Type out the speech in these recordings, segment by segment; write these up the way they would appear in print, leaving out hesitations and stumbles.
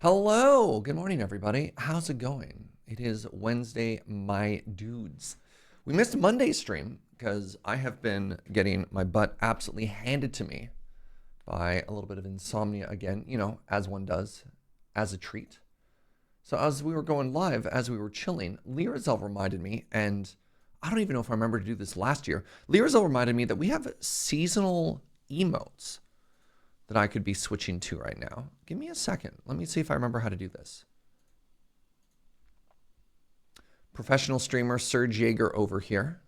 Hello, good morning, everybody. How's it going? It is Wednesday, my dudes. We missed Monday's stream because I have been getting my butt absolutely handed to me by a little bit of insomnia again, you know, as one does, as a treat. So as we were going live, as we were chilling, Lyrazel reminded me, and I don't even know if I remember to do this last year. Lyrazel reminded me that we have seasonal emotes that I could be switching to right now. Give me a second. Let me see if I remember how to do this. Professional streamer Serge Jaeger over here.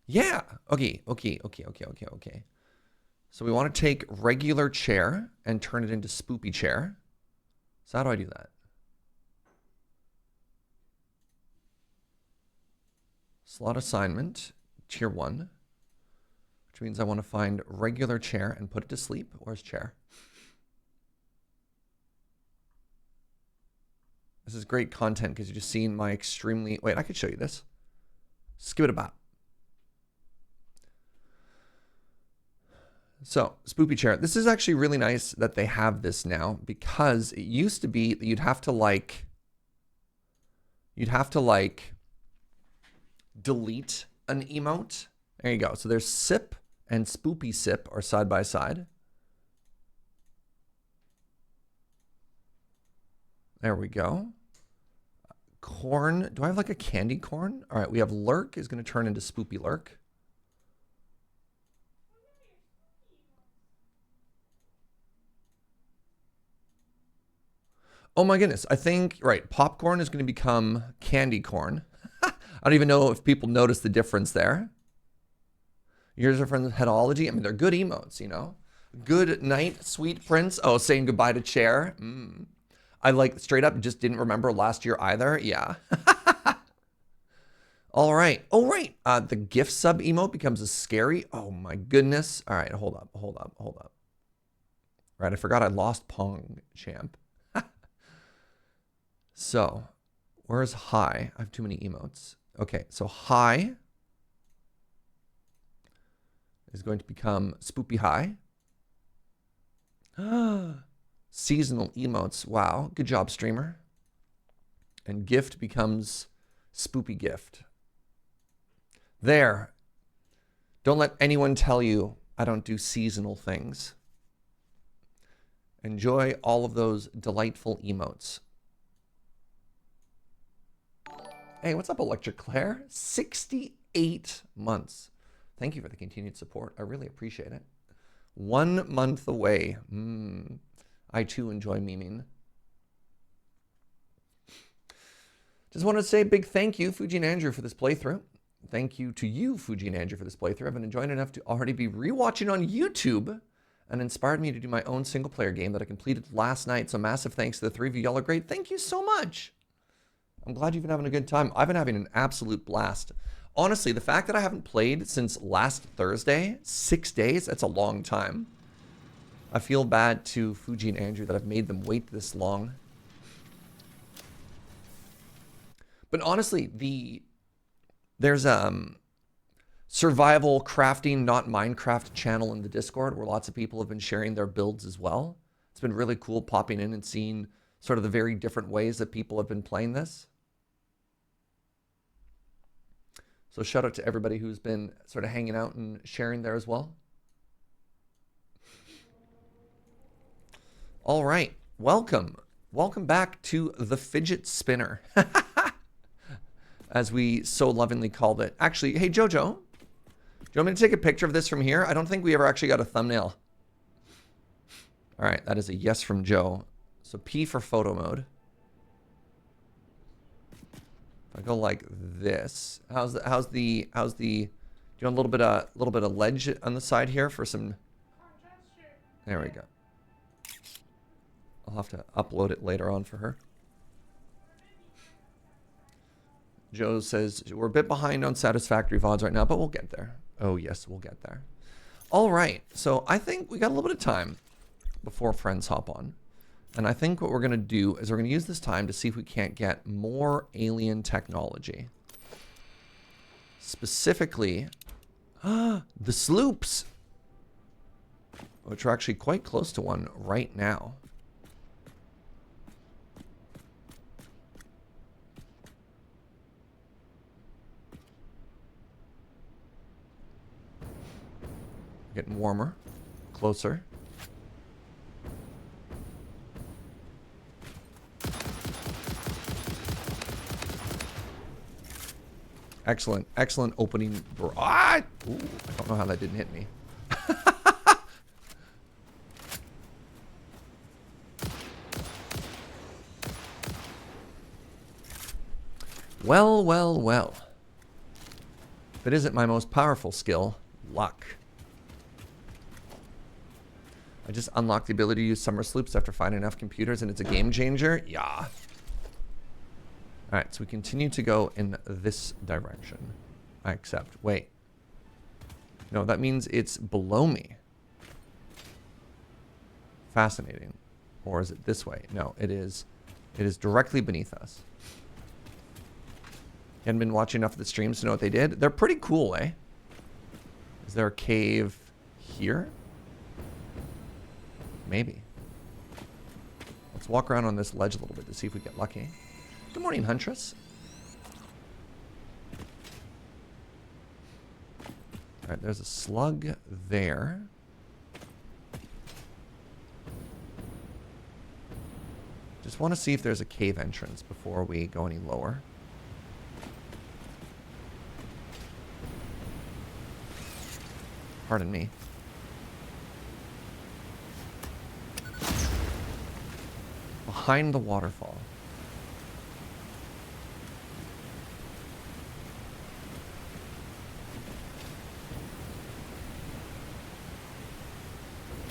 Yeah. Okay. So we want to take regular chair and turn it into spoopy chair. So how do I do that? Slot assignment, tier 1. Which means I want to find regular chair and put it to sleep. Where's chair? This is great content because you're just seeing my extremely... Wait, I could show you this. Skip it about. So, spoopy chair. This is actually really nice that they have this now because it used to be that you'd have to delete an emote. There you go. So there's sip and spoopy sip are side by side. There we go. Corn. Do I have like a candy corn? All right, we have lurk is going to turn into spoopy lurk. Oh my goodness. I think, right, popcorn is going to become candy corn. I don't even know if people notice the difference there. Yours are from the headology. I mean, they're good emotes, you know. Good night, sweet prince. Oh, saying goodbye to chair. I like straight up just didn't remember last year either. Yeah. All right. Oh, right. The gift sub emote becomes a scary. Oh my goodness. All right. Hold up. Right. I forgot I lost Pong champ. So where's high? I have too many emotes. Okay. So high is going to become spoopy high. Seasonal emotes. Wow. Good job, streamer. And gift becomes spoopy gift. There. Don't let anyone tell you I don't do seasonal things. Enjoy all of those delightful emotes. Hey, what's up, Electric Claire? 68 months. Thank you for the continued support. I really appreciate it. 1 month away. I too enjoy memeing. Just want to say a big thank you, Fugi and Andrew, for this playthrough. Thank you to you, Fugi and Andrew, for this playthrough. I've been enjoying it enough to already be rewatching on YouTube and inspired me to do my own single-player game that I completed last night. So massive thanks to the three of you. Y'all are great. Thank you so much. I'm glad you've been having a good time. I've been having an absolute blast. Honestly, the fact that I haven't played since last Thursday, 6 days, that's a long time. I feel bad to Fugi and Andrew that I've made them wait this long. But honestly, there's survival crafting, not Minecraft channel in the Discord where lots of people have been sharing their builds as well. It's been really cool popping in and seeing sort of the very different ways that people have been playing this. So shout out to everybody who's been sort of hanging out and sharing there as well. All right, welcome. Welcome back to the fidget spinner. As we so lovingly called it. Actually, hey, Jojo, do you want me to take a picture of this from here? I don't think we ever actually got a thumbnail. All right, that is a yes from Joe. So P for photo mode. If I go like this, how's the do you want a little bit of ledge on the side here for some? There we go. I'll have to upload it later on for her. Joe says we're a bit behind on Satisfactory VODs right now, but we'll get there. Oh yes, we'll get there. All right, so I think we got a little bit of time before friends hop on. And I think what we're going to do is we're going to use this time to see if we can't get more alien technology. Specifically, the sloops. which are actually quite close to one right now. Getting warmer. Closer. Excellent. Excellent opening. Ah! Ooh, I don't know how that didn't hit me. Well, well, well. If it isn't my most powerful skill, luck. I just unlocked the ability to use summer sloops after finding enough computers, and it's a game changer? Yeah. Alright, so we continue to go in this direction. I accept. Wait. No, that means it's below me. Fascinating. Or is it this way? No, it is. It is directly beneath us. Hadn't been watching enough of the streams to know what they did. They're pretty cool, eh? Is there a cave here? Maybe. Let's walk around on this ledge a little bit to see if we get lucky. Good morning, Huntress. Alright, there's a slug there. Just want to see if there's a cave entrance before we go any lower. Pardon me. Behind the waterfall.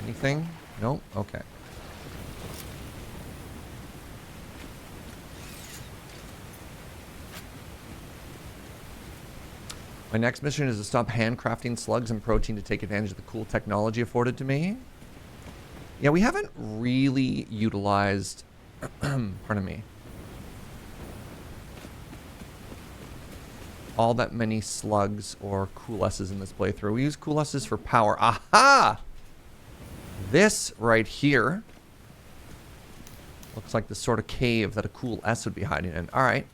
Anything? Nope. Okay. My next mission is to stop handcrafting slugs and protein to take advantage of the cool technology afforded to me. Yeah, we haven't really utilized, pardon me, all that many slugs or coolesses in this playthrough. We use coolesses for power. Aha! This right here looks like the sort of cave that a cool S would be hiding in. All right.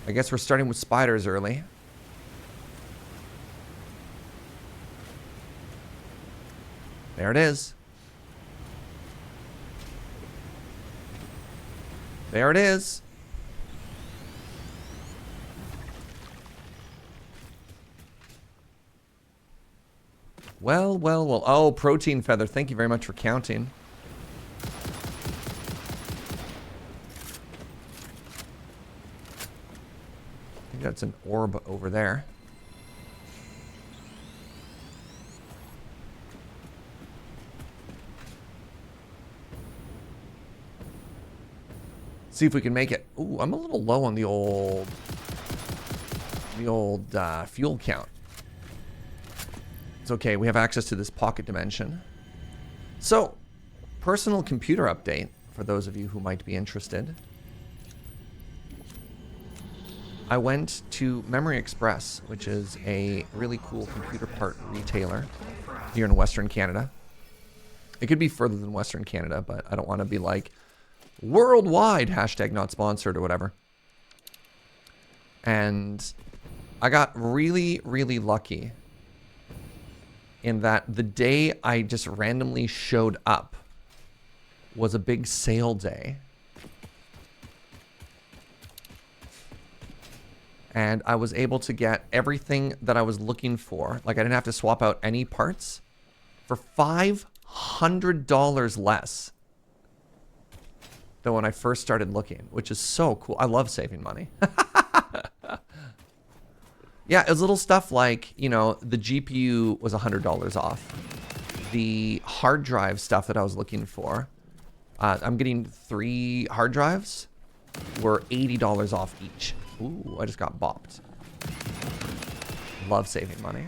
I guess we're starting with spiders early. There it is. There it is. Well, well, well. Oh, protein feather. Thank you very much for counting. I think that's an orb over there. See if we can make it. Ooh, I'm a little low on the old fuel count. It's okay. We have access to this pocket dimension. So, personal computer update for those of you who might be interested. I went to Memory Express, which is a really cool computer part retailer here in Western Canada. It could be further than Western Canada, but I don't want to be like worldwide, hashtag not sponsored or whatever. And I got really, really lucky in that the day I just randomly showed up was a big sale day. And I was able to get everything that I was looking for. Like, I didn't have to swap out any parts for $500 less than when I first started looking, which is so cool. I love saving money. Yeah, it was little stuff like, you know, the GPU was $100 off. The hard drive stuff that I was looking for, I'm getting 3 hard drives, were $80 off each. Ooh, I just got bopped. Love saving money.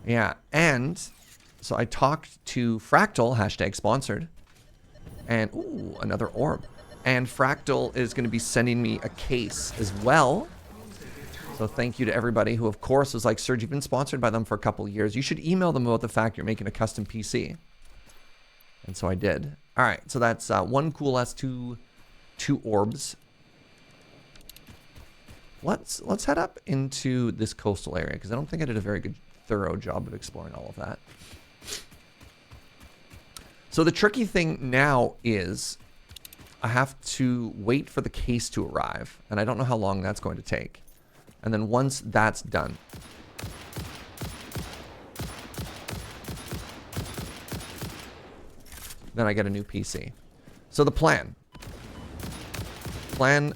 Yeah, and so I talked to Fractal, hashtag sponsored, and ooh, another orb. And Fractal is going to be sending me a case as well. So thank you to everybody who, of course, was like, Serge, you've been sponsored by them for a couple of years. You should email them about the fact you're making a custom PC. And so I did. All right, so that's one cool S2, 2 orbs. Let's head up into this coastal area because I don't think I did a very good, thorough job of exploring all of that. So the tricky thing now is I have to wait for the case to arrive, and I don't know how long that's going to take. And then once that's done, then I get a new PC. So the plan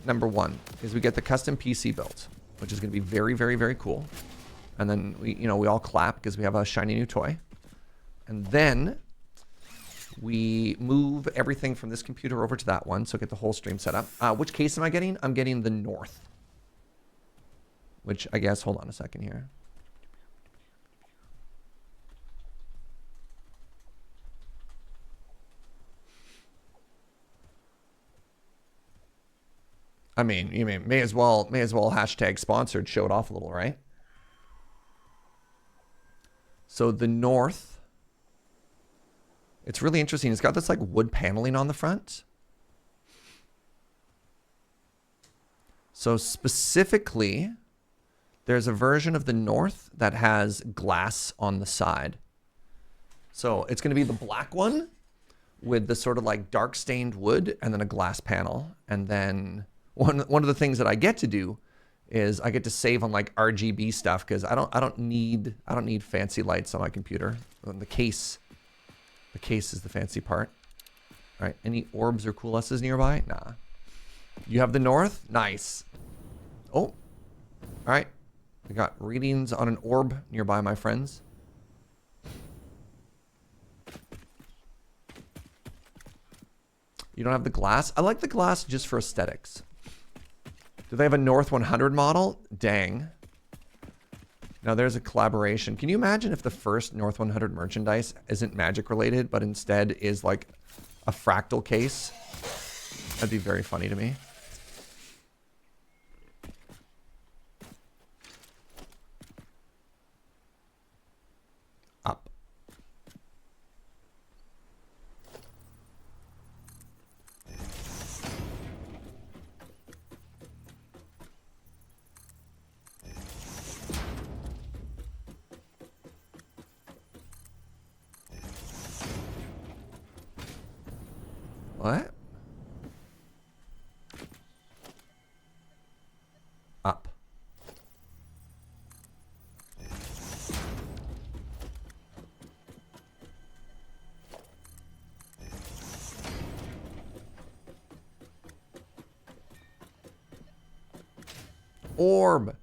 number 1 is we get the custom PC built, which is going to be very, very, very cool. And then we all clap because we have a shiny new toy. And then we move everything from this computer over to that one, so get the whole stream set up. Which case am I getting? I'm getting the North. Which I guess, hold on a second here. I mean, you may as well hashtag sponsored, show it off a little, right? So the North, it's really interesting. It's got this like wood paneling on the front. So specifically, there's a version of the North that has glass on the side. So it's going to be the black one with the sort of like dark stained wood and then a glass panel. And then one of the things that I get to do is I get to save on like RGB stuff because I don't need fancy lights on my computer. The case is the fancy part. All right, any orbs or cool S's nearby? Nah. You have the North? Nice. Oh, all right. We got readings on an orb nearby, my friends. You don't have the glass? I like the glass just for aesthetics. Do they have a North 100 model? Dang. Now there's a collaboration. Can you imagine if the first North 100 merchandise isn't magic related, but instead is like a fractal case? That'd be very funny to me. Up. What? Up. Orb.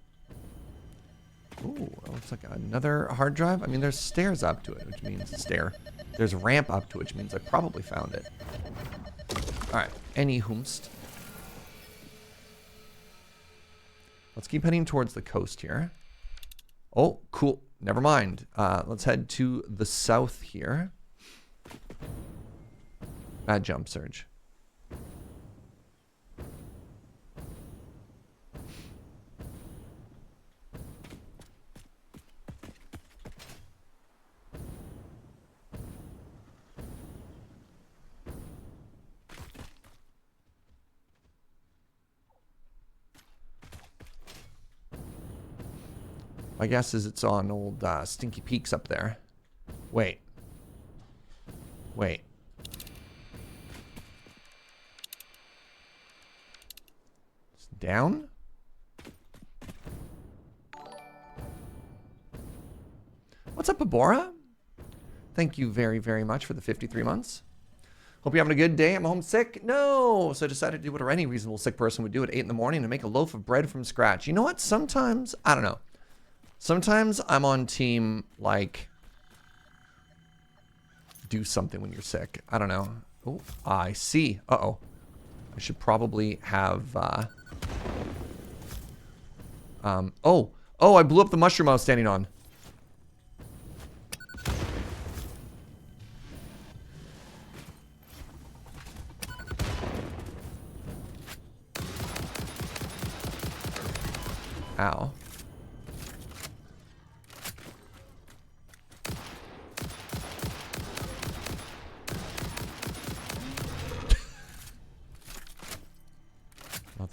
Ooh, that looks like another hard drive. I mean, there's stairs up to it, which means There's a ramp up to it, which means I probably found it. All right, any whomst. Let's keep heading towards the coast here. Oh, cool. Never mind. Let's head to the south here. Bad jump, Serge. My guess is it's on old Stinky Peaks up there. Wait. Wait. It's down? What's up, Abora? Thank you very, very much for the 53 months. Hope you're having a good day. I'm homesick. No. So I decided to do what any reasonable sick person would do at 8 in the morning and make a loaf of bread from scratch. You know what? Sometimes, I don't know. Sometimes I'm on team, like, do something when you're sick. I don't know. Oh, I see. Uh-oh. I should probably have, oh, I blew up the mushroom I was standing on. Ow.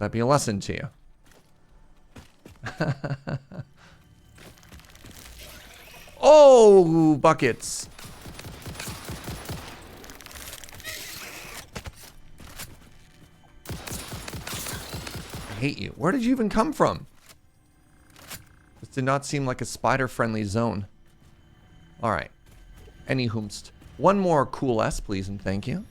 that be a lesson to you. Oh, buckets. I hate you. Where did you even come from? This did not seem like a spider-friendly zone. All right. Any whomst. One more cool S, please, and thank you.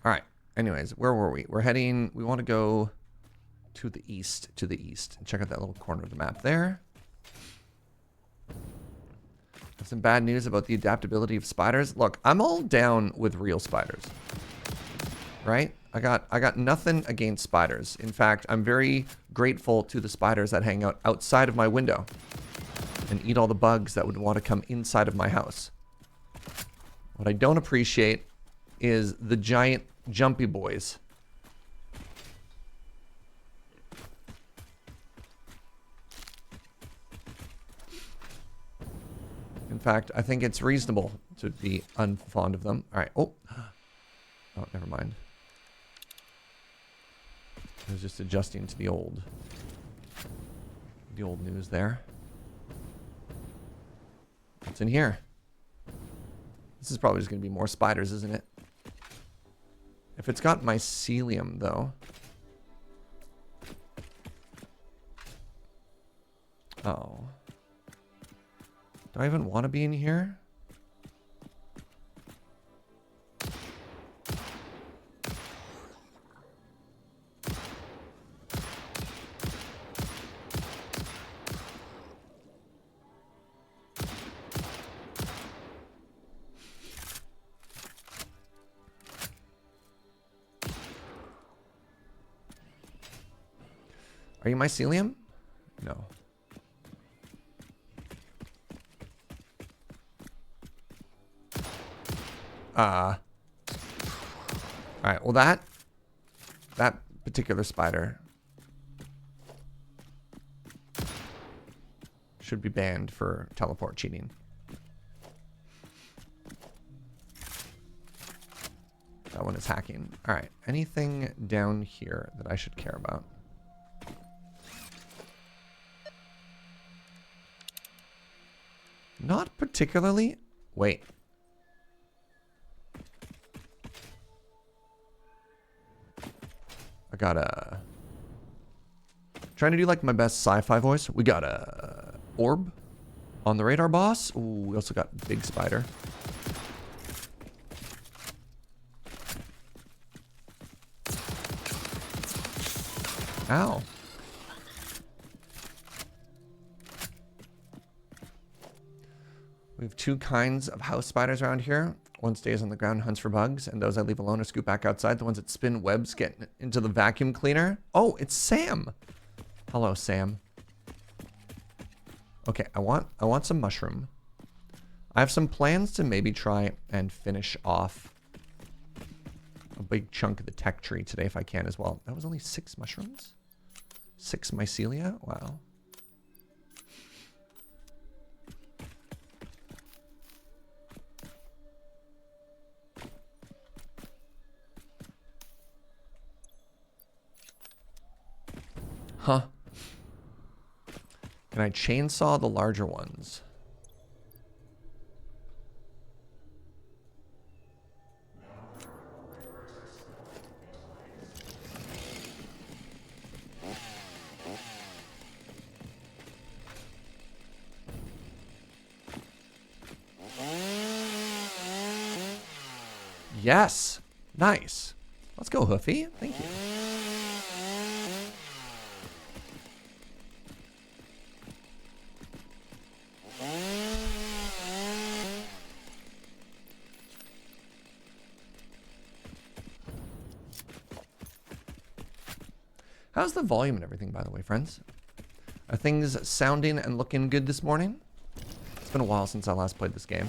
All right. Anyways, where were we? We're heading... We want to go to the east. And check out that little corner of the map there. Have some bad news about the adaptability of spiders. Look, I'm all down with real spiders. Right? I got nothing against spiders. In fact, I'm very grateful to the spiders that hang out outside of my window and eat all the bugs that would want to come inside of my house. What I don't appreciate is the giant jumpy boys. In fact, I think it's reasonable to be unfond of them. All right. Oh, never mind. I was just adjusting to the old news there. What's in here? This is probably just going to be more spiders, isn't it? If it's got mycelium, though. Oh. Do I even want to be in here? Are you mycelium? No. Alright, well that particular spider should be banned for teleport cheating. That one is hacking. Alright, anything down here that I should care about? Not particularly. Wait. I got a... Trying to do like my best sci-fi voice. We got a orb on the radar, boss. Ooh, we also got big spider. Ow. We have two kinds of house spiders around here. One stays on the ground and hunts for bugs, and those I leave alone or scoop back outside. The ones that spin webs get into the vacuum cleaner. Oh, it's Sam. Hello, Sam. Okay, I want some mushroom. I have some plans to maybe try and finish off a big chunk of the tech tree today if I can as well. That was only 6 mushrooms? 6 mycelia? Wow. Huh. Can I chainsaw the larger ones? Yes. Nice. Let's go, Hoofy. Thank you. How's the volume and everything, by the way, friends? Are things sounding and looking good this morning? It's been a while since I last played this game.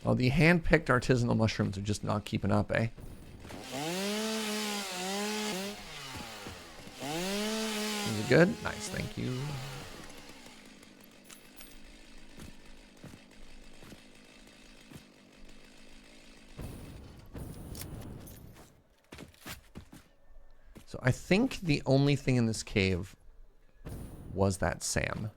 Well, the hand-picked artisanal mushrooms are just not keeping up, eh? Is it good? Nice, thank you. So I think the only thing in this cave was that Sam.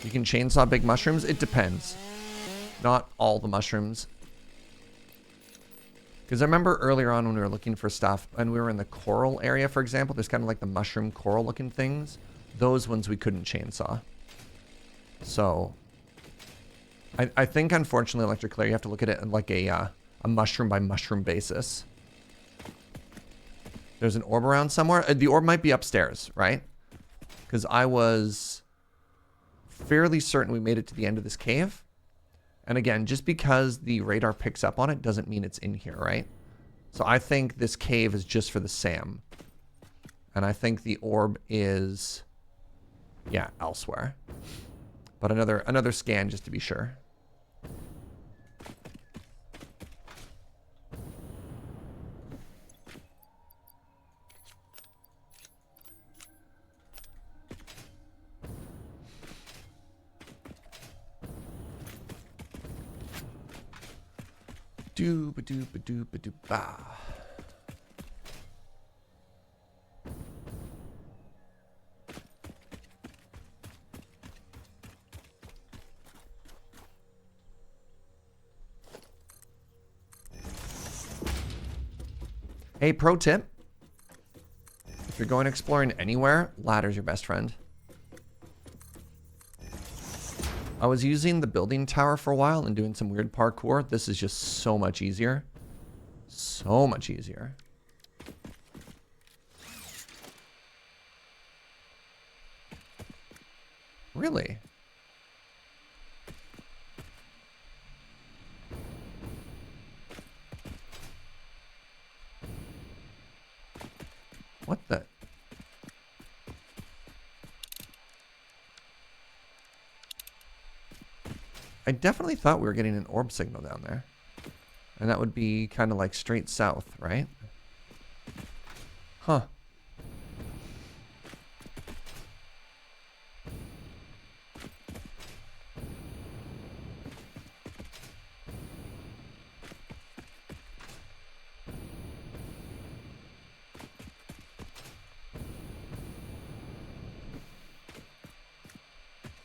You can chainsaw big mushrooms? It depends. Not all the mushrooms. Because I remember earlier on when we were looking for stuff, and we were in the coral area, for example, there's kind of like the mushroom coral looking things. Those ones we couldn't chainsaw. So I think, unfortunately, Electric Lair, you have to look at it in like a mushroom by mushroom basis. There's an orb around somewhere. The orb might be upstairs, right? Because I was fairly certain we made it to the end of this cave. And again, just because the radar picks up on it doesn't mean it's in here, right? So I think this cave is just for the Sam. And I think the orb is, yeah, elsewhere. But another scan just to be sure. Doo-ba-doo-ba-doo-ba-doo-ba. Hey, pro tip. If you're going exploring anywhere, ladder's your best friend. I was using the building tower for a while and doing some weird parkour. This is just so much easier. So much easier. Really? What the? I definitely thought we were getting an orb signal down there. And that would be kind of like straight south, right? Huh.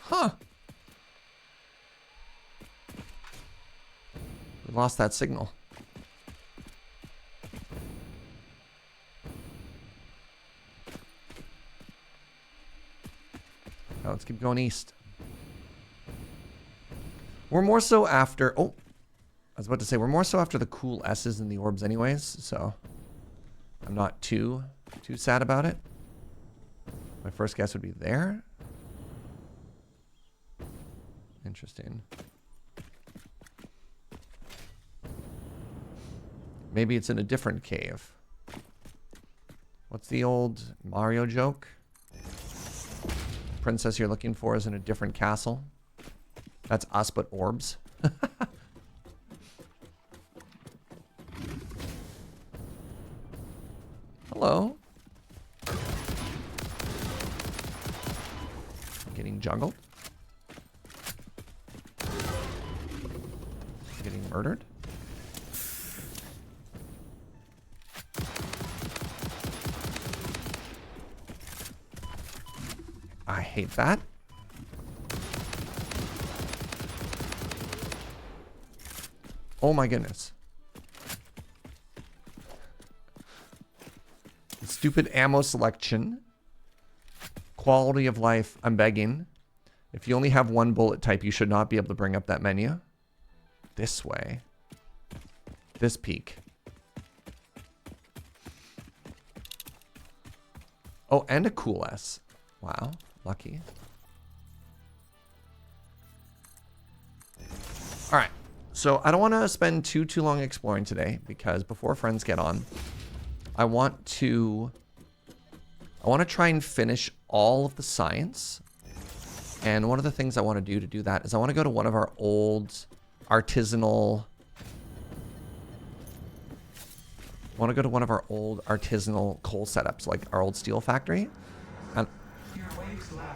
Huh. We lost that signal. Now let's keep going east. We're more so after... Oh, I was about to say, we're more so after the cool S's and the orbs anyways, so I'm not too sad about it. My first guess would be there. Interesting. Maybe it's in a different cave. What's the old Mario joke? Princess you're looking for is in a different castle. That's us, but orbs. Hello. Getting juggled. Getting murdered. I hate that. Oh my goodness. Stupid ammo selection. Quality of life, I'm begging. If you only have one bullet type, you should not be able to bring up that menu. This way. This peak. Oh, and a cool S. Wow, lucky. All right, so I don't want to spend too long exploring today because before friends get on, I want to try and finish all of the science And one of the things I want to do that is I want to go to one of our old artisanal... coal setups, like our old steel factory.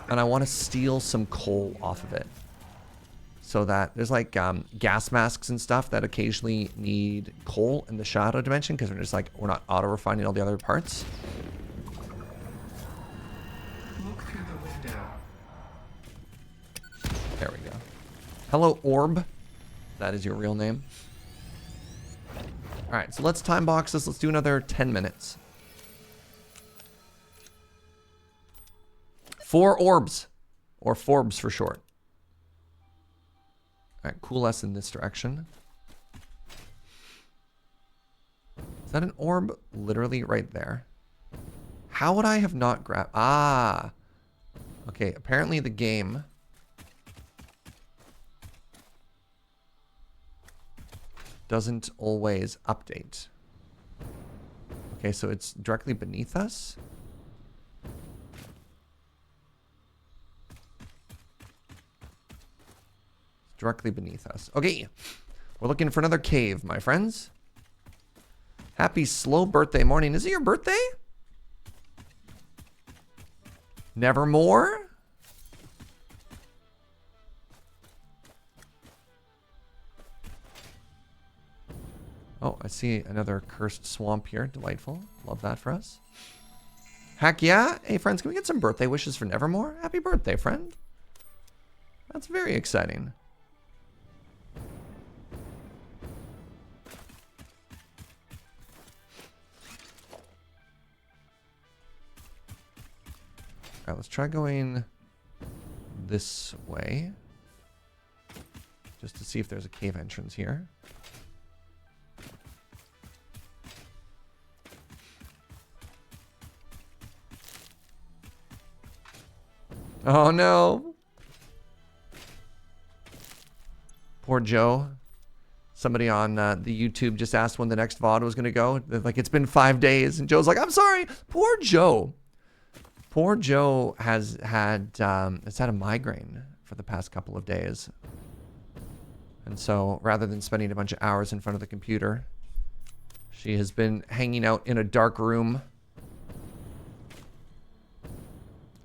And I want to steal some coal off of it. So that there's like gas masks and stuff that occasionally need coal in the shadow dimension because we're not auto refining all the other parts. Look through the window. There we go. Hello, Orb. That is your real name. All right, so let's time box this. Let's do another 10 minutes. 4 orbs, or Forbs for short. All right, cool us in this direction. Is that an orb literally right there? How would I have not grabbed? Ah. Okay, apparently the game doesn't always update. Okay, so it's directly beneath us. Directly beneath us. Okay, we're looking for another cave, my friends. Happy slow birthday morning. Is it your birthday? Nevermore? Oh, I see another cursed swamp here. Delightful. Love that for us. Heck yeah. Hey, friends, can we get some birthday wishes for Nevermore? Happy birthday, friend. That's very exciting. All right, let's try going this way. Just to see if there's a cave entrance here. Oh no. Poor Joe. Somebody on the YouTube just asked when the next VOD was going to go. Like, it's been 5 days. And Joe's like, I'm sorry. Poor Joe. Poor Joe has had a migraine for the past couple of days. And so rather than spending a bunch of hours in front of the computer, she has been hanging out in a dark room.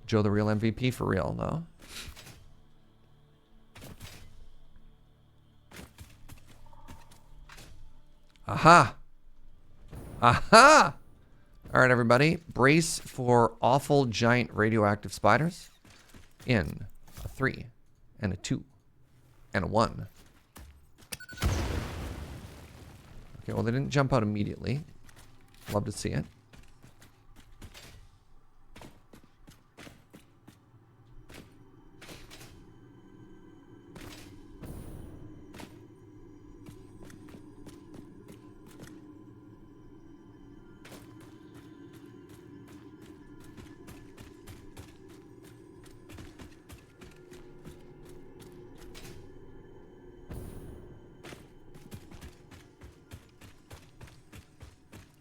Joe the real MVP for real, though. Aha! Aha! All right, everybody. Brace for awful giant radioactive spiders. In a 3, and a 2, and a 1. Okay, well, they didn't jump out immediately. Love to see it.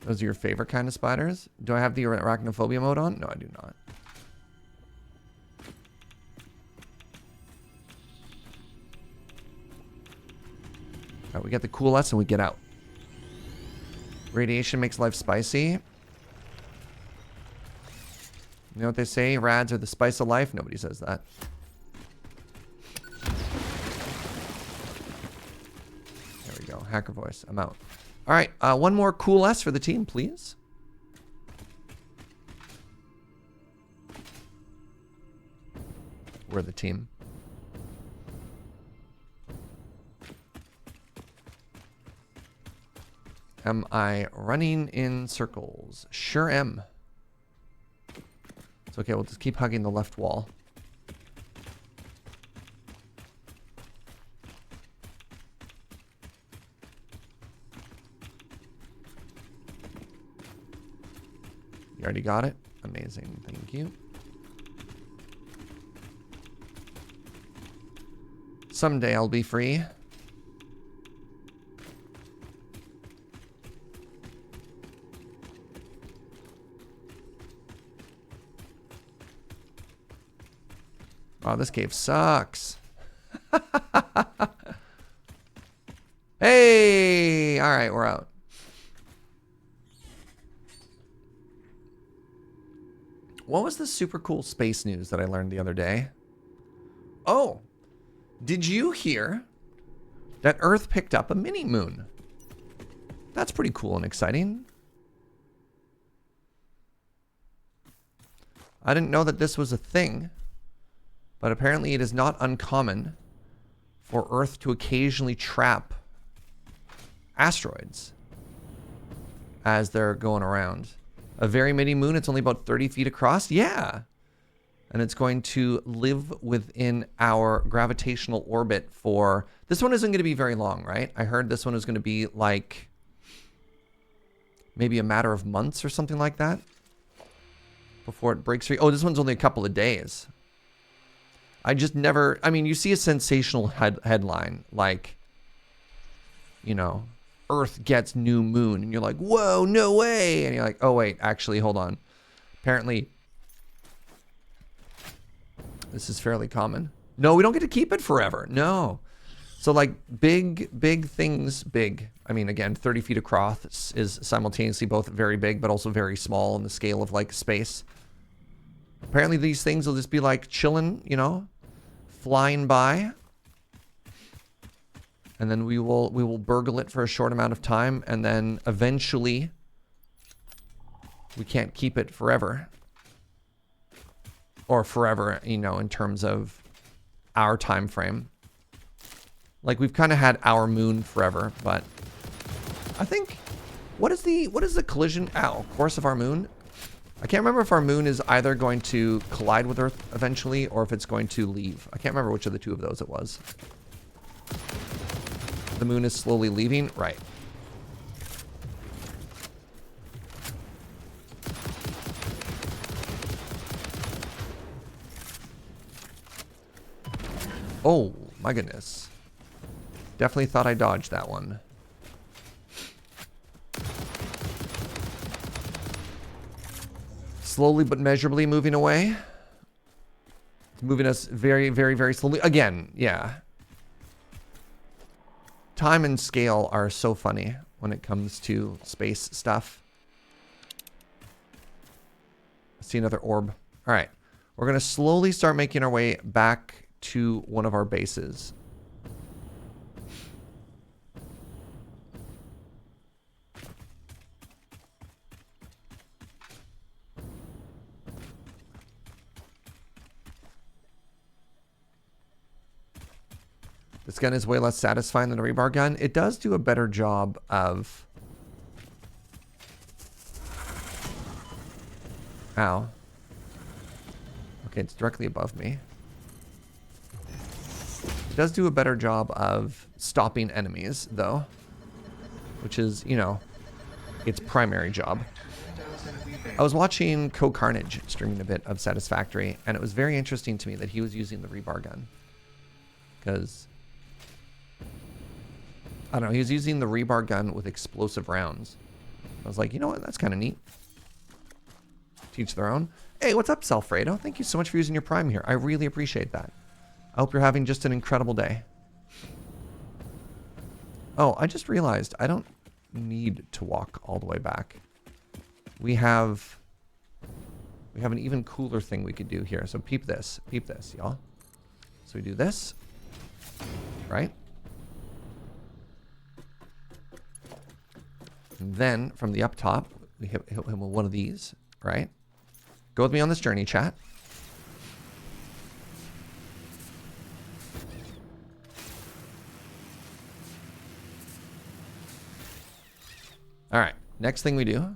Those are your favorite kind of spiders? Do I have the arachnophobia mode on? No, I do not. All right, we get the cool us and we get out. Radiation makes life spicy. You know what they say? Rads are the spice of life. Nobody says that. There we go. Hacker voice. I'm out. All right, one more cool S for the team, please. We're the team. Am I running in circles? Sure am. It's okay, we'll just keep hugging the left wall. You already got it? Amazing, thank you. Someday I'll be free. Oh, this cave sucks. Hey! All right, we're out. What was the super cool space news that I learned the other day? Oh, did you hear that Earth picked up a mini moon? That's pretty cool and exciting. I didn't know that this was a thing, but apparently it is not uncommon for Earth to occasionally trap asteroids as they're going around. A very mini moon, it's only about 30 feet across. Yeah. And it's going to live within our gravitational orbit for... This one isn't going to be very long, right? I heard this one is going to be like maybe a matter of months or something like that before it breaks free. Oh, this one's only a couple of days. I just never... I mean, you see a sensational headline like, you know, Earth gets new moon. And you're like, whoa, no way. And you're like, oh, wait, actually, hold on. Apparently, this is fairly common. No, we don't get to keep it forever. No. So, like, big things, big. I mean, again, 30 feet across is simultaneously both very big, but also very small in the scale of, like, space. Apparently, these things will just be, like, chilling, you know, flying by. And then we will burgle it for a short amount of time, and then eventually we can't keep it forever. Or forever, you know, in terms of our time frame. Like, we've kind of had our moon forever, but I think what is the collision course of our moon? I can't remember if our moon is either going to collide with Earth eventually or if it's going to leave. I can't remember which of the two of those it was. The moon is slowly leaving. Right. Oh, my goodness. Definitely thought I dodged that one. Slowly but measurably moving away. It's moving us very, very, very slowly. Again, yeah. Time and scale are so funny when it comes to space stuff. I see another orb. All right. We're going to slowly start making our way back to one of our bases. This gun is way less satisfying than a rebar gun. It does do a better job of... Ow. Okay, it's directly above me. It does do a better job of stopping enemies, though. Which is, you know, its primary job. I was watching Co-Carnage streaming a bit of Satisfactory, and it was very interesting to me that he was using the rebar gun. Because... I don't know, he was using the rebar gun with explosive rounds. I was like, you know what, that's kind of neat. Teach their own. Hey, what's up, Selfredo? Thank you so much for using your Prime here. I really appreciate that. I hope you're having just an incredible day. Oh, I just realized I don't need to walk all the way back. We have an even cooler thing we could do here. So peep this, y'all. So we do this, right? And then from the up top, we hit him with one of these, right? Go with me on this journey, chat. All right, next thing we do.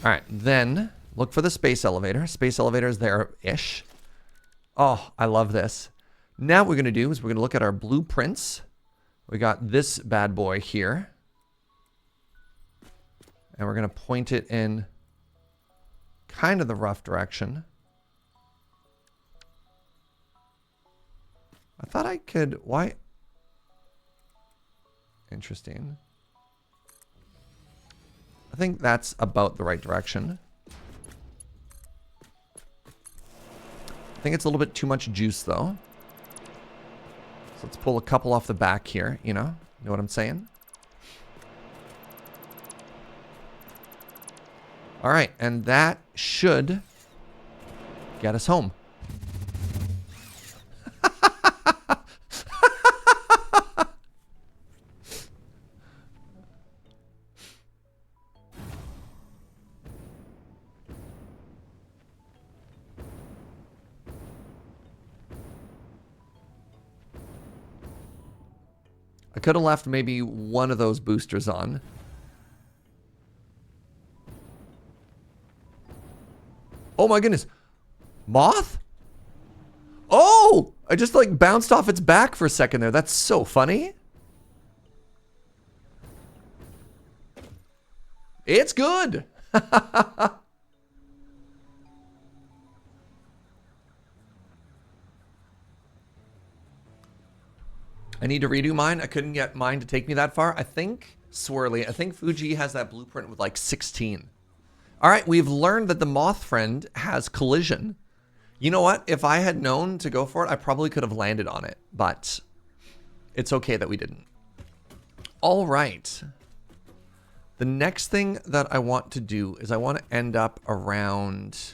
All right, then look for the space elevator. Space elevator is there-ish. Oh, I love this. Now what we're going to do is we're going to look at our blueprints. We got this bad boy here. And we're going to point it in kind of the rough direction. I thought I could... Why? Interesting. I think that's about the right direction. I think it's a little bit too much juice, though. So let's pull a couple off the back here, you know? You know what I'm saying? All right, and that should get us home. I could have left maybe one of those boosters on. Oh my goodness. Moth? Oh! I just like bounced off its back for a second there. That's so funny. It's good. I need to redo mine. I couldn't get mine to take me that far. I think, Swirly, I think Fugi has that blueprint with like 16. All right, we've learned that the moth friend has collision. You know what? If I had known to go for it, I probably could have landed on it, but it's okay that we didn't. All right. The next thing that I want to do is I want to end up around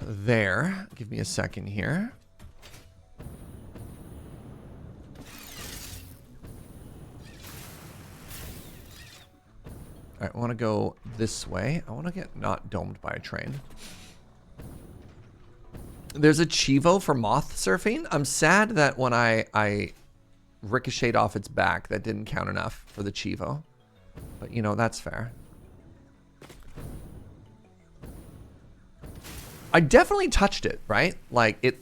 there. Give me a second here. All right, I want to go this way. I want to get not domed by a train. There's a Chivo for moth surfing. I'm sad that when I ricocheted off its back, that didn't count enough for the Chivo. But, you know, that's fair. I definitely touched it, right? Like, it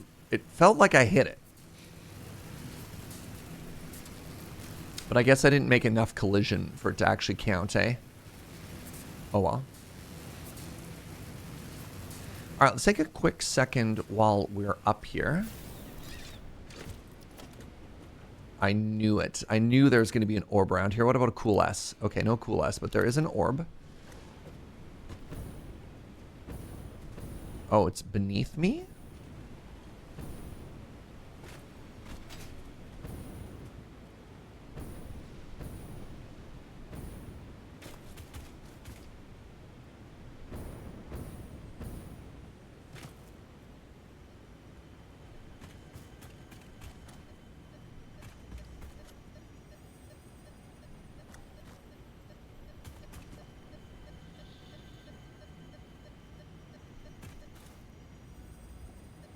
felt like I hit it. But I guess I didn't make enough collision for it to actually count, eh? Oh well. All right, let's take a quick second while we're up here. I knew it. I knew there was going to be an orb around here. What about a cool S? Okay, no cool S, but there is an orb. Oh, it's beneath me?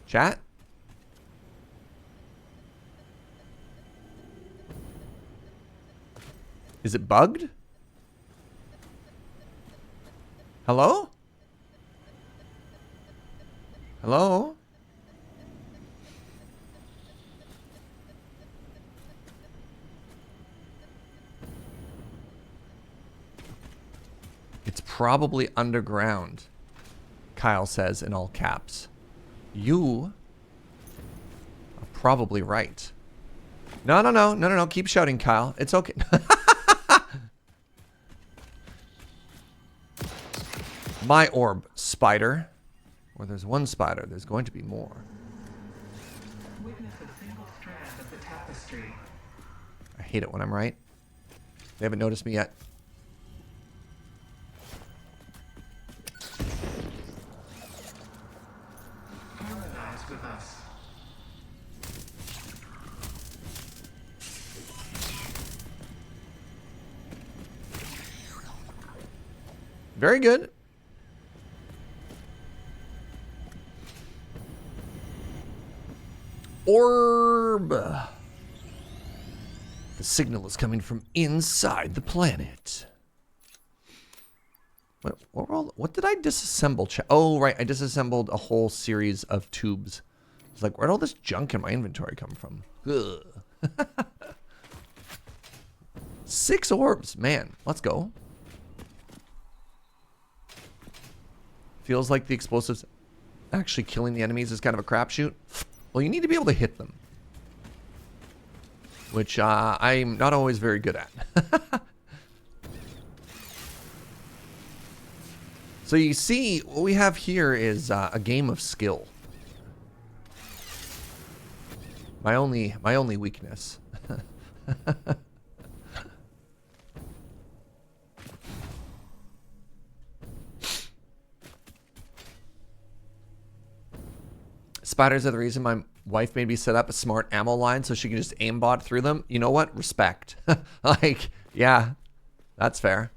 Chat? Is it bugged? Hello? Hello? It's probably underground, Kyle says in all caps. You are probably right. No. Keep shouting, Kyle. It's okay. My orb, spider. Where there's one spider, there's going to be more. Witness a single strand of the tapestry. I hate it when I'm right. They haven't noticed me yet. Harmonize with us. Very good. Orb. The signal is coming from inside the planet. What did I disassemble? Oh, right. I disassembled a whole series of tubes. It's like, where'd all this junk in my inventory come from? Ugh. 6 orbs. Man, let's go. Feels like the explosives actually killing the enemies is kind of a crapshoot. Well, you need to be able to hit them. Which I'm not always very good at. So you see, what we have here is a game of skill. My only weakness. Spiders are the reason my wife made me set up a smart ammo line so she can just aimbot through them. You know what? Respect. Like, yeah, that's fair.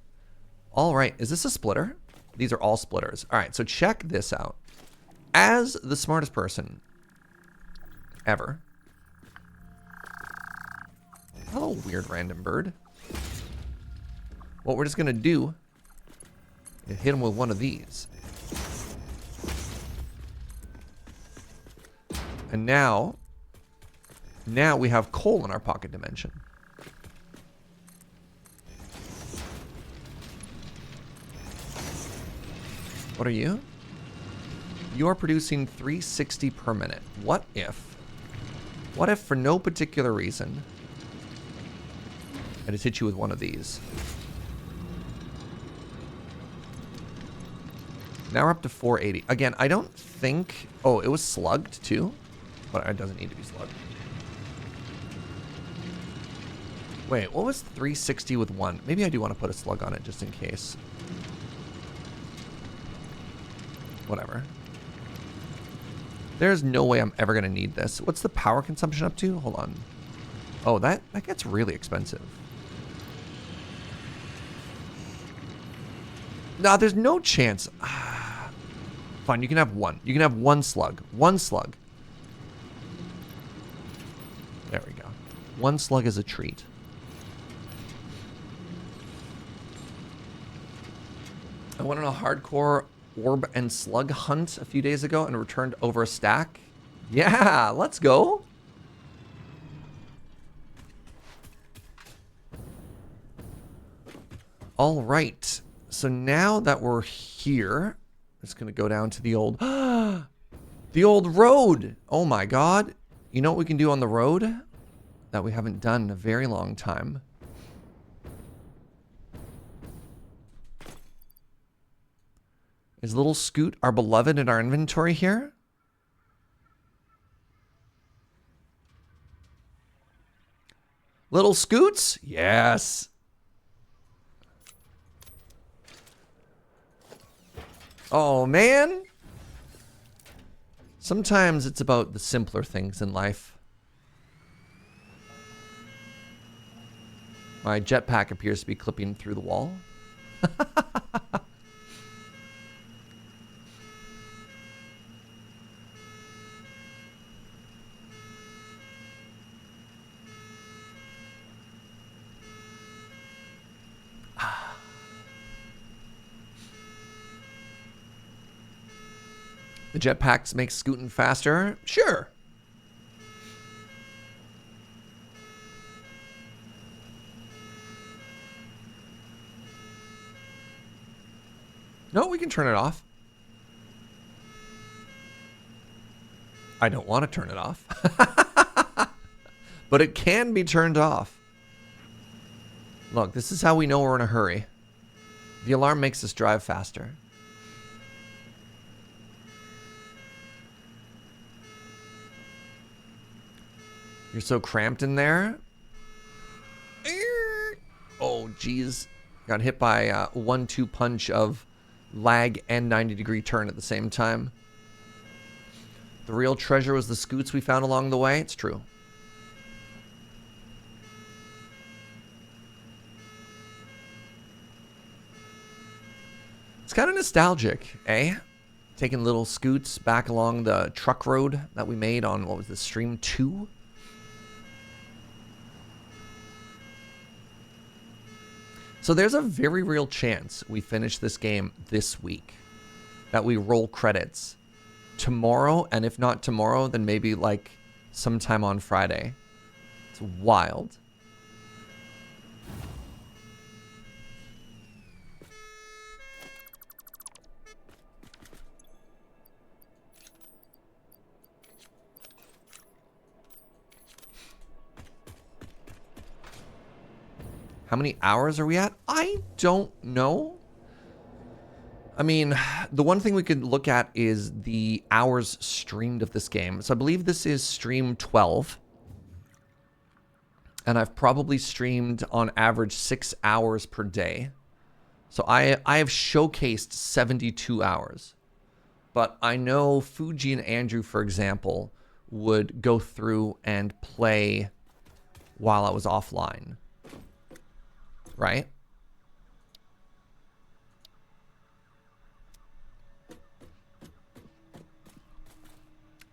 All right, is this a splitter? These are all splitters. All right, so check this out. As the smartest person ever. Hello, weird random bird. What we're just gonna do is hit him with one of these. And now we have coal in our pocket dimension. What are you? You're producing 360 per minute. What if for no particular reason, I just hit you with one of these? Now we're up to 480. Again, I don't think... Oh, it was slugged too? But it doesn't need to be slugged. Wait, what was 360 with one? Maybe I do want to put a slug on it just in case. Whatever. There's no way I'm ever going to need this. What's the power consumption up to? Hold on. Oh, that gets really expensive. Nah, there's no chance. Fine, you can have one. You can have one slug. One slug. There we go. One slug is a treat. I went on a hardcore orb and slug hunt a few days ago and returned over a stack. Yeah, let's go. All right. So now that we're here, I'm just going to go down to the old the old road. Oh my god. You know what we can do on the road that we haven't done in a very long time? Is little Scoot our beloved in our inventory here? Little Scoots? Yes. Oh, man. Sometimes it's about the simpler things in life. My jetpack appears to be clipping through the wall. The jetpacks make scooting faster? Sure. No, we can turn it off. I don't want to turn it off. But it can be turned off. Look, this is how we know we're in a hurry. The alarm makes us drive faster. You're so cramped in there. Oh, geez. Got hit by a 1-2 punch of lag and 90-degree turn at the same time. The real treasure was the scoots we found along the way. It's true. It's kind of nostalgic, eh? Taking little scoots back along the truck road that we made on, what was this, Stream 2? So there's a very real chance we finish this game this week. That we roll credits tomorrow, and if not tomorrow, then maybe like sometime on Friday. It's wild. How many hours are we at? I don't know. I mean, the one thing we could look at is the hours streamed of this game. So I believe this is stream 12. And I've probably streamed on average 6 hours per day. So I have showcased 72 hours. But I know Fugi and Andrew, for example, would go through and play while I was offline. Right?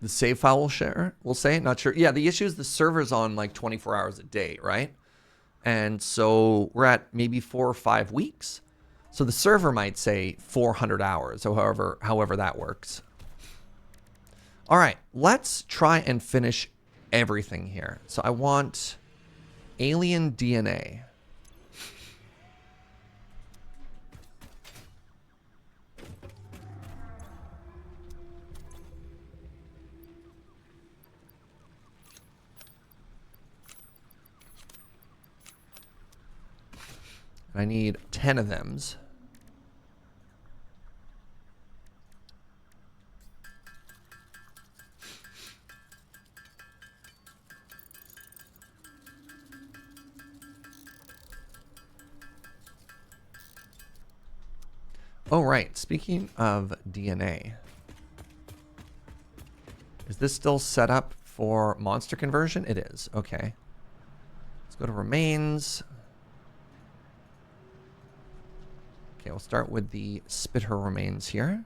The save file will share, we'll say, not sure. Yeah, the issue is the server's on like 24 hours a day, right? And so we're at maybe 4 or 5 weeks. So the server might say 400 hours, or however that works. All right, let's try and finish everything here. So I want alien DNA. I need 10 of thems. Oh, right. Speaking of DNA, is this still set up for monster conversion? It is. Okay. Let's go to remains. Okay, we'll start with the spitter remains here.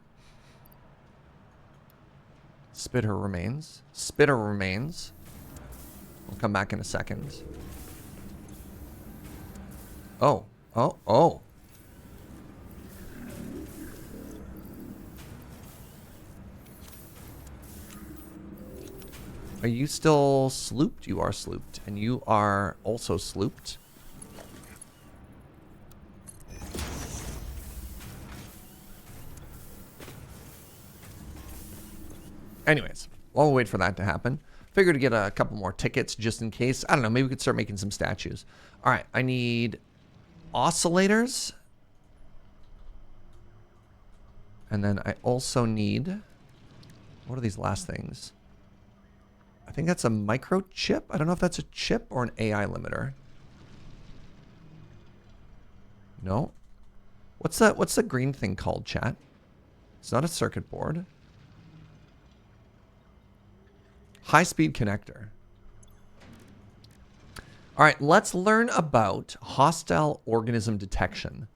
Spitter remains. Spitter remains. We'll come back in a second. Oh. Oh. Oh. Are you still slooped? You are slooped. And you are also slooped. Anyways, while we wait for that to happen, figured to get a couple more tickets just in case. I don't know, maybe we could start making some statues. All right, I need oscillators. And then I also need, what are these last things? I think that's a microchip. I don't know if that's a chip or an AI limiter. No. What's the green thing called, chat? It's not a circuit board. High-speed connector. All right, let's learn about hostile organism detection.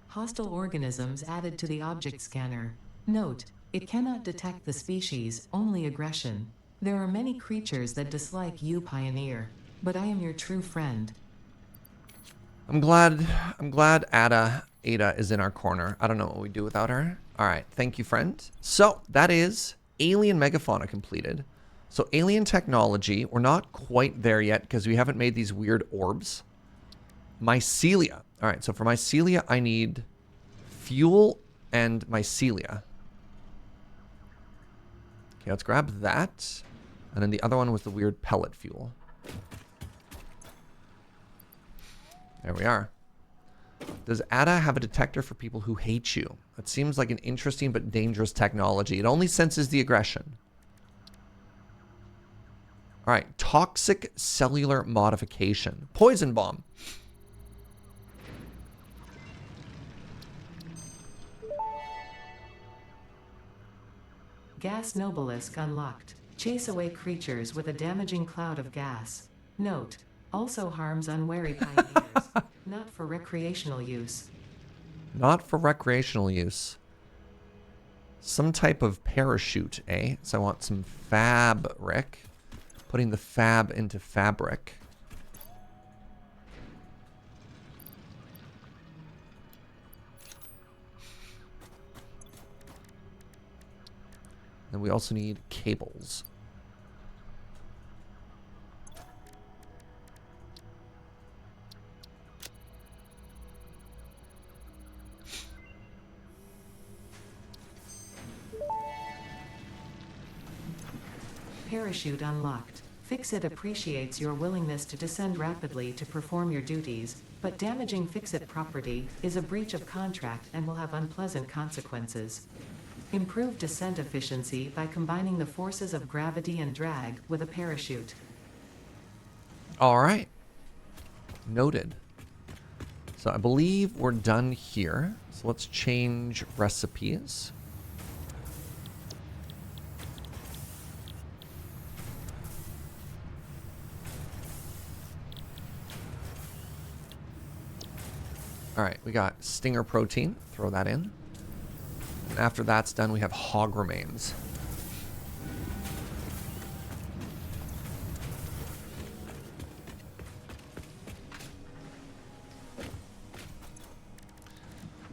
Hostile organisms added to the object scanner. Note, it cannot detect the species, only aggression. There are many creatures that dislike you, Pioneer, but I am your true friend. I'm glad Ada is in our corner. I don't know what we do without her. All right, thank you, friend. So that is alien megafauna completed. So alien technology, we're not quite there yet because we haven't made these weird orbs. Mycelia. All right, so for mycelia, I need fuel and mycelia. Okay, let's grab that. And then the other one was the weird pellet fuel. There we are. Does Ada have a detector for people who hate you? That seems like an interesting but dangerous technology. It only senses the aggression. All right, toxic cellular modification. Poison bomb. Gas Nobelisk unlocked. Chase away creatures with a damaging cloud of gas. Note, also harms unwary pioneers. Not for recreational use. Not for recreational use. Some type of parachute, eh? So I want some fabric. Putting the fab into fabric. And we also need cables. Parachute unlocked. Fix-It appreciates your willingness to descend rapidly to perform your duties, but damaging Fix-It property is a breach of contract and will have unpleasant consequences. Improve descent efficiency by combining the forces of gravity and drag with a parachute. All right. Noted. So I believe we're done here. So let's change recipes. All right, we got stinger protein. Throw that in. And after that's done, we have hog remains.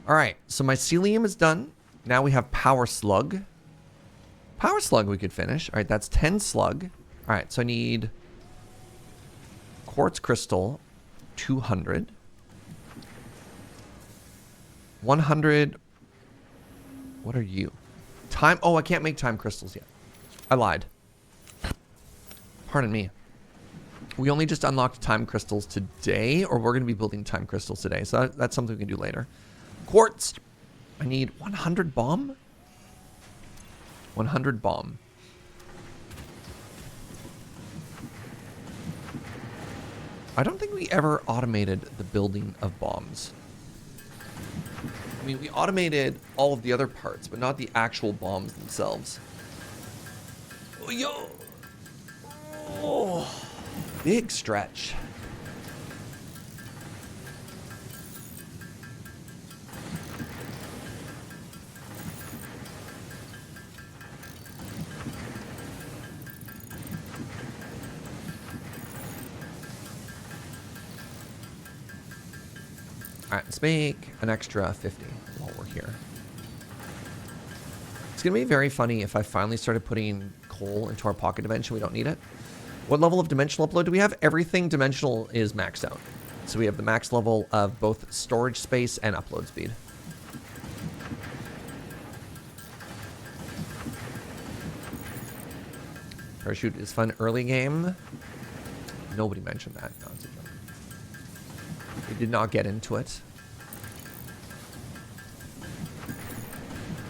All right, so mycelium is done. Now we have power slug. Power slug we could finish. All right, that's 10 slug. All right, so I need quartz crystal, 200. 100. What are you? Time. Oh, I can't make time crystals yet. I lied. Pardon me. We only just unlocked time crystals today, or we're going to be building time crystals today. So that's something we can do later. Quartz. I need 100 bomb. 100 bomb. I don't think we ever automated the building of bombs. I mean, we automated all of the other parts, but not the actual bombs themselves. Oh, yo! Oh, big stretch. All right, let's make an extra 50 while we're here. It's going to be very funny if I finally started putting coal into our pocket dimension. We don't need it. What level of dimensional upload do we have? Everything dimensional is maxed out. So we have the max level of both storage space and upload speed. Parachute is fun early game. Nobody mentioned that. No, it's a joke. We did not get into it.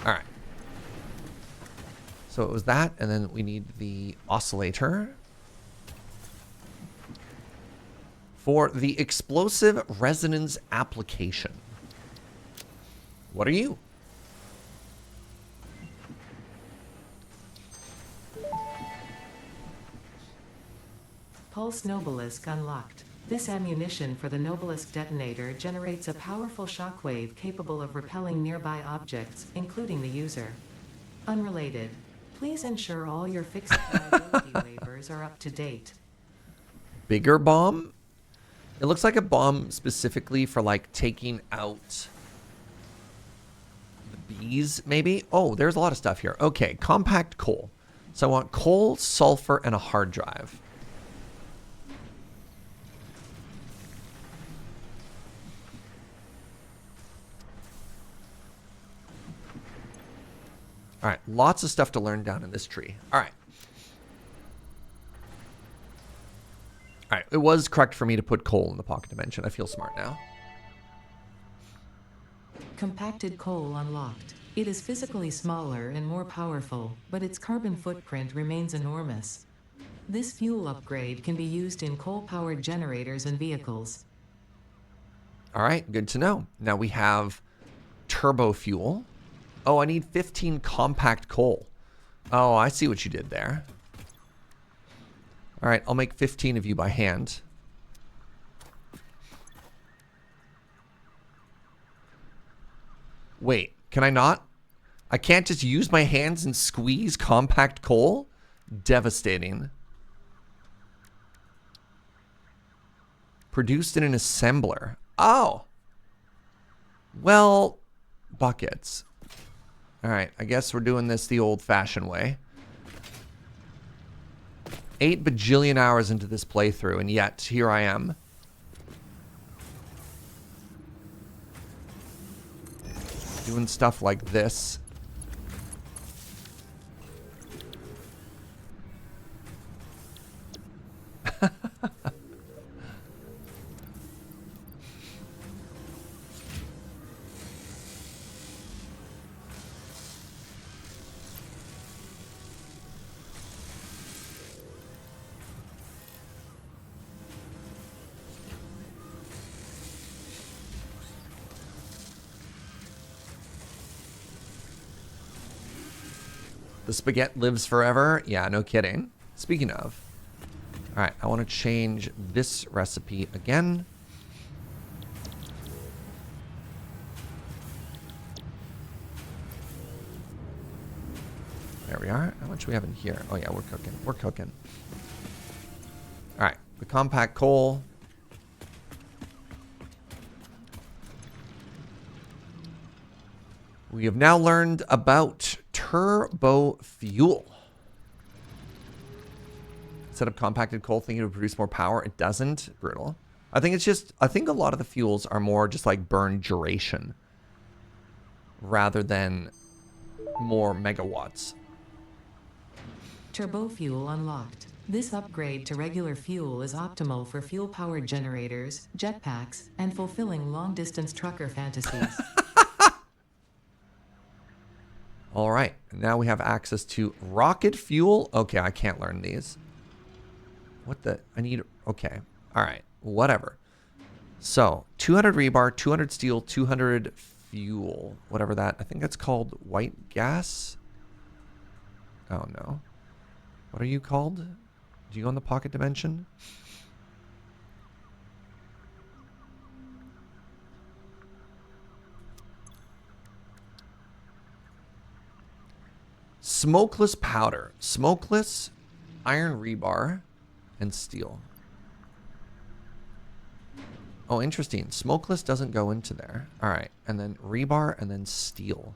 All right. So it was that, and then we need the oscillator for the explosive resonance application. What are you? Pulse Nobelisk unlocked. This ammunition for the Nobelisk detonator generates a powerful shockwave capable of repelling nearby objects, including the user. Unrelated. Please ensure all your fixed liability waivers are up to date. Bigger bomb? It looks like a bomb specifically for like taking out the bees, maybe? Oh, there's a lot of stuff here. Okay, compact coal. So I want coal, sulfur, and a hard drive. All right, lots of stuff to learn down in this tree. All right. All right, it was correct for me to put coal in the pocket dimension. I feel smart now. Compacted coal unlocked. It is physically smaller and more powerful, but its carbon footprint remains enormous. This fuel upgrade can be used in coal-powered generators and vehicles. All right, good to know. Now we have turbo fuel. Oh, I need 15 compact coal. Oh, I see what you did there. All right, I'll make 15 of you by hand. Wait, can I not? I can't just use my hands and squeeze compact coal? Devastating. Produced in an assembler. Oh. Well, buckets. All right, I guess we're doing this the old-fashioned way. 8 bajillion hours into this playthrough, and yet here I am. Doing stuff like this. The spaghetti lives forever. Yeah, no kidding. Speaking of, all right, I want to change this recipe again. There we are. How much do we have in here? Oh yeah, we're cooking. We're cooking. All right, the compact coal. We have now learned about turbo fuel. Instead of compacted coal thinking it would produce more power, it doesn't. Brutal. I think it's just, I think a lot of the fuels are more just like burn duration rather than more megawatts. Turbo fuel unlocked. This upgrade to regular fuel is optimal for fuel-powered generators, jetpacks, and fulfilling long-distance trucker fantasies. All right, now we have access to rocket fuel. Okay, I can't learn these. What the? I need, okay. All right, whatever. So 200 rebar, 200 steel, 200 fuel, whatever that, I think that's called white gas. Oh no. What are you called? Do you go in the pocket dimension? Smokeless powder. Smokeless, iron rebar, and steel. Oh, interesting. Smokeless doesn't go into there. All right. And then rebar and then steel.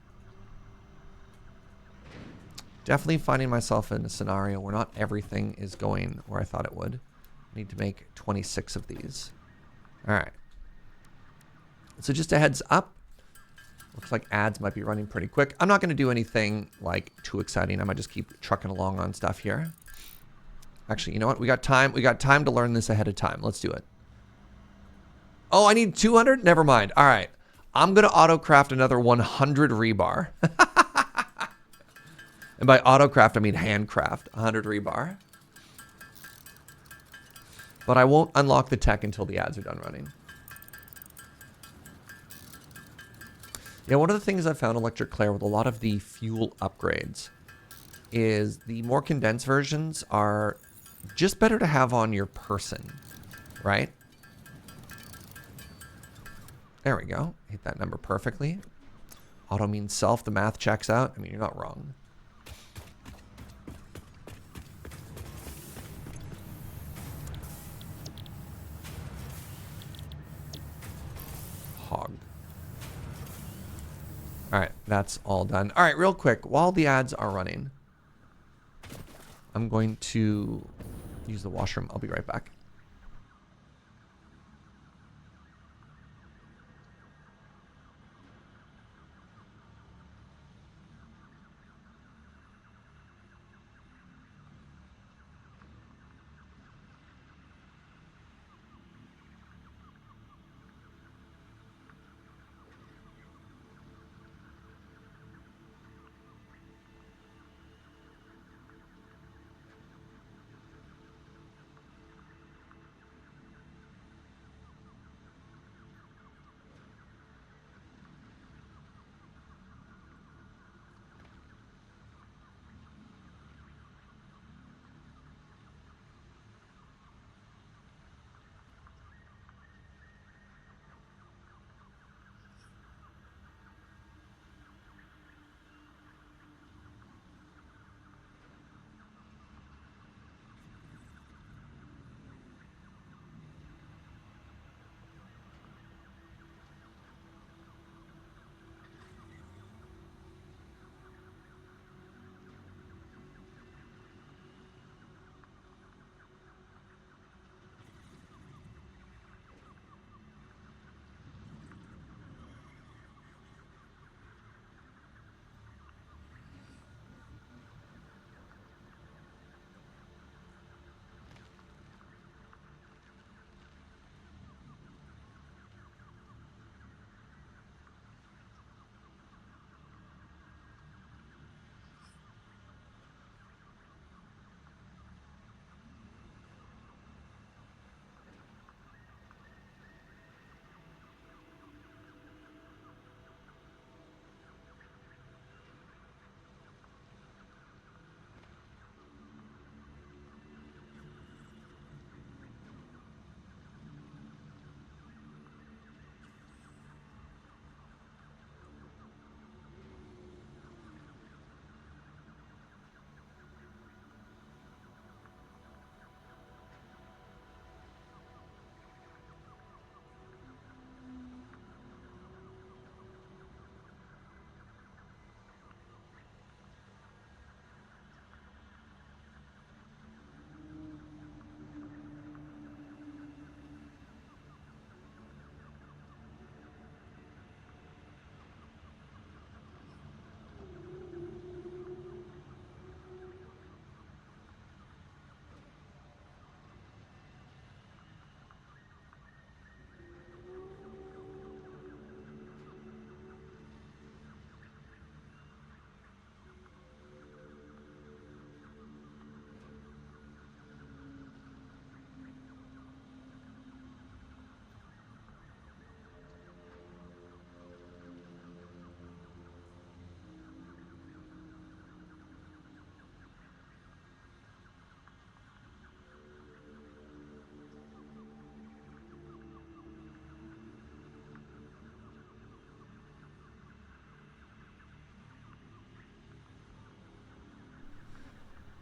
Definitely finding myself in a scenario where not everything is going where I thought it would. I need to make 26 of these. All right. So just a heads up. Looks like ads might be running pretty quick. I'm not going to do anything like too exciting. I might just keep trucking along on stuff here. Actually, you know what? We got time. We got time to learn this ahead of time. Let's do it. Oh, I need 200? Never mind. All right. I'm going to auto-craft another 100 rebar. And by auto-craft, I mean handcraft 100 rebar. But I won't unlock the tech until the ads are done running. Yeah, one of the things I found Electric Claire with a lot of the fuel upgrades is the more condensed versions are just better to have on your person, right? There we go. Hit that number perfectly. Auto means self. The math checks out. I mean, you're not wrong. Hog. All right, that's all done. All right, real quick, while the ads are running, I'm going to use the washroom. I'll be right back.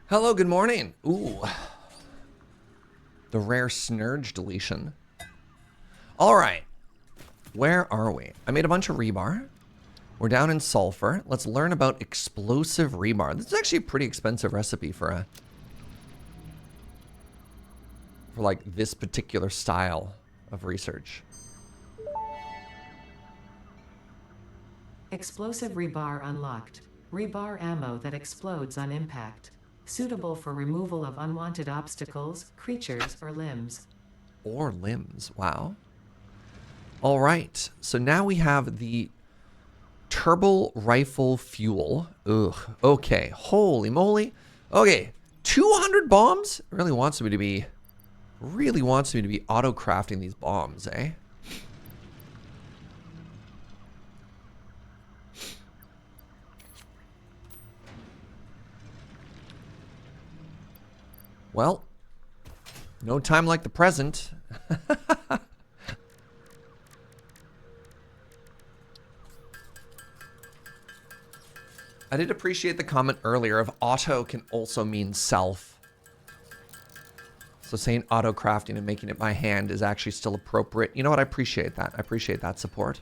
Hello, good morning. Ooh. The rare Snurge deletion. All right. Where are we? I made a bunch of rebar. We're down in sulfur. Let's learn about explosive rebar. This is actually a pretty expensive recipe for like this particular style of research. Explosive rebar unlocked. Rebar ammo that explodes on impact. Suitable for removal of unwanted obstacles, creatures, or limbs. Or limbs. Wow. All right. So now we have the turbo rifle fuel. Ugh. Okay. Holy moly. Okay. 200 bombs? Really wants me to be auto crafting these bombs, eh? Well, no time like the present. I did appreciate the comment earlier of auto can also mean self. So saying auto crafting and making it by hand is actually still appropriate. You know what? I appreciate that. I appreciate that support.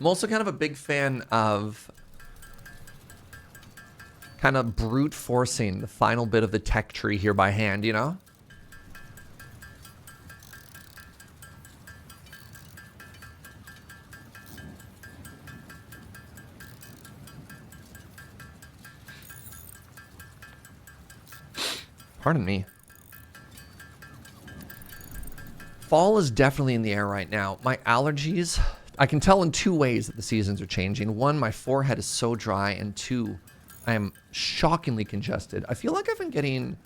I'm also kind of a big fan of kind of brute forcing the final bit of the tech tree here by hand, you know? Pardon me. Fall is definitely in the air right now. My allergies, I can tell in two ways that the seasons are changing. One, my forehead is so dry, and two, I am shockingly congested. I feel like I've been getting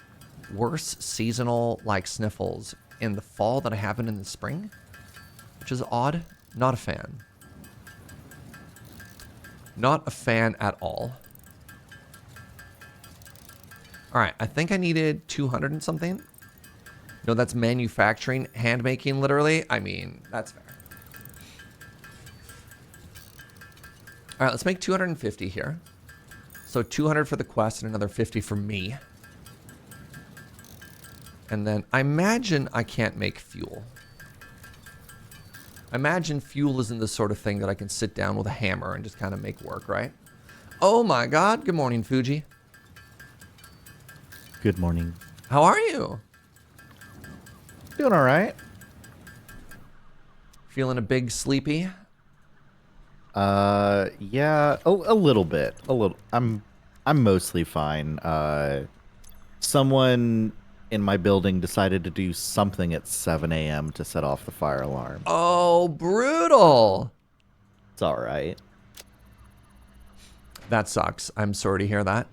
worse seasonal like sniffles in the fall than I have been in the spring, which is odd. Not a fan. Not a fan at all. All right, I think I needed 200 and something. No, that's manufacturing, hand making, literally. I mean, that's fair. All right, let's make 250 here. So 200 for the quest and another 50 for me. And then I imagine I can't make fuel. I imagine fuel isn't the sort of thing that I can sit down with a hammer and just kind of make work, right? Oh my God. Good morning, Fugi. Good morning. How are you? Doing all right. Feeling a big sleepy? Yeah, a little bit. A little. I'm mostly fine. Someone in my building decided to do something at 7 a.m. to set off the fire alarm. Oh, brutal. It's all right. That sucks. I'm sorry to hear that.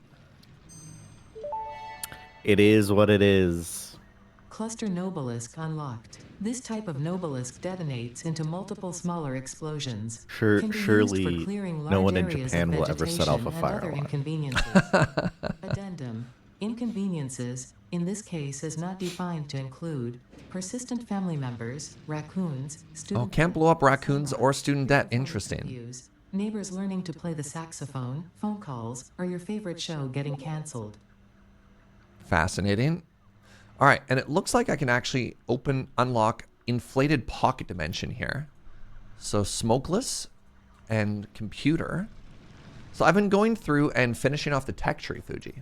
It is what it is. Cluster Nobelisk unlocked. This type of Nobelisk detonates into multiple smaller explosions. Can be used for Surely clearing no large one in areas Japan of will ever set off a vegetation and fire other alarm. inconveniences. Addendum. Inconveniences, in this case, is not defined to include persistent family members, raccoons, student Oh, can't blow up raccoons debt, or student debt. telephone Interesting. interviews, neighbors learning to play the saxophone, phone calls, or your favorite show getting canceled. Fascinating. All right, and it looks like I can actually unlock inflated pocket dimension here. So smokeless and computer. So I've been going through and finishing off the tech tree, Fugi.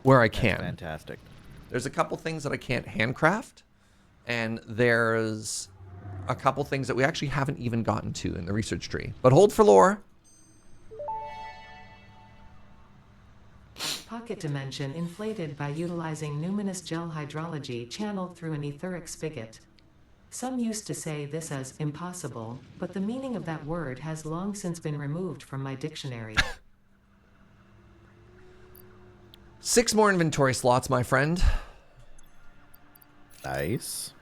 Where I can. That's fantastic. There's a couple things that I can't handcraft, and there's a couple things that we actually haven't even gotten to in the research tree. But hold for lore. Pocket dimension inflated by utilizing numinous gel hydrology channeled through an etheric spigot. Some used to say this as impossible, but the meaning of that word has long since been removed from my dictionary. 6 more inventory slots, my friend. Nice.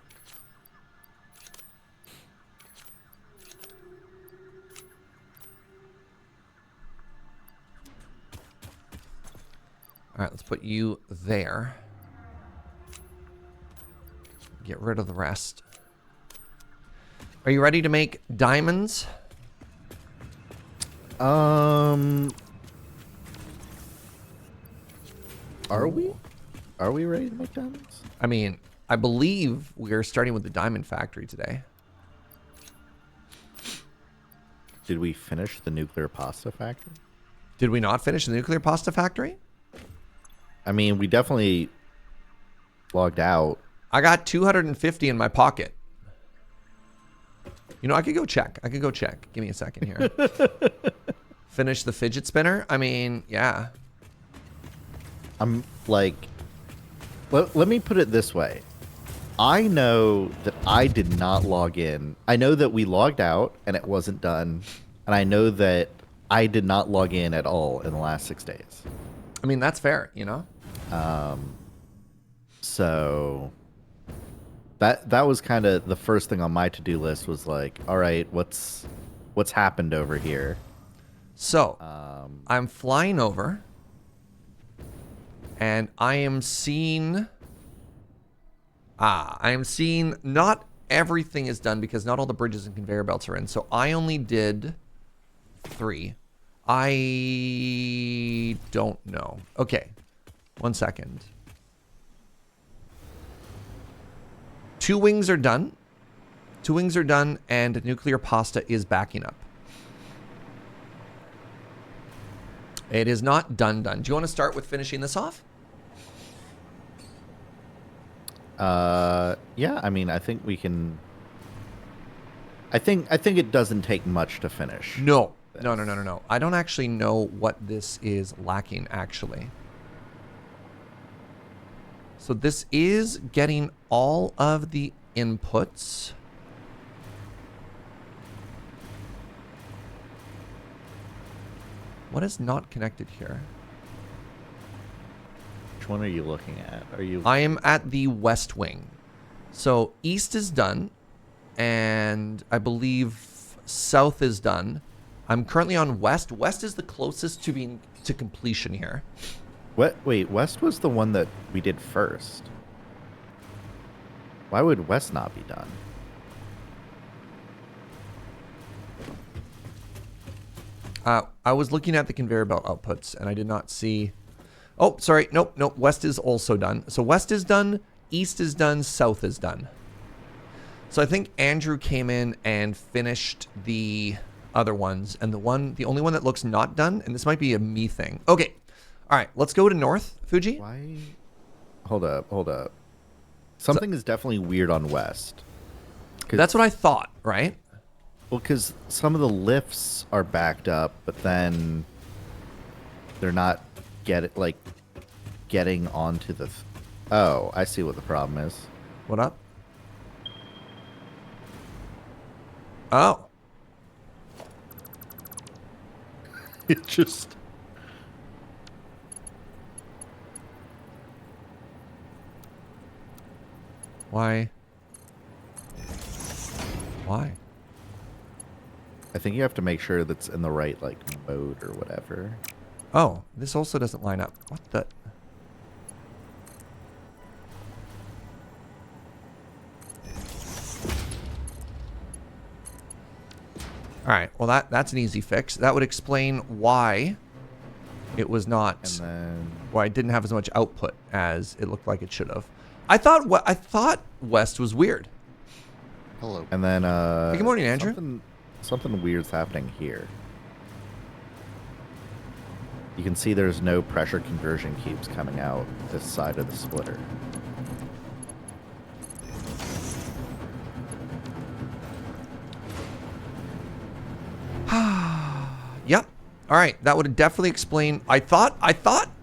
All right, let's put you there. Get rid of the rest. Are you ready to make diamonds? Are we? Are we ready to make diamonds? I mean, I believe we are starting with the diamond factory today. Did we finish the nuclear pasta factory? Did we not finish the nuclear pasta factory? I mean, we definitely logged out. I got 250 in my pocket. You know, I could go check. Give me a second here. Finish the fidget spinner? I mean, yeah. I'm like, let me put it this way. I know that I did not log in. I know that we logged out and it wasn't done. And I know that I did not log in at all in the last 6 days. I mean, that's fair, you know? So that was kind of the first thing on my to-do list was like, all right, what's happened over here? So, I'm flying over. And I am seeing not everything is done because not all the bridges and conveyor belts are in. So I only did 3. I don't know. Okay. 1 second. 2 wings are done. 2 wings are done and nuclear pasta is backing up. It is not done. Do you want to start with finishing this off? Yeah, I mean, I think we can. I think it doesn't take much to finish. No. I don't actually know what this is lacking, actually. So this is getting all of the inputs. What is not connected here? Which one are you looking at? Are you? I am at the west wing. So east is done, and I believe south is done. I'm currently on west. West is the closest to being to completion here. What? Wait, west was the one that we did first. Why would west not be done? I was looking at the conveyor belt outputs, and I did not see... Oh, sorry. Nope. West is also done. So west is done, east is done, south is done. So I think Andrew came in and finished the other ones, and the only one that looks not done, and this might be a me thing. Okay. All right. Let's go to north, Fugi. Why? Hold up. Something is definitely weird on west. That's what I thought, right? Well, because some of the lifts are backed up, but then they're not getting onto the... Oh, I see what the problem is. What up? Oh. It just... Why? I think you have to make sure that's in the right, mode or whatever. Oh, this also doesn't line up. What the... All right. Well, that's an easy fix. That would explain why it was not... And then... Why it didn't have as much output as it looked like it should have. I thought West was weird. Hello. And then, Hey, good morning, Andrew. Something weird's happening here. You can see there's no pressure conversion cubes coming out this side of the splitter. Yep. All right. That would definitely explain. I thought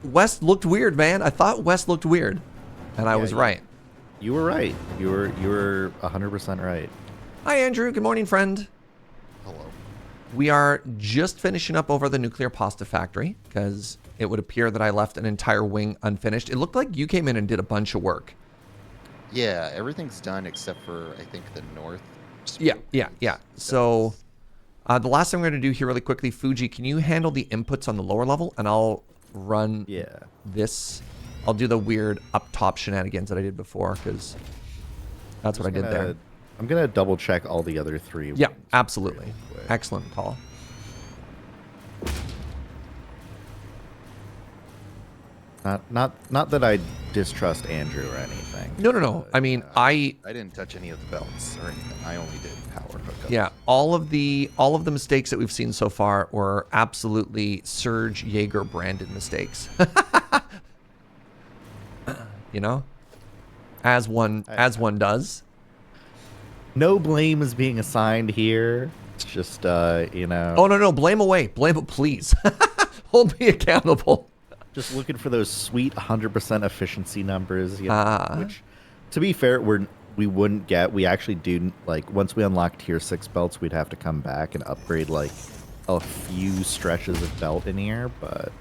West looked weird, man. I thought West looked weird, and I was right. You were right. You were 100% right. Hi, Andrew. Good morning, friend. Hello. We are just finishing up over the nuclear pasta factory because it would appear that I left an entire wing unfinished. It looked like you came in and did a bunch of work. Yeah, everything's done except for, I think, the north. Yeah. So the last thing we're going to do here really quickly, Fugi, can you handle the inputs on the lower level? And I'll run this. I'll do the weird up top shenanigans that I did before because that's what I did there. I'm going to double check all the other 3. Yeah, absolutely. Excellent call. Not that I distrust Andrew or anything. No. I mean, I didn't touch any of the belts or anything. I only did power hookups. Yeah, all of the mistakes that we've seen so far were absolutely Serge Jaeger branded mistakes. You know, as one does. No blame is being assigned here. It's just you know. Oh no, blame away, please. Hold me accountable. Just looking for those sweet 100% efficiency numbers, you know, which, to be fair, we wouldn't get. We actually do, like, once we unlock tier 6 belts, we'd have to come back and upgrade, like, a few stretches of belt in here, but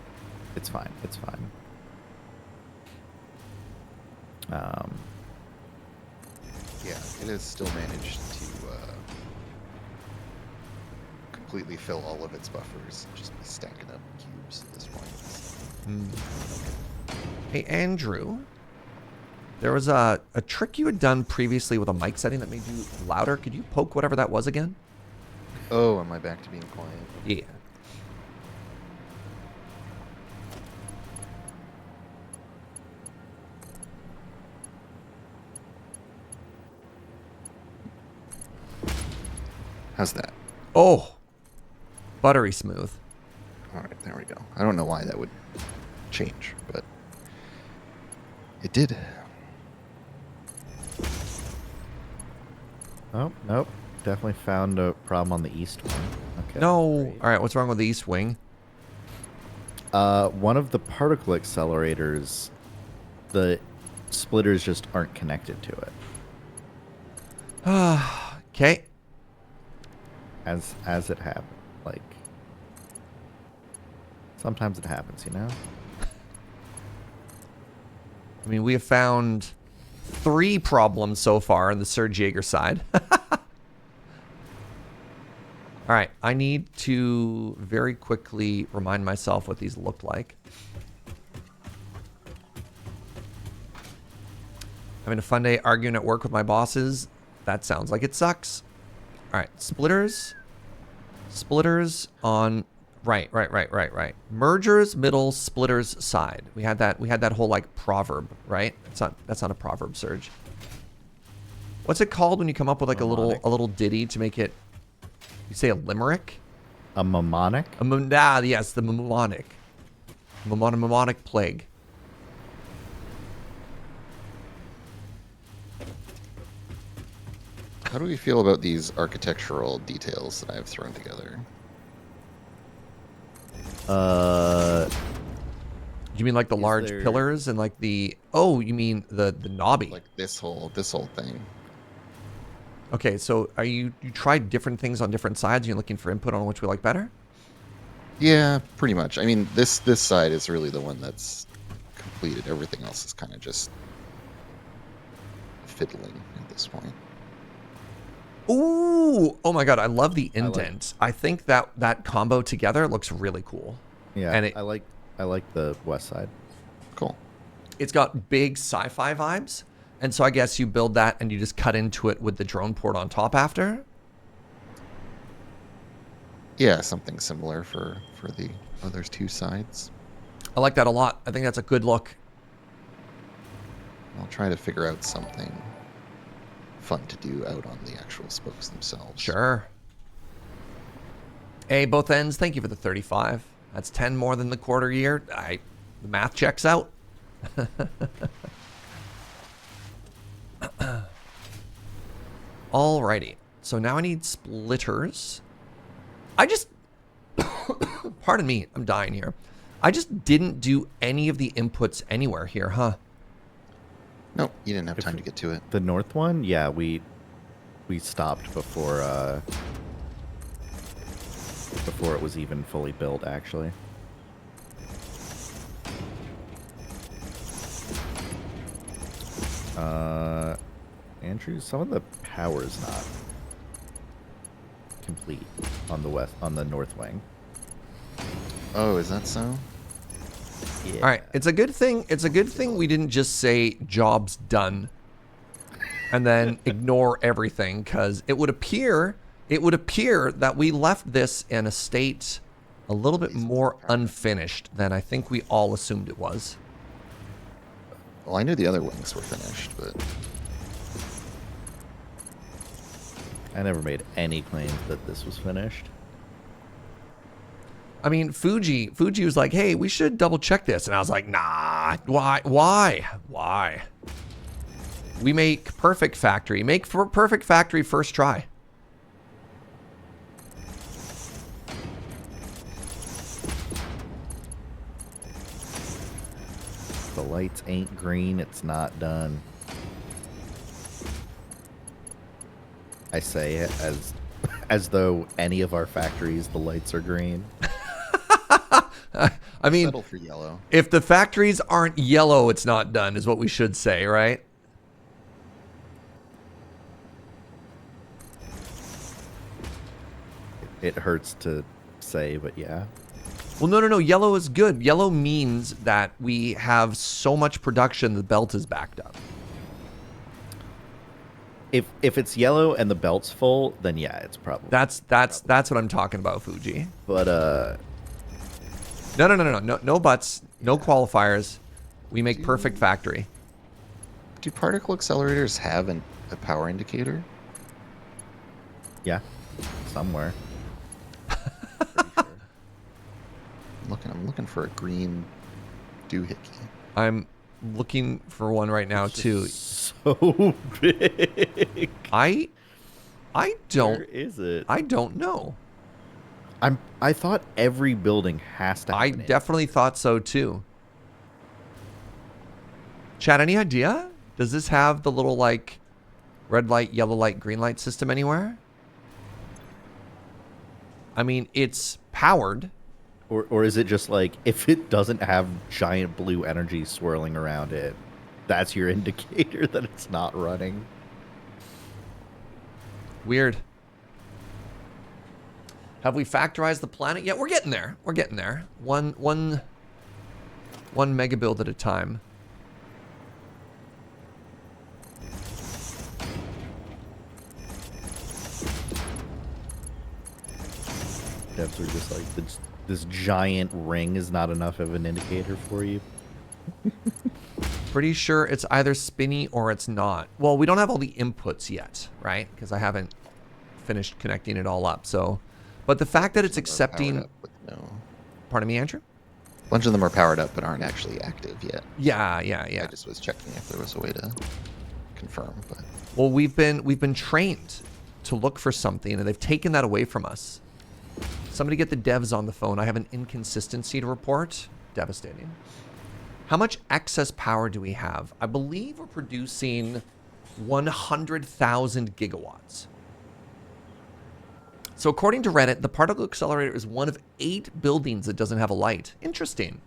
it's fine. It's fine. Yeah, it has still managed to completely fill all of its buffers. Just be stacking up cubes at this point. Hey, Andrew. There was a trick you had done previously with a mic setting that made you louder. Could you poke whatever that was again? Oh, am I back to being quiet? Yeah. How's that? Oh, buttery smooth. All right, there we go. I don't know why that would change, but it did. Oh, nope. Definitely found a problem on the east one. Okay. No. Great. All right, what's wrong with the east wing? One of the particle accelerators, the splitters just aren't connected to it. Okay. As it happened, like, sometimes it happens, you know. I mean, we have found 3 problems so far on the Serge Jaeger side. All right, I need to very quickly remind myself what these look like. Having a fun day arguing at work with my bosses. That sounds like it sucks. All right, splitters on right. Mergers, middle, splitters, side. We had that whole like proverb, right? That's not a proverb, Serge. What's it called when you come up with like a little ditty to make it? You say a limerick? A mnemonic? Yes, the mnemonic. Mnemonic plague. How do we feel about these architectural details that I've thrown together? You mean like the large there- pillars and like the? Oh, you mean the knobby? Like this whole thing. Okay, so are you tried different things on different sides? You're looking for input on which we like better? Yeah, pretty much. I mean, this side is really the one that's completed. Everything else is kind of just fiddling at this point. Ooh! Oh my god, I love the indent. I think that combo together looks really cool. Yeah, And I like the west side. Cool. It's got big sci-fi vibes, and so I guess you build that and you just cut into it with the drone port on top after. Yeah, something similar for the other 2 sides. I like that a lot. I think that's a good look. I'll try to figure out something fun to do out on the actual spokes themselves. Sure. Hey, both ends, thank you for the 35. That's 10 more than the quarter year. The math checks out. Alrighty. So now I need splitters. I just... Pardon me, I'm dying here. I just didn't do any of the inputs anywhere here, huh? Nope, you didn't have time to get to it. The north one, yeah, we stopped before it was even fully built, actually. Andrew, some of the power's not complete on the north wing. Oh, is that so? Yeah. All right, it's a good thing. It's a good thing we didn't just say job's done and then ignore everything, because it would appear that we left this in a state a little bit more unfinished than I think we all assumed it was. Well, I knew the other wings were finished, but I never made any claims that this was finished. I mean, Fugi was like, hey, we should double check this. And I was like, nah, why? We make perfect factory. Make for perfect factory first try. The lights ain't green, it's not done. I say it as though any of our factories, the lights are green. I mean, settle for yellow. if the factories aren't yellow, it's not done, is what we should say, right? It hurts to say, but yeah. Well, no. Yellow is good. Yellow means that we have so much production the belt is backed up. If it's yellow and the belt's full, then yeah, it's probably. That's what I'm talking about, Fugi. But No buts, no qualifiers. We make perfect factory. Do particle accelerators have a power indicator? yeah, somewhere. Pretty sure. I'm looking for a green doohickey. I'm looking for one right now too. So big. I don't. Where is it? I don't know. I thought every building has to have I an definitely thought so too. Chad, any idea? Does this have the little like red light, yellow light, green light system anywhere? I mean, it's powered. Or is it just like, if it doesn't have giant blue energy swirling around it, that's your indicator that it's not running? Weird. Have we factorized the planet yet? We're getting there. We're getting there. One mega build at a time. Devs are just like, this giant ring is not enough of an indicator for you. Pretty sure it's either spinny or it's not. Well, we don't have all the inputs yet, right? Because I haven't finished connecting it all up. So, but the fact that it's accepting. No. Pardon me, Andrew? A bunch of them are powered up but aren't actually active yet. Yeah. I just was checking if there was a way to confirm, but Well, we've been trained to look for something, and they've taken that away from us. Somebody get the devs on the phone. I have an inconsistency to report. Devastating. How much excess power do we have? I believe we're producing 100,000 gigawatts. So according to Reddit, the particle accelerator is one of 8 buildings that doesn't have a light. Interesting.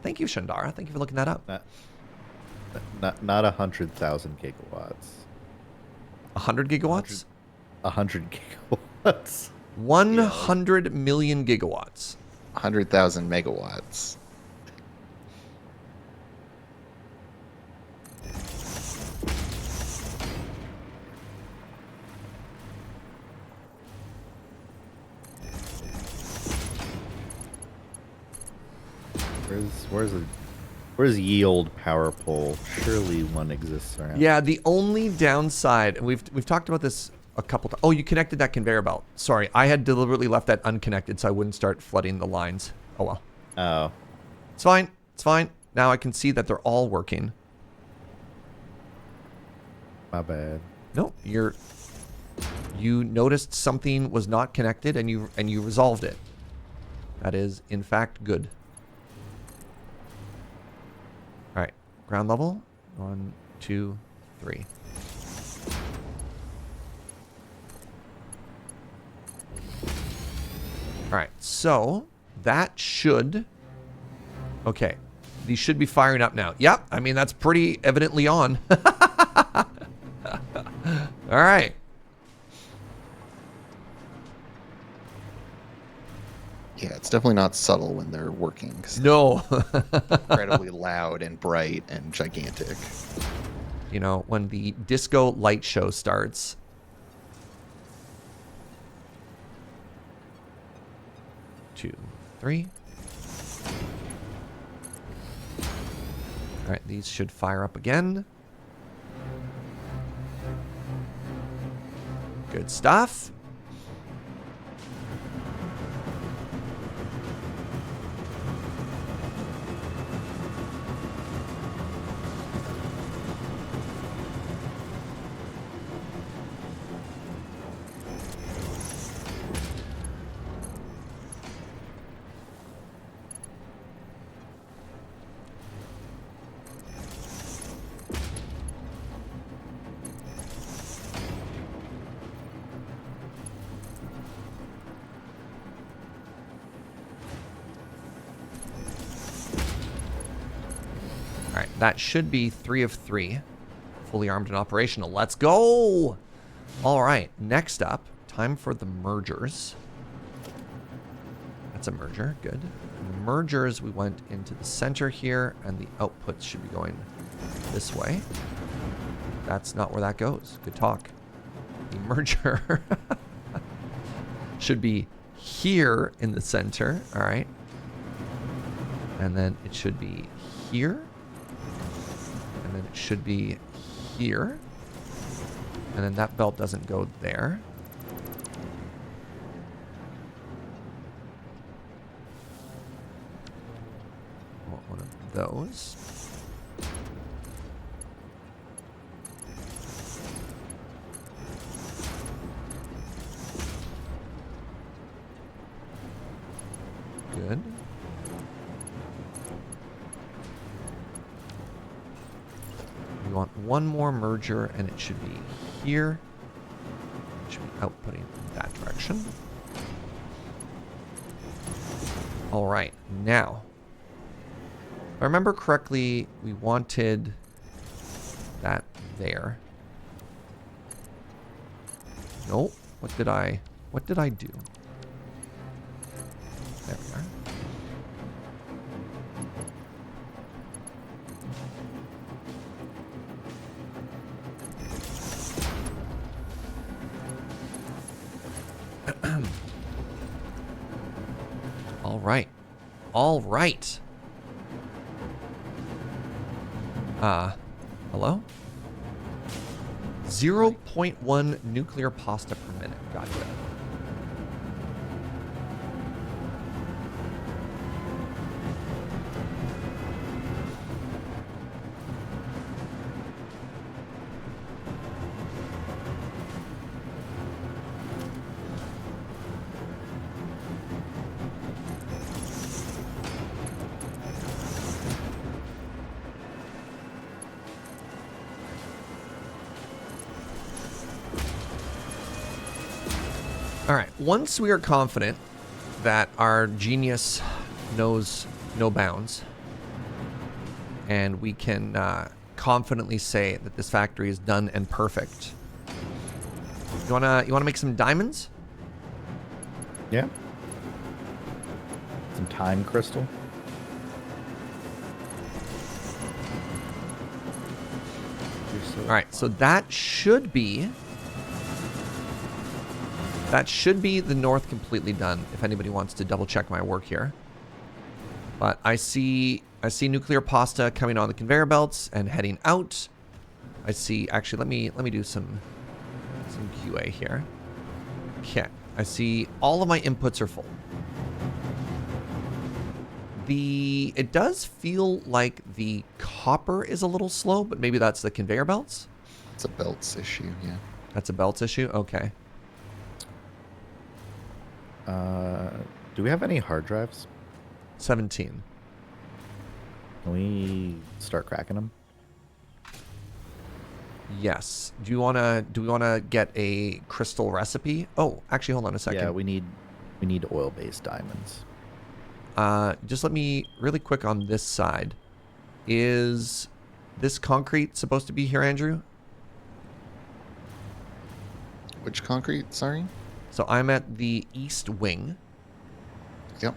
Thank you, Shandara. Thank you for looking that up. Not 100,000 gigawatts. 100 gigawatts? 100 gigawatts. 100 million gigawatts. 100,000 megawatts. Where's yield power pole? Surely one exists around. Yeah, the only downside, and we've talked about this a couple times. Oh, you connected that conveyor belt. Sorry, I had deliberately left that unconnected so I wouldn't start flooding the lines. Oh well. Oh. It's fine. It's fine. Now I can see that they're all working. My bad. No, you noticed something was not connected and you resolved it. That is in fact good. All right, ground level. 1, 2, 3. All right, so that should. Okay, these should be firing up now. Yep, I mean that's pretty evidently on. All right. Yeah, it's definitely not subtle when they're working. 'Cause No. they're incredibly loud and bright and gigantic. You know, when the disco light show starts. Two, 3. All right, these should fire up again. Good stuff. All right, that should be 3 of 3. Fully armed and operational. Let's go! All right, next up, time for the mergers. That's a merger, good. The mergers, we went into the center here, and the outputs should be going this way. That's not where that goes. Good talk. The merger should be here in the center, all right? And then it should be here. And then it should be here. And then that belt doesn't go there. I want one of those. Good. We want one more merger, and it should be here. It should be outputting in that direction. All right, now, if I remember correctly, we wanted that there. Nope. What did I do? There we are. All right. All right. Hello? 0.1 nuclear pasta per minute. Gotcha. All right, once we are confident that our genius knows no bounds, and we can confidently say that this factory is done and perfect, you wanna make some diamonds? Yeah. Some time crystal. All right, so that should be the north completely done, if anybody wants to double check my work here. But I see nuclear pasta coming on the conveyor belts and heading out. I see, actually, let me do some QA here. Okay, I see all of my inputs are full. It does feel like the copper is a little slow, but maybe that's the conveyor belts? It's a belts issue, yeah. That's a belts issue? Okay. Do we have any hard drives? 17. Can we start cracking them? Yes. Do we wanna get a crystal recipe? Oh, actually, hold on a second. Yeah, we need oil-based diamonds. Just let me really quick on this side. Is this concrete supposed to be here, Andrew? Which concrete? Sorry. So I'm at the east wing, Yep.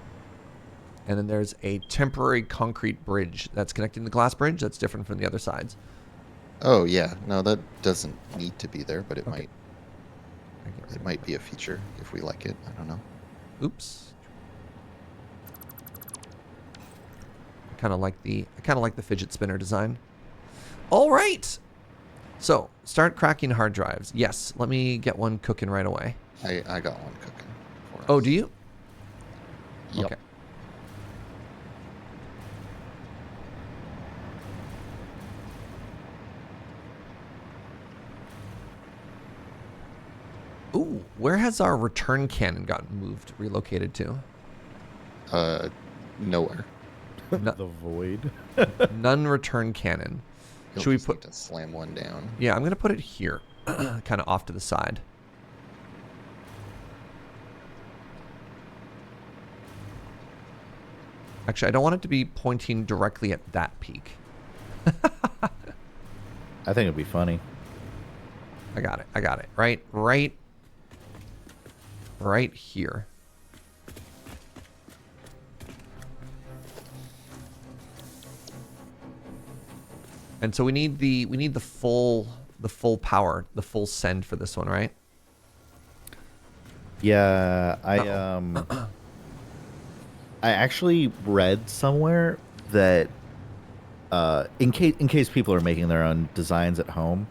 and then there's a temporary concrete bridge that's connecting the glass bridge. That's different from the other sides. Oh yeah. No, that doesn't need to be there, but it Okay. might be a feature if we like it. I don't know. Oops. kind of like the fidget spinner design. All right. So start cracking hard drives. Yes. Let me get one cooking right away. I got one cooking for us. Oh, do you? Yep. Okay. Ooh, where has our return cannon gotten moved, relocated to? Nowhere. No, The void. none return cannon. You'll Should we just put? need to slam one down? Yeah, I'm gonna put it here, kind of off to the side. Actually, I don't want it to be pointing directly at that peak. I think it'd be funny. I got it. I got it. Right here. And so we need the full power, the full send for this one, right? Yeah, I actually read somewhere that in case people are making their own designs at home,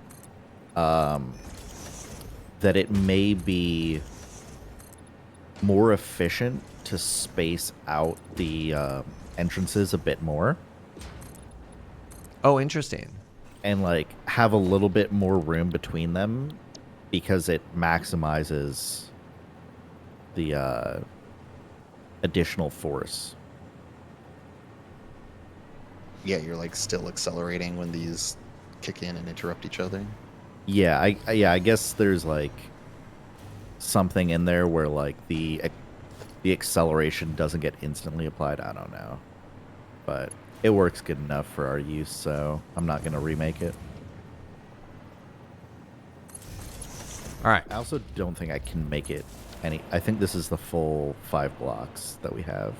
that it may be more efficient to space out the entrances a bit more Oh, interesting. and like have a little bit more room between them because it maximizes the additional force. Yeah, you're like still accelerating when these kick in and interrupt each other. Yeah, I guess there's like something in there where like the acceleration doesn't get instantly applied. I don't know, but it works good enough for our use, so I'm not gonna remake it. All right. I also don't think I can make it any. I think this is the full 5 blocks that we have.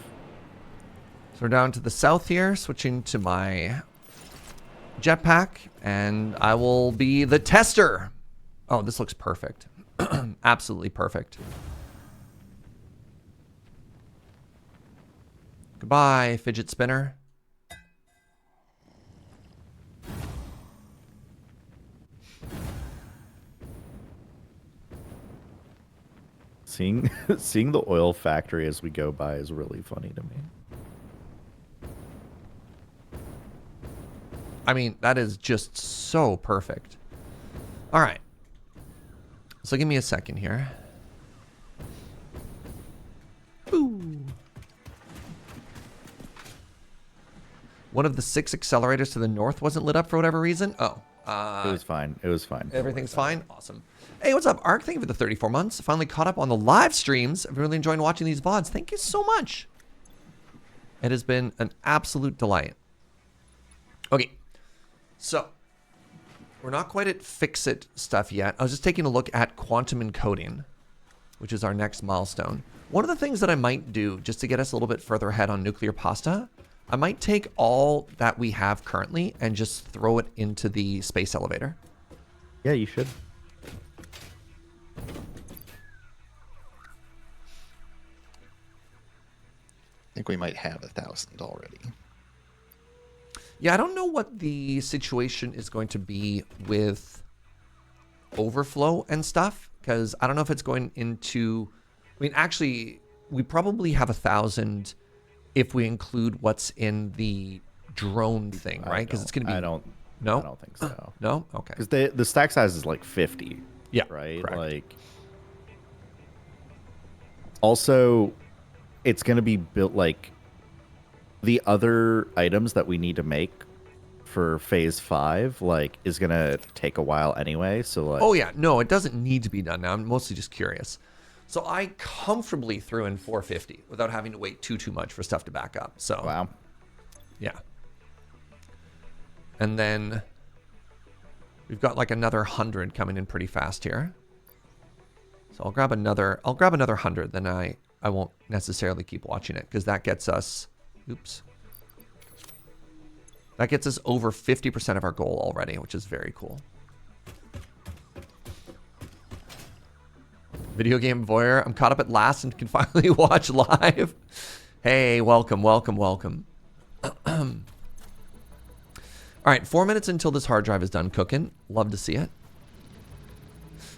So we're down to the south here, switching to my jetpack, and I will be the tester. Oh, this looks perfect. Absolutely perfect. Goodbye, fidget spinner. Seeing the oil factory as we go by is really funny to me. I mean, that is just so perfect. All right. So give me a second here. Ooh. One of the 6 accelerators to the north wasn't lit up for whatever reason. Oh. It was fine. It was fine. Everything's fine? Awesome. Hey, what's up, Ark? Thank you for the 34 months. Finally caught up on the live streams. I've really enjoyed watching these VODs. Thank you so much. It has been an absolute delight. Okay. So, we're not quite at fix-it stuff yet. I was just taking a look at quantum encoding, which is our next milestone. One of the things that I might do, just to get us a little bit further ahead on nuclear pasta, I might take all that we have currently and just throw it into the space elevator. Yeah, you should. I think we might have 1,000 already. Yeah, I don't know what the situation is going to be with overflow and stuff, because I don't know if it's going into... I mean, actually, we probably have 1,000 if we include what's in the drone thing, right? Because it's going to be... I don't think so. No? Okay. Because the stack size is like 50. Yeah, Right? correct. Like. Also, it's going to be built like the other items that we need to make for phase 5 like is going to take a while anyway, so like Oh, yeah. No, it doesn't need to be done now. I'm mostly just curious. So I comfortably threw in 450 without having to wait too much for stuff to back up. So, wow. yeah. And then we've got like another 100 coming in pretty fast here. So I'll grab another 100, then I won't necessarily keep watching it because that gets us, oops. That gets us over 50% of our goal already, which is very cool. Video game voyeur, I'm caught up at last and can finally watch live. Hey, welcome. All right, 4 minutes until this hard drive is done cooking. Love to see it.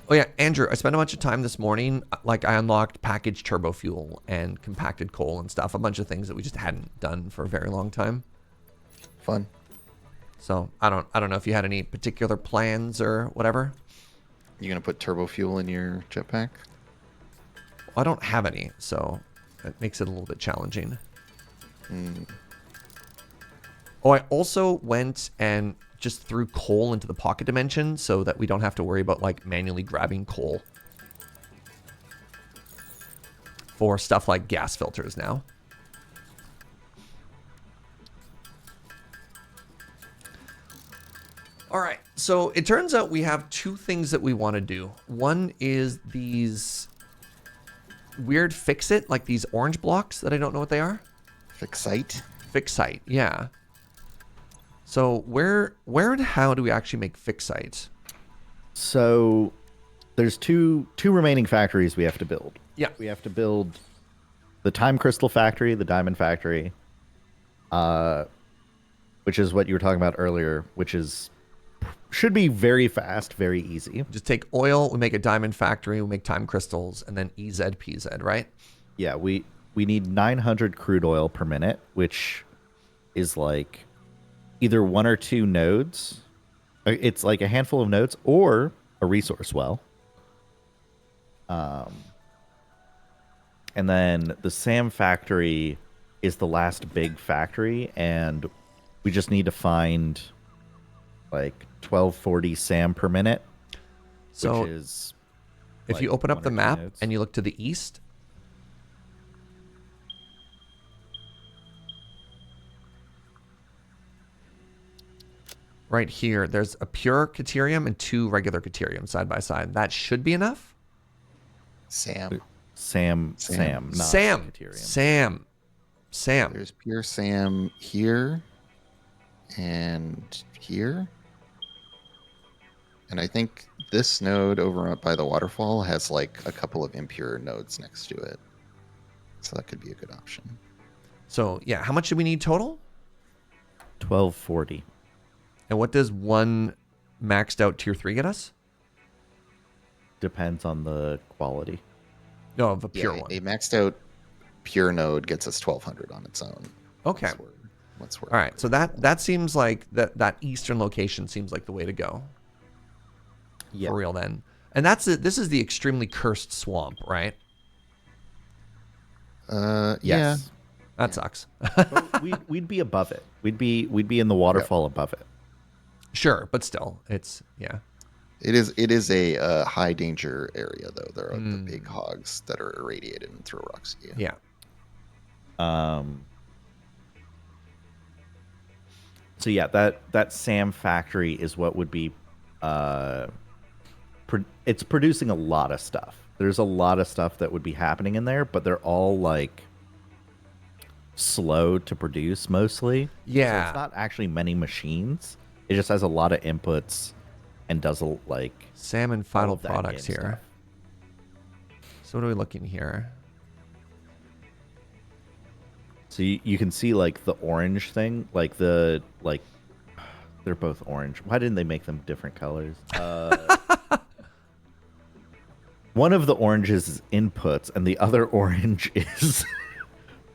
Oh yeah, Andrew, I spent a bunch of time this morning. Like I unlocked packaged turbo fuel and compacted coal and stuff. A bunch of things that we just hadn't done for a very long time. Fun. So I don't know if you had any particular plans or whatever. You gonna put turbo fuel in your jetpack? I don't have any, so that makes it a little bit challenging. Oh, I also went and just threw coal into the pocket dimension so that we don't have to worry about like manually grabbing coal for stuff like gas filters now. All right, so it turns out we have two things that we want to do. One is these weird fix-it, like these orange blocks that I don't know what they are. Fixite? Fixite, yeah. So where and how do we actually make fixite? So there's two remaining factories we have to build. Yeah. We have to build the time crystal factory, the diamond factory, which is what you were talking about earlier, which should be very fast, very easy. Just take oil, we make a diamond factory, we make time crystals, and then EZPZ, right? Yeah, we need 900 crude oil per minute, which is like either one or two nodes. It's like a handful of nodes or a resource well. And then the SAM factory is the last big factory, and we just need to find like 1240 SAM per minute. So which is if like you open up one the or two map nodes. and you look to the east, right here, there's a pure Caterium and two regular Caterium side by side. That should be enough. Sam. Sam, not Sam. Caterium. Sam. There's pure Sam here and here. And I think this node over by the waterfall has like a couple of impure nodes next to it. So that could be a good option. So yeah, how much do we need total? 1240. And what does one maxed out tier 3 get us? Depends on the quality. No, of a pure Yeah, one. a maxed out pure node gets us 1200 on its own. Okay. What's All right. So that seems like that eastern location seems like the way to go. Yeah. For real then. And this is the extremely cursed swamp, right? Yeah. Yes. That sucks. But we'd be above it. We'd be in the waterfall above it. Sure, but still, it's yeah. It is a high danger area though. There are the big hogs that are irradiated and throw rocks at you. Yeah. So yeah, that SAM factory is what would be it's producing a lot of stuff. There's a lot of stuff that would be happening in there, but they're all like slow to produce mostly. Yeah. So it's not actually many machines. It just has a lot of inputs and does like Salmon all final of that products game here. stuff. So what are we looking here? So you can see like the orange thing, they're both orange. Why didn't they make them different colors? One of the oranges is inputs, and the other orange is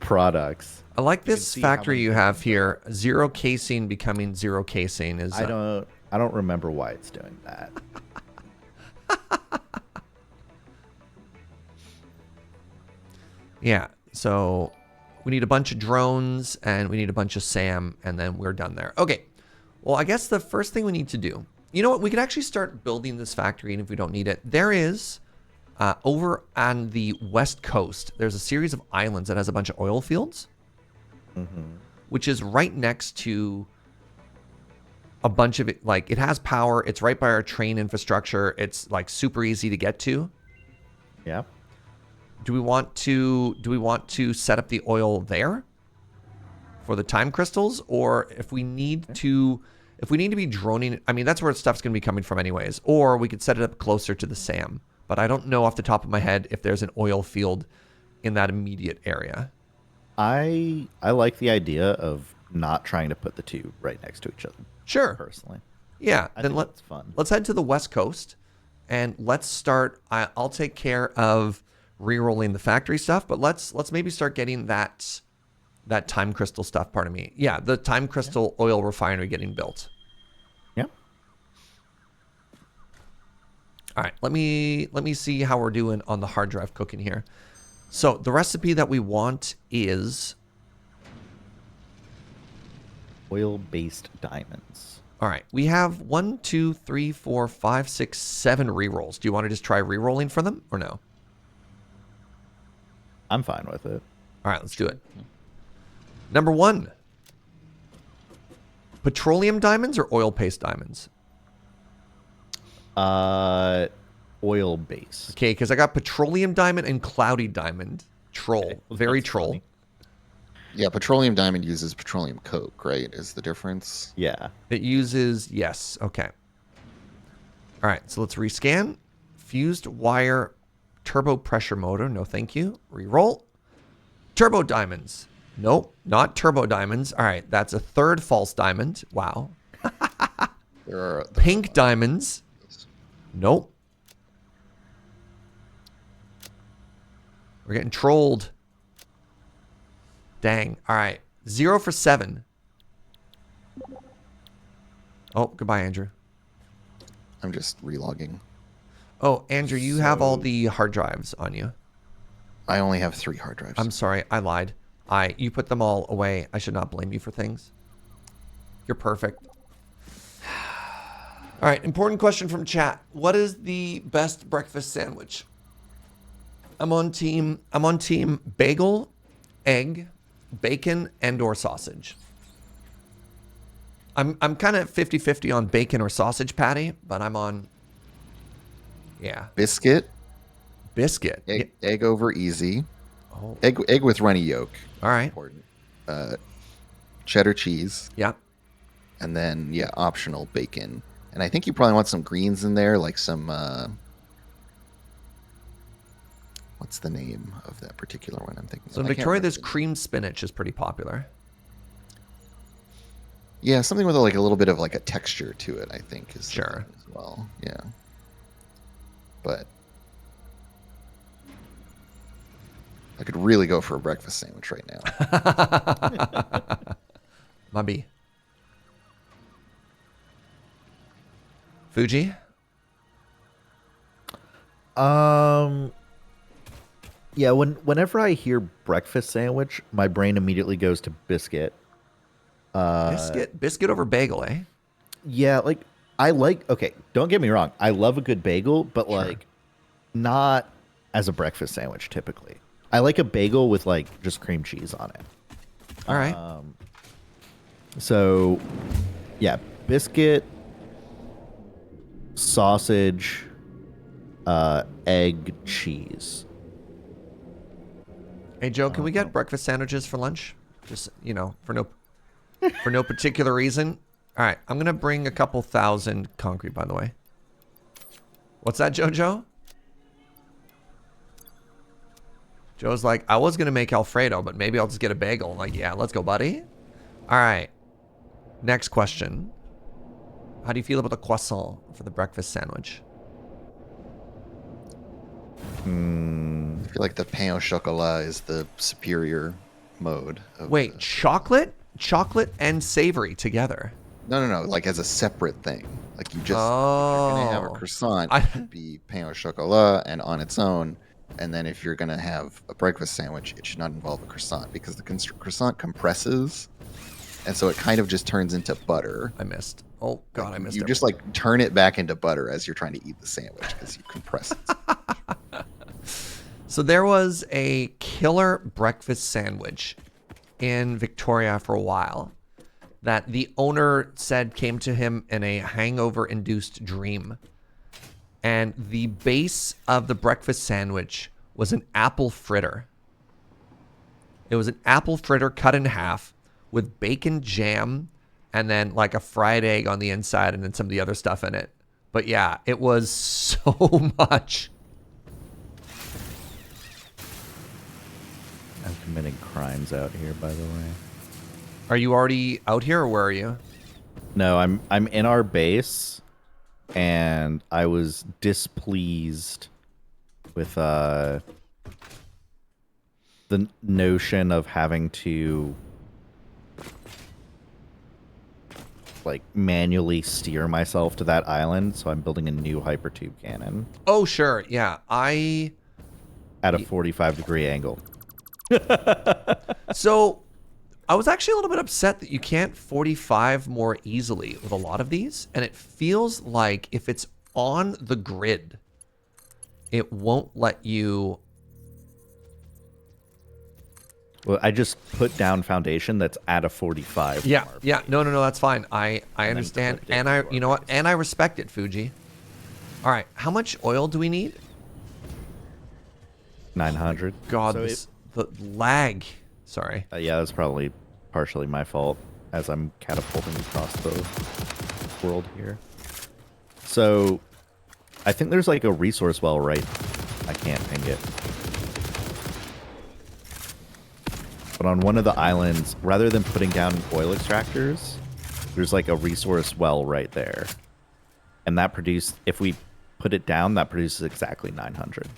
products. I like You can this see how factory many you have things here. Zero casing becoming zero casing is. I don't remember why it's doing that. Yeah. So we need a bunch of drones and we need a bunch of SAM, and then we're done there. Okay. Well, I guess the first thing we need to do. You know what? We could actually start building this factory, and if we don't need it, there is over on the west coast. There's a series of islands that has a bunch of oil fields, which is right next to a bunch of it. Like it has power. It's right by our train infrastructure. It's like super easy to get to. Yeah. Do we want to set up the oil there for the time crystals, or if we need to be droning? I mean, that's where stuff's going to be coming from anyways. Or we could set it up closer to the SAM. But I don't know off the top of my head if there's an oil field in that immediate area. I like the idea of not trying to put the two right next to each other. Sure. Personally, Yeah. I Then think that's fun. let's head to the West Coast, and let's start. I'll take care of re-rolling the factory stuff, but let's maybe start getting that time crystal stuff. Pardon me. Yeah, the time crystal oil refinery getting built. Yeah. All right, let me see how we're doing on the hard drive cooking here. So the recipe that we want is Oil-based diamonds. all right. We have 1, 2, 3, 4, 5, 6, 7 re-rolls. Do you want to just try re-rolling for them or no? I'm fine with it. All right, let's do it. Number 1. Petroleum diamonds or oil paste diamonds? Oil base. Okay, because I got petroleum diamond and cloudy diamond. Troll. Okay, Very that's troll. funny. Yeah, petroleum diamond uses petroleum coke, right? Is the difference? Yeah. It uses, yes. Okay. All right, so let's rescan. Fused wire turbo pressure motor. No, thank you. Reroll. Turbo diamonds. Nope, not turbo diamonds. All right, that's a third false diamond. Wow. There are Pink diamonds. Nope. We're getting trolled. Dang. All right. 0 for 7. Oh, goodbye, Andrew. I'm just relogging. Oh, Andrew, you have all So- the hard drives on you. I only have 3 hard drives. I'm sorry. I lied. You put them all away. I should not blame you for things. You're perfect. All right. Important question from chat. What is the best breakfast sandwich? I'm on team bagel, egg, bacon, and or sausage. I'm kind of 50-50 on bacon or sausage patty, but I'm on Biscuit, biscuit. egg over easy. Oh, Egg with runny yolk. all right. Important. Cheddar cheese, Yeah. and then optional bacon. And I think you probably want some greens in there, like some. What's the name of that particular one? I'm thinking. So in I can't Victoria, remember this the name. cream spinach is pretty popular. Yeah, something with like a little bit of like a texture to it. I think is the Sure. thing as well. Yeah, but I could really go for a breakfast sandwich right now. Mubby. Fuji? Yeah, whenever I hear breakfast sandwich, my brain immediately goes to biscuit. Biscuit over bagel, eh? Yeah, like okay, don't get me wrong. I love a good bagel, but like not as a breakfast sandwich typically. I like a bagel with like just cream cheese on it. All right. So, yeah, biscuit, sausage, egg, cheese. Hey Joe, can we get breakfast sandwiches for lunch? Just for no particular reason. All right, I'm gonna bring a couple thousand concrete. By the way, what's that, Jojo? Joe's like, I was gonna make Alfredo, but maybe I'll just get a bagel. I'm like, yeah, let's go, buddy. All right. Next question. How do you feel about the croissant for the breakfast sandwich? I feel like the pain au chocolat is the superior mode. Of Wait, chocolate and savory together. No. Like as a separate thing. Like you just if you're gonna have a Oh. croissant, I- it should be pain au chocolat and on its own. And then if you're gonna have a breakfast sandwich, it should not involve a croissant because the croissant compresses, and so it kind of just turns into butter. I missed. Oh God, I missed You it. just like turn it back into butter as you're trying to eat the sandwich because you compress it. So there was a killer breakfast sandwich in Victoria for a while that the owner said came to him in a hangover-induced dream. And the base of the breakfast sandwich was an apple fritter. It was an apple fritter cut in half with bacon jam and then like a fried egg on the inside and then some of the other stuff in it. But yeah, it was so much. I'm committing crimes out here, by the way. Are you already out here, or where are you? No, I'm in our base, and I was displeased with the notion of having to like manually steer myself to that island, so I'm building a new hypertube cannon Oh, sure. Yeah, I... at a 45-degree angle. So, I was actually a little bit upset that you can't 45 more easily with a lot of these, and it feels like if it's on the grid, it won't let you... Well, I just put down foundation that's at a 45. Yeah, from our yeah, base. no, that's fine. I then understand, clipped it and I, to our you know what, base. and I respect it, Fuji. All right, how much oil do we need? 900. God, So this, the lag. Sorry. yeah, that's probably partially my fault as I'm catapulting across the world here. So, I think there's like a resource well right. I can't ping it. But on one of the islands, rather than putting down oil extractors, there's like a resource well right there. And that produced, if we put it down, that produces exactly 900.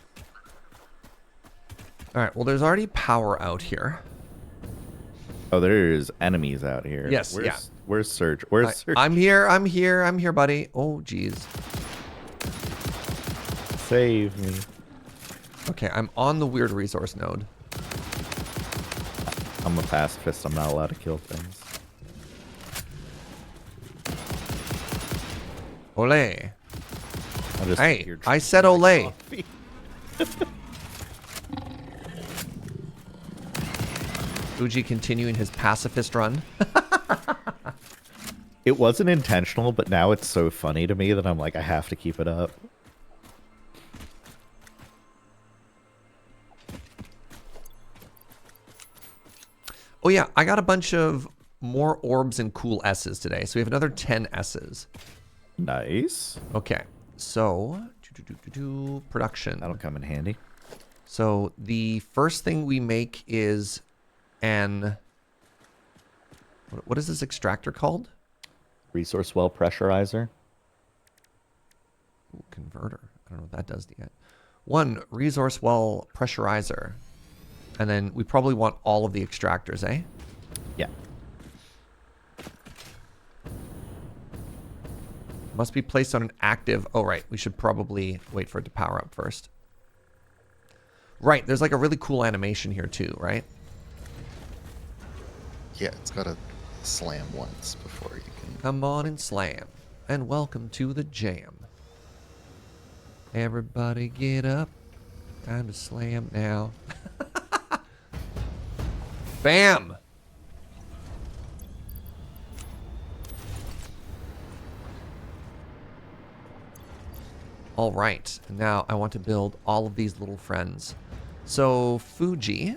All right, well, there's already power out here. Oh, there's enemies out here. Yes, Where's, yeah. Where's Serge? Where's Serge? I'm here, buddy. Oh, jeez. Save me. Okay, I'm on the weird resource node. I'm a pacifist. I'm not allowed to kill things. Olay. I just Hey, hear I said olay. coffee. Fuji continuing his pacifist run. It wasn't intentional, but now it's so funny to me that I'm like, I have to keep it up. Oh yeah, I got a bunch of more orbs and cool S's today. So we have another 10 S's. Nice. Okay, so production. That'll come in handy. So the first thing we make is an... What is this extractor called? Resource well pressurizer. Ooh, converter. I don't know what that does yet. One resource well pressurizer. And then we probably want all of the extractors, eh? Yeah. Must be placed on an active... Oh, right. We should probably wait for it to power up first. Right. There's like a really cool animation here too, right? Yeah, it's got to slam once before you can. Come on and slam. And welcome to the jam. Everybody get up. Time to slam now. Bam! All right. Now I want to build all of these little friends. So, Fuji,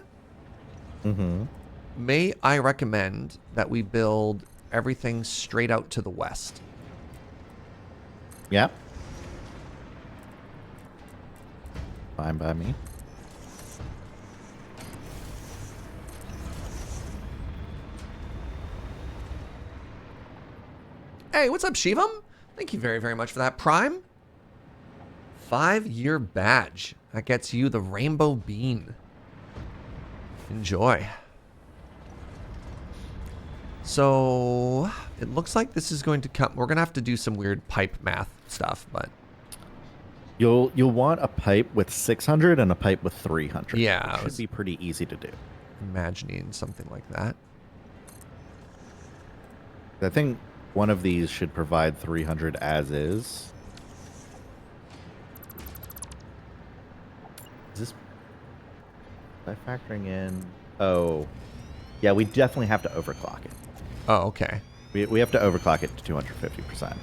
may I recommend that we build everything straight out to the west? Yeah. Fine by me. Hey, what's up, Shivam? Thank you very, very much for that. Prime? 5-year badge. That gets you the rainbow bean. Enjoy. So, it looks like this is going to come... We're going to have to do some weird pipe math stuff, but... You'll want a pipe with 600 and a pipe with 300. Yeah, I It was- should be pretty easy to do. Imagining something like that. I think one of these should provide 300 as is. Is this by factoring in? Oh, yeah. We definitely have to overclock it. Oh, okay. We have to overclock it to 250%.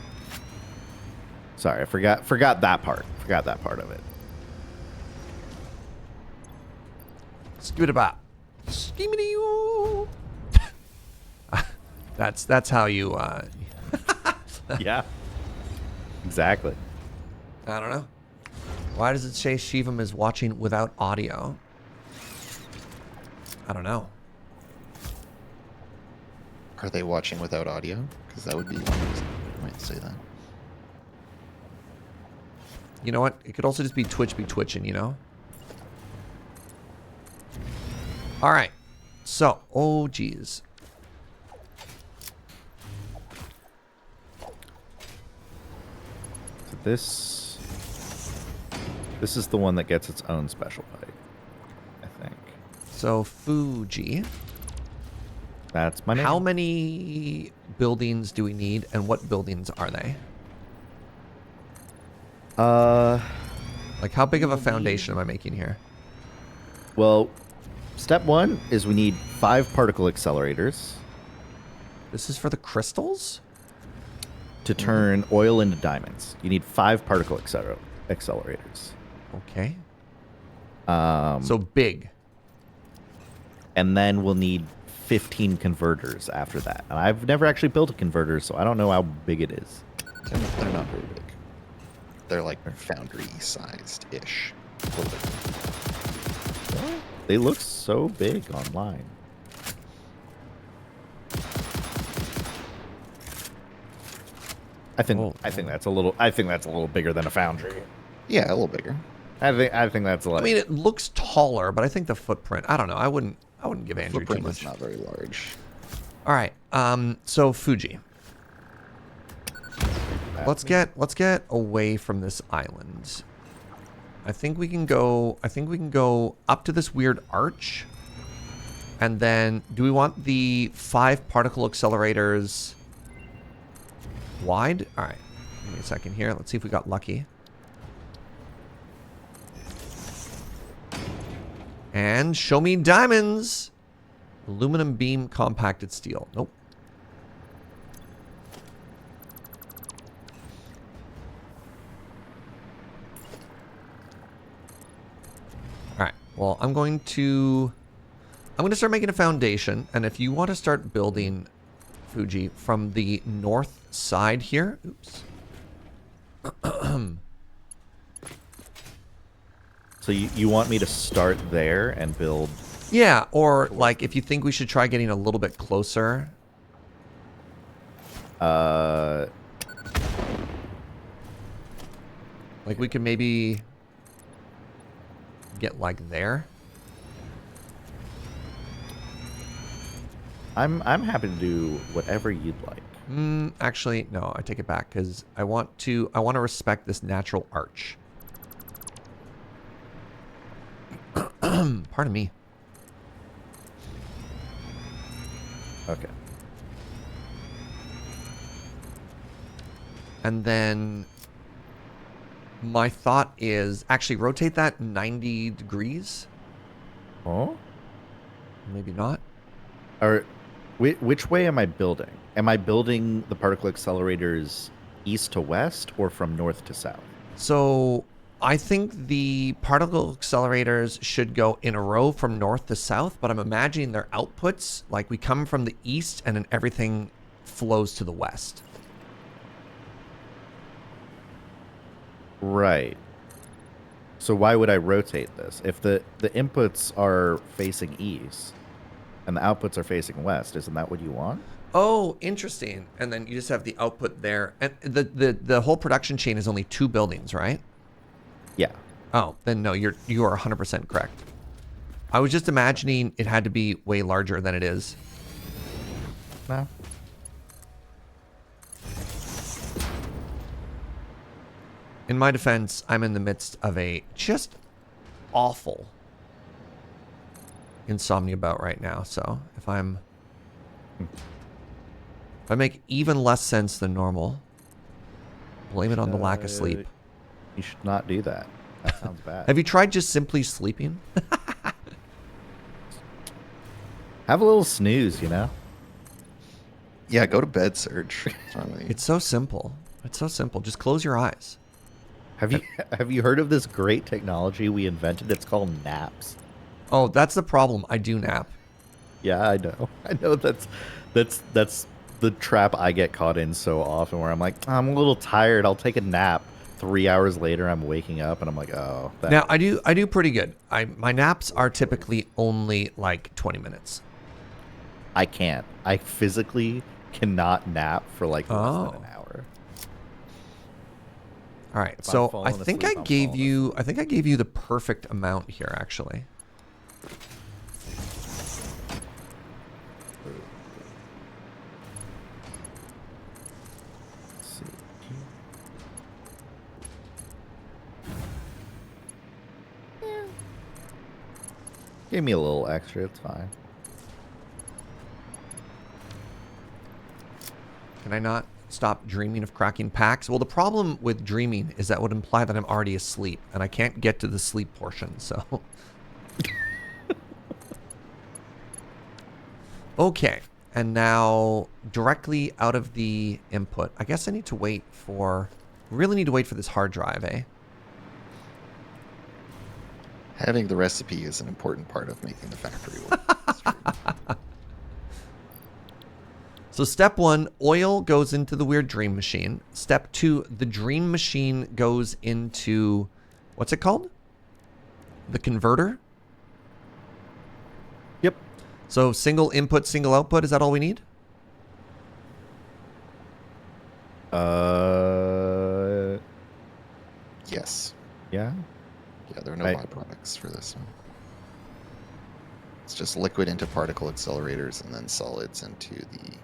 Sorry, I forgot that part. Forgot that part of it. Skibidi-bop. Skibidi-oo. That's how you, Yeah. Exactly. I don't know. Why does it say Shivam is watching without audio? I don't know. Are they watching without audio? Because that would be one reason I might say that. You know what? It could also just be Twitch be twitching, you know? All right. So, oh, geez. So this is the one that gets its own special fight, I think. So, Fugi. That's my name. How many buildings do we need, and what buildings are they? Like, how big of a foundation am I making here? Well, step 1 is we need 5 particle accelerators This is for the crystals? to turn oil into diamonds. You need 5 particle accelerators. Okay. Um, So big. and then we'll need 15 converters after that. And I've never actually built a converter, so I don't know how big it is. They're not very big. They're like foundry-sized-ish. A little bit. They look so big online. I think that's a little bigger than a foundry. Yeah, a little bigger. I think that's a lot. I mean, it looks taller, but I think the footprint, I don't know. I wouldn't give Andrew too Footprint much. is not very large. All right. So Fugi. Let's get away from this island. I think we can go up to this weird arch. And then do we want the 5 particle accelerators wide? All right. Give me a second here. Let's see if we got lucky. And show me diamonds. Aluminum beam compacted steel. Nope. All right. Well, I'm going to start making a foundation, and if you want to start building Fugi from the north side here, oops. So you want me to start there and build? Yeah, or like if you think we should try getting a little bit closer. Like we could maybe get like there. I'm happy to do whatever you'd like. Actually, no, I take it back because I want to respect this natural arch. Pardon me. Okay. And then my thought is actually rotate that 90 degrees. Oh? Maybe not. Or which way am I building? Am I building the particle accelerators east to west or from north to south? So I think the particle accelerators should go in a row from north to south, but I'm imagining their outputs, like we come from the east and then everything flows to the west. Right. So why would I rotate this? If the inputs are facing east and the outputs are facing west, isn't that what you want? Oh, interesting. And then you just have the output there. And the whole production chain is only 2 buildings, right? Yeah. Oh, then no, you are 100% correct. I was just imagining it had to be way larger than it is. No. In my defense, I'm in the midst of a just awful insomnia bout right now. So if I make even less sense than normal, blame it on the lack of sleep. You should not do that. That sounds bad. Have you tried just simply sleeping? Have a little snooze, you know? Yeah, go to bed, Serge. What's wrong with you? It's so simple. It's so simple. Just close your eyes. Have you heard of this great technology we invented? It's called naps. Oh, that's the problem. I do nap. Yeah, I know. I know that's the trap I get caught in so often where I'm like, I'm a little tired. I'll take a nap. 3 hours later, I'm waking up and I'm like, oh. Now, I do pretty good. My naps are typically only like 20 minutes. I can't. I physically cannot nap for like less than an hour. All right, If I'm so I falling think asleep, I I'm gave falling you. asleep. I think I gave you the perfect amount here, actually. Let's see. Give me a little extra. It's fine. Can I not stop dreaming of cracking packs? Well, the problem with dreaming is that would imply that I'm already asleep, and I can't get to the sleep portion, so. Okay, and now directly out of the input. I guess I need to wait for, really need to wait for this hard drive, eh? Having the recipe is an important part of making the factory work. So step 1, oil goes into the weird dream machine. Step 2, the dream machine goes into, what's it called? The converter? Yep. So single input, single output, is that all we need? Yes. Yeah. Yeah, there are no Right. byproducts for this one. It's just liquid into particle accelerators and then solids into the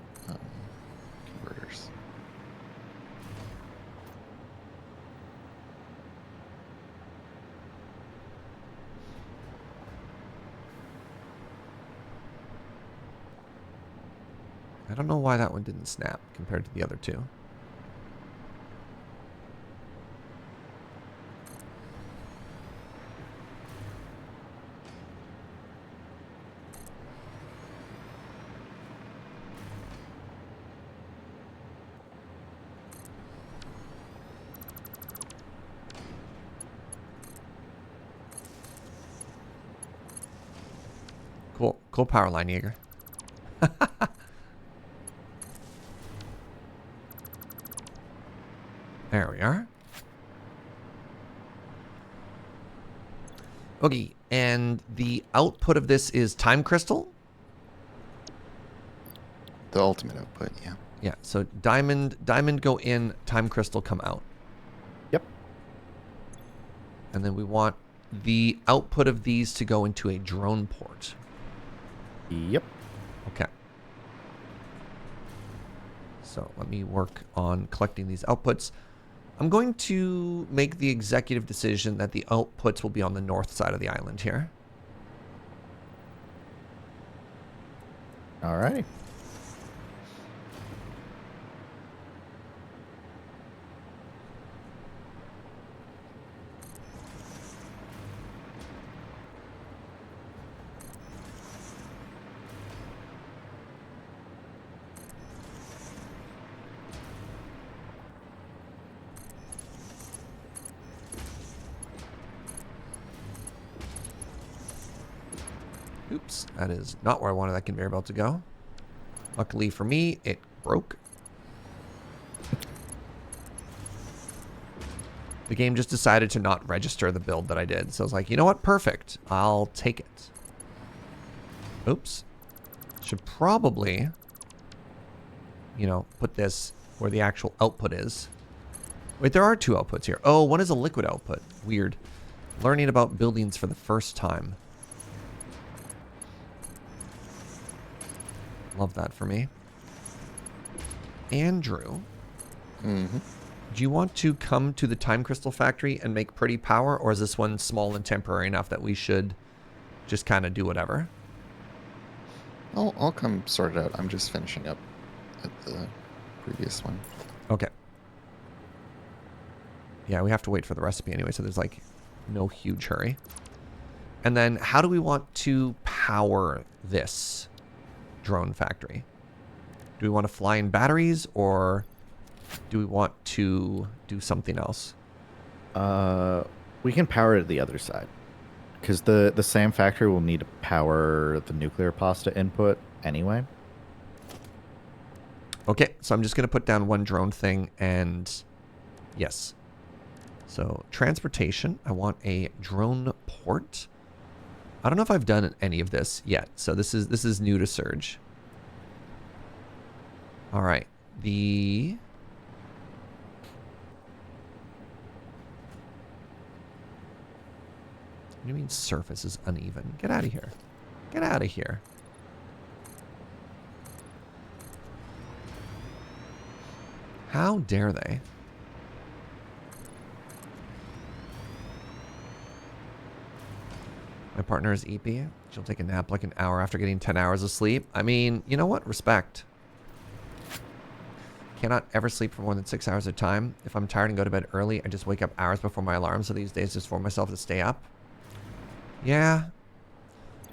converters. I don't know why that one didn't snap compared to the other two. Cool power line, Jaeger. There we are. Okay, and the output of this is time crystal? The ultimate output, yeah. Yeah, so diamond go in, time crystal come out. Yep. And then we want the output of these to go into a drone port. Yep. Okay. So let me work on collecting these outputs. I'm going to make the executive decision that the outputs will be on the north side of the island here. All right. Oops, that is not where I wanted that conveyor belt to go. Luckily for me, it broke. The game just decided to not register the build that I did. So I was like, you know what? Perfect. I'll take it. Oops. Should probably, you know, put this where the actual output is. Wait, there are two outputs here. Oh, one is a liquid output. Weird. Learning about buildings for the first time. Love that for me. Andrew, Mm-hmm. do you want to come to the time crystal factory and make pretty power, or is this one small and temporary enough that we should just kind of do whatever? I'll come sort it out. I'm just finishing up at the previous one. Okay. Yeah, we have to wait for the recipe anyway, so there's like no huge hurry. And then how do we want to power this drone factory? Do we want to fly in batteries, or do we want to do something else? We can power it the other side. Because the SAM factory will need to power the nuclear pasta input anyway. Okay, so I'm just going to put down one drone thing, and yes. So transportation, I want a drone port. I don't know if I've done any of this yet, so this is new to Serge. All right. The... What do you mean surface is uneven? Get out of here. Get out of here. How dare they? My partner is EP. She'll take a nap like an hour after getting 10 hours of sleep. I mean, you know what? Respect. Cannot ever sleep for more than 6 hours at a time. If I'm tired and go to bed early, I just wake up hours before my alarm. So these days, just force myself to stay up. Yeah.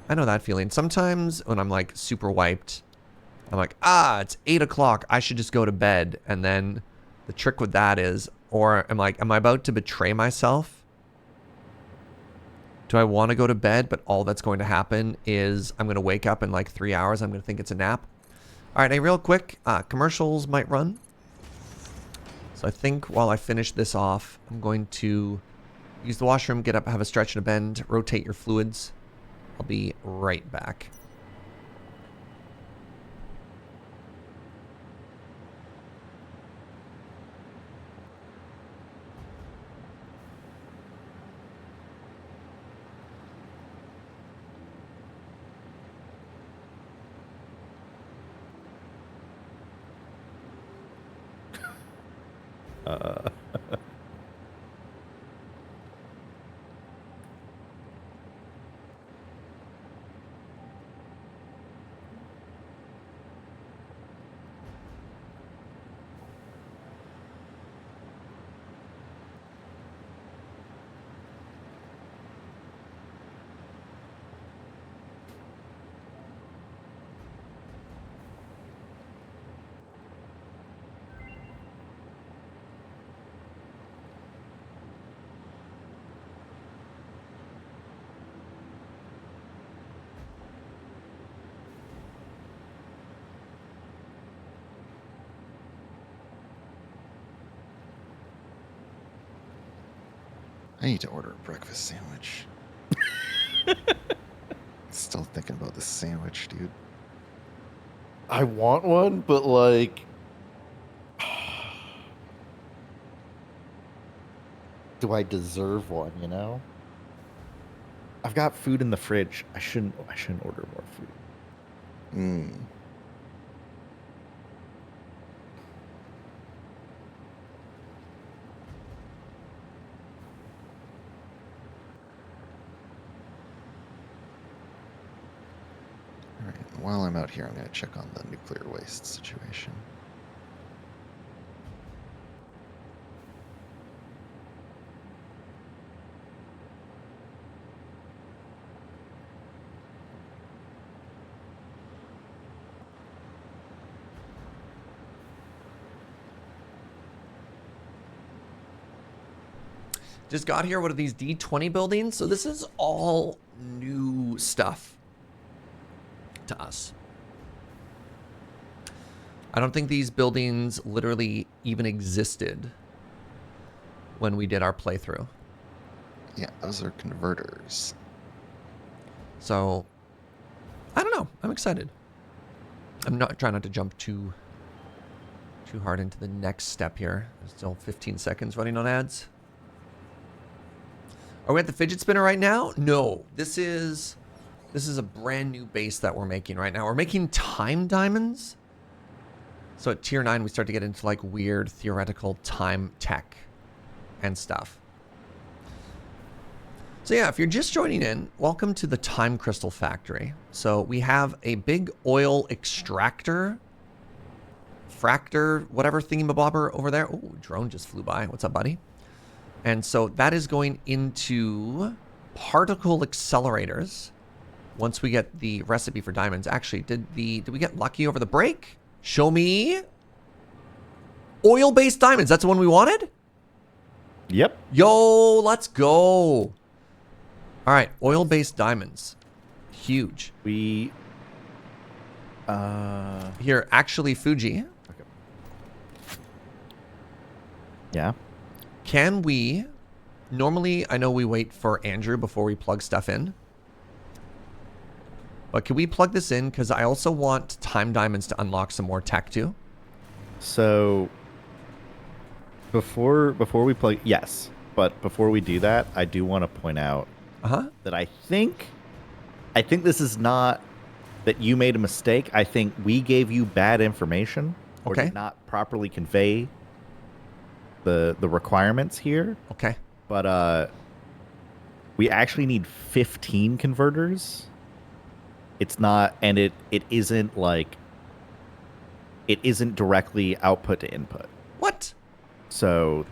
I know that feeling. Sometimes when I'm like super wiped, I'm like, it's 8 o'clock. I should just go to bed. And then the trick with that is, or I'm like, am I about to betray myself? Do I want to go to bed? But all that's going to happen is I'm going to wake up in like 3 hours. I'm going to think it's a nap. All right, real quick, commercials might run. So I think while I finish this off, I'm going to use the washroom, get up, have a stretch and a bend, rotate your fluids. I'll be right back. I need to order a breakfast sandwich. Still thinking about this sandwich, dude. I want one, but like, do I deserve one? You know, I've got food in the fridge. I shouldn't order more food. All right. While I'm out here, I'm going to check on the nuclear waste situation. Just got here. What are these D20 buildings? So this is all new stuff to us. I don't think these buildings literally even existed when we did our playthrough. Yeah, those are converters. So I don't know. I'm excited. I'm not trying not to jump too hard into the next step here. There's still 15 seconds running on ads. Are we at the fidget spinner right now? No. This is a brand new base that we're making right now. We're making time diamonds. So at tier 9, we start to get into like weird theoretical time tech and stuff. So yeah, if you're just joining in, welcome to the Time Crystal Factory. So we have a big oil extractor, fractor, whatever thingamabobber over there. Oh, drone just flew by. What's up, buddy? And so that is going into particle accelerators once we get the recipe for diamonds. Actually, did we get lucky over the break? Show me. Oil-based diamonds. That's the one we wanted? Yep. Yo, let's go. All right, oil-based diamonds. Huge. We Here, actually, Fugi. Okay. Yeah. Can we... Normally, I know we wait for Andrew before we plug stuff in. But can we plug this in? Because I also want time diamonds to unlock some more tech too. So before we play, yes, but before we do that, I do want to point out that I think this is not that you made a mistake. I think we gave you bad information or Okay. did not properly convey the requirements here. Okay. But we actually need 15 converters. It's not, and it isn't like, it isn't directly output to input. What? So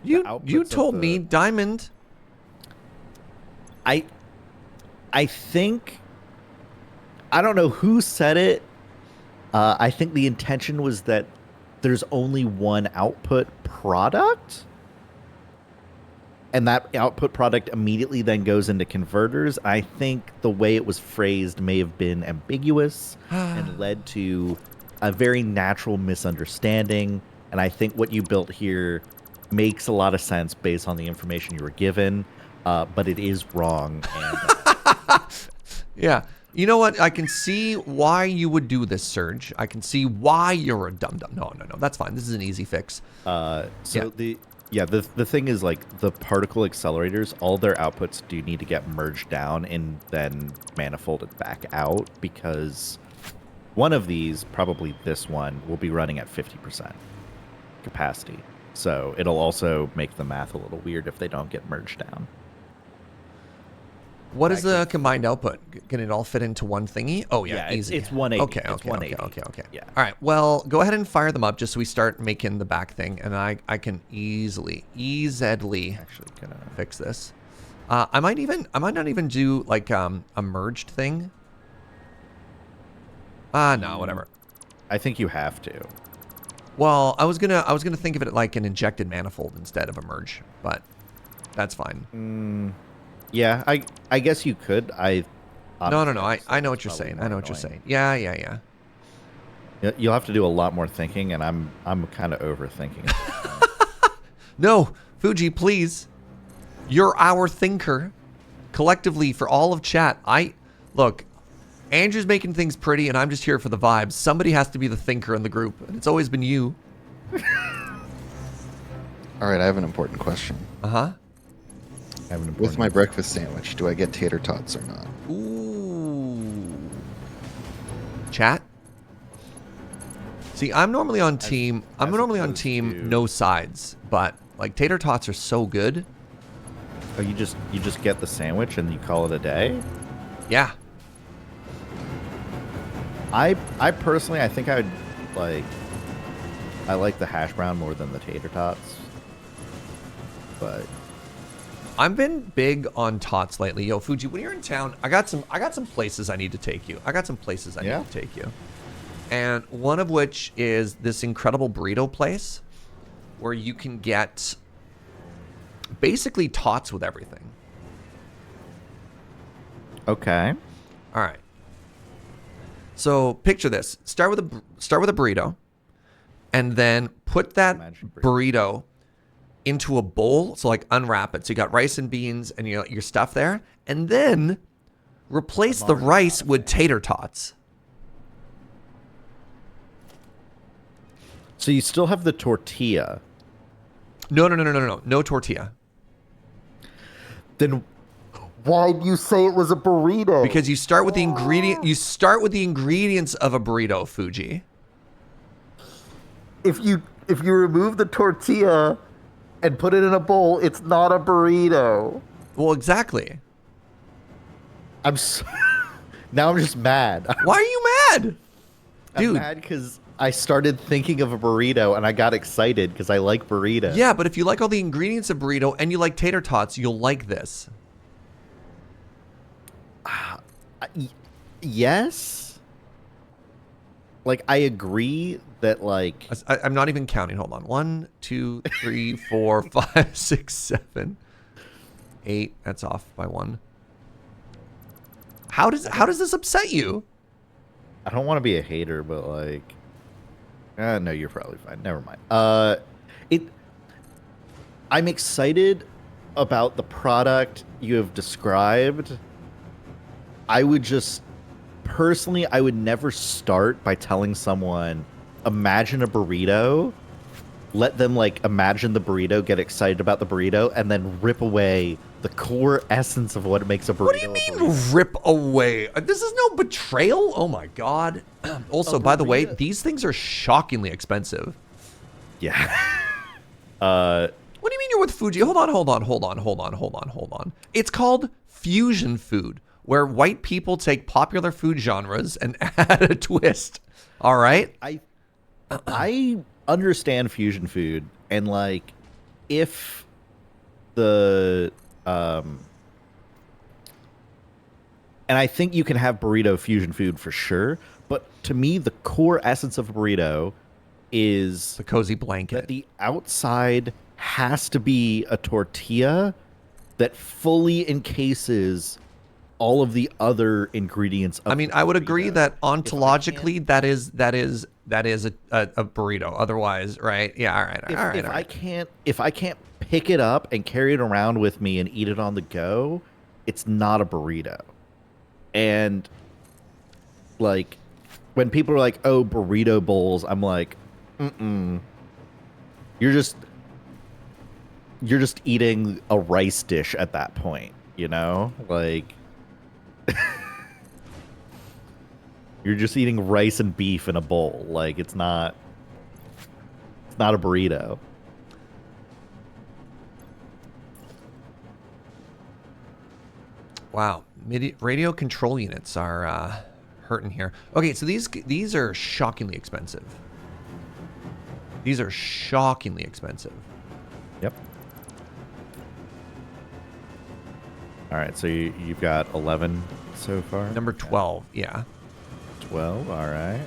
you outputs told of me Diamond. I think, I don't know who said it. I think the intention was that there's only one output product, and that output product immediately then goes into converters. I think the way it was phrased may have been ambiguous and led to a very natural misunderstanding. And I think what you built here makes a lot of sense based on the information you were given, but it is wrong. And, Yeah. You know what? I can see why you would do this, Serge. I can see why you're a dum-dum. No. That's fine. This is an easy fix. so Yeah. the thing is, like, the particle accelerators, all their outputs do need to get merged down and then manifolded back out, because one of these, probably this one, will be running at 50% capacity. So it'll also make the math a little weird if they don't get merged down. What is the combined output? Can it all fit into one thingy? Oh, yeah, Yeah, easy. it's 180. Okay. It's 180. Okay. Yeah. All right, well, go ahead and fire them up just so we start making the back thing, and I can easily Actually, gonna fix this. I might not even do, like, a merged thing. No, whatever. I think you have to. Well, I was gonna think of it like an injected manifold instead of a merge, but that's fine. Yeah, I guess you could. No. I know what you're saying. I know what you're saying. Yeah. You'll have to do a lot more thinking, and I'm kind of overthinking it. No, Fugi, please. You're our thinker. Collectively, for all of chat, look, Andrew's making things pretty, and I'm just here for the vibes. Somebody has to be the thinker in the group, and it's always been you. All right, I have an important question. With my breakfast sandwich, do I get tater tots or not? Ooh. Chat? See, I'm normally on team opposed to- no sides, but like tater tots are so good. Oh, you just get the sandwich and you call it a day? Yeah. I personally, I think I like the hash brown more than the tater tots. But I've been big on tots lately. Yo, Fugi, when you're in town, I got some places I need to take you. Need to take you. And one of which is this incredible burrito place where you can get basically tots with everything. okay. All right. So picture this. Start with a burrito, and then put that Imagine burrito into a bowl. So like unwrap it. So you got rice and beans and your stuff there, and then replace the rice with tater tots. So you still have the tortilla. No. No tortilla. Then why'd you say it was a burrito? Because you start with the ingredient. You start with the ingredients of a burrito, Fugi. If you remove the tortilla and put it in a bowl, it's not a burrito. Well, exactly. Now I'm just mad. Why are you mad, I'm dude? mad because I started thinking of a burrito and I got excited because I like burrito. Yeah, but if you like all the ingredients of burrito and you like tater tots, you'll like this. Yes. Like, I agree that, like, I'm not even counting. Hold on. 1, 2, 3, 4, 5, 6, 7, 8. That's off by 1. How does this upset you? I don't want to be a hater, but, like, no, you're probably fine. Never mind. I'm excited about the product you have described. I would never start by telling someone, imagine a burrito, let them like imagine the burrito, get excited about the burrito, and then rip away the core essence of what makes a burrito. What do you mean rip away? This is no betrayal. Oh my god. Also, by the way, these things are shockingly expensive. Yeah. What do you mean you're with Fugi? Hold on. It's called fusion food, where white people take popular food genres and add a twist. All right? I understand fusion food, and like if the and I think you can have burrito fusion food for sure, but to me the core essence of a burrito is The cozy that blanket. the outside has to be a tortilla that fully encases all of the other ingredients of I mean, the I would agree burrito. that ontologically that is a burrito. Otherwise, right? Yeah, all right. If I can't pick it up and carry it around with me and eat it on the go, it's not a burrito. And like when people are like, "Oh, burrito bowls," I'm like, "Mm-mm. You're just eating a rice dish at that point, you know? Like you're just eating rice and beef in a bowl. Like it's not a burrito." Wow, radio control units are hurting here. Okay, so these are shockingly expensive. These are shockingly expensive. Yep. All right, so you've got 11 so far? Number 12, yeah. 12, all right.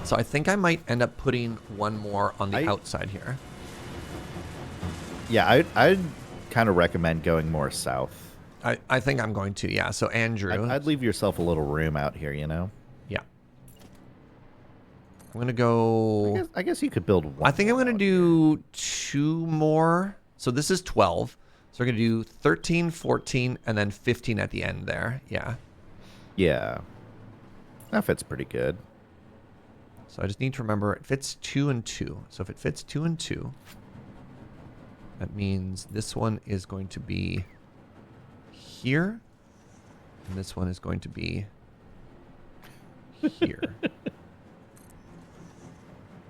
So I think I might end up putting one more on the I- outside here. Yeah, I'd kind of recommend going more south. I think I'm going to, yeah. So Andrew. I'd leave yourself a little room out here, you know? Yeah. I'm going to go... I guess you could build one. I think I'm more going to out do 2 more. So this is 12. So we're going to do 13, 14, and then 15 at the end there. Yeah. here. Yeah. That fits pretty good. So I just need to remember it fits 2 and 2. So if it fits 2 and 2, that means this one is going to be here, and this one is going to be here.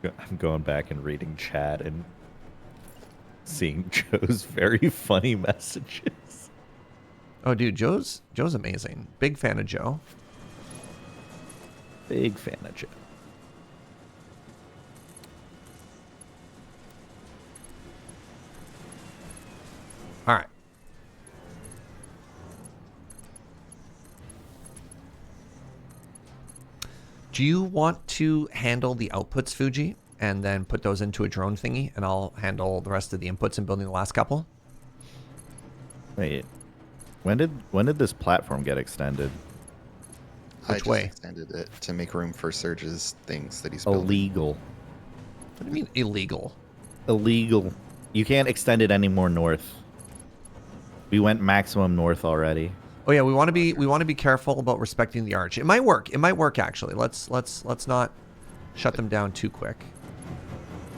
I'm going back and reading chat and seeing Joe's very funny messages. Oh, dude, Joe's amazing. Big fan of Joe. Big fan of Joe. All right. Do you want to handle the outputs, Fugi, and then put those into a drone thingy, and I'll handle the rest of the inputs and building the last couple? Wait. When did this platform get extended? I Which just way? extended it to make room for Serge's things that he's building. Illegal. What do you mean illegal? Illegal. You can't extend it any more north. We went maximum north already. Oh yeah, we want to be careful about respecting the arch. It might work. It might work actually. Let's not shut them down too quick.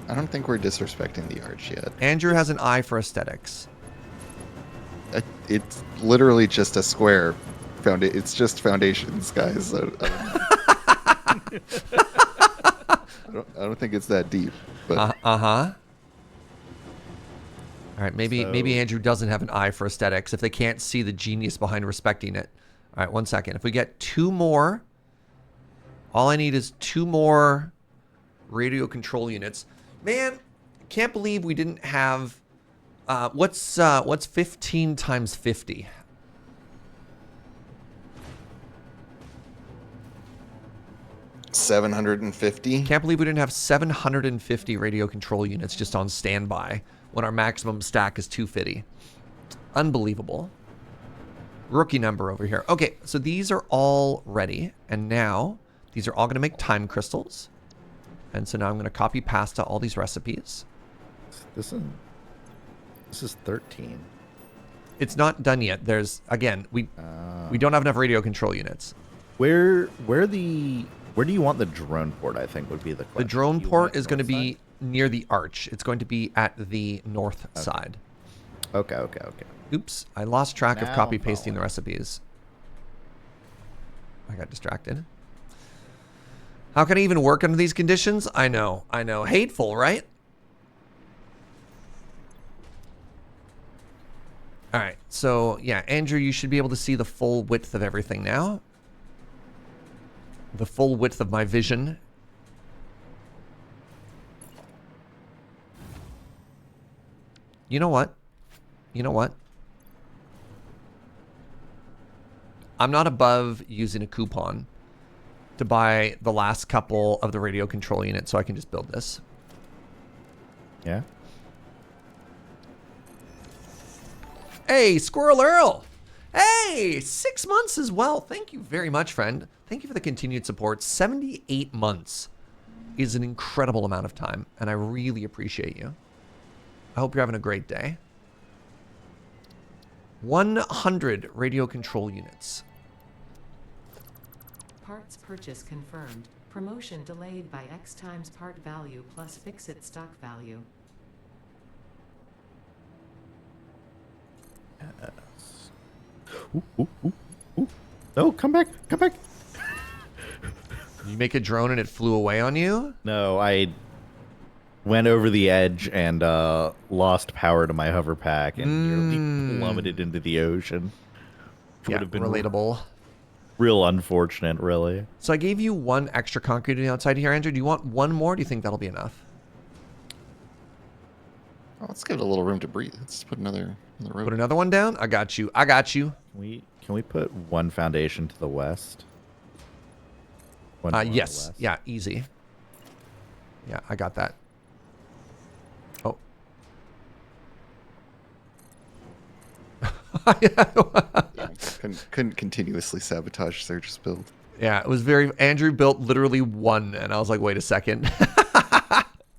I don't think we're disrespecting the arch yet. Andrew has an eye for aesthetics. It's literally just a square. It's just foundations, guys. I don't think it's that deep. But All right, maybe So- Andrew doesn't have an eye for aesthetics if they can't see the genius behind respecting it. All right, 1 second. If we get 2 more, all I need is 2 more radio control units. Man, can't believe we didn't have what's 15 times 50? $750. Can't believe we didn't have 750 radio control units just on standby when our maximum stack is 250. Unbelievable. Rookie number over here. Okay, so these are all ready, and now these are all going to make time crystals. And so now I'm going to copy pasta all these recipes. This is 13. It's not done yet. There's, again, we don't have enough radio control units. Where the Where do you want the drone port? I think would be the question. The drone You want port it is going to north be near the arch. It's going to be at the north side. side? Okay. Oops, I lost track of Now copy I'm pasting the following. recipes. I got distracted. How can I even work under these conditions? I know. Hateful, right? All right, so yeah, Andrew, you should be able to see the full width of everything now. The full width of my vision. You know what? I'm not above using a coupon to buy the last couple of the radio control units so I can just build this. Yeah. Hey, Squirrel Earl! Hey, 6 months as well. Thank you very much, friend. Thank you for the continued support. 78 months is an incredible amount of time, and I really appreciate you. I hope you're having a great day. 100 radio control units. Parts purchase confirmed. Promotion delayed by X times part value plus fix-it stock value. No, come back. You make a drone and it flew away on you? No, I went over the edge and lost power to my hover pack and nearly plummeted into the ocean. Yeah, Would have been relatable. real unfortunate, really. So I gave you one extra concrete on the outside here, Andrew. Do you want one more? Do you think that'll be enough? Oh, let's give it a little room to breathe. Let's put another road. Put another one down? I got you. Can we put one foundation to the west? One more Yes. west? Yeah, easy. Yeah, I got that. Oh. Yeah, couldn't continuously sabotage Serge's build. Yeah, it was very... Andrew built literally one, and I was like, wait a second.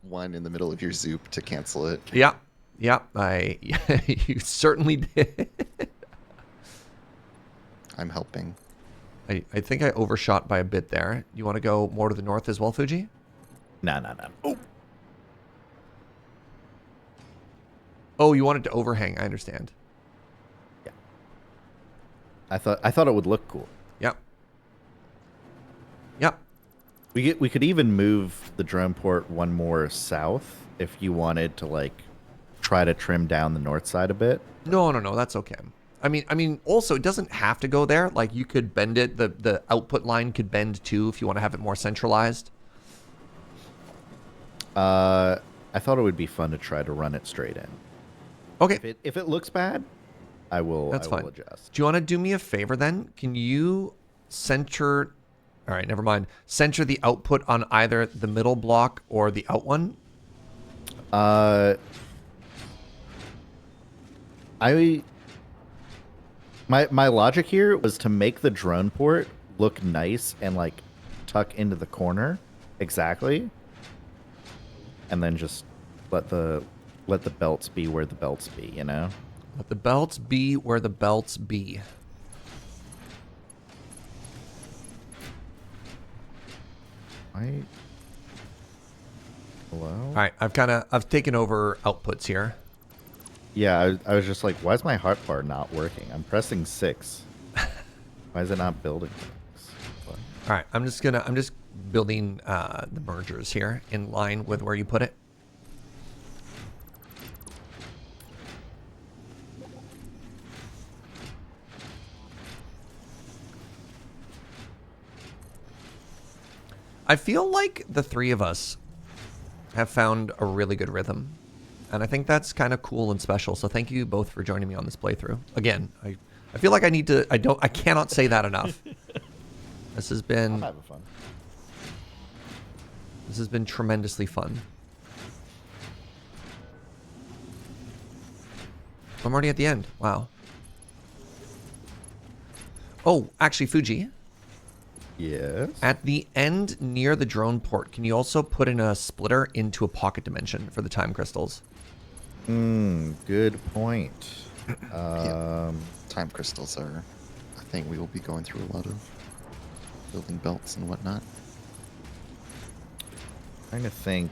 One in the middle of your zoop to cancel it. Yeah. You certainly did. I'm helping. I think I overshot by a bit there. You want to go more to the north as well, Fuji? No. Oh, Oh, you wanted to overhang. I understand. I thought it would look cool. Yep. We could even move the drone port one more south if you wanted to like try to trim down the north side a bit. No, that's okay. I mean, also it doesn't have to go there. Like you could bend it. The output line could bend too if you want to have it more centralized. I thought it would be fun to try to run it straight in. Okay, If it looks bad, I will that's fine. adjust. Do you want to do me a favor then? Can you center? All right, never mind. Center the output on either the middle block or the out one. My logic here was to make the drone port look nice and like tuck into the corner exactly, and then just let the belts be where the belts be, you know? Let the belts be where the belts be. Hello? All right, I've taken over outputs here. Yeah, I was just like, why is my hotbar not working? I'm pressing 6. Why is it not building things? What? All right, I'm just building the mergers here in line with where you put it. I feel like the three of us have found a really good rhythm. And I think that's kind of cool and special. So thank you both for joining me on this playthrough. Again, I feel like I cannot say that enough. This has been I'm having fun. This has been tremendously fun. I'm already at the end. Wow. Oh, actually, Fuji. Yes. At the end near the drone port, can you also put in a splitter into a pocket dimension for the time crystals? Good point. Time crystals are a thing we will be going through a lot of building belts and whatnot. Trying to think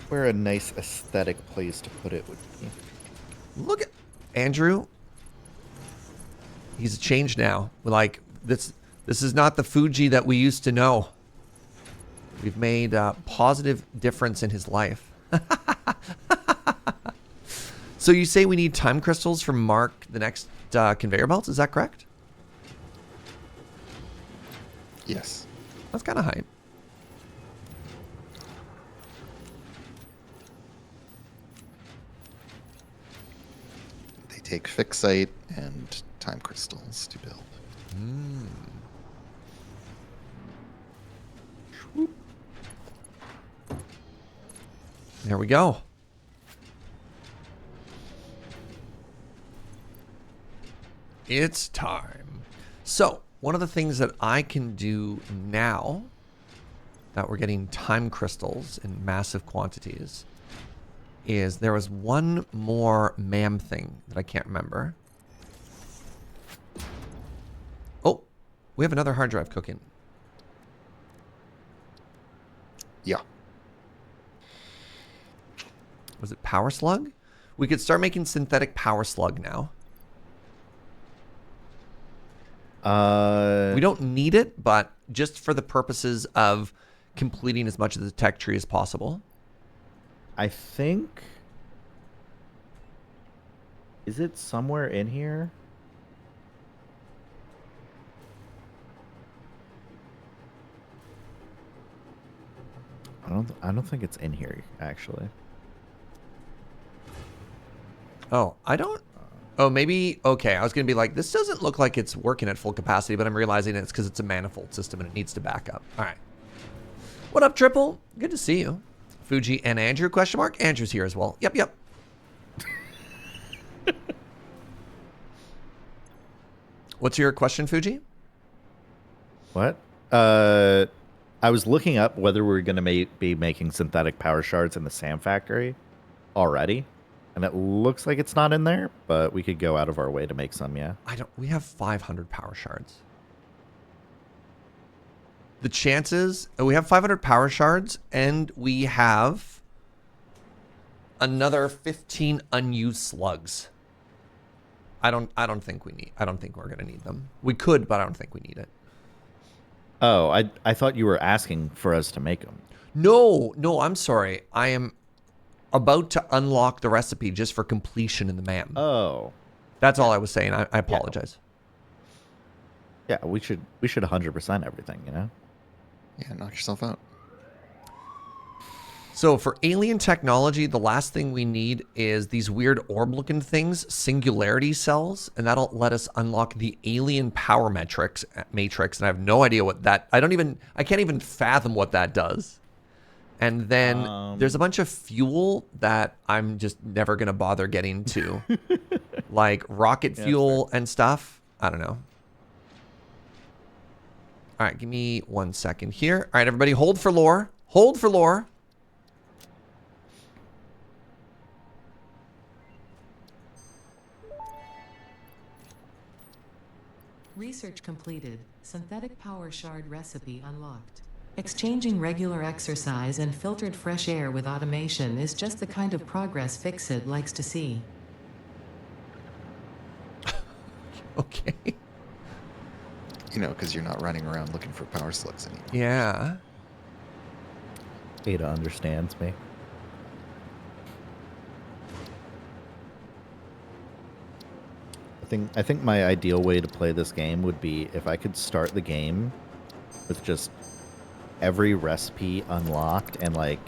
where a nice aesthetic place to put it would be. Look at Andrew. He's changed now. Like this is not the Fugi that we used to know. We've made a positive difference in his life. So you say we need time crystals for Mark the next conveyor belts? Is that correct? Yes. That's kind of hype. They take fixite and time crystals to build. There we go. It's time. So, one of the things that I can do now that we're getting time crystals in massive quantities is there was one more MAM thing that I can't remember. Oh, we have another hard drive cooking. Yeah. Was it Power Slug? We could start making synthetic Power Slug now. We don't need it, but just for the purposes of completing as much of the tech tree as possible. I think... Is it somewhere in here? I don't think it's in here, actually. Oh, I don't... Oh, maybe... Okay, I was going to be like, this doesn't look like it's working at full capacity, but I'm realizing it's because it's a manifold system and it needs to back up. All right. What up, Triple? Good to see you. Fugi and Andrew, question mark? Andrew's here as well. Yep, yep. What's your question, Fugi? What? I was looking up whether we were going to be making synthetic power shards in the SAM factory already. And it looks like it's not in there, but we could go out of our way to make some, yeah. We have 500 power shards. The chances, we have 500 power shards and we have another 15 unused slugs. I don't think we're going to need them. We could, but I don't think we need it. Oh, I thought you were asking for us to make them. No, I'm sorry. I am about to unlock the recipe just for completion in the MAM. Oh. That's all I was saying. I apologize. Yeah, we should 100% everything, you know? Yeah, knock yourself out. So for alien technology, the last thing we need is these weird orb-looking things, singularity cells, and that'll let us unlock the alien power matrix, and I have no idea what that... I can't even fathom what that does. And then there's a bunch of fuel that I'm just never going to bother getting to. Like rocket fuel and stuff. I don't know. All right, give me 1 second here. All right, everybody, hold for lore. Hold for lore. Research completed. Synthetic power shard recipe unlocked. Exchanging regular exercise and filtered fresh air with automation is just the kind of progress Fixit likes to see. Okay. You know, because you're not running around looking for power slugs anymore. Yeah. Ada understands me. I think my ideal way to play this game would be if I could start the game with just every recipe unlocked and like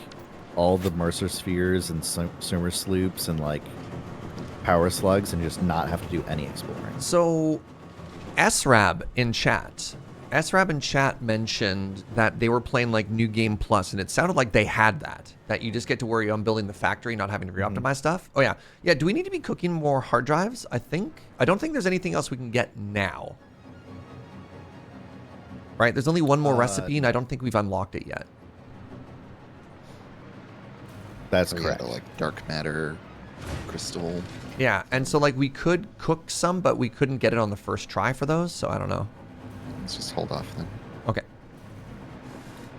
all the Mercer spheres and Sumer sloops and like power slugs and just not have to do any exploring. So SRAB in chat mentioned that they were playing like New Game Plus, and it sounded like they had that you just get to worry on building the factory, not having to re-optimize stuff. Oh yeah. Do we need to be cooking more hard drives? I don't think there's anything else we can get now. Right? There's only one more recipe, and I don't think we've unlocked it yet. That's So correct. Yeah, like dark matter, crystal. Yeah, and so like we could cook some, but we couldn't get it on the first try for those, so I don't know. Let's just hold off then. Okay.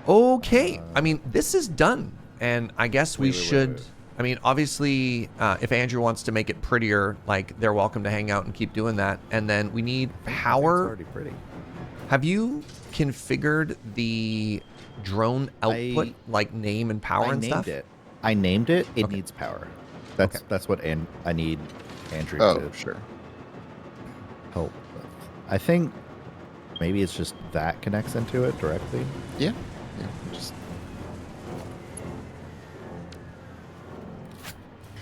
Okay. I mean, this is done. And I guess we Wait, wait, wait, should... wait. I mean, obviously, if Andrew wants to make it prettier, like, they're welcome to hang out and keep doing that. And then we need It's power. already pretty. Have you configured the drone output, like name and power and stuff? I named it. It Okay. needs power. That's what I need Andrew Oh, to sure. help with. I think maybe it's just that connects into it directly. Yeah. Yeah. Just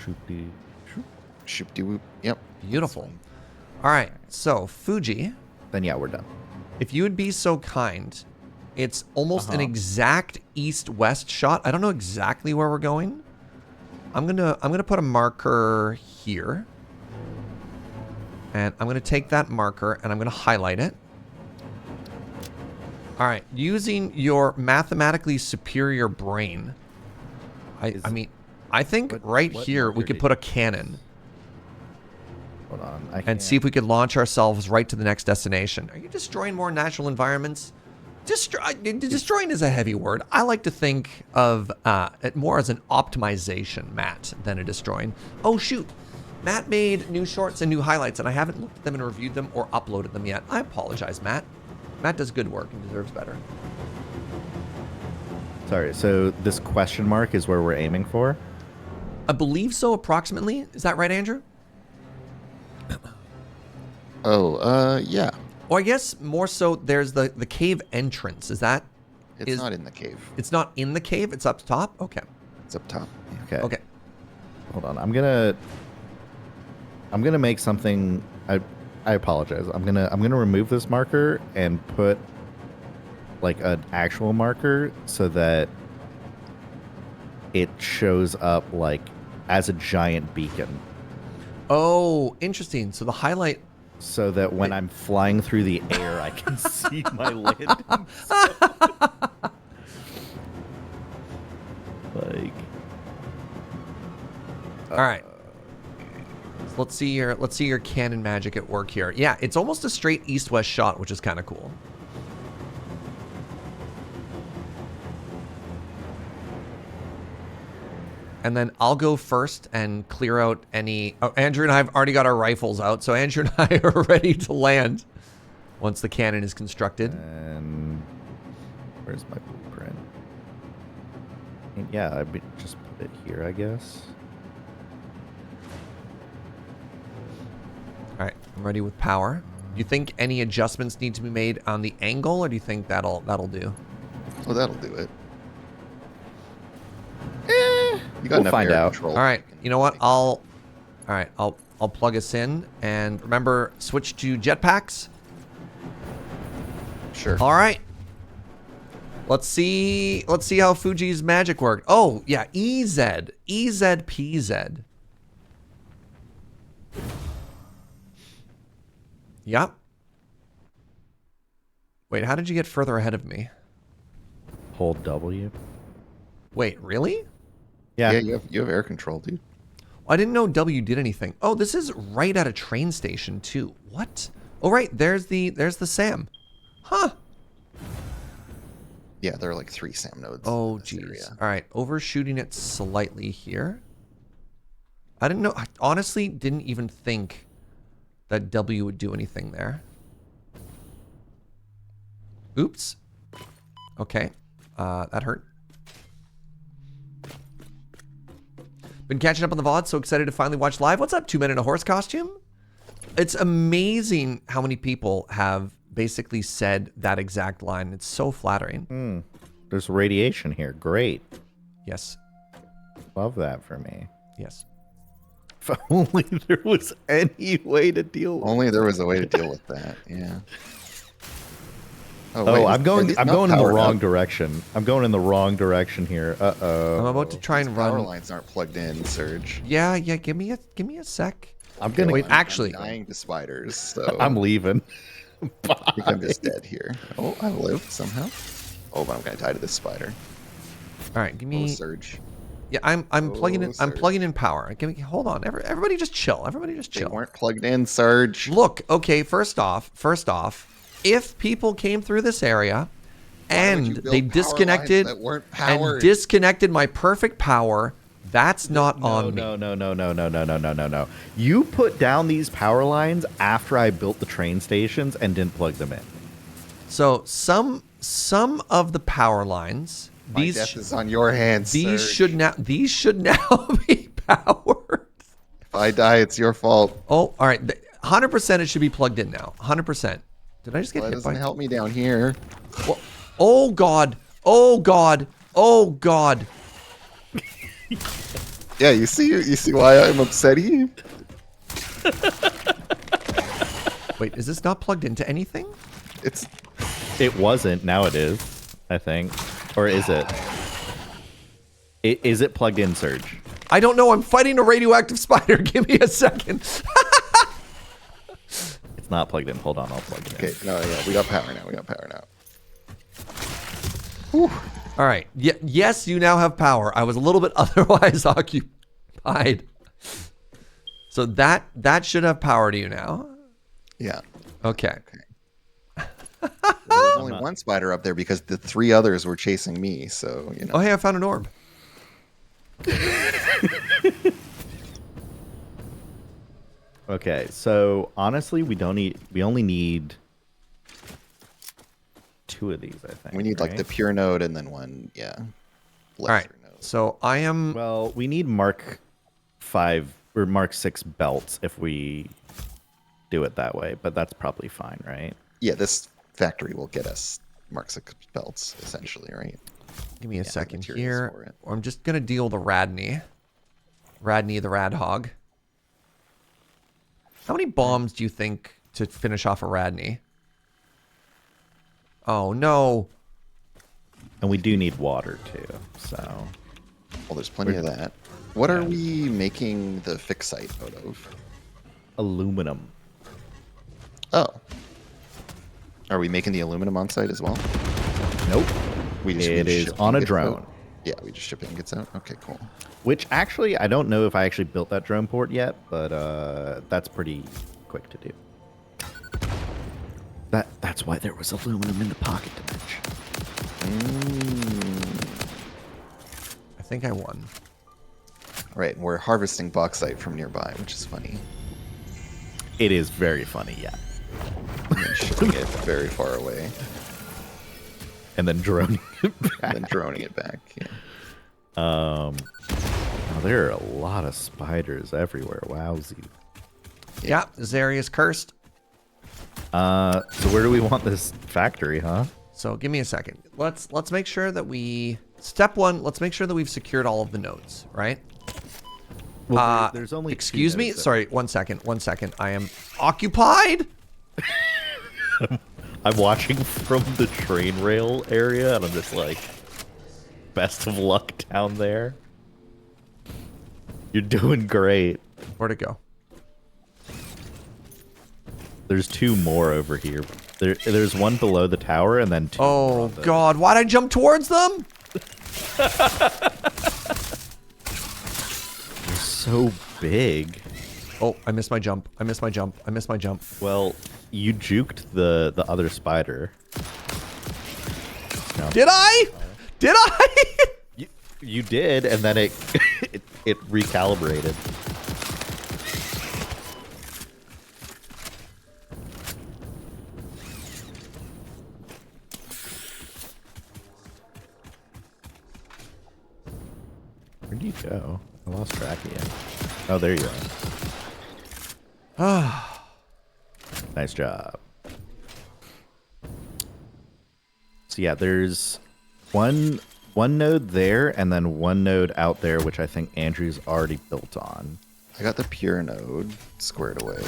Shoopty shoop. shoop de whoop. Yep. Beautiful. All right. So, Fugi, Then yeah, we're done. if you would be so kind, it's almost an exact east-west shot. I don't know exactly where we're going. I'm gonna put a marker here. And I'm gonna take that marker and I'm gonna highlight it. All right, using your mathematically superior brain, I mean, I think right what here we marker could did put a cannon Hold on. and see if we could launch ourselves right to the next destination. Are you destroying more natural environments? Destroying is a heavy word. I like to think of it more as an optimization, Matt, than a destroying. Oh, shoot. Matt made new shorts and new highlights, and I haven't looked at them and reviewed them or uploaded them yet. I apologize, Matt. Matt does good work and deserves better. Sorry. So this question mark is where we're aiming for. I believe so, approximately. Is that right, Andrew? Oh, yeah. Or I guess more so there's the cave entrance. Is that... It's not in the cave. It's not in the cave? It's up top? Okay. It's up top. Okay. Okay. Hold on. I'm gonna make something. I apologize. I'm gonna remove this marker and put like an actual marker so that it shows up like as a giant beacon. Oh, interesting. So the highlight... So that when I'm flying through the air, I can see my landing. Like, All right. So let's see your cannon magic at work here. Yeah, it's almost a straight east-west shot, which is kind of cool. And then I'll go first and clear out any... Oh, Andrew and I have already got our rifles out, so Andrew and I are ready to land once the cannon is constructed. and where's my blueprint? And yeah, just put it here, I guess. All right, I'm ready with power. Do you think any adjustments need to be made on the angle, or do you think that'll do? Well, that'll do it. You got We'll enough find air out. control. All right, you know what? I'll plug us in, and remember, switch to jetpacks. Sure. All right. Let's see how Fuji's magic worked. Oh yeah, EZPZ. Yep. Wait, how did you get further ahead of me? Hold W. Wait, really? Yeah. Yeah, you have air control, dude. I didn't know W did anything. Oh, this is right at a train station too. What? Oh, right. There's the Sam. Huh. Yeah, there are like 3 SAM nodes. Oh, in this geez. area. All right. Overshooting it slightly here. I didn't know. I honestly didn't even think that W would do anything there. Oops. Okay. That hurt. Been catching up on the VOD, so excited to finally watch live. What's up, 2 Men in a Horse costume? It's amazing how many people have basically said that exact line. It's so flattering. There's radiation here. Great. Yes. Love that for me. Yes. If only there was any way to deal with Only there was a way to deal with that. Yeah. Oh, wait, I'm are going these I'm not going in the powered wrong up? direction. I'm going in the wrong direction here. Uh-oh. I'm about to try and Power run. lines aren't plugged in, Serge. Yeah, give me a sec. I'm gonna Wait, actually, I'm dying to spiders, so I'm leaving. I think I'm just dead here. Oh, I lived somehow. Oh, but I'm gonna die to this spider. all right, give Oh, me. Surge. Yeah, I'm plugging in. I'm Surge. plugging in power. Hold on, everybody, just chill. Everybody, just They chill. weren't plugged in, Surge. Look, okay. First off, if people came through this area Why would you and build they power disconnected lines that weren't and powered? disconnected my perfect power. That's not on me. No. You put down these power lines after I built the train stations and didn't plug them in. So some of the power lines, My death is on your hands, these Serge. should now be powered. If I die, it's your fault. Oh, all right. 100% it should be plugged in now. 100%. Did I just get Well, that hit by? doesn't help me down here. Well, oh God. Oh God. Oh God. Yeah, you see why I'm upset here? Wait, is this not plugged into anything? It wasn't. Now it is, I think. Or is it? Is it plugged in, Serge? I don't know. I'm fighting a radioactive spider. Give me a second. It's not plugged in. Hold on, I'll plug it in. Okay, no, we got power now. All right. Yes, you now have power. I was a little bit otherwise occupied. So that should have power to you now. Yeah. Okay. There's only one spider up there because the 3 others were chasing me, so, you know. Oh, hey, I found an orb. Okay, so honestly, we only need 2 of these, I think. We need like the pure node and then one, yeah. All right. Node. So I am. Well, we need Mark 5 or Mark 6 belts if we do it that way, but that's probably fine, right? Yeah, this factory will get us Mark 6 belts, essentially, right? Give me a second materials here. for it. I'm just gonna deal the Radney. Radney the Rad Hog. How many bombs do you think to finish off a Radney? Oh no. And we do need water too, so. Well, there's plenty of that. What are we making the fixite out of? Aluminum. Oh. Are we making the aluminum on site as well? Nope. We It is ship on a ingots drone. out? Yeah, we just ship ingots out. Okay, cool. Which actually, I don't know if I actually built that drone port yet, but that's pretty quick to do. That's why there was aluminum in the pocket dimension. I think I won. Right, we're harvesting bauxite from nearby, which is funny. It is very funny, yeah. And then shipping it very far away. And then droning it back. And then droning it back. Yeah. Oh, there are a lot of spiders everywhere. Wowsy. Yeah, this area is cursed. So where do we want this factory, huh? So give me a second. Let's make sure that step 1, let's make sure that we've secured all of the nodes, right? Well, there's only two excuse me. nodes that- Sorry, 1 second. 1 second. I am occupied. I'm watching from the train rail area, and I'm just like, best of luck down there. You're doing great. Where'd it go? There's 2 more over here. There's one below the tower, and then 2 more Oh on the- God! Why'd I jump towards them? They're so big. Oh, I missed my jump. I missed my jump. I missed my jump. Well, you juked the other spider. No. Did I? Did I? You did, and then it it recalibrated. Where'd you go? I lost track of you. Oh, there you are. Nice job. So yeah, there's one node there, and then one node out there, which I think Andrew's already built on. I got the pure node squared away.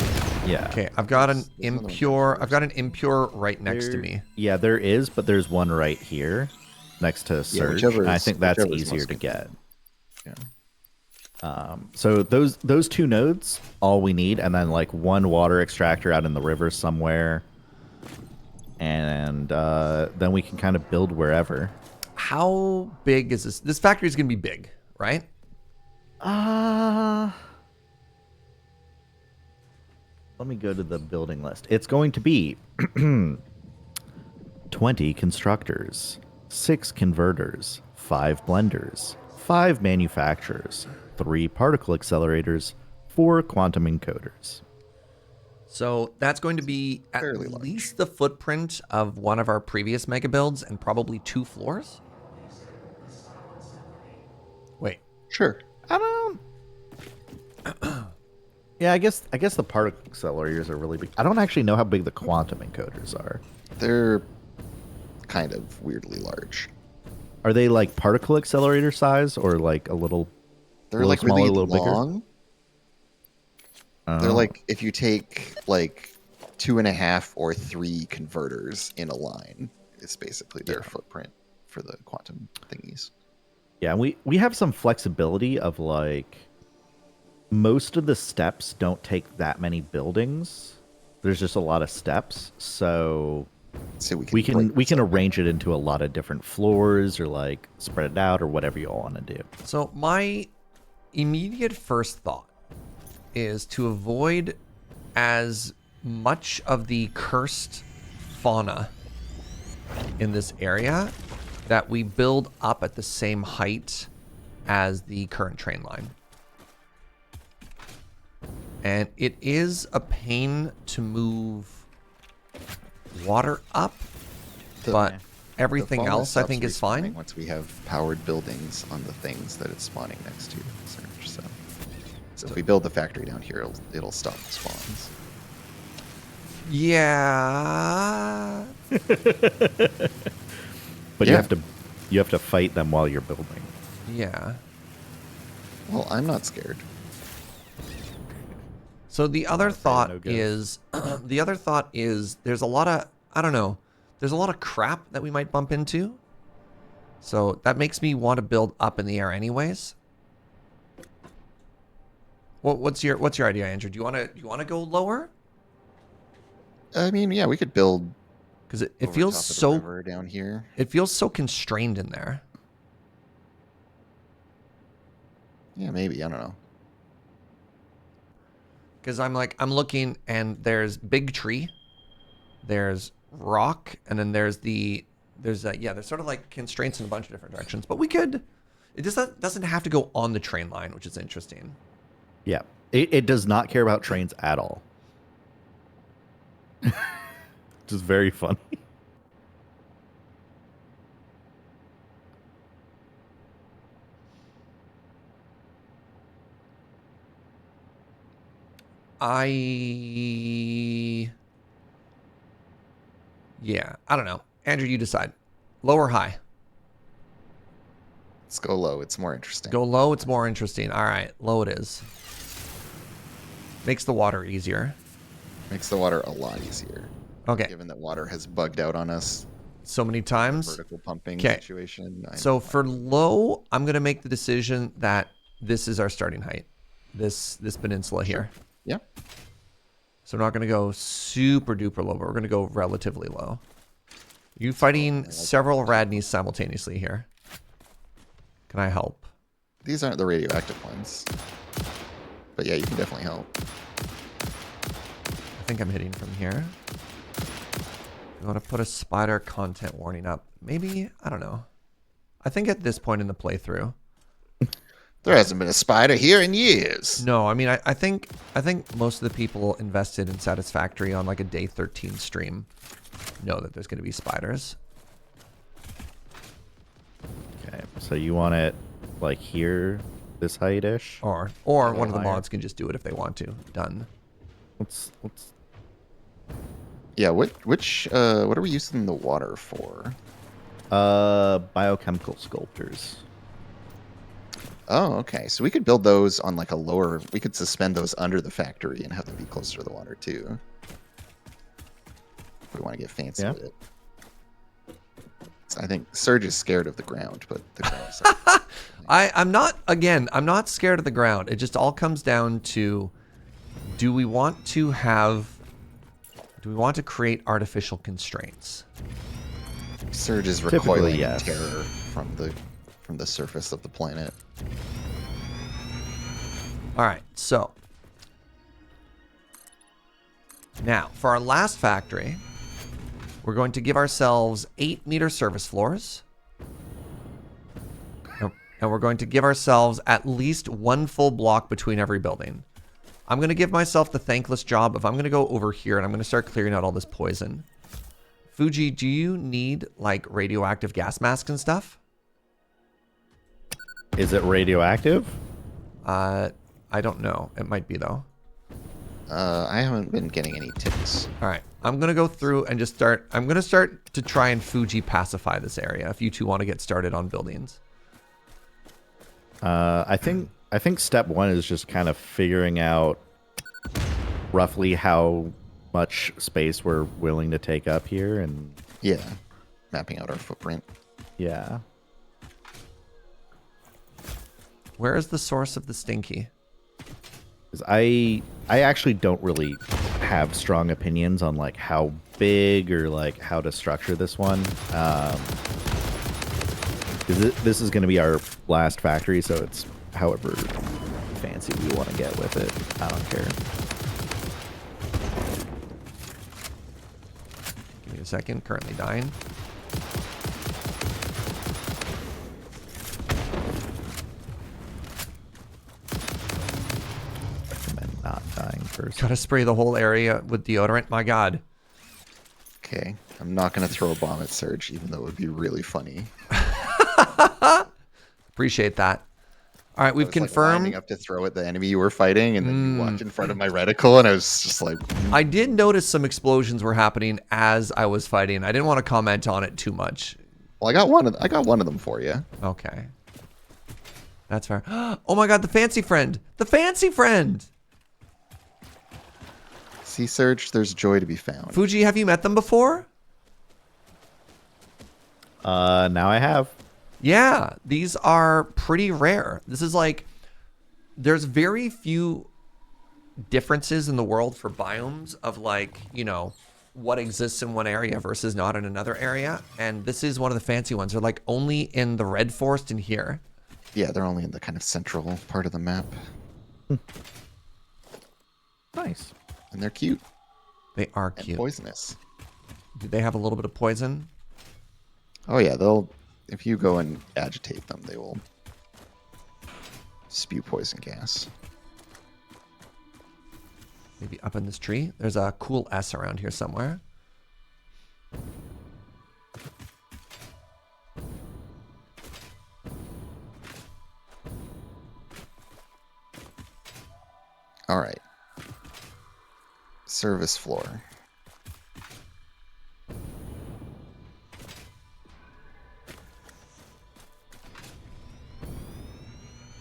Yeah. Okay, I've got an There's another one impure. I've got an impure right next to There- me. Yeah, there is, but there's one right here next to Surge. and I think that's whichever is easier most to get. Yeah. So those 2 nodes, all we need, and then like one water extractor out in the river somewhere, and then we can kind of build wherever. How big is this? This factory is gonna be big, right? Let me go to the building list. It's going to be 20 constructors, 6 converters, 5 blenders, 5 manufacturers, 3 particle accelerators, 4 quantum encoders. So that's going to be at Fairly large. least the footprint of one of our previous mega builds and probably 2 floors. Wait, Sure. I don't. Yeah, I guess the particle accelerators are really big. I don't actually know how big the quantum encoders are. They're kind of weirdly large. Are they like particle accelerator size or like a little? They're little like smaller, really a little bigger? long. They're like if you take like 2.5 or 3 converters in a line, it's basically their footprint for the quantum thingies. Yeah, we have some flexibility of like most of the steps don't take that many buildings. There's just a lot of steps, so So we can arrange it into a lot of different floors or like spread it out or whatever you all want to do. so my immediate first thought is to avoid as much of the cursed fauna in this area that we build up at the same height as the current train line. And it is a pain to move water up, but everything fauna else I stops think is respawning fine. once we have powered buildings on the things that it's spawning next to. Serge, so if we build the factory down here, it'll stop the spawns. Yeah. But Yeah. you have to fight them while you're building. Yeah. Well, I'm not scared. So the other thought no good. is, there's a lot of, I don't know, there's a lot of crap that we might bump into. So that makes me want to build up in the air anyways. What's your idea, Andrew? Do you want to go lower? I mean, yeah, we could build. Because it over feels top of the so river down here. it feels so constrained in there. Yeah, maybe, I don't know. Because I'm looking and there's big tree, there's rock, and then there's sort of like constraints in a bunch of different directions. But we could, it just doesn't have to go on the train line, which is interesting. Yeah, it does not care about trains at all. Which is very funny. I don't know. Andrew, you decide. Low or high? Let's go low. It's more interesting. Go low, it's more interesting. All right, low it is. Makes the water easier. Makes the water a lot easier. Okay, Given that water has bugged out on us. so many times. Vertical pumping 'Kay. situation. So for low, I'm going to make the decision that this is our starting height. This peninsula here. Yeah. So we're not going to go super duper low, but we're going to go relatively low. You fighting several Radneys simultaneously here. Can I help? These aren't the radioactive ones. But yeah, you can definitely help. I think I'm hitting from here. You want to put a spider content warning up? Maybe, I don't know. I think at this point in the playthrough. There hasn't been a spider here in years. No, I mean, I think most of the people invested in Satisfactory on like a day 13 stream know that there's going to be spiders. Okay, so you want it like here, this height-ish? Or one of the higher. mods can just do it if they want to. Done. Let's Yeah, what are we using the water for? biochemical sculptors. Oh, okay. So we could build those on like a lower. We could suspend those under the factory and have them be closer to the water too. If we want to get fancy Yeah. with it. So I think Serge is scared of the ground, but the ground. I'm not scared of the ground. It just all comes down to, do we want to create artificial constraints? Surge is Typically, recoiling in yes. terror from the surface of the planet. All right, so now for our last factory, We're going to give ourselves 8-meter service floors. And we're going to give ourselves at least 1 full block between every building. I'm going to give myself the thankless job of I'm going to go over here and I'm going to start clearing out all this poison. Fugi, do you need like radioactive gas masks and stuff? Is it radioactive? I don't know. It might be though. I haven't been getting any tips. All right. I'm going to go through and just start. I'm going to start to try and Fugi pacify this area if you two want to get started on buildings. I think step 1 is just kind of figuring out roughly how much space we're willing to take up here, and Yeah, mapping out our footprint. yeah. Where is the source of the stinky? 'Cause I actually don't really have strong opinions on like how big or like how to structure this one. 'Cause this is going to be our last factory, so it's however fancy we want to get with it. I don't care. Give me a second. Currently dying. Recommend not dying first. Gotta spray the whole area with deodorant. My God. Okay, I'm not going to throw a bomb at Serge, even though it would be really funny. Appreciate that. All right, we've I was, like, confirmed. lining up to throw at the enemy you were fighting, and then you walked in front of my reticle, and I was just like, I did notice some explosions were happening as I was fighting. I didn't want to comment on it too much. well, I got one of them for you. Okay. That's fair. Oh my God, the fancy friend. The fancy friend. See, Serge, there's joy to be found. Fugi, have you met them before? Now I have. Yeah, these are pretty rare. This is like, there's very few differences in the world for biomes of like, you know, what exists in one area versus not in another area. And this is one of the fancy ones. They're like only in the red forest in here. Yeah, they're only in the kind of central part of the map, Nice. and they're cute They are and cute. poisonous. Do they have a little bit of poison? Oh yeah, they'll. If you go and agitate them, they will spew poison gas. Maybe up in this tree. There's a cool S around here somewhere. All right. Service floor.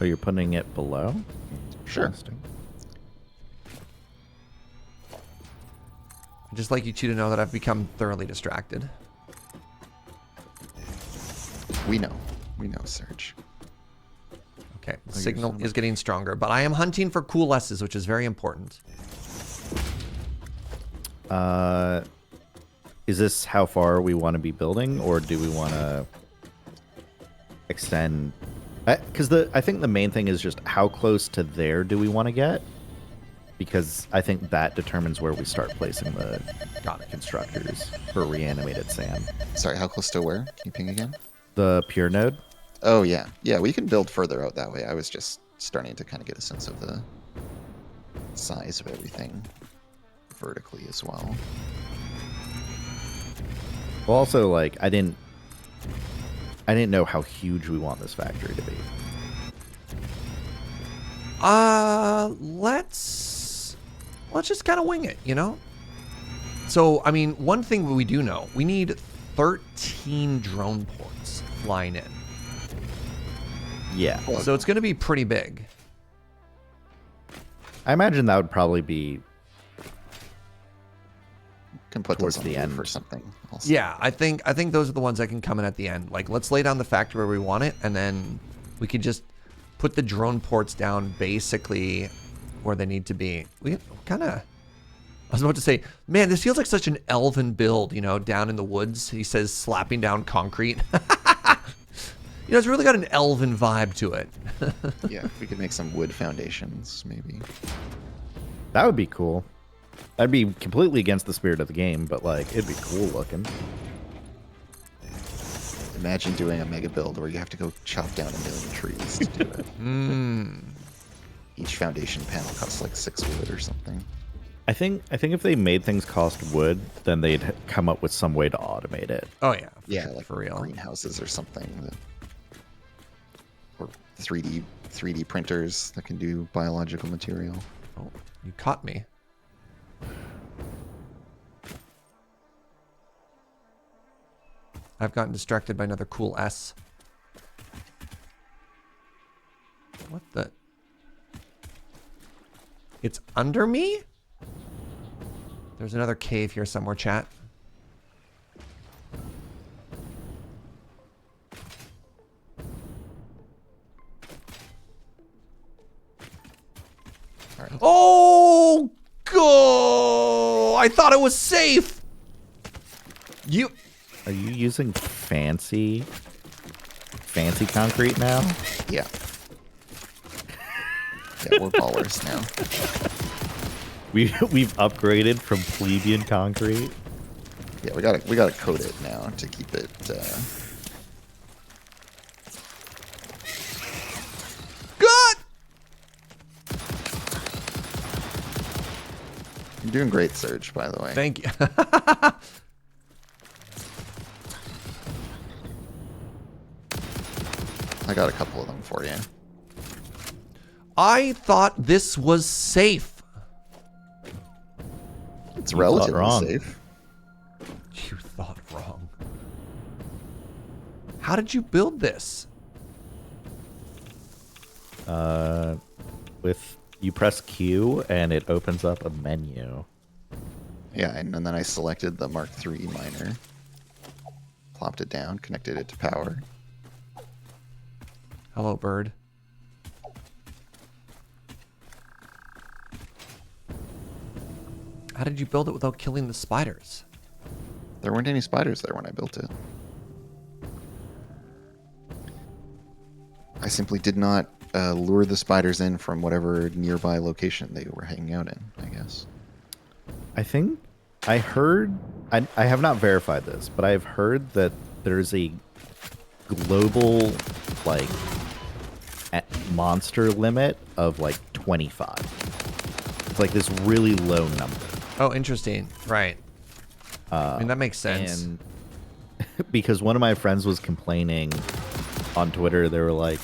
Oh, you're putting it below? Sure. Interesting. I'd just like you two to know that I've become thoroughly distracted. We know. We know, Serge. Okay, the signal is getting stronger, but I am hunting for cool S's, which is very important. Is this how far we want to be building, or do we want to extend? Because I think the main thing is just how close to there do we want to get? Because I think that determines where we start placing the constructors for reanimated sand. Sorry, how close to where? Can you ping again? The pure node? Oh, yeah. Yeah, we can build further out that way. I was just starting to kind of get a sense of the size of everything vertically as well. Well, also, like, I didn't know how huge we want this factory to be. Let's just kind of wing it, you know? So, I mean, one thing we do know, we need 13 drone ports flying in. Yeah. So it's going to be pretty big. I imagine that would probably be Can put towards those on the the end. end or something. Also. Yeah, I think those are the ones that can come in at the end. Like, let's lay down the factory where we want it, and then we could just put the drone ports down basically where they need to be. We kind of... I was about to say, man, this feels like such an elven build, you know, down in the woods. He says slapping down concrete. You know, it's really got an elven vibe to it. Yeah, if we could make some wood foundations, maybe. That would be cool. I'd be completely against the spirit of the game, but like it'd be cool looking. Imagine doing a mega build where you have to go chop down 1 million trees to do it. Each foundation panel costs like 6 wood or something. I think if they made things cost wood, then they'd come up with some way to automate it. Oh yeah, Yeah, like for real. greenhouses or something, or 3D printers that can do biological material. Oh, you caught me. I've gotten distracted by another cool S. What the? It's under me? There's another cave here somewhere, chat. All right. Oh, go! I thought it was safe. You. Are you using fancy concrete now? Yeah. Yeah, we're ballers now. We've upgraded from plebeian concrete. Yeah, we gotta coat it now to keep it. Good. You're doing great, Serge. By the way. Thank you. I got a couple of them for you. I thought this was safe. It's You thought relatively wrong. safe. You thought wrong. How did you build this? With you press Q and it opens up a menu. Yeah, and then I selected the Mark III miner, plopped it down, connected it to power. Hello, bird. How did you build it without killing the spiders? There weren't any spiders there when I built it. I simply did not lure the spiders in from whatever nearby location they were hanging out in, I guess. I think I heard, I have not verified this, but I've heard that there's a global, like, monster limit of, like, 25. It's like this really low number. Oh, interesting. Right. I mean, that makes sense. And because one of my friends was complaining on Twitter, they were like,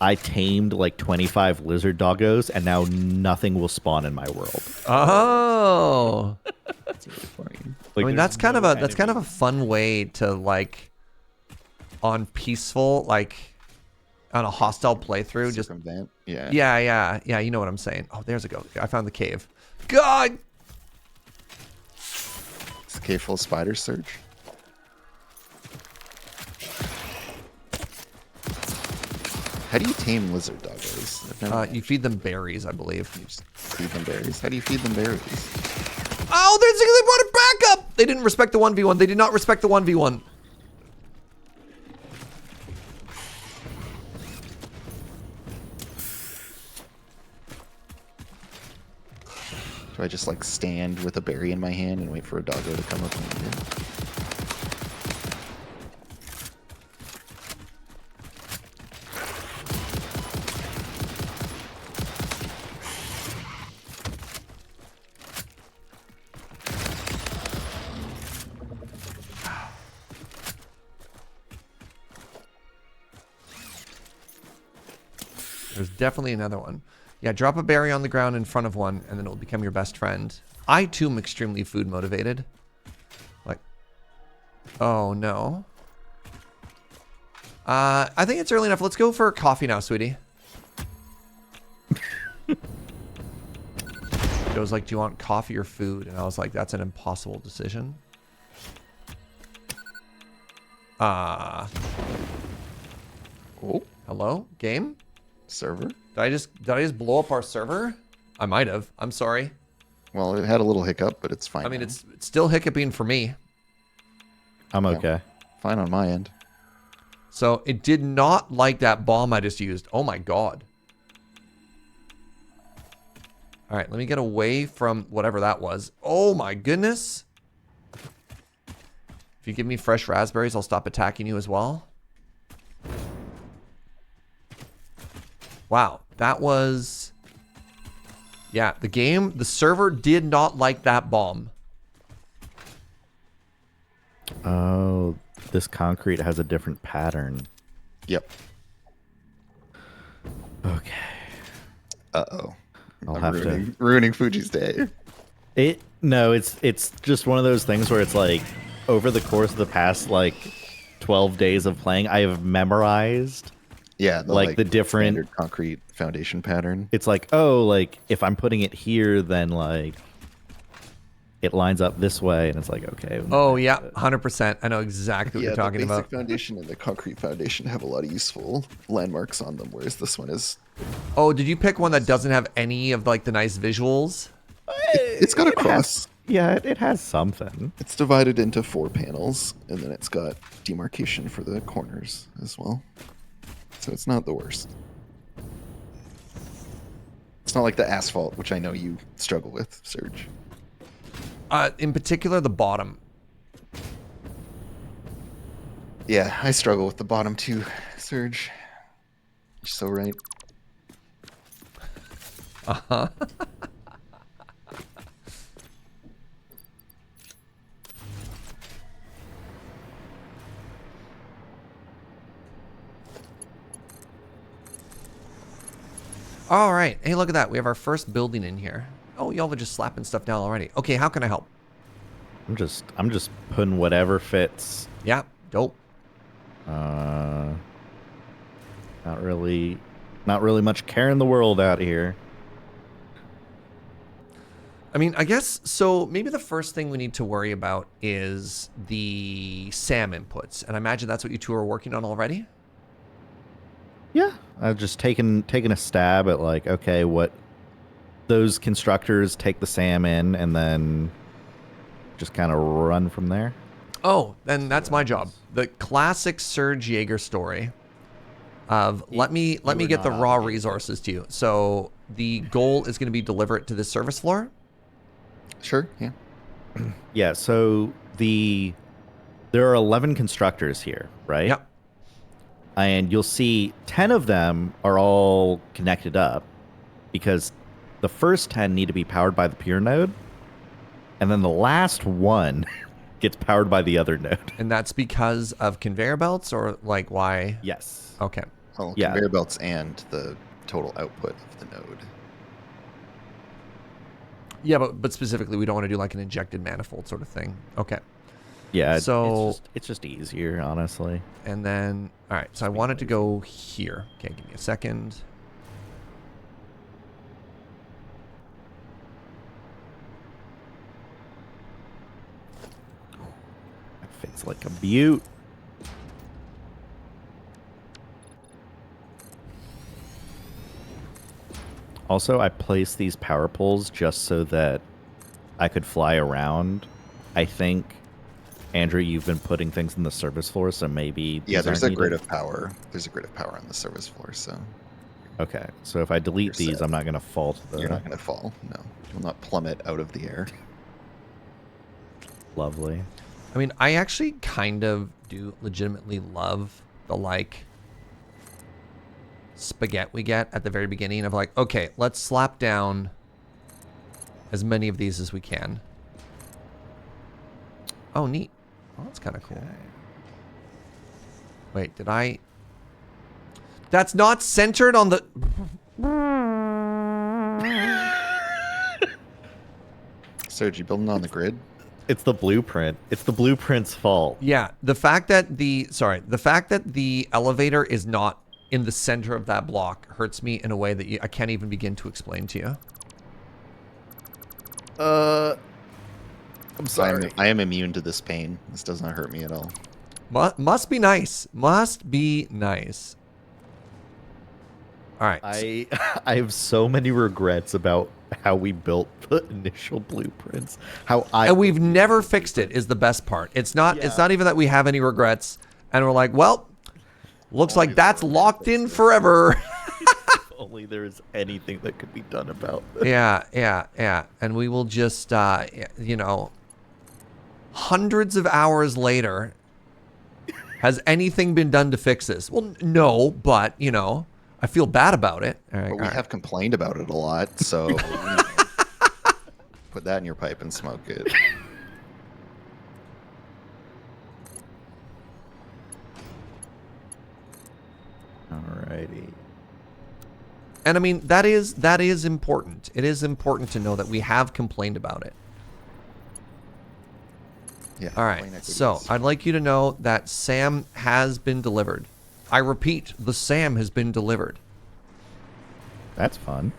I tamed like 25 lizard doggos and now nothing will spawn in my world. Oh. Like, I mean, there's that's kind no of a fun way to, like, on peaceful, like, on a hostile playthrough, just Circumvent. Yeah. yeah, you know what I'm saying. Oh, there's a go. I found the cave. God. It's a cave full of spiders, Serge. How do you tame lizard doggos? I've never You feed them berries, I believe. just feed them berries. How do you feed them berries? Oh, they brought it back up. They didn't respect the 1v1. They did not respect the 1v1. Do I just like stand with a berry in my hand and wait for a doggo to come up and eat it? There's definitely another one. Yeah, drop a berry on the ground in front of one, and then it will become your best friend. I, too, am extremely food motivated. Like, oh, no. I think it's early enough. Let's go for coffee now, sweetie. Joe's like, do you want coffee or food? And I was like, that's an impossible decision. Oh, Hello? Game? server. Did I just blow up our server? I might have. I'm sorry. Well, it had a little hiccup, but it's fine. I mean, now. it's still hiccuping for me. I'm okay. Fine on my end. So it did not like that bomb I just used. Oh my god. All right, let me get away from whatever that was. Oh my goodness. If you give me fresh raspberries, I'll stop attacking you as well. Wow, that was... Yeah, the server did not like that bomb. Oh, this concrete has a different pattern. Yep. Okay. Uh-oh. I'll I'm have to... ruining Fuji's day. No, it's just one of those things where it's like, over the course of the past, like, 12 days of playing, I have memorized... Yeah, the different standard concrete foundation pattern. It's like, oh, like if I'm putting it here, then like it lines up this way, and it's like, okay. Oh yeah, 100%. I know exactly what you're talking the about. basic foundation and the concrete foundation have a lot of useful landmarks on them, whereas this one is. Oh, did you pick one that doesn't have any of like the nice visuals? It's got a cross. It has something. It's divided into 4 panels, and then it's got demarcation for the corners as well. So it's not the worst. It's not like the asphalt, which I know you struggle with, Serge. In particular, the bottom. Yeah, I struggle with the bottom too, Serge. You're so right. Uh-huh. All right. Hey, look at that. We have our first building in here. Oh, y'all are just slapping stuff down already. Okay, how can I help? I'm just putting whatever fits. Yeah, dope. Not really much care in the world out here. I mean, I guess, so maybe the first thing we need to worry about is the SAM inputs. And I imagine that's what you two are working on already? Yeah, I've just taken a stab at like, okay, what those constructors take the SAM in, and then just kind of run from there. Oh, then that's my job. The classic Serge Jaeger story of let me get the raw resources to you. So the goal is going to be deliver it to the service floor. Sure, yeah. Yeah, so there are 11 constructors here, right? Yep. And you'll see 10 of them are all connected up because the first 10 need to be powered by the peer node, and then the last one gets powered by the other node. And that's because of conveyor belts, or like why? Yes. Okay. Well, Yeah. conveyor belts and the total output of the node. Yeah, but specifically, we don't want to do like an injected manifold sort of thing. Okay. Yeah, So- it's just easier, honestly. And then, all right, so I wanted to go here. Okay, give me a second. That fits like a beaut. Also, I placed these power poles just so that I could fly around. I think, Andrew, you've been putting things in the service floor, so maybe Yeah, these there's aren't a grid needed. of power. There's a grid of power on the service floor, so Okay, so if I delete You're these, set. I'm not going to fall to the... you're not going to fall. No, you will not plummet out of the air. Lovely. I mean, I actually kind of do legitimately love the like spaghetti we get at the very beginning of like, okay, let's slap down as many of these as we can. Oh, neat. Oh, that's kind of cool. Wait, did I? That's not centered on the... Serge, you building on the grid? It's the blueprint. It's the blueprint's fault. Yeah, the fact that the elevator is not in the center of that block hurts me in a way that I can't even begin to explain to you. I'm sorry. I am immune to this pain. This does not hurt me at all. Must be nice. Must be nice. All right. I have so many regrets about how we built the initial blueprints. And we've never fixed it is the best part. It's not even that we have any regrets and we're like, well, looks like that's locked in forever. only there is anything that could be done about this. Yeah. And we will just, you know, hundreds of hours later, has anything been done to fix this? Well, no, but, you know, I feel bad about it. All right, But we have complained about it a lot, so you know, put that in your pipe and smoke it. Alrighty. And I mean, that is important. It is important to know that we have complained about it. Yeah. All right, plain so equities. I'd like you to know that Sam has been delivered. I repeat, the Sam has been delivered. That's fun.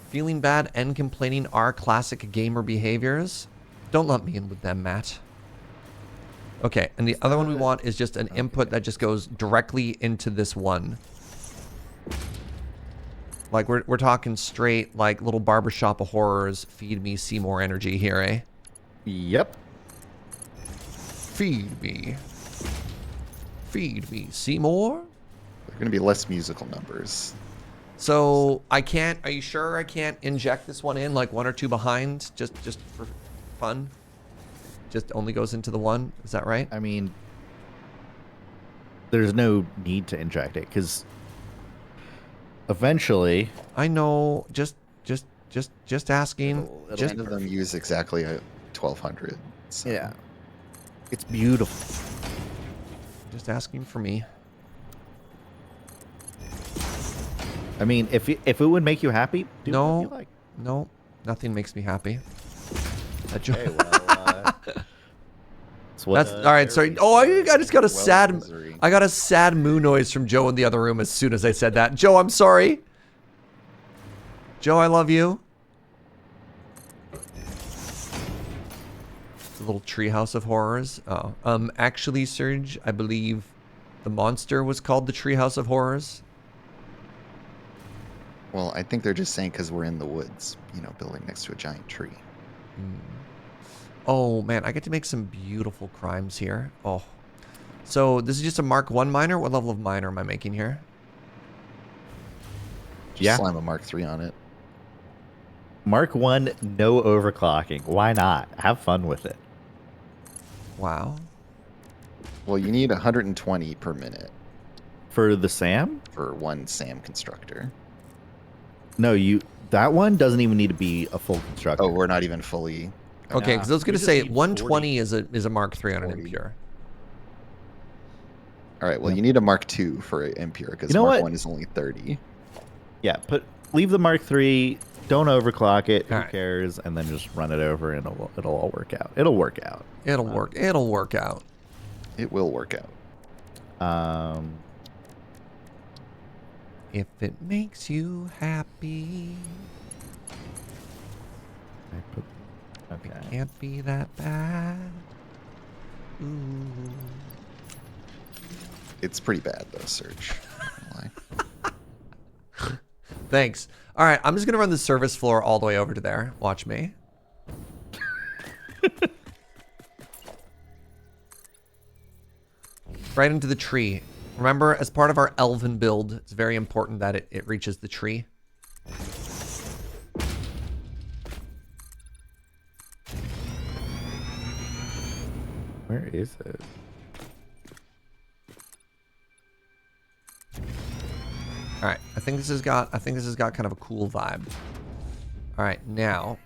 Feeling bad and complaining are classic gamer behaviors. Don't lump me in with them, Matt. Okay, and the other one we want is just an input that just goes directly into this one. Like, we're talking straight, like, little barbershop of horrors, feed me Seymour energy here, eh? Yep. Feed me. Feed me, Seymour. There are going to be less musical numbers. So, I can't, are you sure I can't inject this one in, like, one or two behind, just for fun? Just only goes into the one, is that right? I mean, there's no need to inject it, because eventually... I know, just asking. None of them use exactly a 1200. So. Yeah. It's beautiful. Just asking for me. I mean, if it would make you happy, do what you like. No, nothing makes me happy. That Okay, well, that's all right. Sorry. Oh, I just got a sad. Missouri. I got a sad moo noise from Joe in the other room as soon as I said that. Joe, I'm sorry. Joe, I love you. It's a little treehouse of horrors. Oh, actually, Serge, I believe the monster was called the Treehouse of Horrors. Well, I think they're just saying because we're in the woods, you know, building next to a giant tree. Oh man, I get to make some beautiful crimes here. Oh, so this is just a Mark 1 miner. What level of miner am I making here? Just slam a Mark 3 on it. Mark 1, no overclocking. Why not? Have fun with it. Wow. Well, you need 120 per minute For the SAM? for one SAM constructor. No, that one doesn't even need to be a full constructor. Oh, we're not even fully. Okay, because I was you gonna just say need 120 is a Mark 3 on an 40. impure. All right. Well, you need a Mark 2 for an impure because You know Mark what? 1 is only 30. Yeah, leave the Mark 3, don't overclock it, who Alright. cares, and then just run it over and it'll all work out. It'll work out. It'll work. It'll work out. It will work out. If it makes you happy, Okay. can't be that bad. Ooh. It's pretty bad though, Serge. Not gonna lie. Thanks. All right, I'm just gonna run the service floor all the way over to there. Watch me. Right into the tree. Remember, as part of our elven build, it's very important that it reaches the tree. Where is it? All right, I think this has got kind of a cool vibe. All right, now.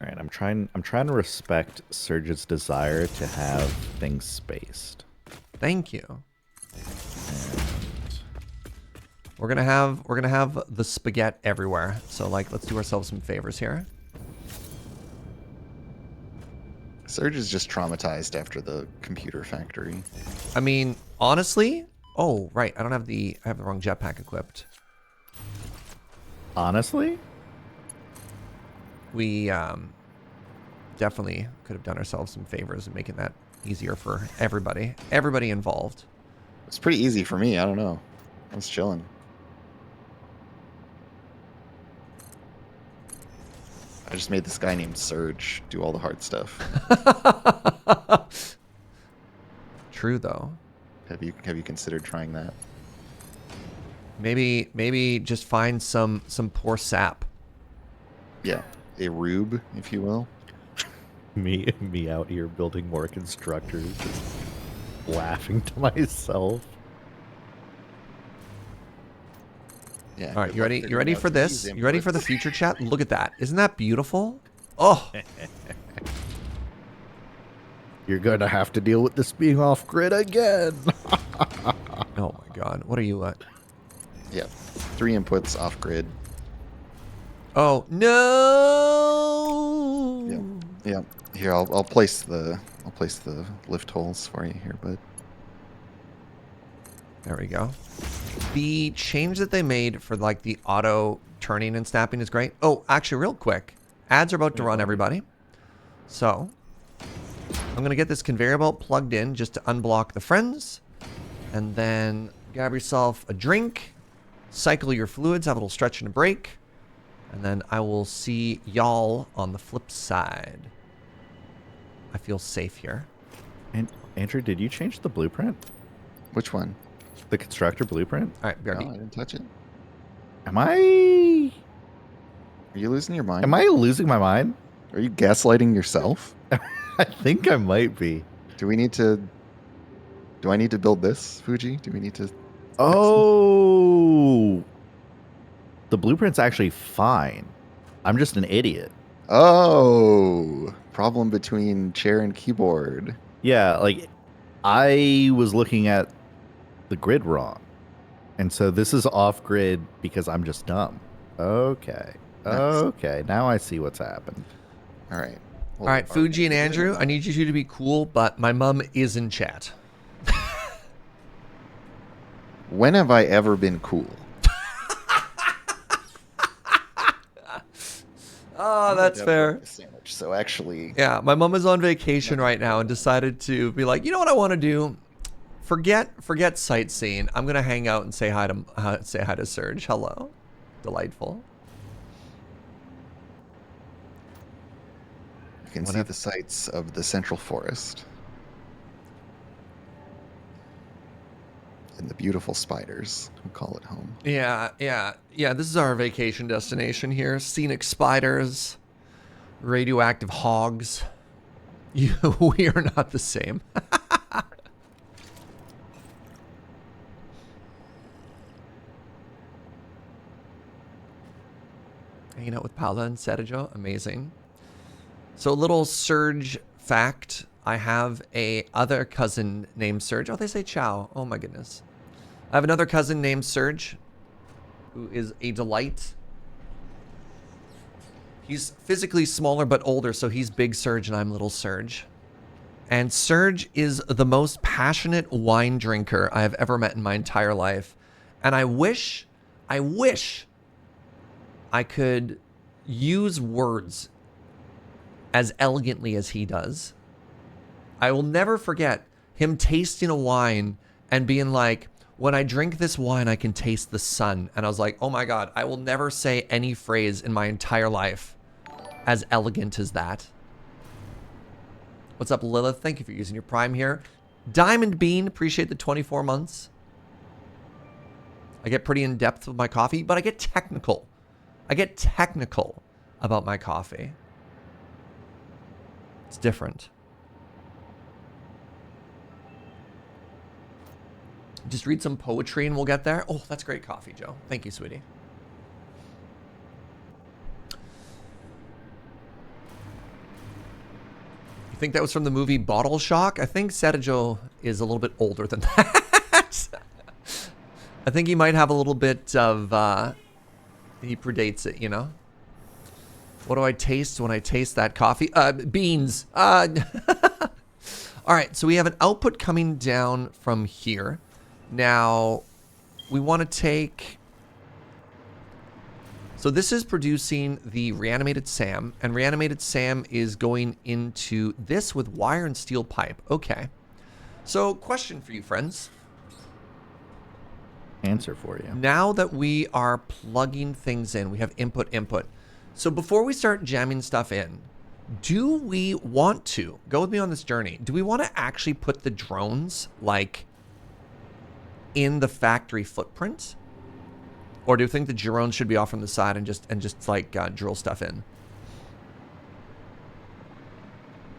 All right, I'm trying to respect Serge's desire to have things spaced. Thank you. And We're gonna have the spaghetti everywhere. So like, let's do ourselves some favors here. Serge is just traumatized after the computer factory. I mean, honestly, oh right, I have the wrong jetpack equipped. honestly, We definitely could have done ourselves some favors in making that easier for everybody involved. It's pretty easy for me. I don't know. I was chilling. I just made this guy named Serge do all the hard stuff. true though. Have you considered trying that? Maybe just find some poor sap. Yeah, a rube, if you will. Me out here building more constructors, just laughing to myself. Yeah. All right, good you luck ready? You figuring ready out for these this? You ready for the inputs. future chat? Look at that. Isn't that beautiful? Oh, You're gonna have to deal with this being off grid again. oh my God. What are you at? Yeah, 3 inputs off grid. Oh no! Yeah, yeah. Here, I'll place the lift holes for you here, bud. There we go. The change that they made for like the auto turning and snapping is great. Oh, actually, real quick, ads are about to run, everybody. So I'm gonna get this conveyor belt plugged in just to unblock the friends, and then grab yourself a drink, cycle your fluids, have a little stretch and a break, and then I will see y'all on the flip side. I feel safe here. And Andrew, did you change the blueprint? Which one? The constructor blueprint? All right, No, BRB. I didn't touch it. Am I Are you losing your mind? am I losing my mind? Are you gaslighting yourself? I think I might be. Do I need to build this, Fugi? Do we need to? Oh, the blueprint's actually fine. I'm just an idiot. Oh, problem between chair and keyboard. Yeah, like I was looking at the grid wrong. And so this is off grid because I'm just dumb. Okay. Nice. Okay. Now I see what's happened. All right. All right, Fuji and Andrew, I need you two to be cool, but my mom is in chat. When have I ever been cool? Oh, that's fair. Sandwich, so actually, Yeah, my mom is on vacation right now and decided to be like, you know what I want to do? Forget sightseeing. I'm gonna hang out and say hi to Serge. Hello, delightful. you can see the sights of the Central Forest and the beautiful spiders who call it home. Yeah. This is our vacation destination here. Scenic spiders, radioactive hogs. We are not the same. Hanging out with Paula and Sergio, amazing. So a little Serge fact: I have a other cousin named Serge. Oh, they say ciao. Oh my goodness. I have another cousin named Serge, who is a delight. He's physically smaller but older, so he's big Serge and I'm little Serge. And Serge is the most passionate wine drinker I have ever met in my entire life. And I wish I could use words as elegantly as he does. I will never forget him tasting a wine and being like, when I drink this wine, I can taste the sun. And I was like, oh my God, I will never say any phrase in my entire life as elegant as that. What's up, Lilith? Thank you for using your Prime here. Diamond Bean, appreciate the 24 months. I get pretty in depth with my coffee, but I get technical. I get technical about my coffee. It's different. Just read some poetry and we'll get there. Oh, that's great coffee, Joe. Thank you, sweetie. You think that was from the movie Bottle Shock? I think Sergio is a little bit older than that. I think he might have a little bit of, he predates it, you know? What do I taste when I taste that coffee? Beans. All right, so we have an output coming down from here. Now, we want to take... So this is producing the Reanimated Sam, and Reanimated Sam is going into this with wire and steel pipe. Okay. So, question for you, friends. Answer for you. Now that we are plugging things in, we have input. So before we start jamming stuff in, Do we want to go with me on this journey? Do we want to actually put the drones like in the factory footprint, or do you think the drones should be off on the side and just like drill stuff in?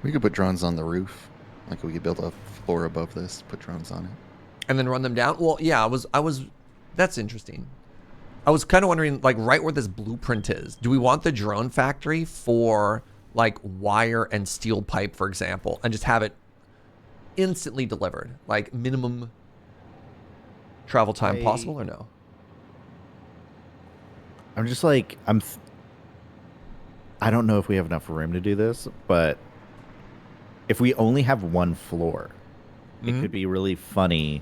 We could put drones on the roof. Like we could build a floor above this, put drones on it. And then run them down? Well, yeah, I was that's interesting. I was kind of wondering, like, right where this blueprint is, do we want the drone factory for like wire and steel pipe, for example, and just have it instantly delivered, like minimum travel time possible, or no? I'm just like, I don't know if we have enough room to do this, but if we only have one floor, it could be really funny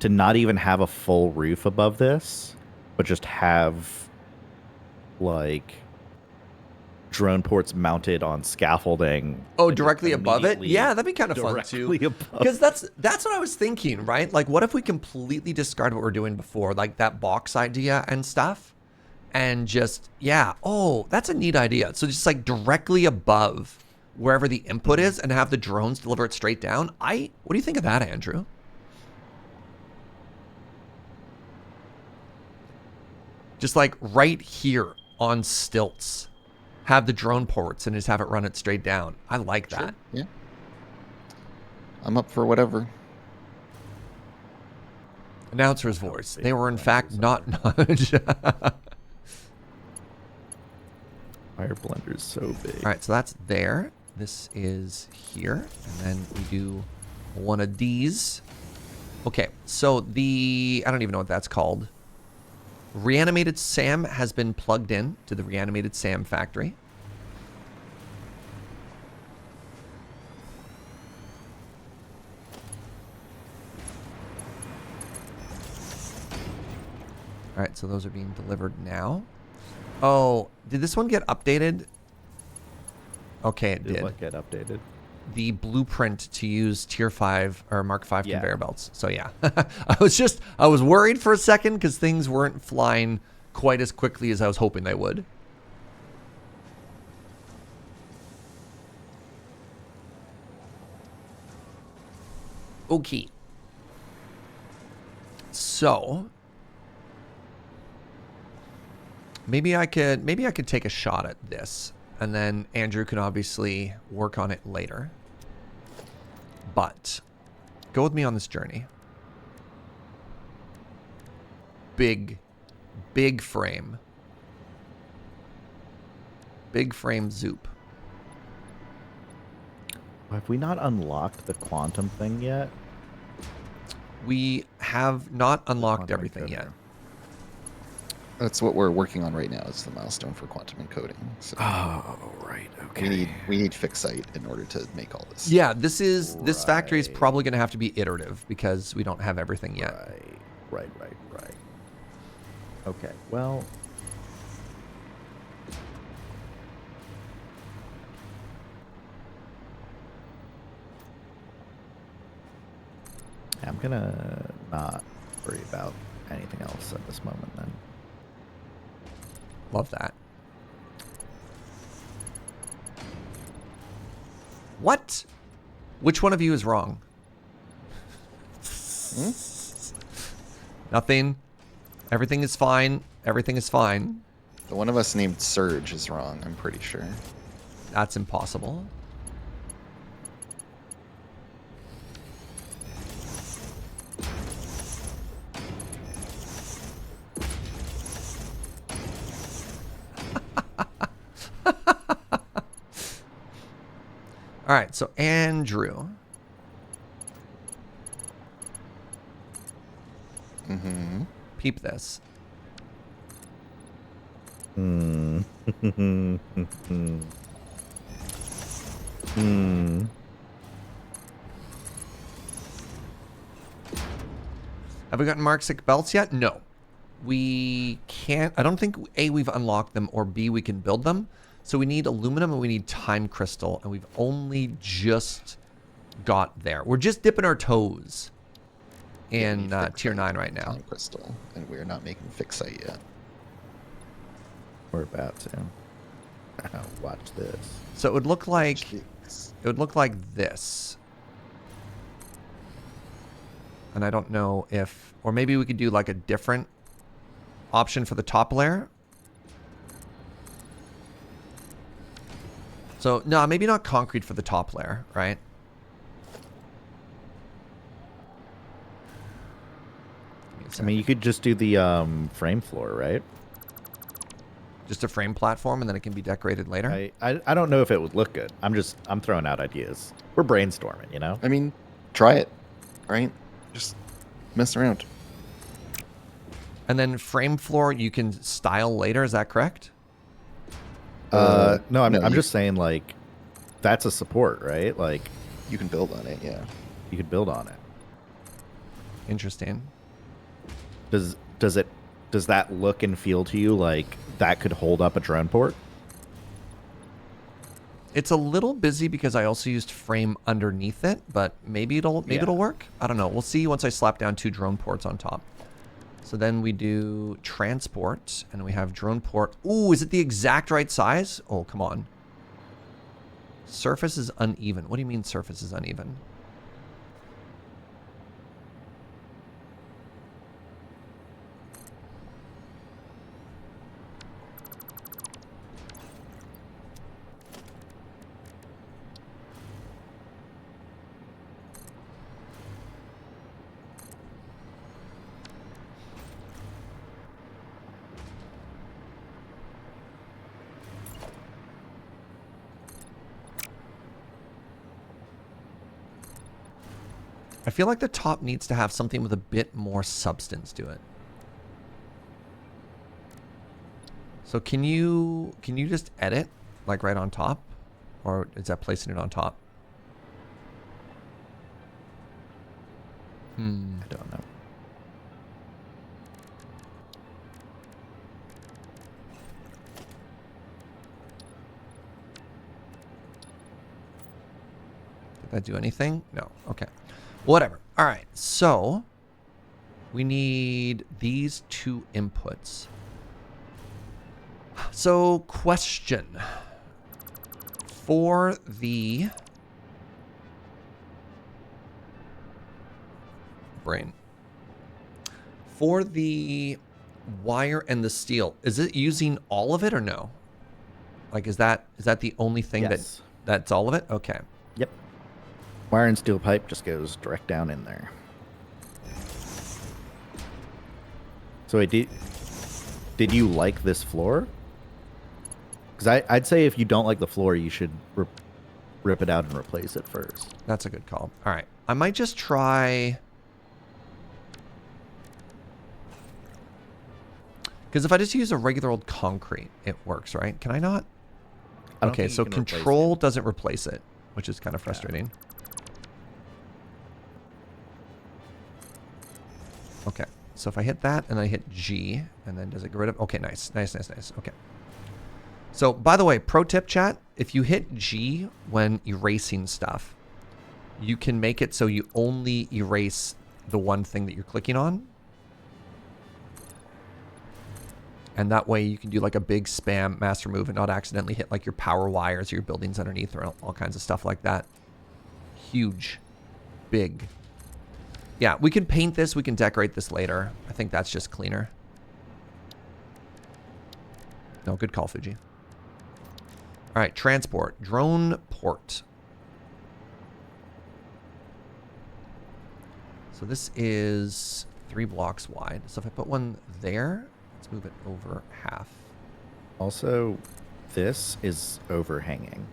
to not even have a full roof above this, but just have like drone ports mounted on scaffolding. Oh, directly above it? Yeah, that'd be kind of fun too. Because that's what I was thinking, right? Like, what if we completely discard what we're doing before, like that box idea and stuff, and just, yeah, oh, that's a neat idea. So just like directly above wherever the input is and have the drones deliver it straight down. What do you think of that, Andrew? Just like right here on stilts, have the drone ports and just have it run it straight down. I like that. Sure. Yeah. I'm up for whatever. Announcer's voice. They were in fact not nudge. Fire blender's so big. All right, so that's there. This is here, and then we do one of these. Okay, so I don't even know what that's called. Reanimated SAM has been plugged in to the Reanimated SAM factory. All right, so those are being delivered now. Oh, did this one get updated? Okay, it did. What get updated? The blueprint to use tier 5 or Mark 5 conveyor belts. So yeah, I was worried for a second because things weren't flying quite as quickly as I was hoping they would. Okay. So maybe I could take a shot at this. And then Andrew can obviously work on it later. But go with me on this journey. Big frame. Big frame zoop. Have we not unlocked the quantum thing yet? We have not unlocked everything yet. That's what we're working on right now. Is the milestone for quantum encoding. So Oh, right. Okay. we need fixite in order to make all this. Yeah, this factory is probably going to have to be iterative because we don't have everything yet. Right. Okay, well... I'm gonna not worry about anything else at this moment then. Love that. What? Which one of you is wrong? Nothing. Everything is fine. Everything is fine. The one of us named Serge is wrong, I'm pretty sure. That's impossible. All right, so Andrew. Mm-hmm. Peep this. Have we gotten Mark 6 belts yet? No. We can't. I don't think, A, we've unlocked them, or B, we can build them. So we need aluminum and we need time crystal, and we've only just got there. We're just dipping our toes in tier 9 right now. Time crystal, and we're not making fixite yet. We're about to. Watch this. So it would look like Jeez. this. And I don't know if, or maybe we could do like a different option for the top layer. So no, maybe not concrete for the top layer, right? I mean, you could just do the frame floor, right? Just a frame platform, and then it can be decorated later. I don't know if it would look good. I'm throwing out ideas. We're brainstorming, you know? I mean, try it, right? Just mess around. And then frame floor you can style later. Is that correct? No, I'm you- just saying, like, that's a support, right? Like, You can build on it, yeah. you could build on it. Interesting. Does that look and feel to you like that could hold up a drone port? It's a little busy because I also used frame underneath it, but maybe it'll work. I don't know. We'll see once I slap down 2 drone ports on top. So then we do transport, and we have drone port. Ooh, is it the exact right size? Oh, come on. Surface is uneven. What do you mean surface is uneven? I feel like the top needs to have something with a bit more substance to it. So can you just edit like right on top, or is that placing it on top? I don't know. Did that do anything? No. Okay. Whatever. All right. So we need these 2 inputs. So question. For the brain. For the wire and the steel, is it using all of it or no? Like, is that the only thing Yes. that's all of it? Okay. Yep. Wire and steel pipe just goes direct down in there. So did you like this floor? Because I'd say if you don't like the floor, you should rip it out and replace it first. That's a good call. All right. I might just try... Because if I just use a regular old concrete, it works, right? Can I not? I don't Okay, think you so can replace control it. doesn't replace it, which is kind of frustrating. Okay, so if I hit that and I hit G, and then does it get rid of... Okay, nice. Okay. So, by the way, pro tip, chat, if you hit G when erasing stuff, you can make it so you only erase the one thing that you're clicking on. And that way you can do like a big spam master move and not accidentally hit like your power wires or your buildings underneath or all kinds of stuff like that. Huge. Big. Yeah, we can paint this. We can decorate this later. I think that's just cleaner. No, good call, Fugi. All right, transport. Drone port. So this is 3 blocks wide. So if I put one there, let's move it over half. Also, this is overhanging.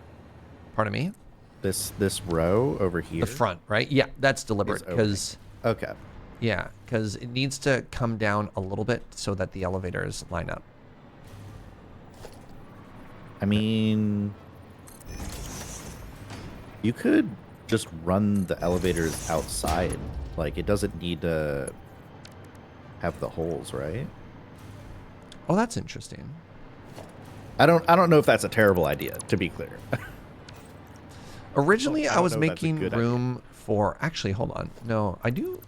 Pardon me? This row over here. The front, right? Yeah, that's deliberate Is because... Okay. Yeah, because it needs to come down a little bit so that the elevators line up. I mean, you could just run the elevators outside. Like, it doesn't need to have the holes, right? Oh, that's interesting. I don't know if that's a terrible idea, to be clear. Originally, I I don't was know if that's a making good room for... Actually, hold on. No, I do...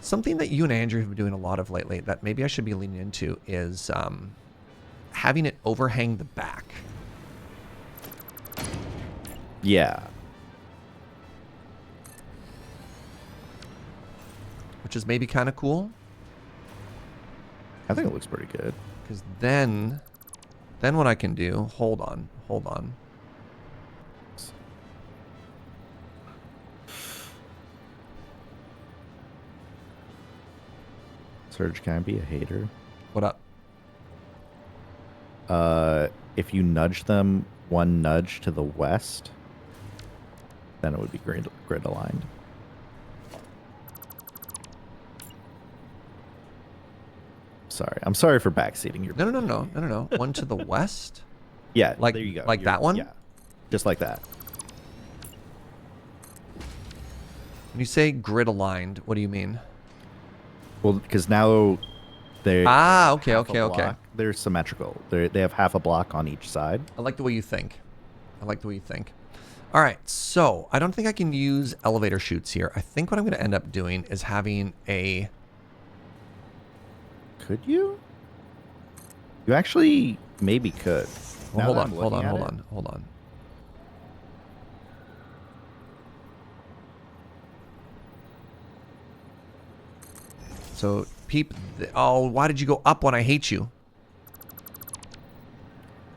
Something that you and Andrew have been doing a lot of lately that maybe I should be leaning into is having it overhang the back. Yeah. Which is maybe kind of cool. I think it looks pretty good. Because then what I can do, hold on. Serge, can I be a hater? What up? If you nudge them one nudge to the west, then it would be grid aligned. Sorry. I'm sorry for backseating your... No. One to the west? Yeah, Like- there you go. like that one? Yeah, just like that. When you say grid aligned, what do you mean? Well, because now they... Okay. They're symmetrical. They have half a block on each side. I like the way you think. All right, so I don't think I can use elevator chutes here. I think what I'm going to end up doing is having a... Could you? You actually maybe could. Well, Now hold that on, I'm hold looking on, at hold it- on, hold on. So, peep... Oh, why did you go up when I hate you?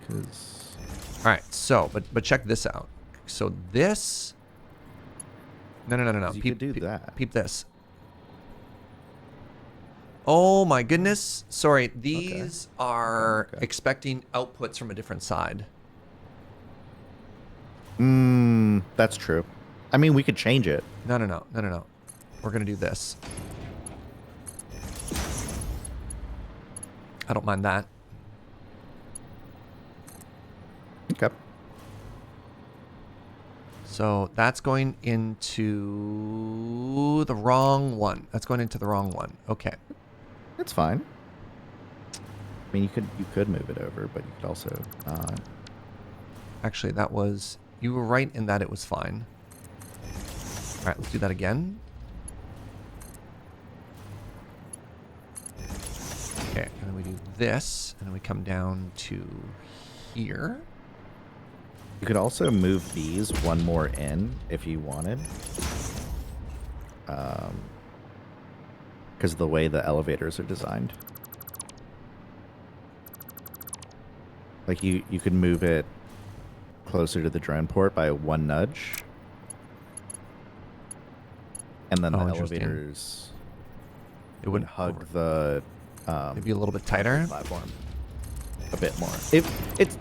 'Cause- All right, so, but check this out. So this... No. You could do that. Peep this. Oh my goodness. Sorry, these are Okay. expecting outputs from a different side. That's true. I mean, we could change it. No. We're going to do this. I don't mind that. Okay. So that's going into the wrong one. Okay. That's fine. I mean, you could move it over, but you could also not. Actually, that was... You were right in that it was fine. All right, let's do that again. Okay, and then we do this, and then we come down to here. You could also move these one more in if you wanted. Because of the way the elevators are designed. Like you could move it closer to the drone port by one nudge. And then the Interesting. elevators It would would hug the maybe a little bit tighter. platform a bit more. It's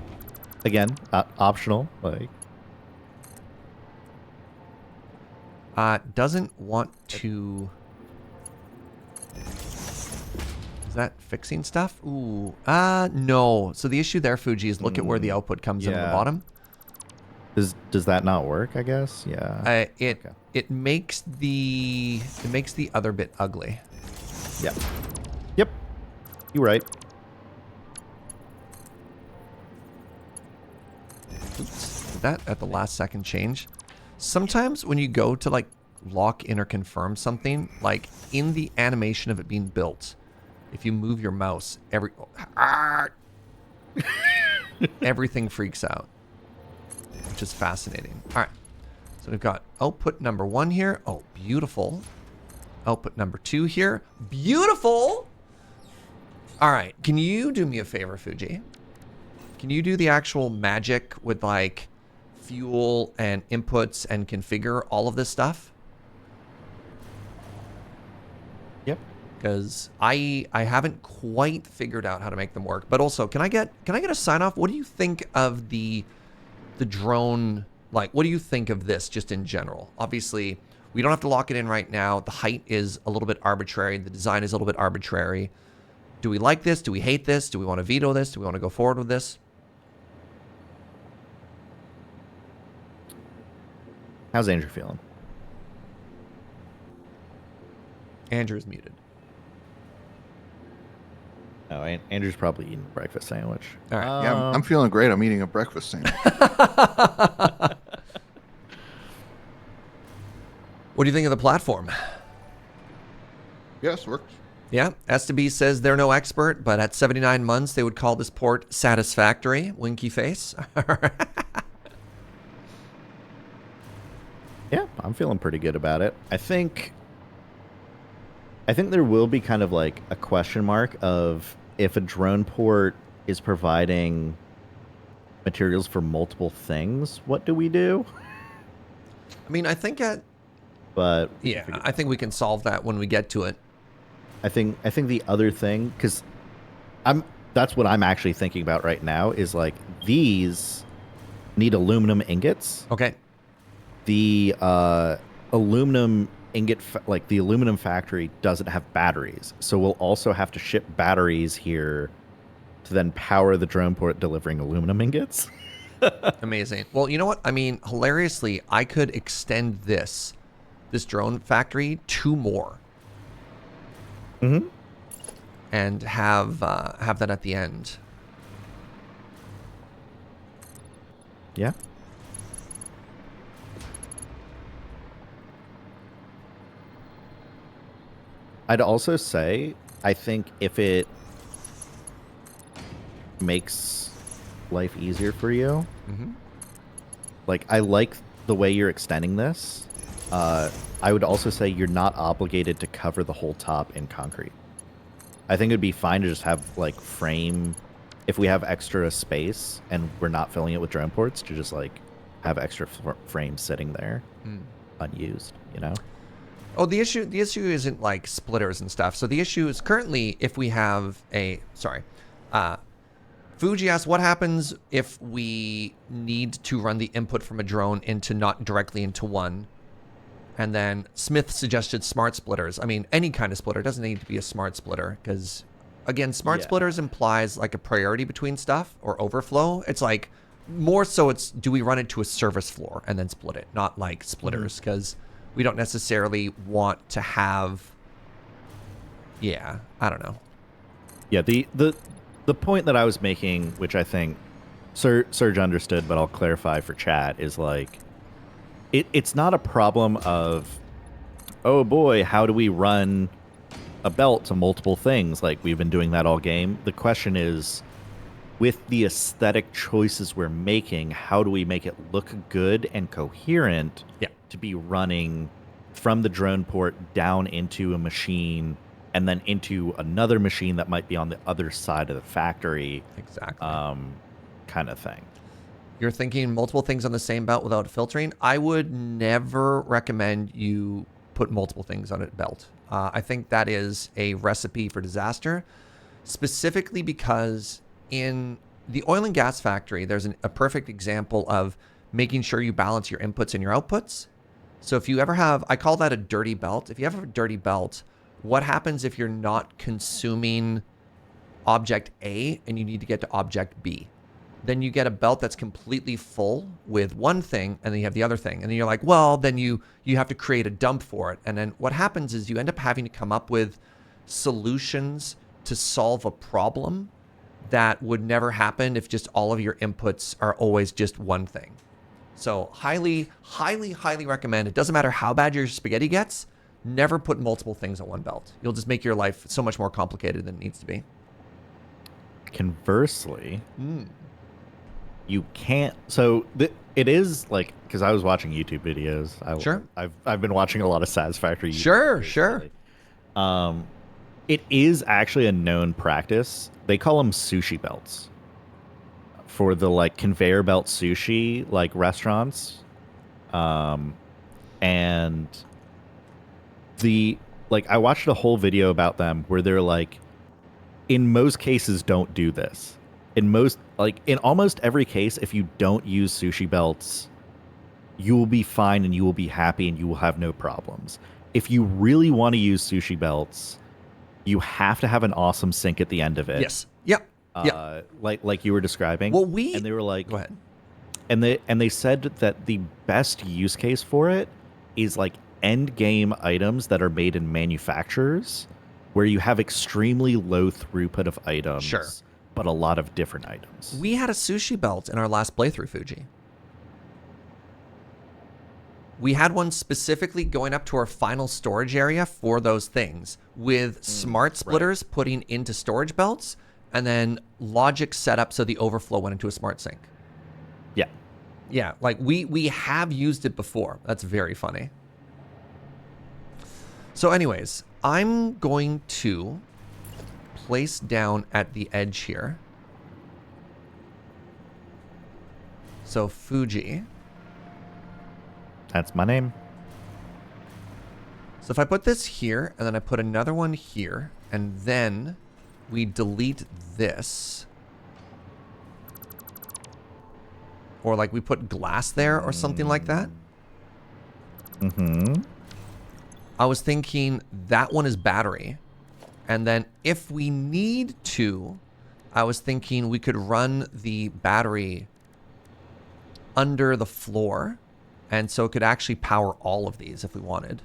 again optional. Like Doesn't want to... Is that fixing stuff? Ooh. No. So the issue there, Fuji, is look at where the output comes in on the yeah. bottom. does that not work? I guess. Yeah. It makes the other bit ugly. Yep. Yep. You're right. Oops. Did that at the last second change? Sometimes when you go to like lock in or confirm something, like in the animation of it being built, if you move your mouse, everything freaks out, which is fascinating. All right, so we've got output number 1 here. Oh, beautiful. Output number 2 here. Beautiful. All right, can you do me a favor, Fuji? Can you do the actual magic with like fuel and inputs and configure all of this stuff? Yep. Because I haven't quite figured out how to make them work. But also, can I get a sign off? What do you think of the drone? Like, what do you think of this just in general? Obviously, we don't have to lock it in right now. The height is a little bit arbitrary. The design is a little bit arbitrary. Do we like this? Do we hate this? Do we want to veto this? Do we want to go forward with this? How's Andrew feeling? Andrew's muted. Oh, Andrew's probably eating a breakfast sandwich. All right. Yeah, I'm feeling great. I'm eating a breakfast sandwich. What do you think of the platform? Yes, works. Yeah, S2B says they're no expert, but at 79 months, they would call this port satisfactory. Winky face. Yeah, I'm feeling pretty good about it. I think there will be kind of like a question mark of if a drone port is providing materials for multiple things, what do we do? I mean, I think But yeah, I think we can solve that when we get to it. I think the other thing, because that's what I'm actually thinking about right now, is like these need aluminum ingots. Okay. The aluminum ingot, like the aluminum factory doesn't have batteries, so we'll also have to ship batteries here to then power the drone port delivering aluminum ingots. Amazing. Well, you know what? I mean, hilariously, I could extend this drone factory 2 more. Mm-hmm. And have that at the end. Yeah. I'd also say, I think if it makes life easier for you, like I like the way you're extending this. I would also say you're not obligated to cover the whole top in concrete. I think it'd be fine to just have like frame, if we have extra space and we're not filling it with drone ports, to just like have extra frames sitting there unused, you know? Oh, the issue isn't like splitters and stuff. So the issue is currently if we have Fugi asks, what happens if we need to run the input from a drone into not directly into one? And then Smith suggested smart splitters. I mean, any kind of splitter. It doesn't need to be a smart splitter because, again, smart splitters implies like a priority between stuff or overflow. It's like more so it's do we run it to a service floor and then split it, not like splitters because we don't necessarily want to have, I don't know. Yeah, the point that I was making, which I think Serge understood, but I'll clarify for chat, is like, it's not a problem of, oh boy, how do we run a belt to multiple things? Like, we've been doing that all game. The question is, with the aesthetic choices we're making, how do we make it look good and coherent to be running from the drone port down into a machine and then into another machine that might be on the other side of the factory? Exactly. Kind of thing. You're thinking multiple things on the same belt without filtering. I would never recommend you put multiple things on a belt. I think that is a recipe for disaster, specifically because in the oil and gas factory, there's a perfect example of making sure you balance your inputs and your outputs. So if you ever have, I call that a dirty belt. If you have a dirty belt, what happens if you're not consuming object A and you need to get to object B? Then you get a belt that's completely full with one thing, and then you have the other thing. And then you're like, well, then you have to create a dump for it. And then what happens is you end up having to come up with solutions to solve a problem that would never happen if just all of your inputs are always just one thing. So highly, highly, highly recommend. It doesn't matter how bad your spaghetti gets, never put multiple things on one belt. You'll just make your life so much more complicated than it needs to be. Conversely, you can't. So it is like, because I was watching YouTube videos. Sure. I've been watching a lot of Satisfactory. Sure. It is actually a known practice. They call them sushi belts for the like conveyor belt sushi like restaurants, and I watched a whole video about them where they're like, in most cases, don't do this. In almost every case, if you don't use sushi belts, you will be fine and you will be happy and you will have no problems. If you really want to use sushi belts, you have to have an awesome sink at the end of it. Yes. Yep. Like you were describing. Well, and they were like, go ahead. And they said that the best use case for it is like end game items that are made in manufacturers, where you have extremely low throughput of items. Sure. But a lot of different items. We had a sushi belt in our last playthrough, Fugi. We had one specifically going up to our final storage area for those things with smart splitters putting into storage belts and then logic set up so the overflow went into a smart sink. Yeah. Yeah, like we have used it before. That's very funny. So anyways, I'm going to place down at the edge here. So Fugi. That's my name. So if I put this here, and then I put another one here, and then we delete this. Or like we put glass there or something like that. Mm-hmm. I was thinking that one is battery. And then if we need to, I was thinking we could run the battery under the floor. And so it could actually power all of these if we wanted.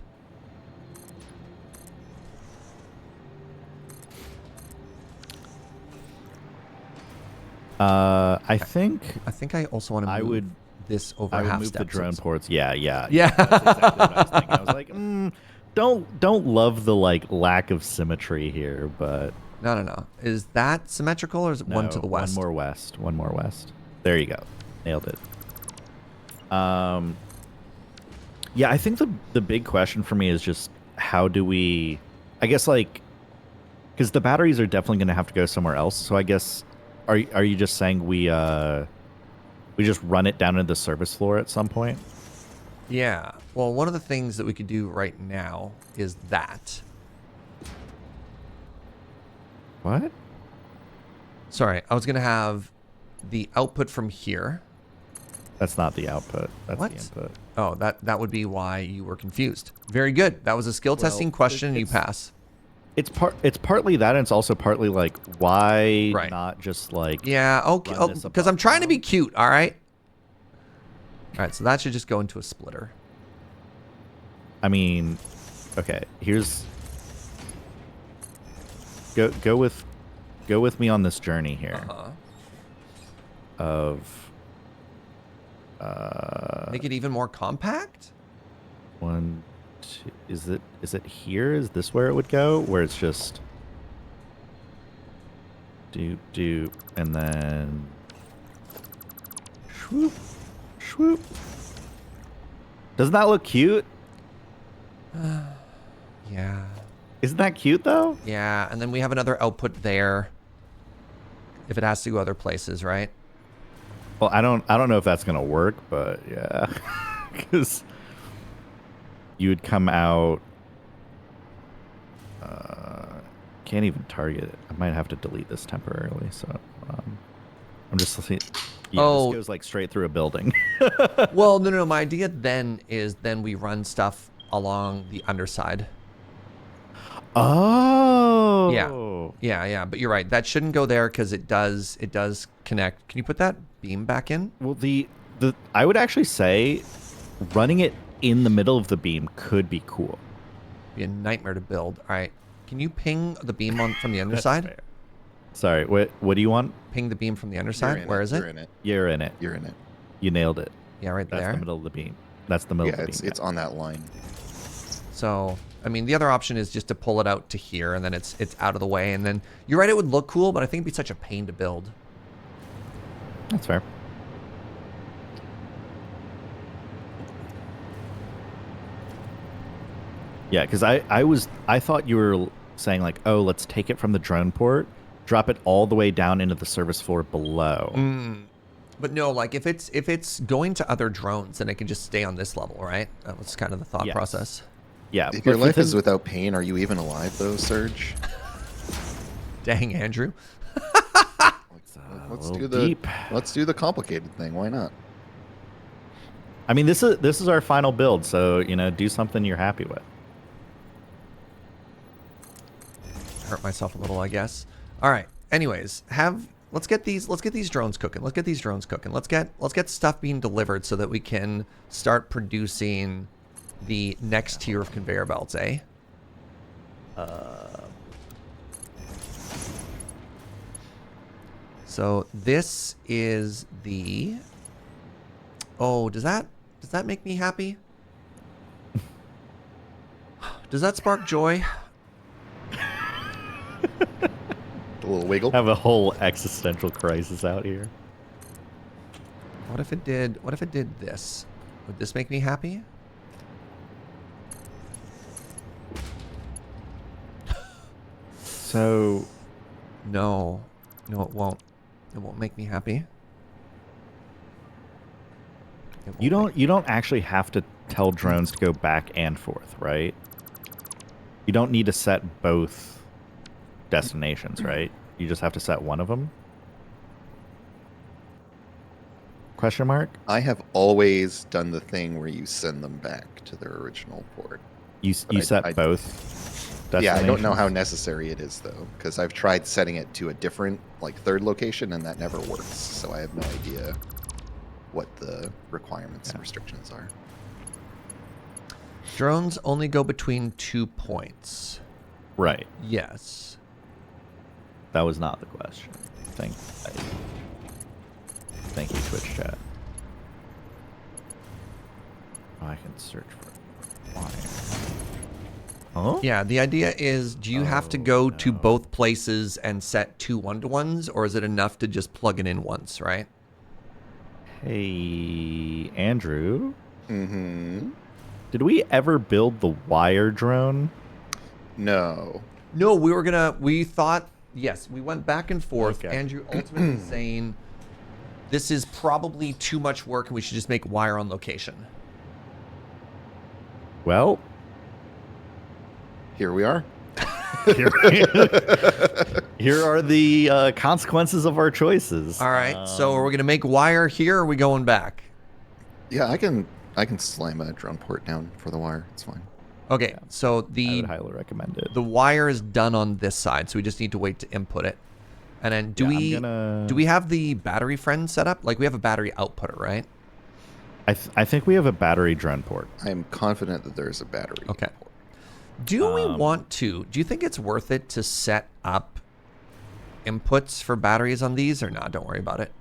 I think I also want to move this over half move step. the drone ports. Yeah. Yeah. That's exactly what I was thinking. I was like, don't love the like lack of symmetry here, but No. Is that symmetrical or is it one to the west? One more west. There you go. Nailed it. Yeah, I think the big question for me is just how do we, I guess like, because the batteries are definitely going to have to go somewhere else. So I guess, are you just saying we just run it down into the service floor at some point? Yeah. Well, one of the things that we could do right now is that. What? Sorry, I was going to have the output from here. That's not the output. That's What? the input. Oh, that would be why you were confused. Very good. That was a skill testing question and you pass. It's partly that, and it's also partly like why Right. not just like Yeah, okay. run this Because above I'm trying to be ground? cute, all right? All right, so that should just go into a splitter. I mean, okay. Here's go with me on this journey here of Make it even more compact? one, two, is it here? Is this where it would go? Where it's just do and then swoop swoop. Doesn't that look cute? Yeah. Isn't that cute though? Yeah, and then we have another output there. If it has to go other places, right? Well, I don't know if that's gonna work, but yeah, because you would come out. Can't even target it. I might have to delete this temporarily. So I'm just looking. Yeah, Oh. this goes like straight through a building. Well, no. My idea then is we run stuff along the underside. Oh. Yeah. But you're right. That shouldn't go there because it does connect. Can you put that beam back in? Well, the I would actually say running it in the middle of the beam could be cool. Be a nightmare to build. All right. Can you ping the beam from the That's underside? fair. Sorry. What do you want? Ping the beam from the You're underside. in Where is You're it? in it. You're in it. You're in it. You nailed it. Yeah, right That's there. the middle of the beam. That's the middle Yeah, of the beam. it's on that line. So, I mean, the other option is just to pull it out to here, and then it's out of the way. And then you're right, it would look cool, but I think it'd be such a pain to build. That's fair. Yeah, because I thought you were saying like, oh, let's take it from the drone port, drop it all the way down into the service floor below. But no, like if it's going to other drones, then it can just stay on this level, right? That was kind of the thought Yes. process. Yeah. If but your life within- is without pain, are you even alive though, Serge? Dang, Andrew. Let's little do the deep. let's do the complicated thing. Why not? I mean, this is our final build, so do something you're happy with. Hurt myself a little, I guess. All right. Anyways, let's get these drones cooking. Let's get stuff being delivered so that we can start producing the next tier of conveyor belts, eh? So this is the. Oh, does that make me happy? Does that spark joy? A little wiggle. Have a whole existential crisis out here. What if it did? What if it did this? Would this make me happy? So, No. No, it won't. It won't make me happy. It you won't don't actually have to tell drones to go back and forth, right? You don't need to set both destinations, right? You just have to set one of them. Question mark? I have always done the thing where you send them back to their original port. You But set both destinations? Yeah, I don't know how necessary it is though, because I've tried setting it to a different, like, third location, and that never works. So I have no idea what the requirements and restrictions are. Drones only go between 2 points. Right. Yes. That was not the question. Thank you, Twitch chat. Oh, I can search for wire. Huh? Yeah, the idea is, do you have to go to both places and set 2 1-to-1s, or is it enough to just plug it in once, right? Hey, Andrew. Mm-hmm. Did we ever build the wire drone? No. No, we thought, yes, we went back and forth. Okay. Andrew ultimately saying, this is probably too much work and we should just make wire on location. Well, Here we are. here are the consequences of our choices. All right, so are we going to make wire here or are we going back? Yeah, I can slam a drone port down for the wire. It's fine. Okay, so I would highly recommend it. the wire is done on this side, so we just need to wait to input it. And then do we have the battery friend set up? Like we have a battery outputter, right? I think we have a battery drone port. I am confident that there's a battery. Okay. Do we want to? Do you think it's worth it to set up inputs for batteries on these or not? Don't worry about it.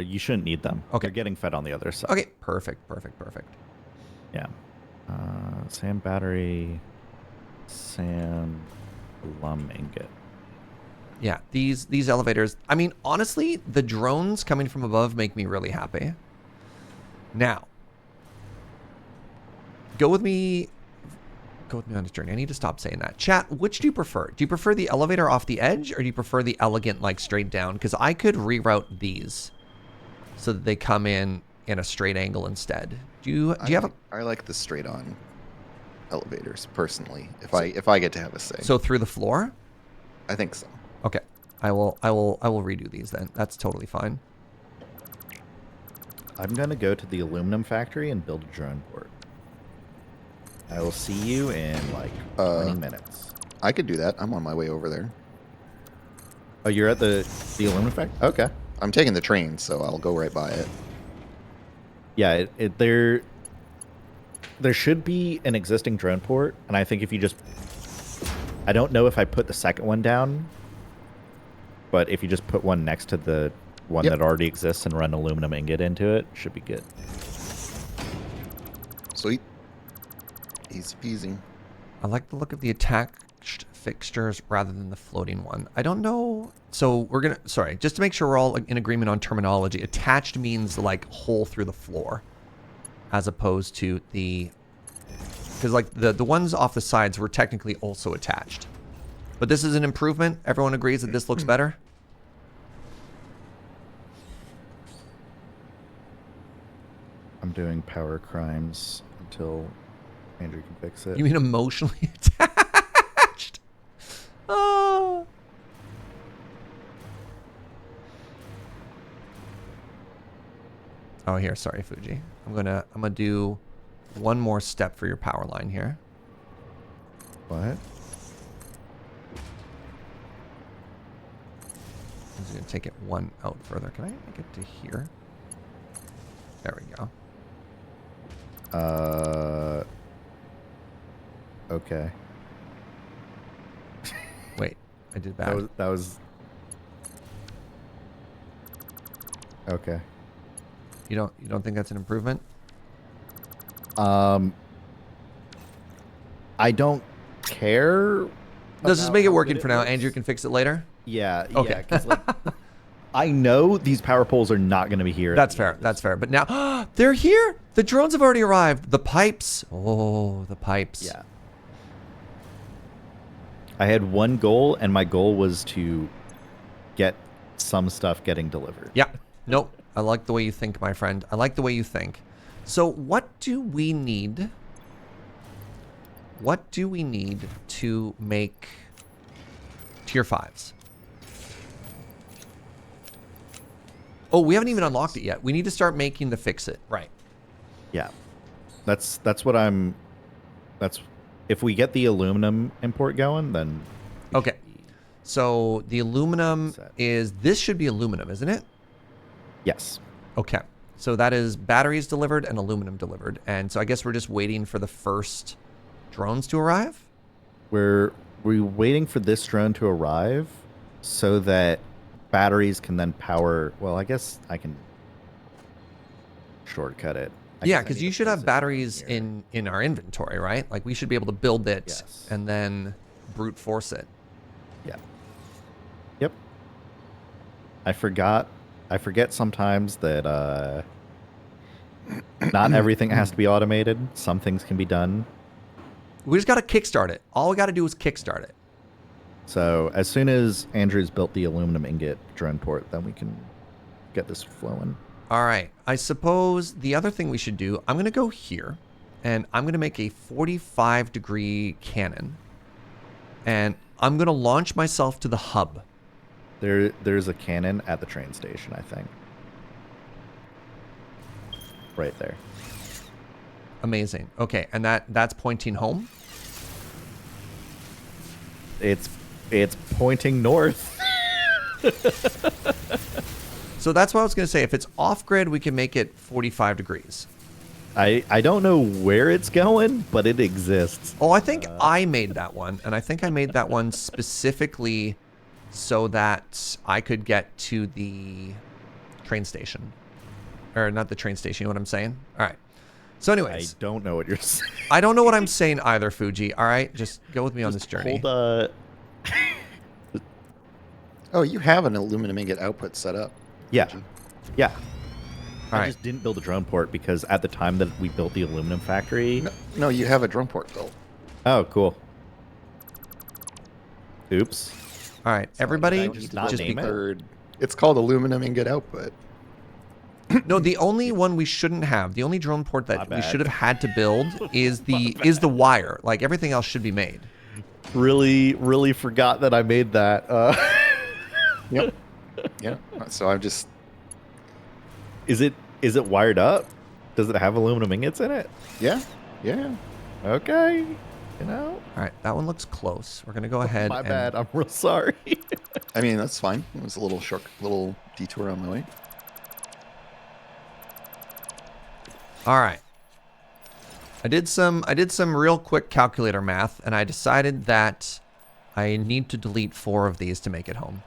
You shouldn't need them. Okay. They're getting fed on the other side. Okay, perfect. Yeah. Sand battery, sand alum ingot. Yeah, these elevators. I mean, honestly, the drones coming from above make me really happy. Now, go with me on this journey. I need to stop saying that. Chat, which do you prefer? Do you prefer the elevator off the edge, or do you prefer the elegant, like, straight down? Because I could reroute these so that they come in a straight angle instead. Do you have a... I like the straight on elevators personally. If I get to have a say. So through the floor? I think so. Okay. I will redo these then. That's totally fine. I'm gonna go to the aluminum factory and build a drone port. I will see you in like 20 minutes. I could do that. I'm on my way over there. Oh, you're at the aluminum factory? Okay. I'm taking the train, so I'll go right by it. Yeah, there should be an existing drone port, and I think if you just... I don't know if I put the second one down, but if you just put one next to the one that already exists and run aluminum ingot into it, should be good. Sweet. Easy peasy. I like the look of the attached fixtures rather than the floating one. I don't know. So we're going to... Sorry, just to make sure we're all in agreement on terminology. Attached means like hole through the floor as opposed to the... Because like the ones off the sides were technically also attached. But this is an improvement. Everyone agrees that this looks better? I'm doing power crimes until Andrew can fix it. You mean emotionally attached? Oh. Oh, here. Sorry, Fugi. I'm gonna do one more step for your power line here. What? I'm just gonna take it one out further. Can I make it to here? There we go. Okay. Wait, I did bad. That was... Okay. You don't think that's an improvement? I don't care. Let's just about make it how working good for it now. looks. Andrew can fix it later. Yeah. Okay. Yeah, 'cause, like, I know these power poles are not going to be here. at That's the end fair. of this. That's fair. But now they're here. The drones have already arrived. The pipes. Oh, the pipes. Yeah. I had one goal, and my goal was to get some stuff getting delivered. Yeah. Nope. I like the way you think, my friend. I like the way you think. So what do we need? What do we need to make tier 5s? Oh, we haven't even unlocked it yet. We need to start making the fix it. Right. Yeah. That's what I'm. That's if we get the aluminum import going, then. we Okay. should be- So the aluminum Set. is, this should be aluminum, isn't it? Yes. Okay. So that is batteries delivered and aluminum delivered. And so I guess we're just waiting for the first drones to arrive? We're waiting for this drone to arrive, so that batteries can then power. Well, I guess I can shortcut it. I Yeah, guess I because need you to should place have it batteries here. in our inventory, right? Like we should be able to build it Yes. and then brute force it. Yeah. Yep. I forget sometimes that not everything has to be automated. Some things can be done. We just got to kickstart it. All we got to do is kickstart it. So as soon as Andrew's built the aluminum ingot drone port, then we can get this flowing. All right. I suppose the other thing we should do, I'm going to go here and I'm going to make a 45-degree cannon. And I'm going to launch myself to the hub. There's a cannon at the train station, I think. Right there. Amazing. Okay, and that's pointing home. It's pointing north. So that's what I was going to say. If it's off-grid, we can make it 45 degrees. I don't know where it's going, but it exists. Oh, I think I made that one. And I think I made that one specifically so that I could get to the train station. Or not the train station, you know what I'm saying? All right. So I anyways, don't know what you're saying. I don't know what I'm saying either, Fuji. All right? Just go with me on this journey. Hold Oh, you have an aluminum ingot output set up. Yeah. Yeah. All I right. just didn't build a drone port because at the time that we built the aluminum factory. No, you have a drum port built. Oh, cool. Oops. All right. Everybody, I just not just be name it? Third. It's called aluminum ingot output. No, the only one we shouldn't have, the only drone port My that we bad. should have had to build is the wire. Like everything else should be made. Really forgot that I made that. Yep. Yeah. So I'm just. Is it wired up? Does it have aluminum ingots in it? Yeah. Yeah. Okay. You know. All right, that one looks close. We're gonna go ahead. My and, bad. I'm real sorry. I mean, that's fine. It was a little detour on my way. All right. I did some real quick calculator math, and I decided that I need to delete 4 of these to make it home.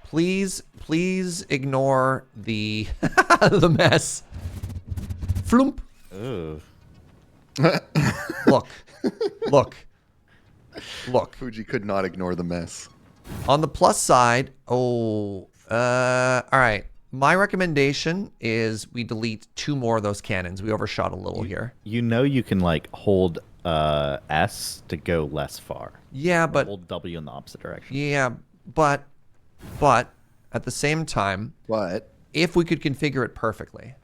Please ignore the the mess. Floomp. Ugh. Look. Fuji could not ignore the mess. On the plus side, all right. My recommendation is we delete 2 more of those cannons. We overshot a little here. You know you can like hold S to go less far. Yeah, Or but hold W in the opposite direction. yeah, but at the same time, But if we could configure it perfectly.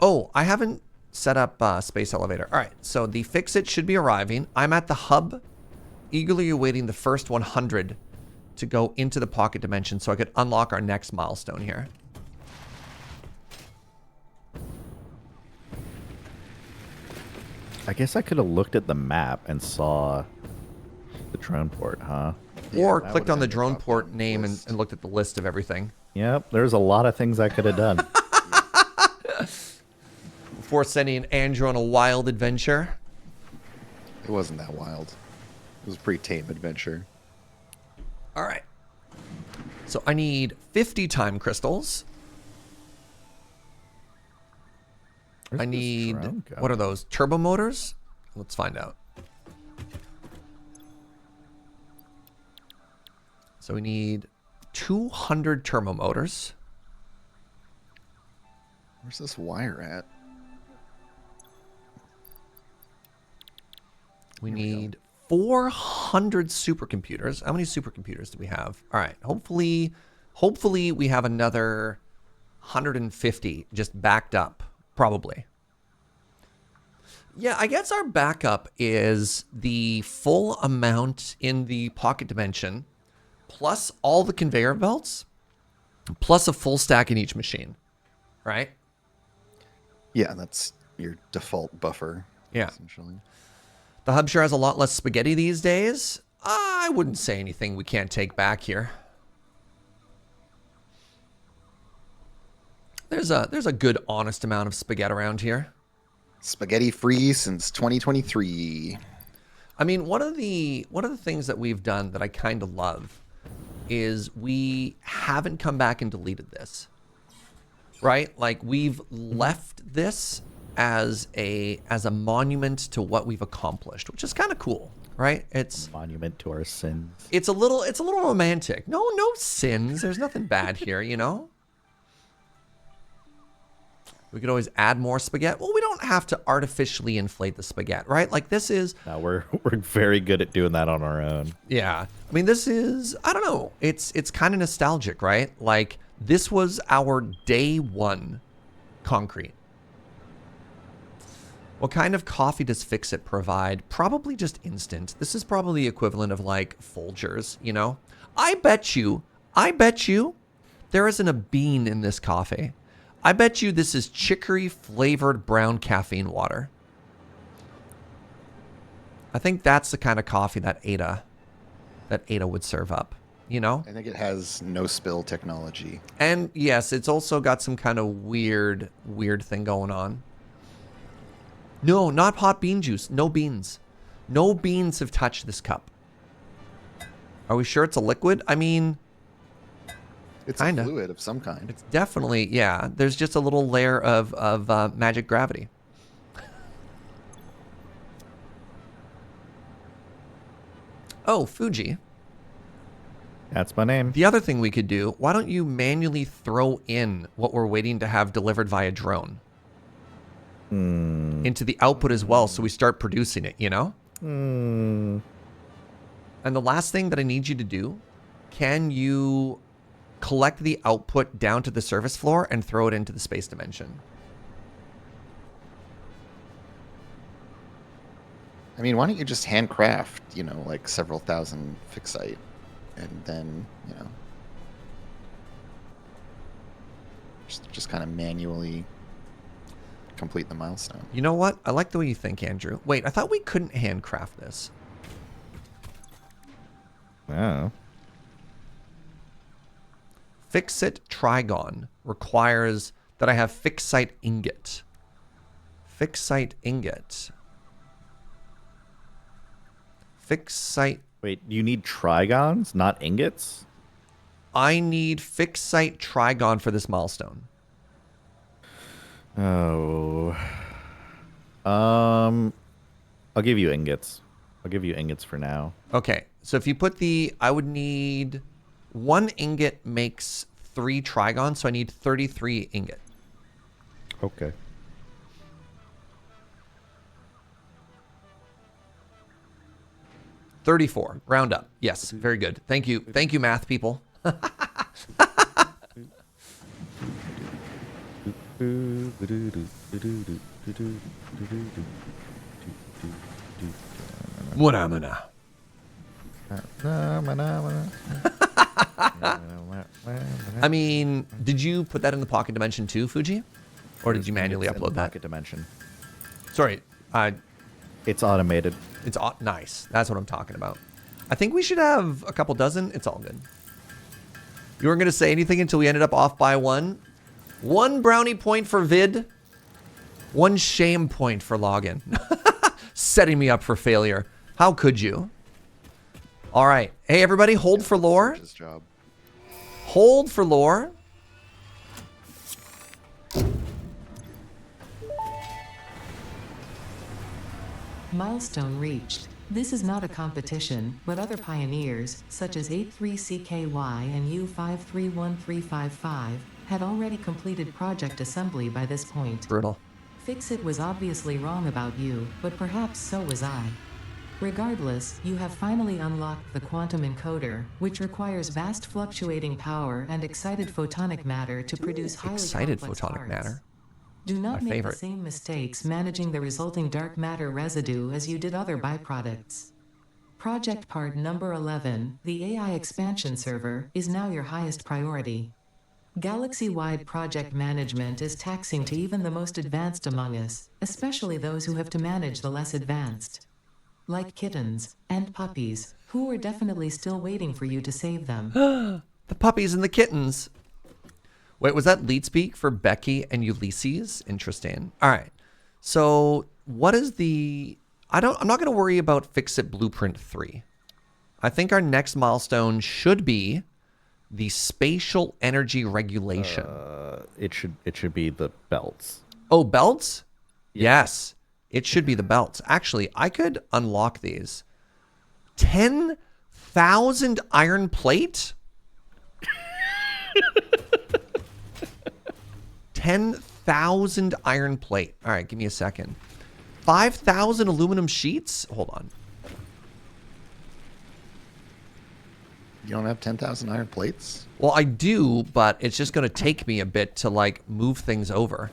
Oh, I haven't set up space elevator. All right, so the fix-it should be arriving. I'm at the hub, eagerly awaiting the first 100 to go into the pocket dimension so I could unlock our next milestone here. I guess I could have looked at the map and saw the drone port, huh? Or that clicked would've on the been the drone top port down name list. and looked at the list of everything. Yep, there's a lot of things I could have done. Before sending Andrew on a wild adventure. it wasn't that wild. It was a pretty tame adventure. All right. So I need 50 time crystals. Where's I this need, drone what are going? those, turbo motors? Let's find out. So we need 200 turbo motors. Where's this wire at? We need 400 supercomputers. How many supercomputers do we have? All right. Hopefully we have another 150 just backed up. Probably. Yeah, I guess our backup is the full amount in the pocket dimension, plus all the conveyor belts, plus a full stack in each machine. Right? Yeah, that's your default buffer. Yeah. Essentially. The hub sure has a lot less spaghetti these days. I wouldn't say anything we can't take back here. There's a good honest amount of spaghetti around here. Spaghetti free since 2023. I mean, one of the things that we've done that I kind of love is we haven't come back and deleted this. Right? Like we've left this as a monument to what we've accomplished, which is kind of cool, right? It's Monument to our sins. it's a little romantic. No sins. There's nothing bad here, you know? We could always add more spaghetti. Well, we don't have to artificially inflate the spaghetti, right? Like this is, Now we're very good at doing that on our own. yeah. I mean, this is, I don't know. It's kind of nostalgic, right? Like this was our day one concrete. What kind of coffee does Fix-It provide? Probably just instant. This is probably the equivalent of like Folgers, you know? I bet you there isn't a bean in this coffee. I bet you this is chicory flavored brown caffeine water. I think that's the kind of coffee that Ada would serve up, you know? I think it has no spill technology. And yes, it's also got some kind of weird thing going on. No, not hot bean juice. No beans. No beans have touched this cup. Are we sure it's a liquid? I mean, It's Kinda. a fluid of some kind. it's definitely, yeah. There's just a little layer of magic gravity. Oh, Fugi. That's my name. The other thing we could do, why don't you manually throw in what we're waiting to have delivered via drone into the output as well, so we start producing it, you know? And the last thing that I need you to do, can you collect the output down to the surface floor and throw it into the space dimension? I mean, why don't you just handcraft, like several thousand fixite, and then, just kind of manually complete the milestone. You know what? I like the way you think, Andrew. Wait, I thought we couldn't handcraft this. Oh. Fix-It Trigon requires that I have Fixite ingot. Fixite ingot. Fixite. Wait, you need trigons, not ingots? I need Fixite Trigon for this milestone. Oh. I'll give you ingots. I'll give you ingots for now. Okay, so if you put I would need 1 ingot makes 3 Trigons, so I need 33 ingot. Okay. $34. Round up. Yes, very good. Thank you. Thank you, math people. Wanamana. I mean, did you put that in the pocket dimension too, Fuji? Or did you manually It's in the upload that? pocket dimension. Sorry. It's automated. It's nice. That's what I'm talking about. I think we should have a couple dozen. It's all good. You weren't going to say anything until we ended up off by 1. 1 brownie point for vid. 1 shame point for login. Setting me up for failure. How could you? All right. Hey, everybody, hold for lore. His job. Hold for lore. Milestone reached. This is not a competition, but other pioneers, such as 83CKY and U531355, had already completed project assembly by this point. Brutal. Fixit was obviously wrong about you, but perhaps so was I. Regardless, you have finally unlocked the quantum encoder, which requires vast fluctuating power and excited photonic matter to produce highly Excited complex photonic parts. matter. Do not My make favorite. the same mistakes managing the resulting dark matter residue as you did other byproducts. Project part number 11, the AI expansion server, is now your highest priority. Galaxy-wide project management is taxing to even the most advanced among us, especially those who have to manage the less advanced. Like kittens and puppies, who are definitely still waiting for you to save them. The puppies and the kittens. Wait, was that lead speak for Becky and Ulysses? Interesting. All right. So what is the... I'm not going to worry about Fix-It Blueprint 3. I think our next milestone should be the spatial energy regulation. It should be the belts. Oh, belts? Yes. It should be the belts. Actually, I could unlock these. 10,000 iron plate? 10,000 iron plate. All right, give me a second. 5,000 aluminum sheets? Hold on. You don't have 10,000 iron plates? Well, I do, but it's just going to take me a bit to, like, move things over.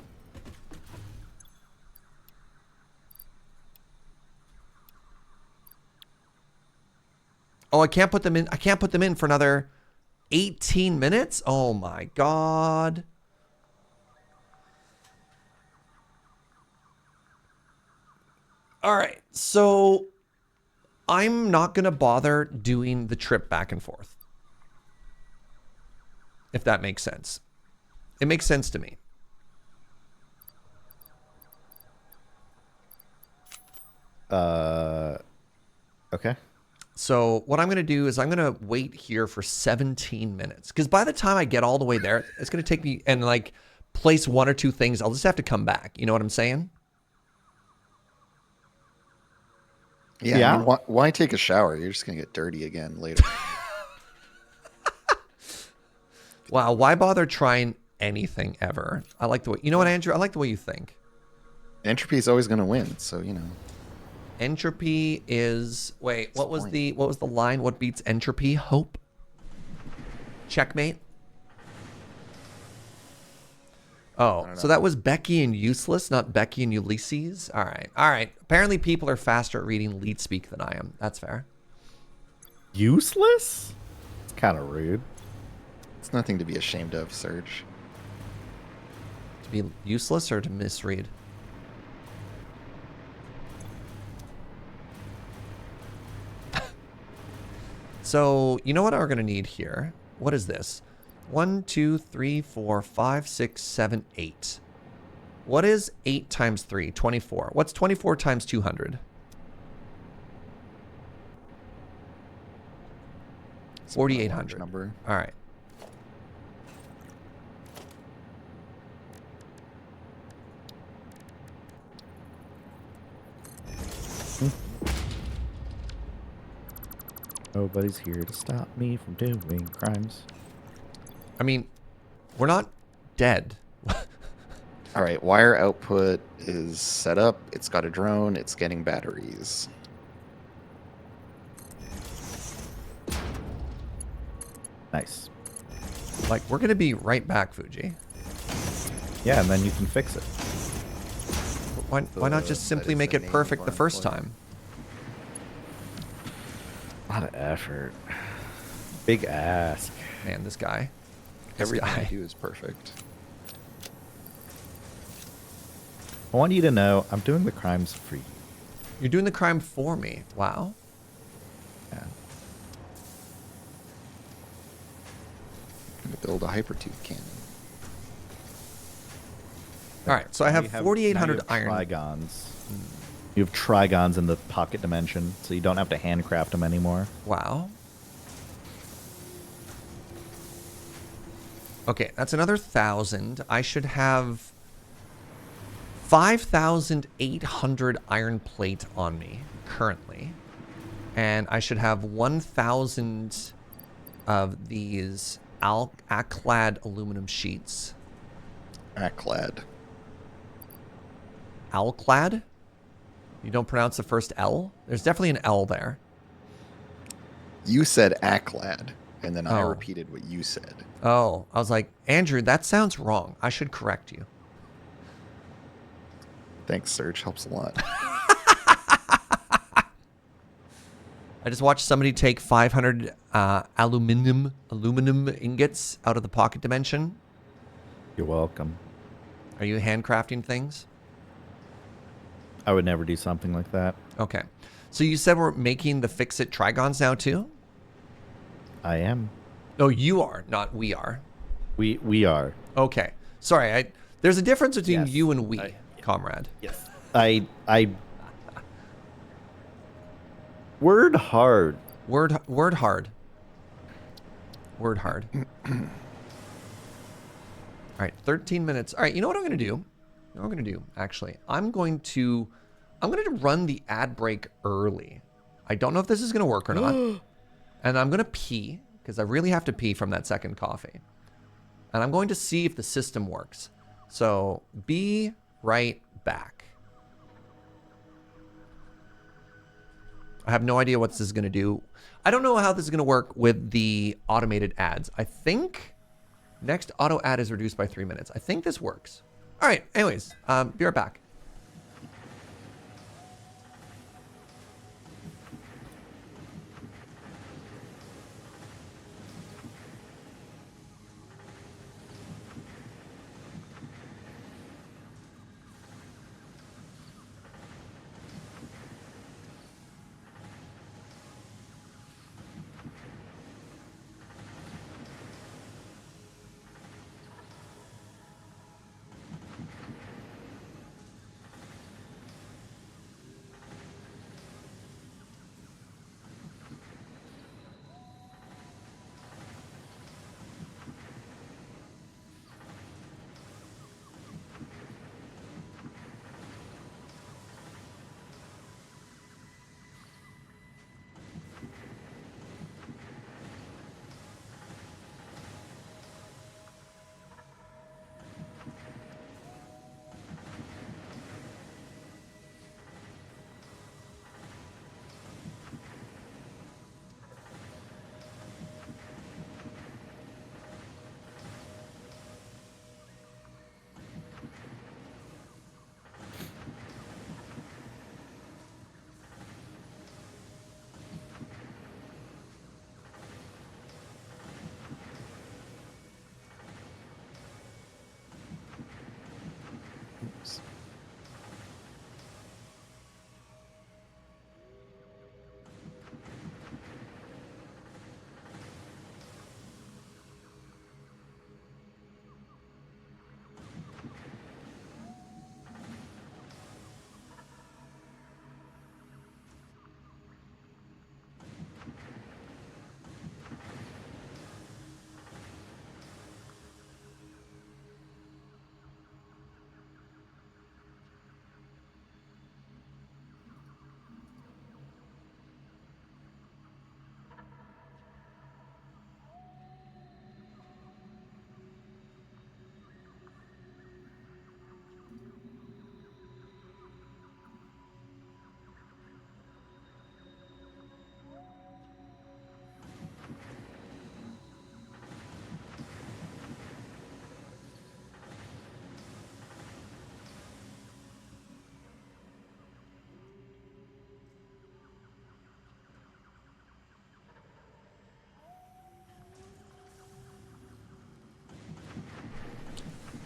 Oh, I can't put them in. I can't put them in for another 18 minutes? Oh, my God. All right, so I'm not going to bother doing the trip back and forth. If that makes sense. It makes sense to me. Okay. So what I'm going to do is I'm going to wait here for 17 minutes. Because by the time I get all the way there, it's going to take me and like place one or two things. I'll just have to come back. You know what I'm saying? Yeah. I mean, why take a shower? You're just going to get dirty again later. Wow, why bother trying anything ever? I like the way... You know what, Andrew? I like the way you think. Entropy is always going to win, so, you know. Entropy is... Wait, what was the line? What beats entropy? Hope? Checkmate? Oh, so that was Becky and Useless, not Becky and Ulysses? All right. All right. Apparently people are faster at reading lead speak than I am. That's fair. Useless? It's kind of rude. It's nothing to be ashamed of, Serge. To be useless or to misread? So, you know what we're going to need here? What is this? 1, 2, 3, 4, 5, 6, 7, 8. What is 8 times 3? 24. What's 24 times 200? 4,800. Number. All right. Nobody's here to stop me from doing crimes. I mean, we're not dead. All right, wire output is set up. It's got a drone. It's getting batteries. Nice. Like, we're going to be right back, Fugi. Yeah, and then you can fix it. Why not just simply make it perfect the first time? A lot of effort. Big ask. Man, this guy. Everything I guy. do is perfect. I want you to know I'm doing the crimes for you. You're doing the crime for me. Wow. Yeah. I'm going to build a hypertube cannon. All right, so I have You have- 4,800 now you have iron. Trigons. You have trigons in the pocket dimension, so you don't have to handcraft them anymore. Wow. Okay, that's another 1,000. I should have 5,800 iron plate on me currently. And I should have 1,000 of these Aclad aluminum sheets. Aclad. Alclad? You don't pronounce the first L? There's definitely an L there. You said Aclad, and then I Oh. repeated what you said. Oh, I was like, Andrew, that sounds wrong. I should correct you. Thanks, Serge. Helps a lot. I just watched somebody take 500 aluminum ingots out of the pocket dimension. You're welcome. Are you handcrafting things? I would never do something like that. Okay. So you said we're making the Fix-It Trigons now too? I am. No, you are, not we are. We are. Okay. Sorry, there's a difference between Yes. you and we, comrade. Yes. I word hard. Word hard. Word hard. All right, 13 minutes. All right, you know what I'm going to do? You know what I'm going to do, actually? I'm going to run the ad break early. I don't know if this is going to work or not. And I'm going to pee, because I really have to pee from that second coffee. And I'm going to see if the system works. So, be right back. I have no idea what this is going to do. I don't know how this is going to work with the automated ads. I think next auto ad is reduced by 3 minutes. I think this works. All right. Anyways, be right back. Oops.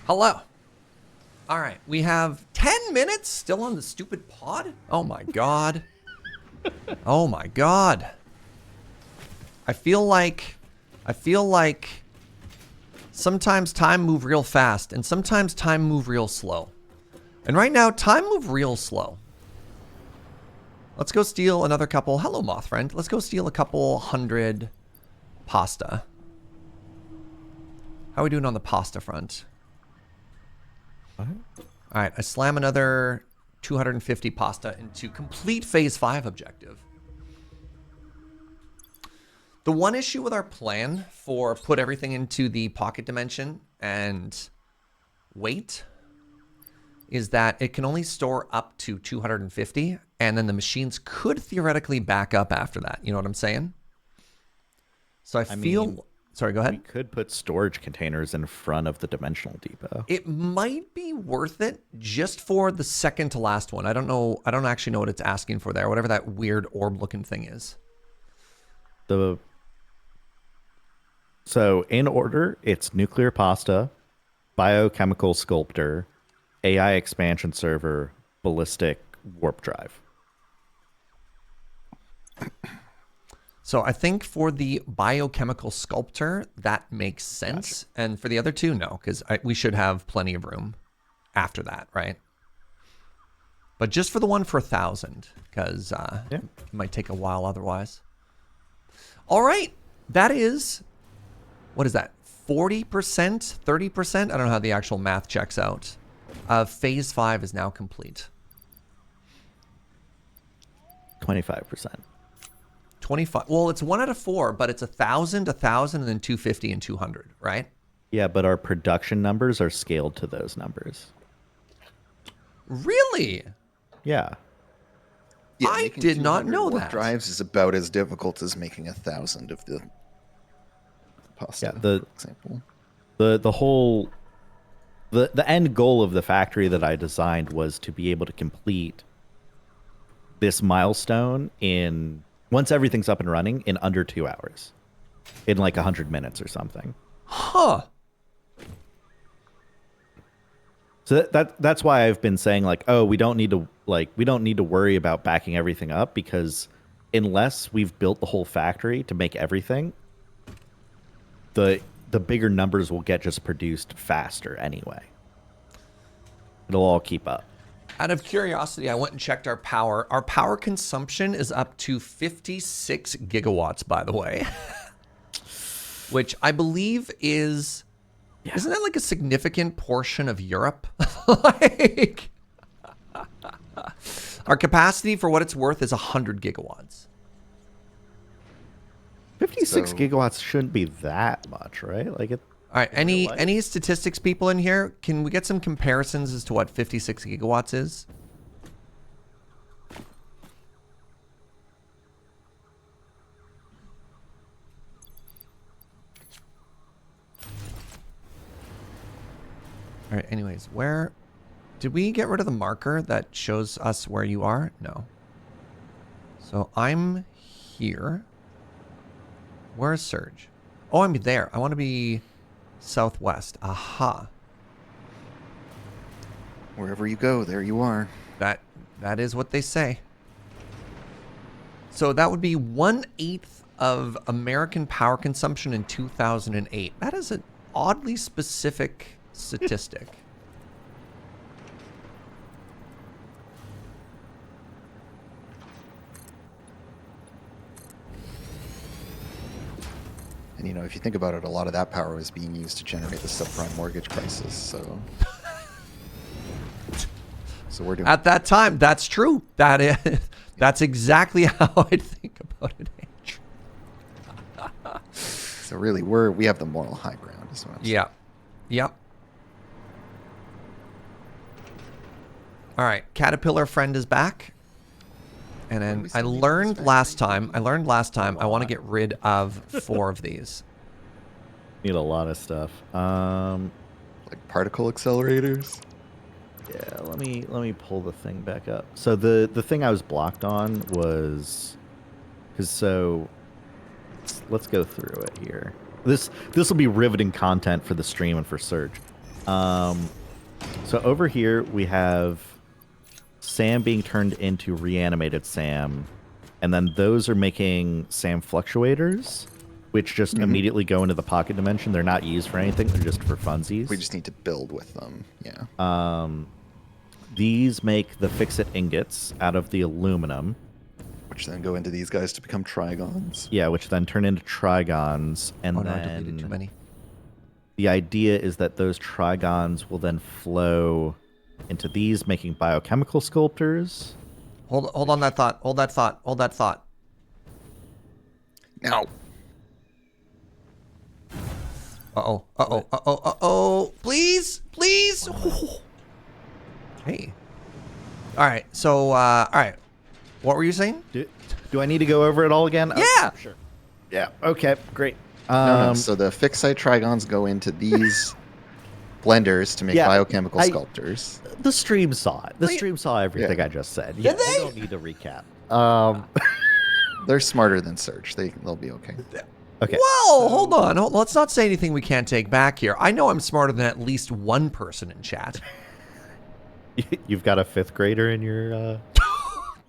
Hello. All right, we have 10 minutes still on the stupid pod. Oh my god. Oh my god. I feel like sometimes time move real fast and sometimes time move real slow. And right now, time move real slow. Let's go steal another couple. Hello, moth friend. Let's go steal a couple hundred pasta. How are we doing on the pasta front? What? All right, I slam another 250 pasta into complete phase 5 objective. The one issue with our plan for put everything into the pocket dimension and wait is that it can only store up to 250, and then the machines could theoretically back up after that. You know what I'm saying? So I feel... mean, Sorry, go We ahead. could put storage containers in front of the dimensional depot. It might be worth it just for the second to last one. I don't know. I don't actually know what it's asking for there. Whatever that weird orb-looking thing is. So in order, it's nuclear pasta, biochemical sculptor, AI expansion server, ballistic warp drive. So I think for the biochemical sculptor, that makes sense. Gotcha. And for the other two, no, because we should have plenty of room after that, right? But just for the one for 1,000, because it might take a while otherwise. All right. That is, what is that? 40%, 30%? I don't know how the actual math checks out. Phase 5 is now complete. 25%. 25. Well, it's 1 out of 4, but it's 1,000, 1,000, and then 250 and 200, right? Yeah, but our production numbers are scaled to those numbers. Really? Yeah. Yeah, I making did not 200 know warp that. drives is about as difficult as making 1,000 of the pasta. Yeah, for example. The whole the end goal of the factory that I designed was to be able to complete this milestone in once everything's up and running in under 2 hours, in like 100 minutes or something. Huh. So that's why I've been saying like, oh, we don't need to worry about backing everything up, because unless we've built the whole factory to make everything, the bigger numbers will get just produced faster anyway. It'll all keep up. Out of curiosity, I went and checked our power. Our power consumption is up to 56 gigawatts, by the way. Which I believe is... Yeah. Isn't that like a significant portion of Europe? Like... Our capacity, for what it's worth, is 100 gigawatts. 56 gigawatts shouldn't be that much, right? Like it. All right. Any statistics people in here? Can we get some comparisons as to what 56 gigawatts is? All right. Anyways, where did we get rid of the marker that shows us where you are? No. So I'm here. Where's Serge? Oh, I'm there. I want to be southwest. Aha. Wherever you go, there you are. That is what they say. So that would be 1/8 of American power consumption in 2008. That is an oddly specific statistic. And, you know, if you think about it, a lot of that power was being used to generate the subprime mortgage crisis, so... So we're doing... At that time, that's true. That's exactly how I think about it, Andrew. So really, we have the moral high ground, is what I'm saying. Yeah. Yep. All right, Caterpillar friend is back. And then I learned last time I want to get rid of 4 of these. Need a lot of stuff. Like particle accelerators? Yeah, let me pull the thing back up. So the thing I was blocked on was let's go through it here. This will be riveting content for the stream and for Serge. So over here we have Sam being turned into reanimated Sam, and then those are making Sam fluctuators, which just immediately go into the pocket dimension. They're not used for anything, they're just for funsies. We just need to build with them, yeah. These make the fix-it ingots out of the aluminum. Which then go into these guys to become trigons. Yeah, which then turn into trigons, and Oh no, I then deleted too many. the idea is that those trigons will then flow into these, making biochemical sculptors. Hold on that thought. Hold that thought. Hold that thought. Now, Uh-oh. Uh-oh. Uh-oh. Uh-oh. Please. Please. Hey. All right. So, all right. What were you saying? Do I need to go over it all again? Yeah. Sure. Yeah. Okay. Great. no. So the fixite trigons go into these blenders to make Yeah, biochemical sculptors. The stream saw it. The stream saw everything Yeah. I just said. Did I they? don't need to recap. They're smarter than Serge. They'll be okay. Okay. Whoa, hold on. Let's not say anything we can't take back here. I know I'm smarter than at least one person in chat. You've got a 5th grader in your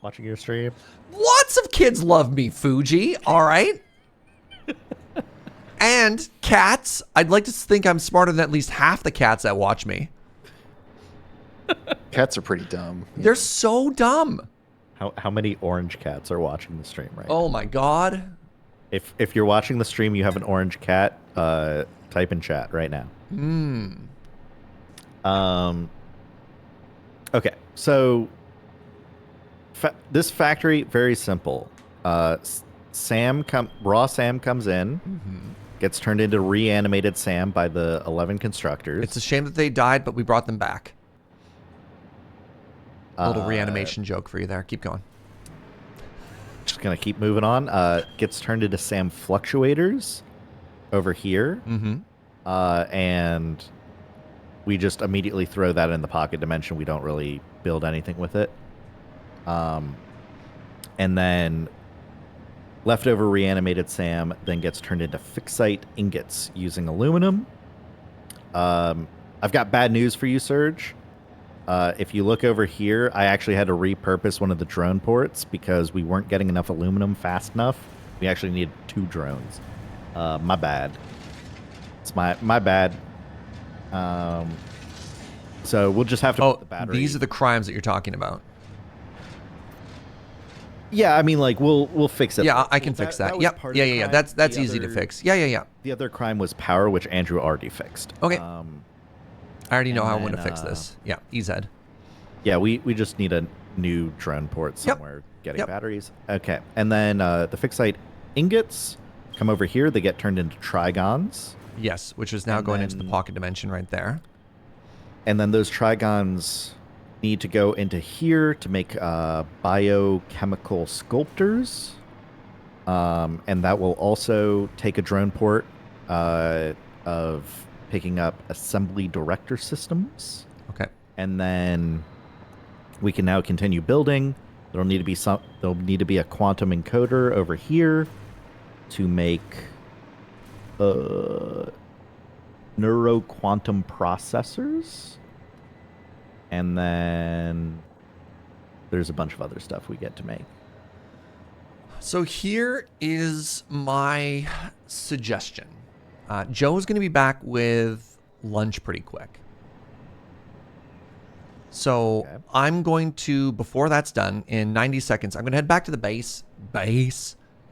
watching your stream. Lots of kids love me, Fugi. All right. And cats. I'd like to think I'm smarter than at least half the cats that watch me. Cats are pretty dumb. They're so dumb. How many orange cats are watching the stream right now? Oh my god. If you're watching the stream, you have an orange cat, type in chat right now. Okay, so this factory, very simple. Raw Sam comes in, gets turned into reanimated Sam by the 11 constructors. It's a shame that they died, but we brought them back. A little reanimation joke for you there. Keep going. Just gonna keep moving on. Gets turned into Sam fluctuators over here. And we just immediately throw that in the pocket dimension. We don't really build anything with it. And then leftover reanimated Sam then gets turned into fixite ingots using aluminum. I've got bad news for you, Serge. If you look over here, I actually had to repurpose one of the drone ports because we weren't getting enough aluminum fast enough. We actually needed 2 drones. My bad. It's my bad. So we'll just have to put the battery. These are the crimes that you're talking about. Yeah, I mean, like we'll fix it. Yeah, I can fix that. was Yep. part of Yeah, the yeah, yeah. crime. That's The easy to other- fix. Yeah. The other crime was power, which Andrew already fixed. Okay. I already know and how I'm going to then, fix this. Yeah, EZ. Yeah, we just need a new drone port somewhere getting Yep. batteries. Okay, and then the fixite ingots come over here. They get turned into trigons. Yes, which is now And going into the then- pocket dimension right there. And then those trigons need to go into here to make biochemical sculptors. And that will also take a drone port of picking up assembly director systems. Okay. And then we can now continue building. There'll need to be a quantum encoder over here to make neuroquantum processors. And then there's a bunch of other stuff we get to make. So here is my suggestion. Joe's going to be back with lunch pretty quick. So Okay. I'm going to, before that's done, in 90 seconds, I'm going to head back to the base,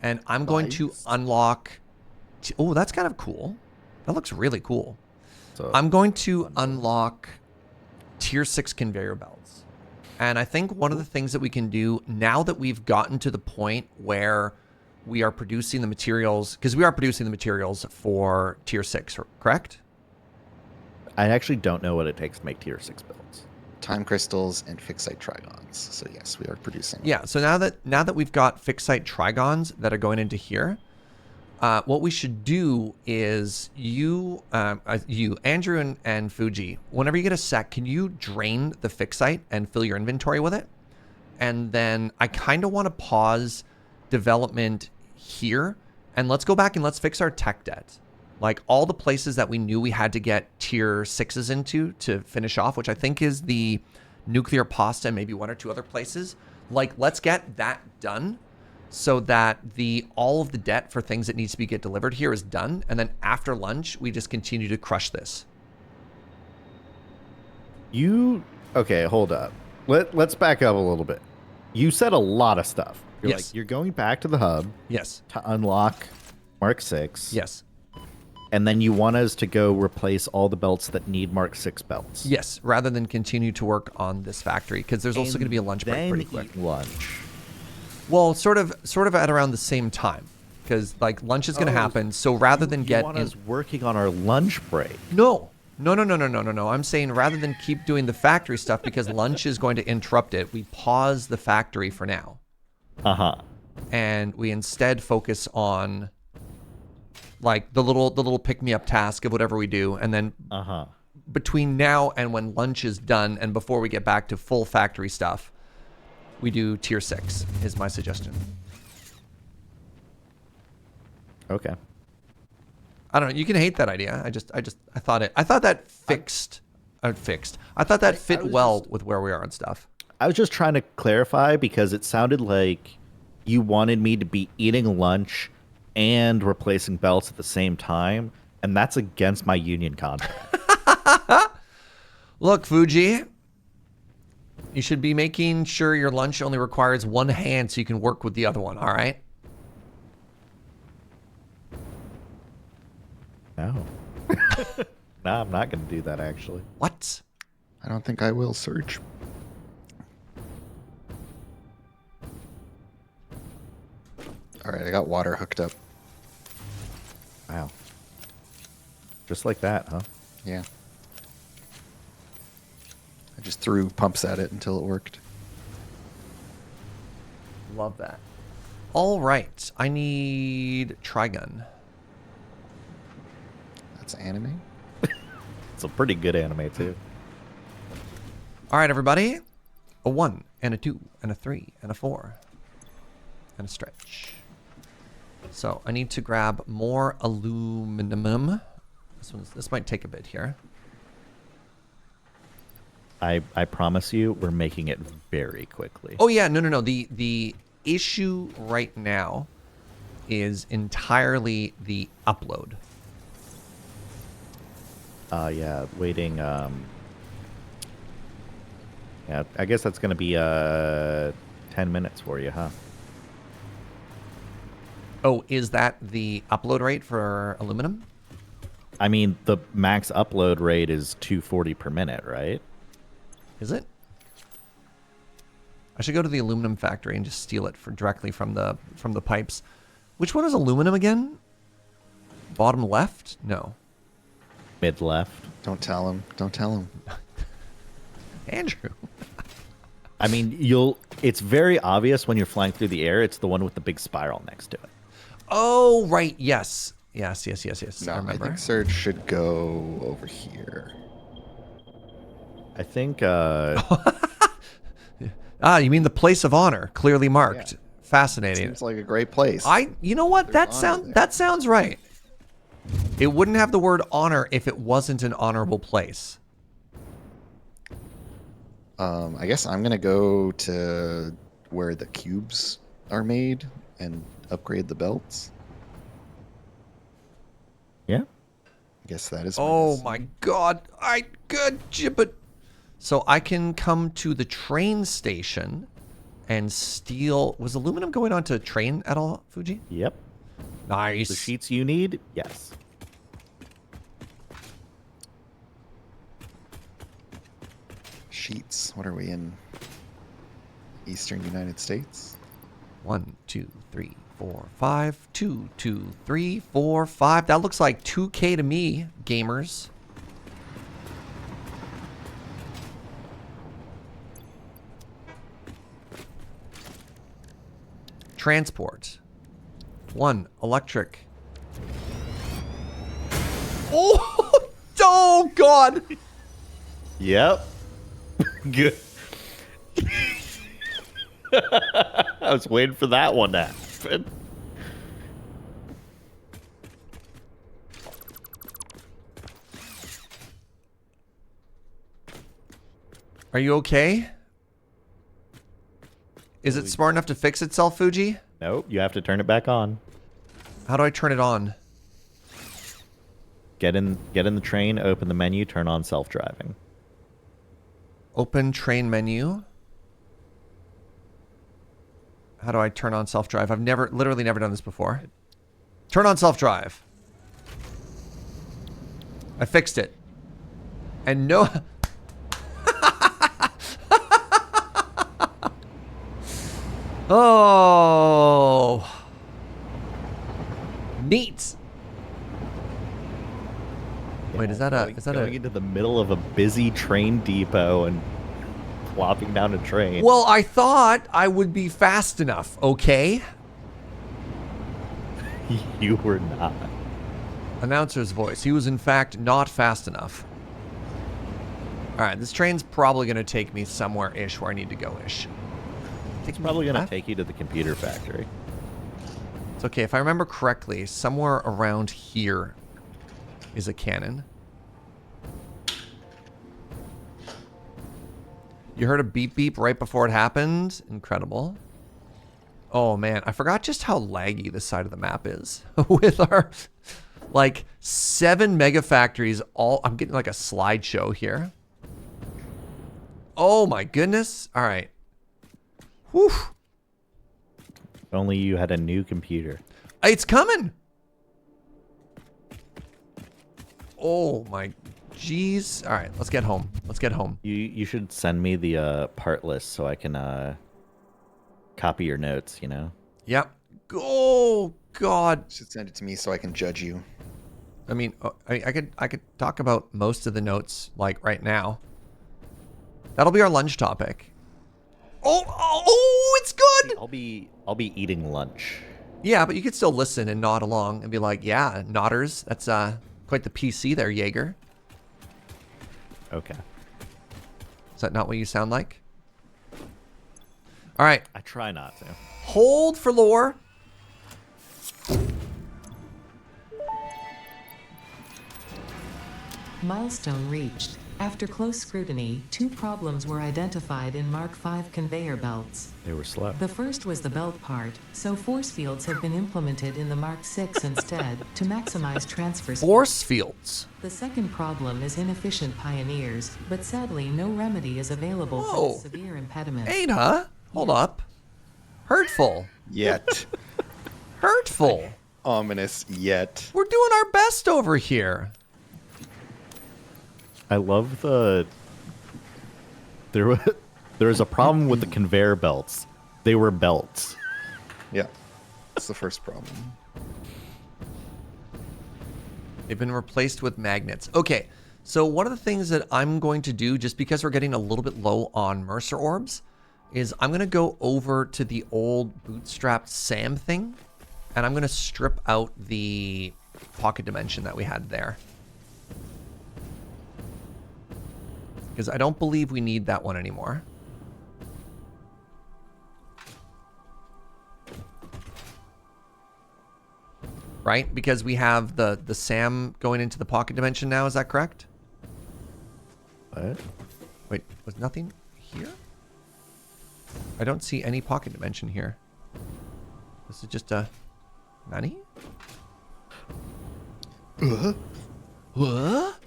and I'm going to unlock. Oh, that's kind of cool. That looks really cool. So I'm going to unlock tier 6 conveyor belts. And I think one of the things that we can do now that we've gotten to the point where we are producing the materials, because we are producing the materials for tier 6, correct? I actually don't know what it takes to make tier 6 builds. Time crystals and fixite trigons. So yes, we are producing. Yeah, so now that we've got fixite trigons that are going into here, what we should do is you, Andrew and Fugi, whenever you get a sec, can you drain the fixite and fill your inventory with it? And then I kind of want to pause development here, and let's go back and let's fix our tech debt. Like all the places that we knew we had to get tier 6s into to finish off, which I think is the nuclear pasta and maybe 1 or 2 other places. Like, let's get that done so that all of the debt for things that needs to get delivered here is done. And then after lunch, we just continue to crush this. Okay, hold up. Let's back up a little bit. You said a lot of stuff. You're Yes. like, you're going back to the hub Yes. to unlock Mark 6. Yes. And then you want us to go replace all the belts that need Mark 6 belts. Yes, rather than continue to work on this factory, because there's also going to be a lunch break pretty quick. Eat lunch. Well, sort of at around the same time, because like lunch is going to happen. So rather than You get want us working on our lunch break. No. I'm saying rather than keep doing the factory stuff because lunch is going to interrupt it, we pause the factory for now. And we instead focus on like the little pick me up task of whatever we do, and then between now and when lunch is done and before we get back to full factory stuff, we do tier 6 is my suggestion. Okay. I don't know. You can hate that idea. I thought that fixed. I thought that fit well with where we are and stuff. I was just trying to clarify because it sounded like you wanted me to be eating lunch and replacing belts at the same time, and that's against my union contract. Look, Fugi, you should be making sure your lunch only requires one hand so you can work with the other one, all right? No. No, I'm not going to do that, actually. What? I don't think I will, Serge. All right, I got water hooked up. Wow. Just like that, huh? Yeah. I just threw pumps at it until it worked. Love that. All right. I need Trigun. That's anime? It's a pretty good anime, too. All right, everybody. A 1 and a 2 and a 3 and a 4 and a stretch. So I need to grab more aluminum. This might take a bit here. I promise you, we're making it very quickly. Oh yeah, no. The issue right now is entirely the upload. Yeah, waiting. Yeah, I guess that's going to be 10 minutes for you, huh? Oh, is that the upload rate for aluminum? I mean, the max upload rate is 240 per minute, right? Is it? I should go to the aluminum factory and just steal it directly from the pipes. Which one is aluminum again? Bottom left? No. Mid left. Don't tell him. Don't tell him. Andrew. I mean, it's very obvious when you're flying through the air. It's the one with the big spiral next to it. Oh, right. Yes. No, I remember. I think Serge should go over here. I think. You mean the place of honor, clearly marked. Yeah. Fascinating. Seems like a great place. You know what? That sounds right. It wouldn't have the word honor if it wasn't an honorable place. I guess I'm gonna go to where the cubes are made and upgrade the belts. Yeah. I guess that is. Oh my God! But so I can come to the train station and steal. Was aluminum going onto a train at all, Fugi? Yep. Nice. The sheets you need? Yes. Sheets. What are we in? Eastern United States? 1, 2, 3, 4, 5. 2, 2, 3, 4, 5. That looks like 2K to me, gamers. Transport. 1, electric. Oh God. Yep. Good. I was waiting for that one to happen. Are you okay? Is it smart enough to fix itself, Fugi? Nope, you have to turn it back on. How do I turn it on? Get in the train, open the menu, turn on self-driving. Open train menu. How do I turn on self-drive? I've literally never done this before. Turn on self-drive. I fixed it. And no... Oh. Neat. Wait, is that going into the middle of a busy train depot and plopping down a train? Well, I thought I would be fast enough, okay? You were not. Announcer's voice. He was, in fact, not fast enough. All right, this train's probably going to take me somewhere-ish where I need to go-ish. It's probably going to take you to the computer factory. It's okay. If I remember correctly, somewhere around here is a cannon. You heard a beep beep right before it happened? Incredible. Oh man, I forgot just how laggy this side of the map is. With our, like, 7 mega factories all... I'm getting like a slideshow here. Oh my goodness. All right. Whew. If only you had a new computer. It's coming. Oh my jeez. All right, let's get home. Let's get home. You should send me the part list so I can copy your notes, you know? Yep. Oh God. You should send it to me so I can judge you. I mean, I could talk about most of the notes like right now. That'll be our lunch topic. Oh, it's good. I'll be eating lunch. Yeah, but you could still listen and nod along and be like, yeah, nodders. That's quite the PC there, Jaeger. Okay. Is that not what you sound like? All right. I try not to. Hold for lore. Milestone reached. After close scrutiny, 2 problems were identified in Mark V conveyor belts. They were slow. The first was the belt part, so force fields have been implemented in the Mark VI instead to maximize transfer speed. Force fields. The second problem is inefficient pioneers, but sadly no remedy is available for Whoa. this severe impediment. Ada, hold up. Hurtful. Yet. Hurtful. Ominous yet. We're doing our best over here. I love there was a problem with the conveyor belts. They were belts. Yeah. That's the first problem. They've been replaced with magnets. Okay, so one of the things that I'm going to do, just because we're getting a little bit low on Mercer orbs, is I'm going to go over to the old bootstrapped SAM thing, and I'm going to strip out the pocket dimension that we had there. Because I don't believe we need that one anymore. Right? Because we have the SAM going into the pocket dimension now, is that correct? What? Wait, was nothing here? I don't see any pocket dimension here. This is just a... Nani? What?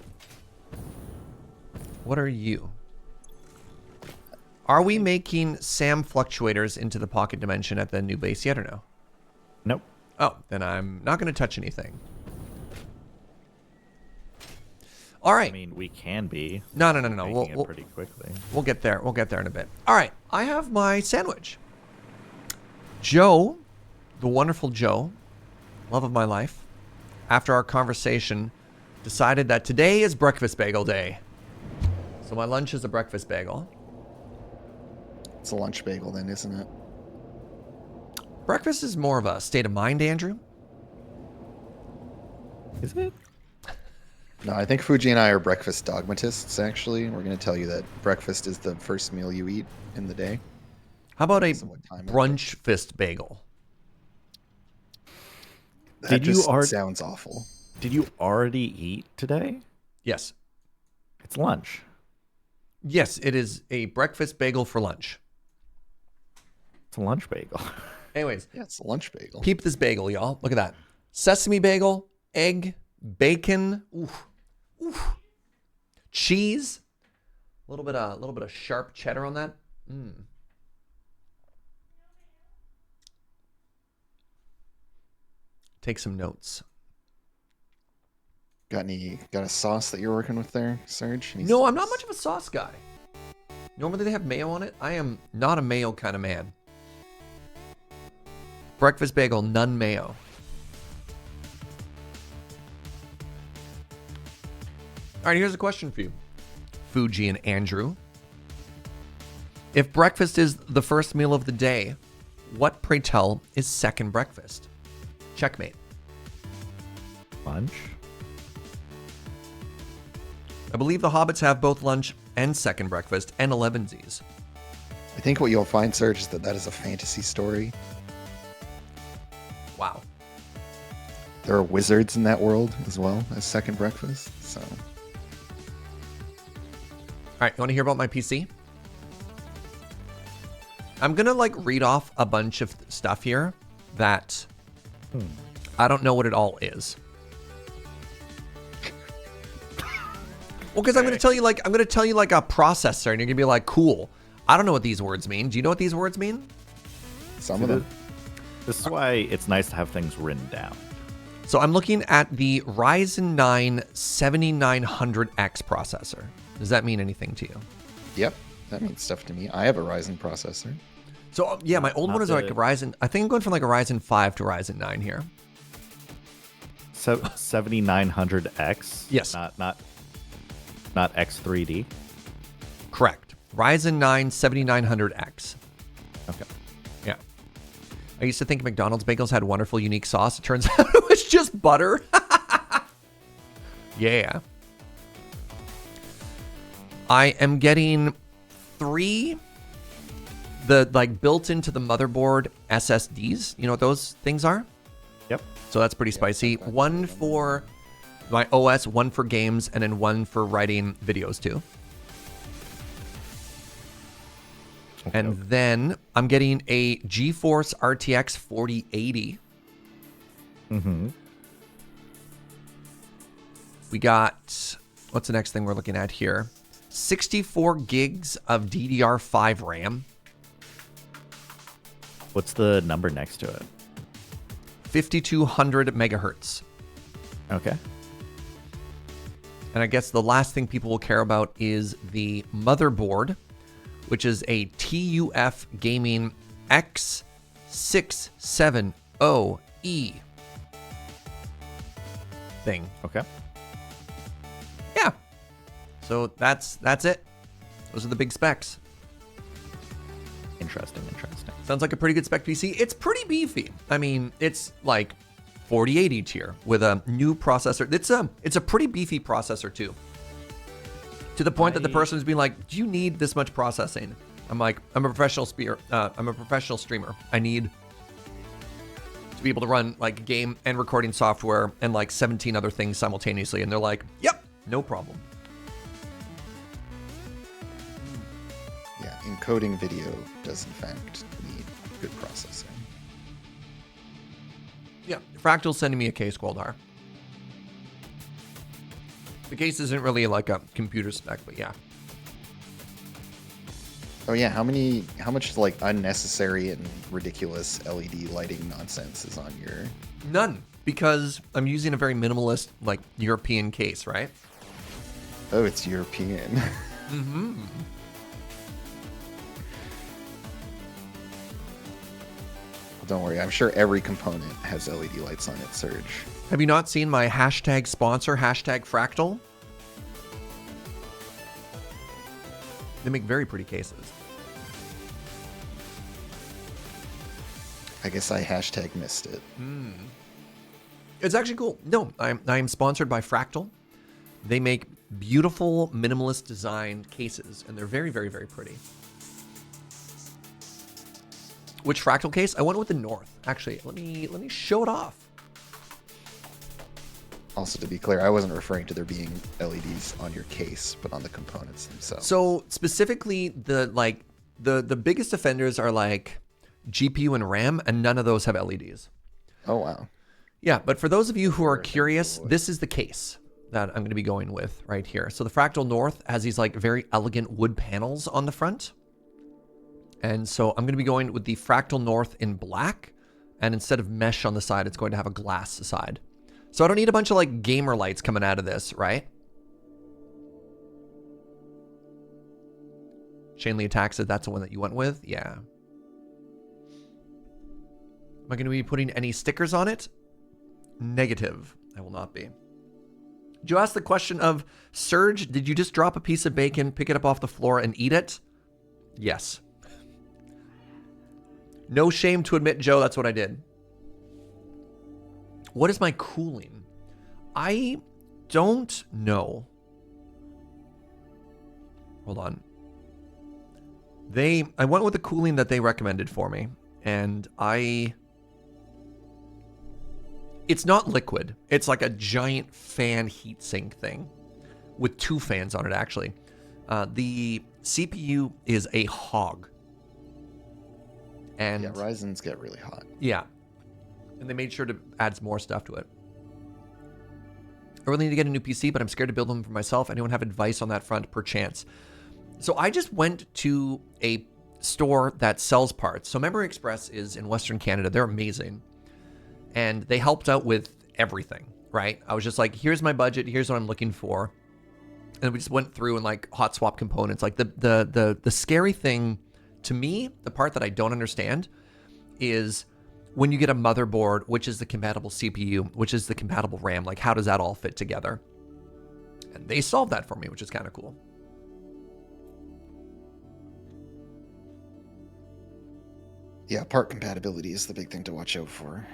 What are you? Are we making SAM fluctuators into the pocket dimension at the new base yet or no? Nope. Oh, then I'm not going to touch anything. All right. I mean, we can be. No. Making it pretty quickly. We'll get there. We'll get there in a bit. All right. I have my sandwich. Joe, the wonderful Joe, love of my life, after our conversation, decided that today is breakfast bagel day. So my lunch is a breakfast bagel. It's a lunch bagel then, isn't it? Breakfast is more of a state of mind, Andrew. Is it? No, I think Fuji and I are breakfast dogmatists, actually. We're going to tell you that breakfast is the first meal you eat in the day. How about a So what time is it? brunch fist bagel? That just sounds awful. Did you already eat today? Yes. It's lunch. Yes, it is a breakfast bagel for lunch. It's a lunch bagel. Anyways, Yeah, it's a lunch bagel. peep this bagel, y'all. Look at that. Sesame bagel, egg, bacon, cheese, a little bit of sharp cheddar on that. Take some notes. Got a sauce that you're working with there, Serge? Any No, I'm not sauce? much of a sauce guy. Normally they have mayo on it. I am not a mayo kind of man. Breakfast bagel, none mayo. All right, here's a question for you, Fugi and Andrew. If breakfast is the first meal of the day, what, pray tell, is second breakfast? Checkmate. Lunch. I believe the hobbits have both lunch and second breakfast and 11sies. I think what you'll find, Serge, is that is a fantasy story. Wow. There are wizards in that world as well as second breakfast. So All right, you want to hear about my PC? I'm going to like read off a bunch of stuff here that I don't know what it all is. Well, because I'm going to tell you like a processor, and you're going to be like, cool. I don't know what these words mean. Do you know what these words mean? some of them. This is why it's nice to have things written down. So I'm looking at the Ryzen 9 7900X processor. Does that mean anything to you? Yep, that means stuff to me. I have a Ryzen processor. So yeah, my old one is like a Ryzen. I think I'm going from like a Ryzen 5 to Ryzen 9 here. So 7900X. Yes. Not X3D. Correct. Ryzen 9 7900X. Okay. Yeah. I used to think McDonald's bagels had wonderful, unique sauce. It turns out it was just butter. Yeah. I am getting 3 like built into the motherboard SSDs. You know what those things are? Yep. So that's pretty spicy. One for my OS, one for games, and then one for writing videos too. Okay. And then I'm getting a GeForce RTX 4080. Mm-hmm. We got, what's the next thing we're looking at here? 64 gigs of DDR5 RAM. What's the number next to it? 5200 megahertz. Okay. And I guess the last thing people will care about is the motherboard, which is a TUF Gaming X670E thing. Okay. Yeah. So that's it. Those are the big specs. Interesting. Sounds like a pretty good spec PC. It's pretty beefy. I mean, it's like 4080 tier with a new processor. It's a pretty beefy processor too. To the point that the person is being like, "Do you need this much processing?" I'm like, "I'm a professional streamer. I need to be able to run like game and recording software and like 17 other things simultaneously." And they're like, "Yep, no problem." Yeah, encoding video does in fact need good processing. Yeah, Fractal's sending me a case, Goldar. The case isn't really like a computer spec, but yeah. Oh yeah, how much like unnecessary and ridiculous LED lighting nonsense is on your... None, because I'm using a very minimalist, like, European case, right? Oh, it's European. Mm-hmm. Don't worry, I'm sure every component has LED lights on it, Serge. Have you not seen my hashtag sponsor, hashtag Fractal? They make very pretty cases. I guess I hashtag missed it. It's actually cool. No, I am sponsored by Fractal. They make beautiful, minimalist design cases, and they're very, very, very pretty. Which Fractal case? I went with the North. Actually, let me show it off. Also, to be clear, I wasn't referring to there being LEDs on your case, but on the components themselves. So specifically, the biggest offenders are like GPU and RAM, and none of those have LEDs. Oh wow. Yeah, but for those of you who are curious, this is the case that I'm going to be going with right here. So the Fractal North has these like very elegant wood panels on the front. And so I'm going to be going with the Fractal North in black, and instead of mesh on the side, it's going to have a glass side. So I don't need a bunch of like gamer lights coming out of this, right? Chainly Attack said that's the one that you went with. Yeah. Am I going to be putting any stickers on it? Negative. I will not be. Did you ask the question of, Serge, did you just drop a piece of bacon, pick it up off the floor, and eat it? Yes. No shame to admit, Joe, that's what I did. What is my cooling? I don't know. Hold on. I went with the cooling that they recommended for me, and it's not liquid. It's like a giant fan heatsink thing with 2 fans on it, actually. The CPU is a hog. And Yeah, Ryzen's get really hot. yeah. And they made sure to add some more stuff to it. I really need to get a new PC, but I'm scared to build one for myself. Anyone have advice on that front, perchance? So I just went to a store that sells parts. So Memory Express is in Western Canada. They're amazing. And they helped out with everything, right? I was just like, here's my budget. Here's what I'm looking for. And we just went through and like hot swap components. Like the scary thing to me, the part that I don't understand is when you get a motherboard, which is the compatible CPU, which is the compatible RAM, like how does that all fit together? And they solved that for me, which is kind of cool. Yeah, part compatibility is the big thing to watch out for.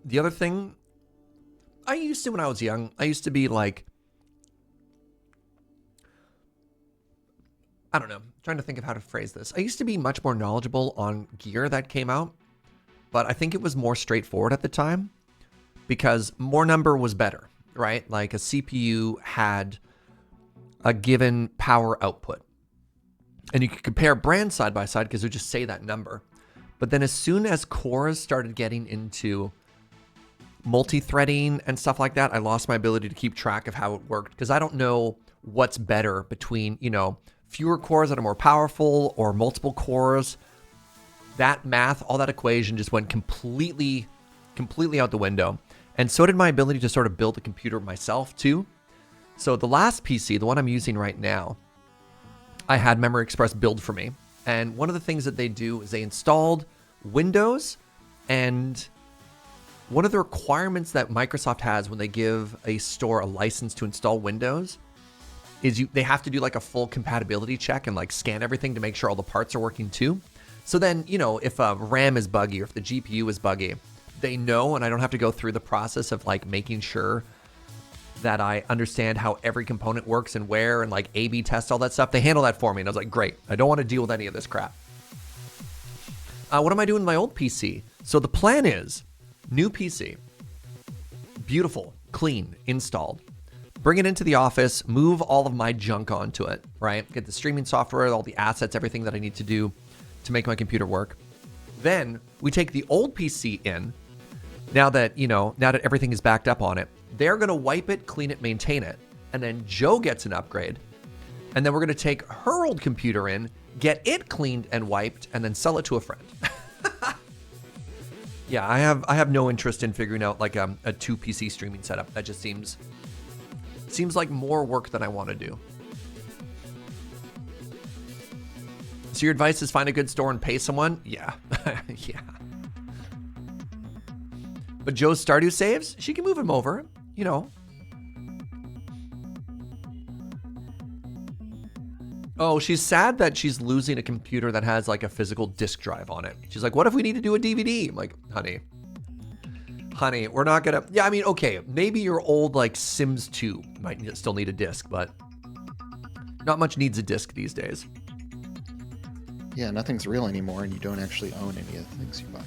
The other thing, I used to, when I was young, I used to be like, I don't know, trying to think of how to phrase this. I used to be much more knowledgeable on gear that came out, but I think it was more straightforward at the time because more number was better, right? Like a CPU had a given power output. And you could compare brands side by side because it would just say that number. But then as soon as cores started getting into multi-threading and stuff like that, I lost my ability to keep track of how it worked because I don't know what's better between, fewer cores that are more powerful or multiple cores. That math, all that equation just went completely out the window. And so did my ability to sort of build a computer myself too. So the last PC, the one I'm using right now, I had Memory Express build for me. And one of the things that they do is they installed Windows, and one of the requirements that Microsoft has when they give a store a license to install Windows is they have to do like a full compatibility check and like scan everything to make sure all the parts are working too. So then, if a RAM is buggy or if the GPU is buggy, they know, and I don't have to go through the process of like making sure that I understand how every component works and where and like A/B test all that stuff. They handle that for me. And I was like, great. I don't want to deal with any of this crap. What am I doing with my old PC? So the plan is new PC, beautiful, clean, installed. Bring it into the office, move all of my junk onto it, right? Get the streaming software, all the assets, everything that I need to do to make my computer work. Then we take the old PC in. Now that everything is backed up on it, they're going to wipe it, clean it, maintain it. And then Joe gets an upgrade. And then we're going to take her old computer in, get it cleaned and wiped, and then sell it to a friend. Yeah, I have no interest in figuring out like a 2 PC streaming setup. That just seems like more work than I want to do. So your advice is find a good store and pay someone? Yeah. Yeah. But Joe's Stardew saves, she can move him over, Oh, she's sad that she's losing a computer that has like a physical disk drive on it. She's like, what if we need to do a DVD? I'm like, honey, we're not gonna, yeah, I mean, okay, maybe your old like Sims 2 might still need a disc, but not much needs a disc these days. Yeah, nothing's real anymore, and you don't actually own any of the things you buy.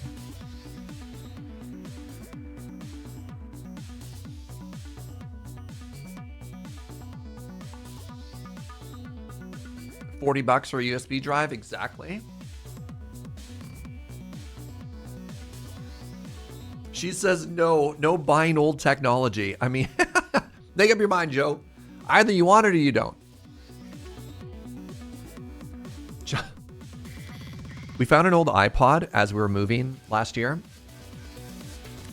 $40 for a USB drive, exactly. She says no buying old technology. I mean, make up your mind, Joe. Either you want it or you don't. We found an old iPod as we were moving last year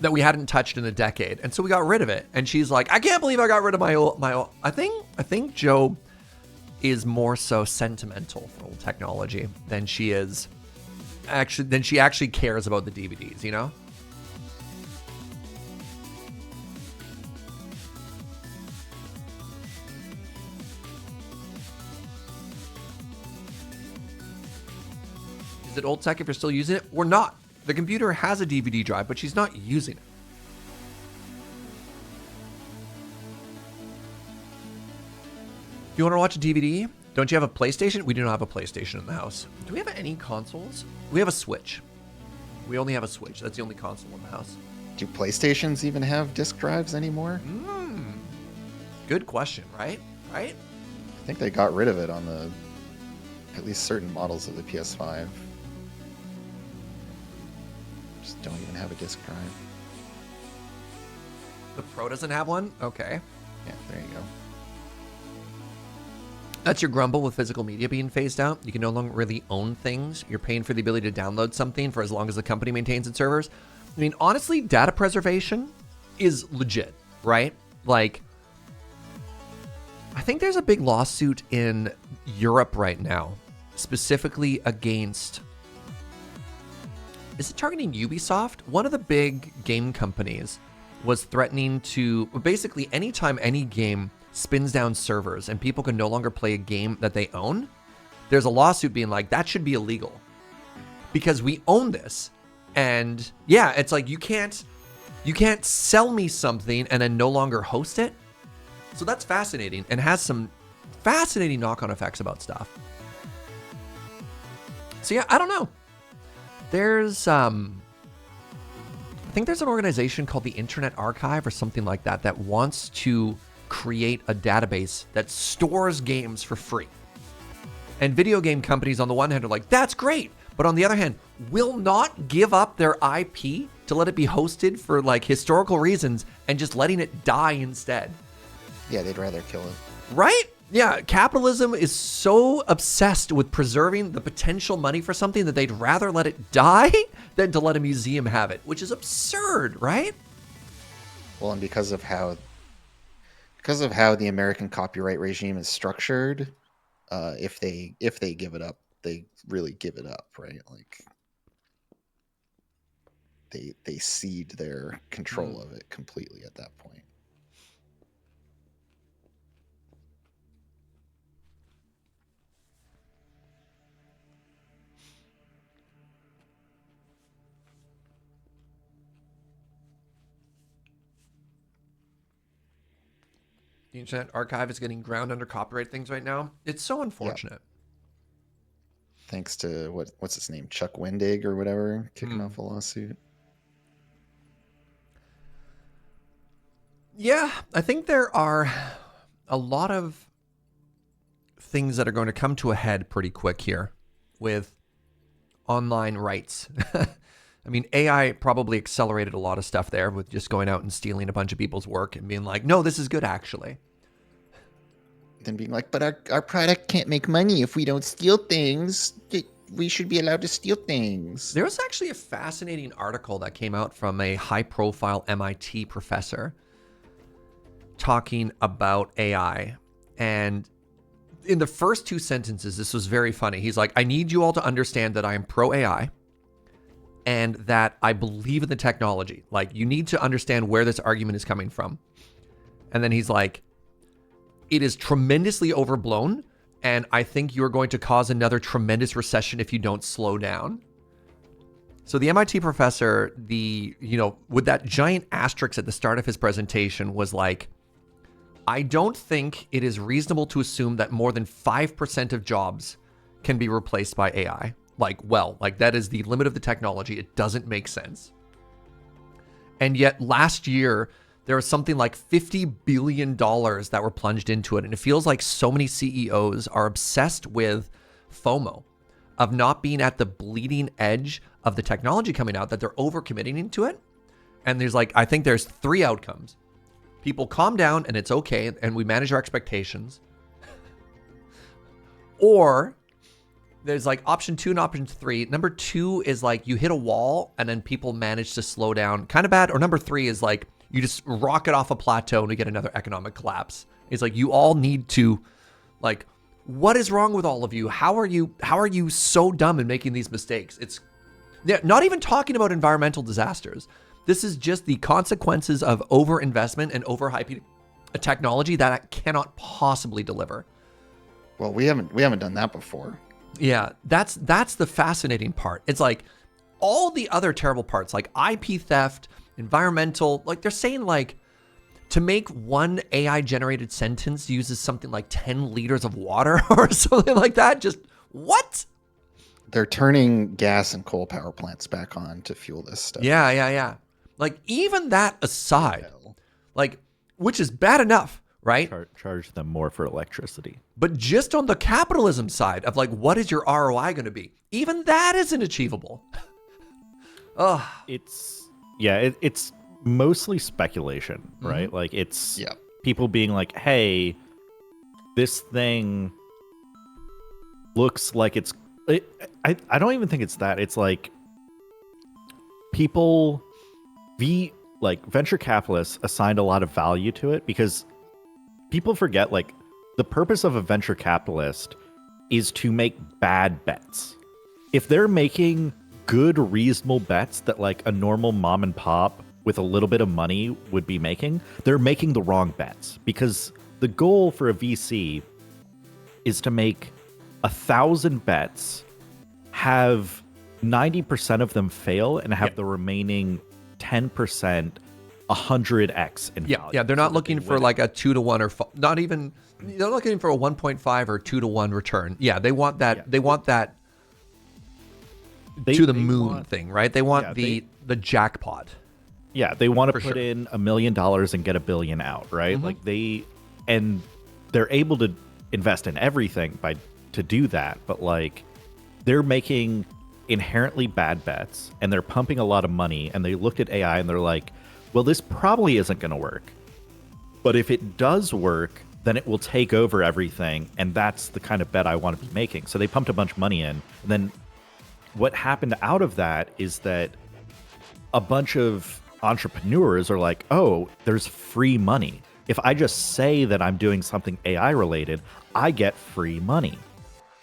that we hadn't touched in a decade, and so we got rid of it. And she's like, "I can't believe I got rid of my old." I think Joe is more so sentimental for old technology than she actually cares about the DVDs, you know? Is it old tech if you're still using it? We're not. The computer has a DVD drive, but she's not using it. You want to watch a DVD? Don't you have a PlayStation? We do not have a PlayStation in the house. Do we have any consoles? We have a Switch. We only have a Switch. That's the only console in the house. Do PlayStations even have disc drives anymore? Good question, right? Right? I think they got rid of it on at least certain models of the PS5. Just don't even have a disc drive. The Pro doesn't have one? Okay. Yeah, there you go. That's your grumble with physical media being phased out. You can no longer really own things. You're paying for the ability to download something for as long as the company maintains its servers. I mean, honestly, data preservation is legit, right? Like, I think there's a big lawsuit in Europe right now, specifically against... Is it targeting Ubisoft? One of the big game companies was threatening to... Basically, anytime any game spins down servers and people can no longer play a game that they own, there's a lawsuit being like, that should be illegal because we own this. And yeah, it's like you can't sell me something and then no longer host it. So that's fascinating and has some fascinating knock-on effects about stuff. So yeah, I don't know. There's I think there's an organization called the Internet Archive or something like that that wants to create a database that stores games for free. And video game companies on the one hand are like, that's great, but on the other hand, will not give up their IP to let it be hosted for like historical reasons and just letting it die instead. Yeah, they'd rather kill it. Right? Yeah, capitalism is so obsessed with preserving the potential money for something that they'd rather let it die than to let a museum have it, which is absurd, right? Well, and because of how the American copyright regime is structured, if they give it up, they really give it up, right? Like they cede their control of it completely at that point. The Internet Archive is getting ground under copyright things right now. It's so unfortunate. Thanks to what's his name, Chuck Wendig or whatever, kicking off a lawsuit. Yeah, I think there are a lot of things that are going to come to a head pretty quick here with online rights. I mean, AI probably accelerated a lot of stuff there with just going out and stealing a bunch of people's work and being like, no, this is good, actually. Then being like, but our product can't make money if we don't steal things. We should be allowed to steal things. There was actually a fascinating article that came out from a high-profile MIT professor talking about AI. And in the first two sentences, this was very funny. He's like, I need you all to understand that I am pro-AI and that I believe in the technology. Like, you need to understand where this argument is coming from. And then he's like, it is tremendously overblown, and I think you're going to cause another tremendous recession if you don't slow down. So the MIT professor, with that giant asterisk at the start of his presentation was like, I don't think it is reasonable to assume that more than 5% of jobs can be replaced by AI. Like that is the limit of the technology. It doesn't make sense. And yet last year, there was something like $50 billion that were plunged into it. And it feels like so many CEOs are obsessed with FOMO, of not being at the bleeding edge of the technology coming out, that they're overcommitting into it. And there's like, I think there's 3 outcomes. People calm down and it's okay, and we manage our expectations. Or there's like option 2 and option 3. Number 2 is like you hit a wall and then people manage to slow down, kind of bad. Or number 3 is like you just rocket off a plateau and we get another economic collapse. It's like you all need to, like, what is wrong with all of you? How are you so dumb in making these mistakes? It's not even talking about environmental disasters. This is just the consequences of overinvestment and overhyping a technology that cannot possibly deliver. Well, we haven't done that before. Yeah, that's the fascinating part. It's like all the other terrible parts, like IP theft, environmental, like they're saying like to make one AI generated sentence uses something like 10 liters of water or something like that. Just what? They're turning gas and coal power plants back on to fuel this stuff. Yeah. Like even that aside, like, which is bad enough, right? Charge them more for electricity. But just on the capitalism side of like, what is your ROI going to be? Even that isn't achievable. Oh, It's mostly speculation, right? Like it's people being like, hey, this thing looks like I don't even think it's that. It's like people, venture capitalists assigned a lot of value to it because people forget like the purpose of a venture capitalist is to make bad bets. If they're making good, reasonable bets that like a normal mom and pop with a little bit of money would be making, they're making the wrong bets because the goal for a VC is to make 1,000 bets, have 90% of them fail, and have the remaining 10% 100x in value. Yeah, they're not looking for like a 2-to-1 or not even. They're looking for a 1.5 or 2-to-1 return. Yeah, they want that. Yeah. They want that to the moon thing, right? They want the jackpot. Yeah, they want to put in $1 million and get $1 billion out, right? Like they're able to invest in everything to do that, but like they're making inherently bad bets and they're pumping a lot of money, and they looked at AI and they're like, well, this probably isn't going to work. But if it does work, then it will take over everything, and that's the kind of bet I want to be making. So they pumped a bunch of money in, and then what happened out of that is that a bunch of entrepreneurs are like, oh, there's free money. If I just say that I'm doing something AI related, I get free money.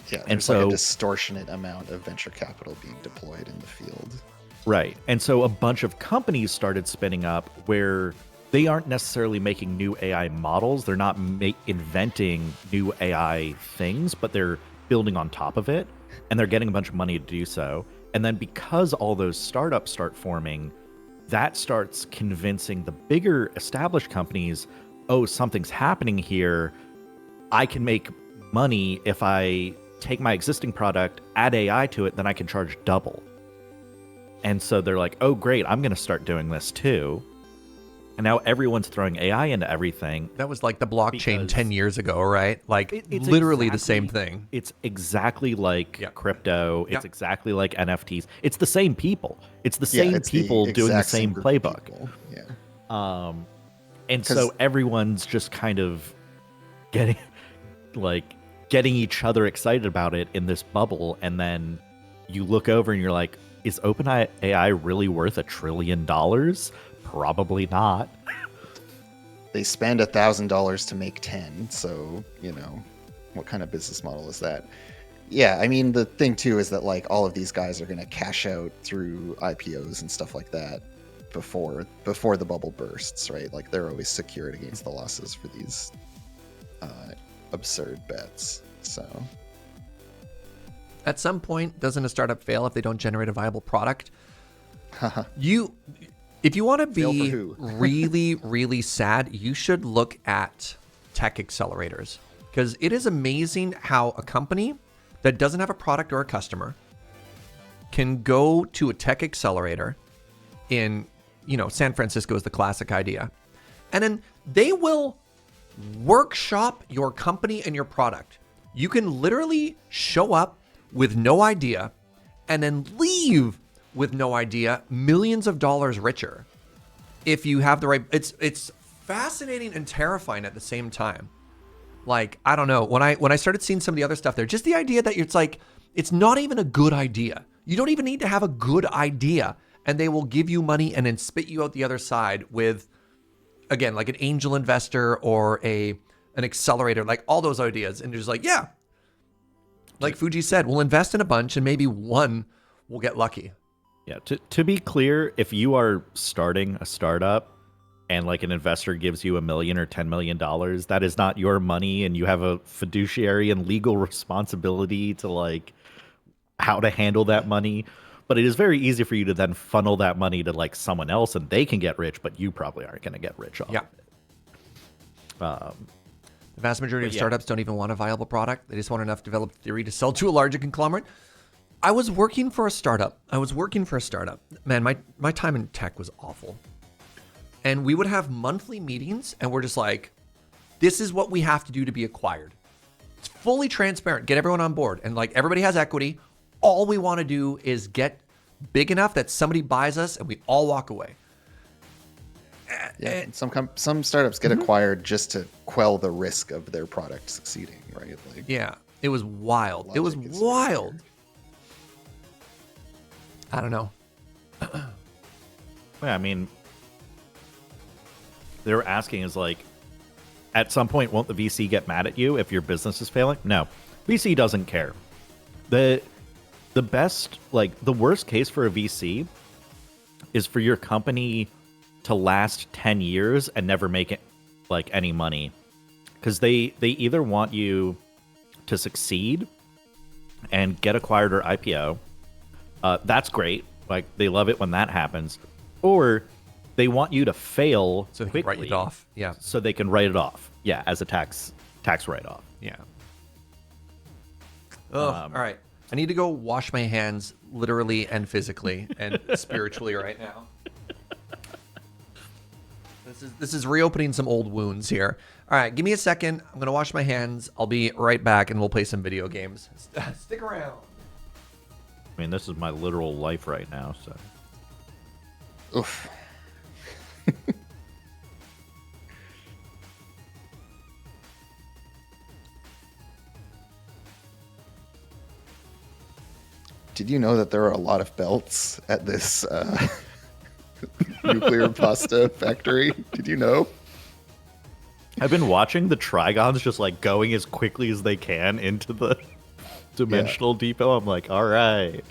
Yeah, there's like a distortionate amount of venture capital being deployed in the field. Right. And so a bunch of companies started spinning up where they aren't necessarily making new AI models. They're not inventing new AI things, but they're building on top of it. And they're getting a bunch of money to do so. And then because all those startups start forming, that starts convincing the bigger established companies, oh, something's happening here. I can make money if I take my existing product, add AI to it, then I can charge double. And so they're like, oh, great, I'm going to start doing this too. And now everyone's throwing AI into everything. That was like the blockchain 10 years ago, right? Like it's literally the same thing. It's exactly like crypto. It's exactly like NFTs. It's the same people. It's the same people doing the same playbook. Yeah. And so everyone's just kind of getting each other excited about it in this bubble. And then you look over and you're like, is OpenAI really worth $1 trillion? Probably not. They spend $1,000 to make 10, so what kind of business model is that? Yeah, I mean the thing too is that like all of these guys are going to cash out through IPOs and stuff like that before the bubble bursts, right? Like they're always secured against the losses for these absurd bets. So at some point, doesn't a startup fail if they don't generate a viable product? If you want to be really, really sad, you should look at tech accelerators, because it is amazing how a company that doesn't have a product or a customer can go to a tech accelerator in, San Francisco is the classic idea. And then they will workshop your company and your product. You can literally show up with no idea and then leave with no idea, millions of dollars richer. if you have the right, it's fascinating and terrifying at the same time. Like, I don't know, when I started seeing some of the other stuff there, just the idea that it's like, it's not even a good idea. You don't even need to have a good idea, and they will give you money and then spit you out the other side with, again, like an angel investor or an accelerator, like all those ideas. And you're just like, yeah, like Fugi said, we'll invest in a bunch and maybe one will get lucky. Yeah, to be clear, if you are starting a startup and like an investor gives you $1 million or $10 million, that is not your money, and you have a fiduciary and legal responsibility to like how to handle that money. But it is very easy for you to then funnel that money to like someone else, and they can get rich, but you probably aren't going to get rich off Yeah. of it. The vast majority of yeah. startups don't even want a viable product. They just want enough developed theory to sell to a larger conglomerate. I was working for a startup. Man, my time in tech was awful. And we would have monthly meetings, and we're just like, this is what we have to do to be acquired. It's fully transparent. Get everyone on board. And like, everybody has equity. All we want to do is get big enough that somebody buys us and we all walk away. Yeah, and some startups get acquired just to quell the risk of their product succeeding, right? Like, Yeah, it was wild. It was Logic is wild. I don't know. Yeah, I mean, they were asking is like, at some point, won't the VC get mad at you if your business is failing? No, VC doesn't care. The best, like the worst case for a VC is for your company to last 10 years and never make it like any money, because they either want you to succeed and get acquired or IPO. That's great. Like, they love it when that happens. Or they want you to fail So they can quickly write it off. Yeah. so they can write it off. Yeah, as a tax write-off. Yeah. All right. I need to go wash my hands literally and physically and spiritually right now. This is reopening some old wounds here. All right, give me a second. I'm going to wash my hands. I'll be right back, and we'll play some video games. Stick around. I mean, this is my literal life right now, so. oof. Did you know that there are a lot of belts at this nuclear pasta factory? Did you know? I've been watching the Trigons just like going as quickly as they can into the dimensional depot. I'm like, all right.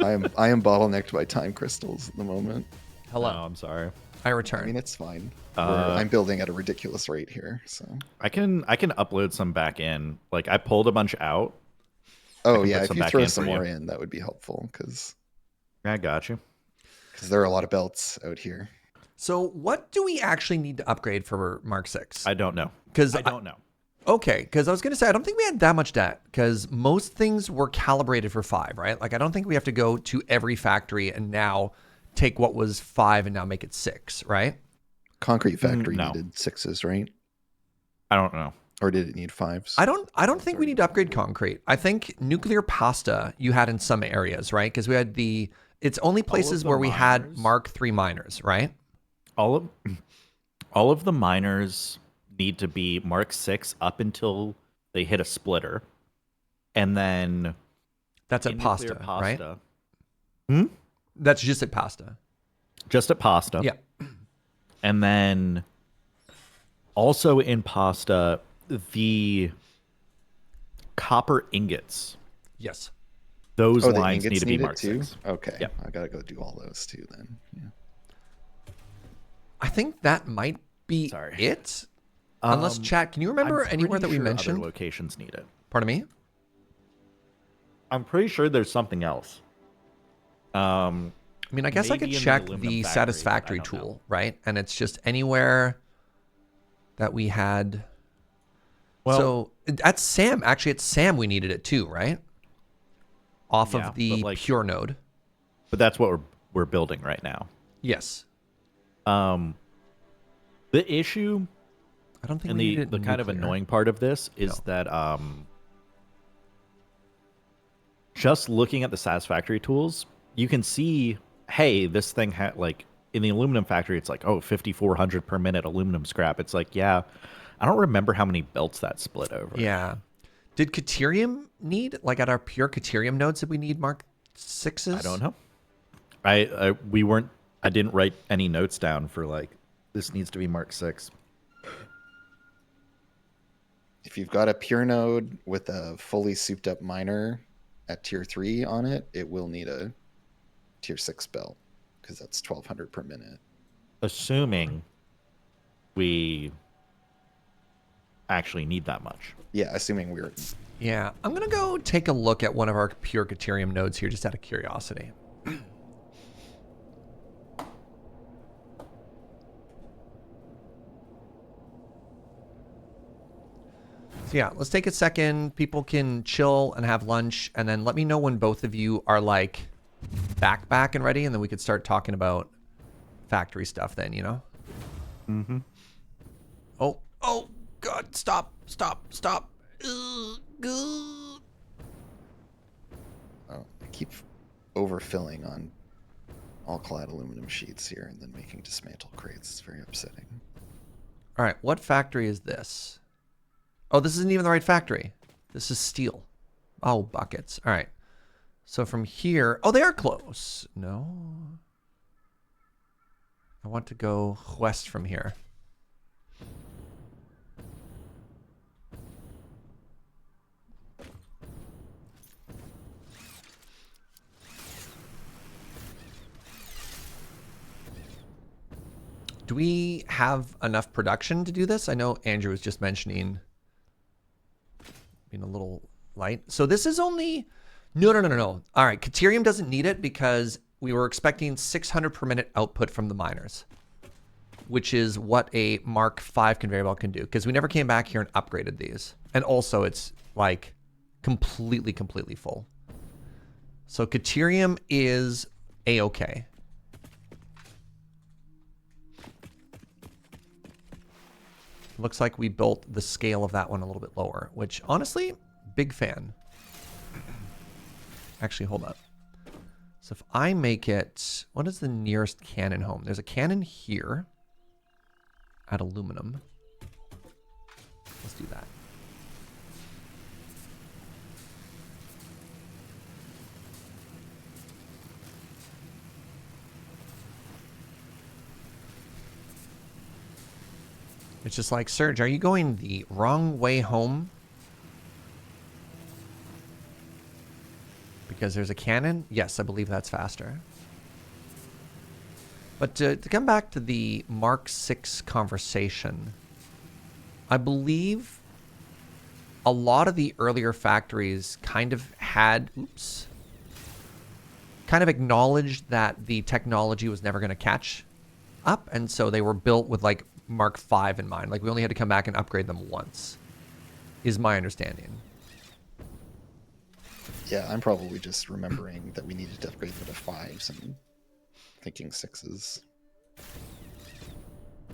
I am bottlenecked by time crystals at the moment. Hello. Oh, I'm sorry. I I return. mean, it's fine. I'm building at a ridiculous rate here. So. I can upload some back in. Like, I pulled a bunch out. Oh can yeah, put if some you back throw in some for you. more in, that would be helpful because I got you. there are a lot of belts out here. So what do we actually need to upgrade for Mark 6? I don't know. 'Cause I don't know. Okay, because I was going to say, I don't think we had that much debt, because most things were calibrated for 5, right? Like, I don't think we have to go to every factory and now take what was 5 and now make it 6, right? Concrete factory no. needed 6s, right? I don't know. Or did it need 5s? I don't think we need to upgrade concrete. I think nuclear pasta you had in some areas, right? Because we had it's only places the where we had miners? Mark 3 miners, right? All of the miners need to be Mark 6 up until they hit a splitter. And then That's at in pasta, nuclear right? Hmm? That's just at pasta. Just at pasta. Yeah. And then also in pasta, the copper ingots. Yes. Those the lines ingots need to be it Mark too? 6. Okay, Yep. I gotta go do all those too then. Yeah. I think that might be Sorry. it. Unless, chat, can you remember I'm anywhere that pretty we sure mentioned? other locations need it. Pardon me? I'm pretty sure there's something else. I mean, I guess I could Maybe in the check aluminum the factory, but I Satisfactory don't know. tool, right? And it's just anywhere that we had. Well- So at Sam, actually at Sam, we needed it too, right? Off Yeah, of the but, like- pure node. But that's what we're building right now. Yes. The issue I don't think and we the needed the kind of nuclear. annoying part of this is that just looking at the Satisfactory tools, you can see, hey, this thing had like in the aluminum factory, it's like, oh, 5,400 per minute aluminum scrap. It's like, yeah, I don't remember how many belts that split over. Yeah. Did Caterium need, like at our pure Caterium nodes, did we need Mark 6s? I don't know. I didn't write any notes down for like, this needs to be Mark 6. If you've got a pure node with a fully souped up miner at tier 3 on it, it will need a tier 6 belt because that's 1,200 per minute. Assuming we actually need that much. Yeah, assuming we're... Yeah, I'm going to go take a look at one of our pure Caterium nodes here just out of curiosity. So yeah, let's take a second. People can chill and have lunch, and then let me know when both of you are like back and ready, and then we could start talking about factory stuff then, you know? Mm-hmm. Oh, God, stop. Ugh, good. Oh, I keep overfilling on all clad aluminum sheets here and then making dismantle crates. It's very upsetting. All right, what factory is this? Oh, this isn't even the right factory. This is steel. Oh, buckets. All right. So from here... Oh, they are close. No. I want to go west from here. Do we have enough production to do this? I know Andrew was just mentioning being a little light. So this is only... No. All right, Caterium doesn't need it because we were expecting 600 per minute output from the miners, which is what a Mark 5 conveyor belt can do, because we never came back here and upgraded these. And also it's like completely full. So Caterium is A-okay. Looks like we built the scale of that one a little bit lower, which honestly, big fan. Actually, hold up. So if I make it, what is the nearest cannon home? There's a cannon here at aluminum. Let's do that. It's just like, Serge, are you going the wrong way home? Because there's a cannon? Yes, I believe that's faster. But to come back to the Mark 6 conversation, I believe a lot of the earlier factories kind of had, kind of acknowledged that the technology was never going to catch up. And so they were built with like Mark 5 in mind. Like we only had to come back and upgrade them once, is my understanding. Yeah, I'm probably just remembering that we needed to upgrade them to 5s and thinking 6s.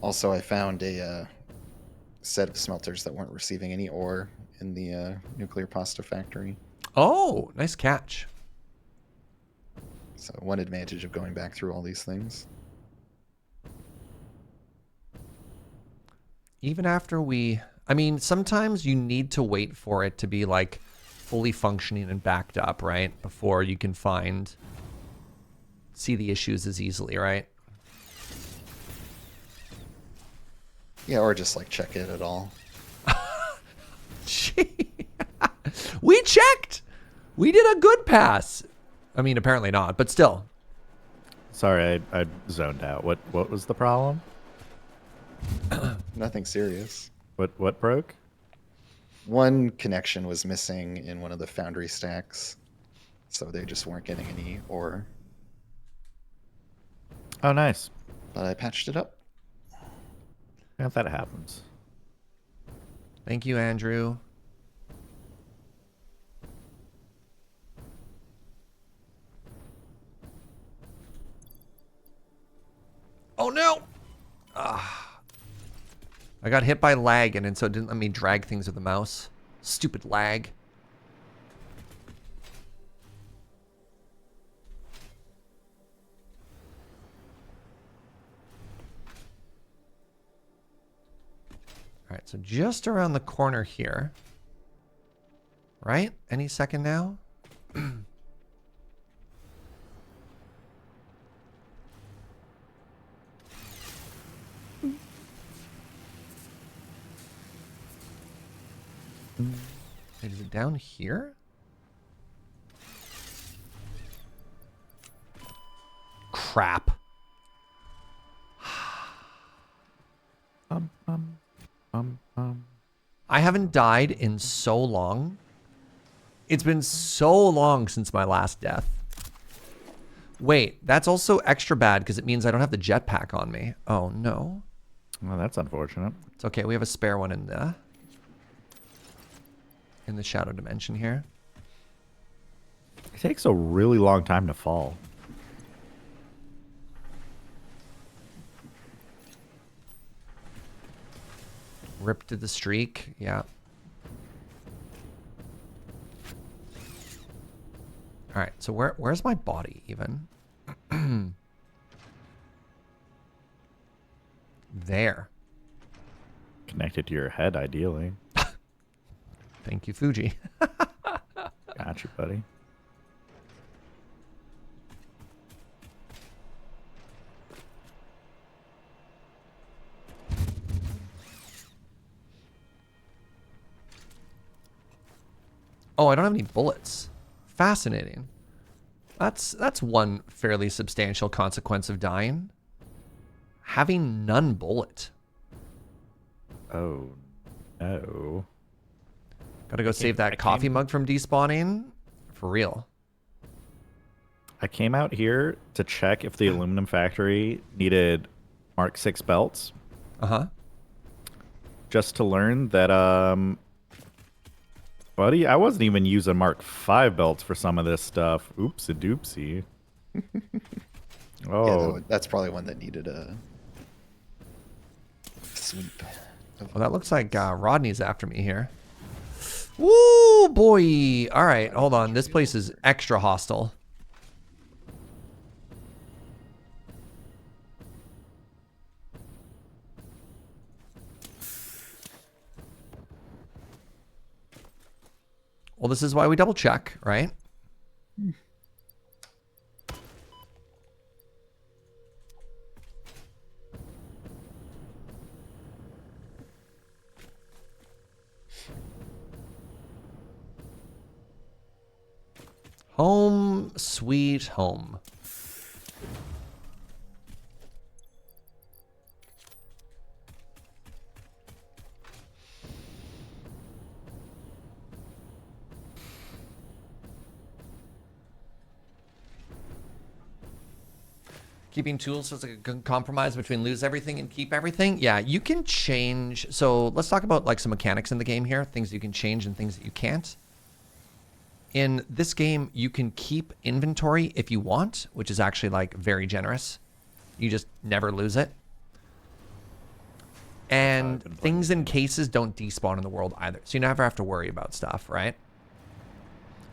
Also, I found a set of smelters that weren't receiving any ore in the nuclear pasta factory. Oh, nice catch. So one advantage of going back through all these things. Even after we... I mean, sometimes you need to wait for it to be like fully functioning and backed up, right? Before you can see the issues as easily, right? Yeah, or just like check it at all. Gee. We checked! We did a good pass. I mean, apparently not, but still. Sorry, I zoned out. What was the problem? Nothing serious. What broke? One connection was missing in one of the foundry stacks, so they just weren't getting any ore. Oh, nice. But I patched it up. Yeah, that happens. Thank you, Andrew. Oh no! I got hit by lag, and so it didn't let me drag things with the mouse. Stupid lag. All right, so just around the corner here. Right? Any second now? Is it down here? Crap. I haven't died in so long. It's been so long since my last death. Wait, that's also extra bad because it means I don't have the jetpack on me. Oh, no. Well, that's unfortunate. It's okay. We have a spare one in the shadow dimension here. It takes a really long time to fall. Ripped to the streak. Yeah. All right. So where's my body even? There. Connected to your head, ideally. Thank you, Fugi. Got you, buddy. Oh, I don't have any bullets. Fascinating. That's one fairly substantial consequence of dying. Having none bullet. Oh, no. Gotta go save that coffee mug from despawning. For real. I came out here to check if the aluminum factory needed Mark 6 belts. Uh-huh. Just to learn that, buddy, I wasn't even using Mark 5 belts for some of this stuff. Oopsie doopsie. Oh. Yeah, that's probably one that needed a sweep. Well, that looks like Rodney's after me here. Woo, boy. All right, hold on. This place is extra hostile. Well, this is why we double check, right? Home, sweet home. Keeping tools is a good compromise between lose everything and keep everything. Yeah, you can change. So let's talk about like some mechanics in the game here, things you can change and things that you can't. In this game, you can keep inventory if you want, which is actually like very generous. You just never lose it. And things in cases don't despawn in the world either. So you never have to worry about stuff, right?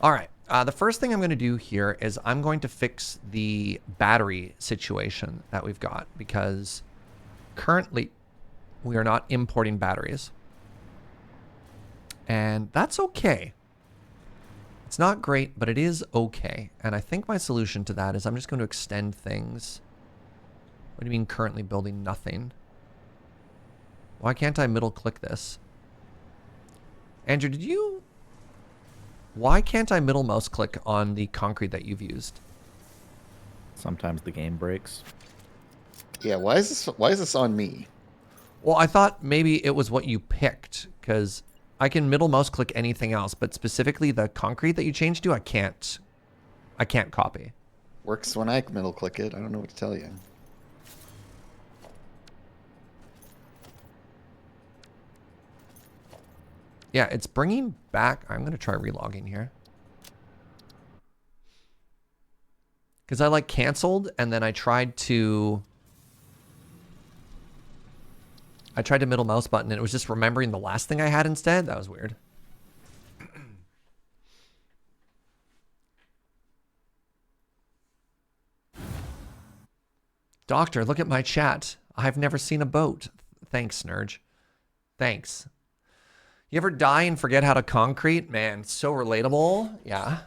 All right. The first thing I'm going to do here is I'm going to fix the battery situation that we've got because currently we are not importing batteries. And that's okay. It's not great, but it is okay. And I think my solution to that is I'm just going to extend things. What do you mean currently building nothing? Why can't I middle click this? Andrew, did you... Why can't I middle mouse click on the concrete that you've used? Sometimes the game breaks. Yeah, why is this on me? Well, I thought maybe it was what you picked, because I can middle mouse click anything else, but specifically the concrete that you changed to, I can't copy. Works when I middle click it. I don't know what to tell you. Yeah, it's bringing back... I'm going to try relogging here. Because I like canceled, and then I tried to middle mouse button, and it was just remembering the last thing I had instead. That was weird. Doctor, look at my chat. I've never seen a boat. Thanks, Nerge. Thanks. You ever die and forget how to concrete? Man, so relatable. Yeah.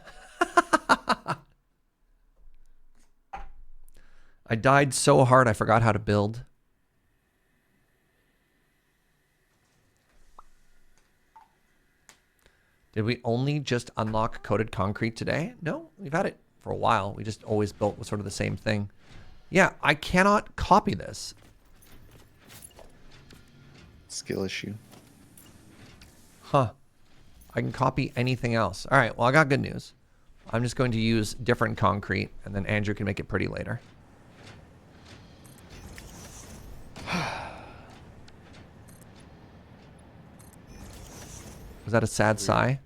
I died so hard I forgot how to build. Did we only just unlock coated concrete today? No, we've had it for a while. We just always built with sort of the same thing. Yeah, I cannot copy this. Skill issue. Huh. I can copy anything else. All right, well, I got good news. I'm just going to use different concrete, and then Andrew can make it pretty later. Was that a sad sigh?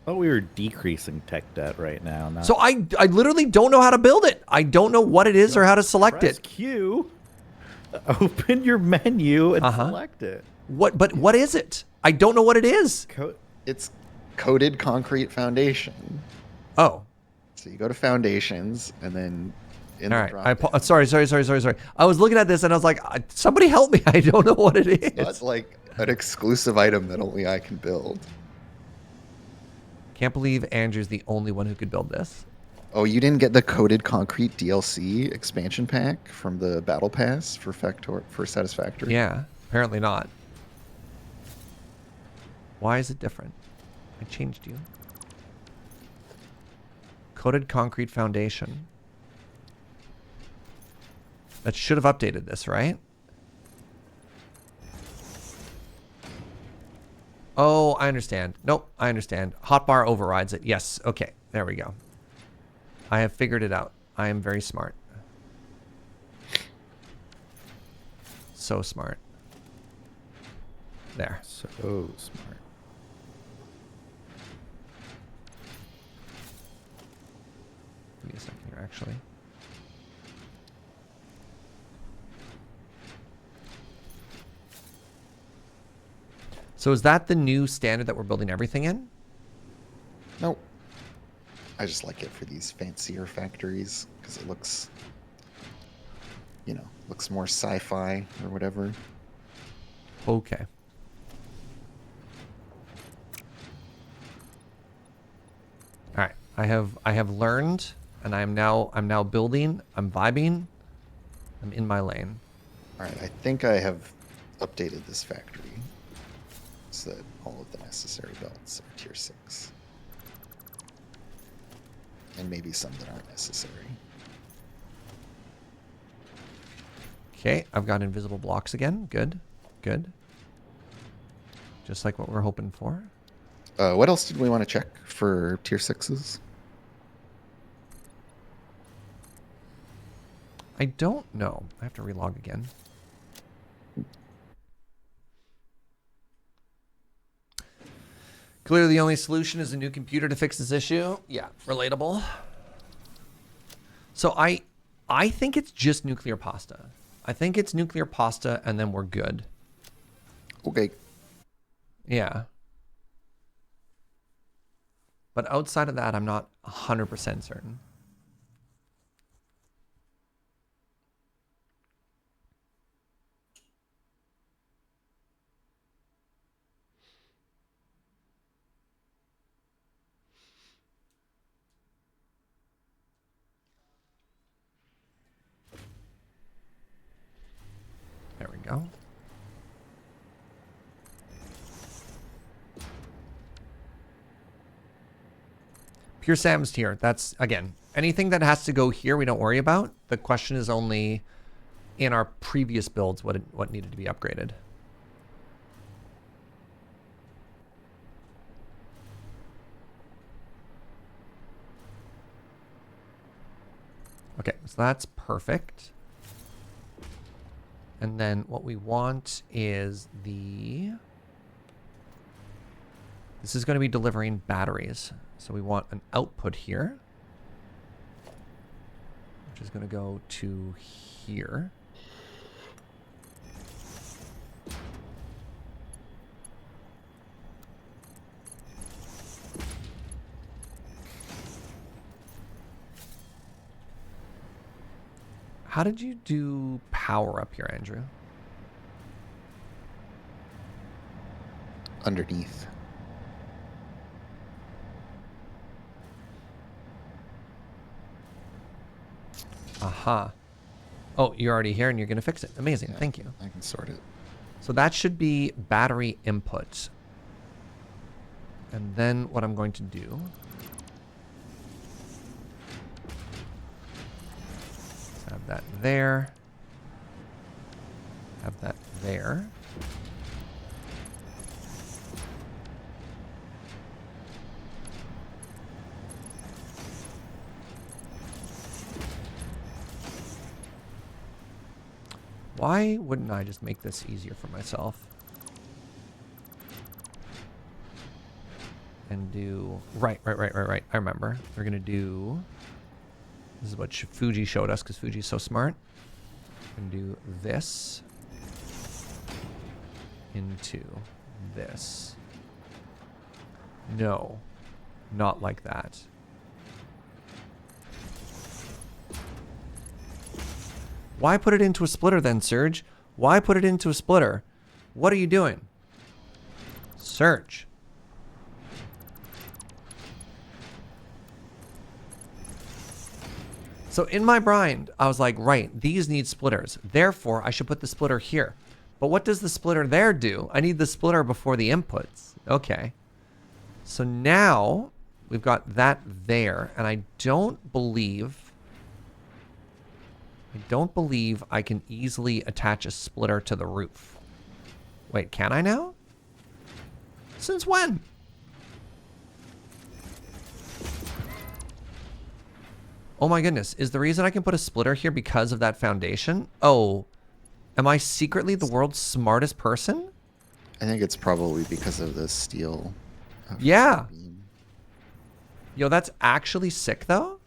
Oh, we were decreasing tech debt right now. Not So I literally don't know how to build it. I don't know what it is or how to select press it. Q. Open your menu and select it. But what is it? I don't know what it is. It's coated concrete foundation. Oh. So you go to foundations and then in All the right. drop down. Sorry. I was looking at this and I was like, somebody help me. I don't know what it is. That's like an exclusive item that only I can build. Can't believe Andrew's the only one who could build this. Oh, you didn't get the coated concrete DLC expansion pack from the battle pass for Satisfactory? Yeah, apparently not. Why is it different? I changed you. Coated concrete foundation. That should have updated this, right? Oh, I understand. Nope, I understand. Hotbar overrides it. Yes, okay. There we go. I have figured it out. I am very smart. So smart. There. So smart. Give me a second here, actually. So is that the new standard that we're building everything in? Nope. I just like it for these fancier factories because it looks, looks more sci-fi or whatever. Okay. All right. I have learned, and I'm now building. I'm vibing. I'm in my lane. All right, I think I have updated this factory so that all of the necessary belts are tier 6. And maybe some that aren't necessary. Okay, I've got invisible blocks again. Good. Good. Just like what we're hoping for. What else did we want to check for tier 6s? I don't know. I have to relog again. Clearly the only solution is a new computer to fix this issue. Yeah, relatable. So I think it's just nuclear pasta. I think it's nuclear pasta and then we're good. Okay. Yeah. But outside of that, I'm not 100% certain. There we go. Pure Sam's tier. That's, again, anything that has to go here, we don't worry about. The question is only in our previous builds what needed to be upgraded. Okay, so that's perfect. And then what we want is this is going to be delivering batteries. So we want an output here, which is going to go to here. How did you do power up here, Andrew? underneath. Aha. Oh, you're already here and you're going to fix it. Amazing. Yeah, Thank you. I can sort it. So that should be battery input. And then what I'm going to do is have that there. Have that there. Why wouldn't I just make this easier for myself? And do... Right. I remember. We're going to do... This is what Fugi showed us, because Fugi's so smart. We're going to do this into this. No. Not like that. Why put it into a splitter then, Serge? Why put it into a splitter? What are you doing? Serge. So in my mind, I was like, right, these need splitters. Therefore, I should put the splitter here. But what does the splitter there do? I need the splitter before the inputs. Okay. So now we've got that there, and I don't believe I can easily attach a splitter to the roof. Wait, can I now? Since when? Oh my goodness. Is the reason I can put a splitter here because of that foundation? Oh, am I secretly the world's smartest person? I think it's probably because of the steel. Yeah. Beam. Yo, that's actually sick though.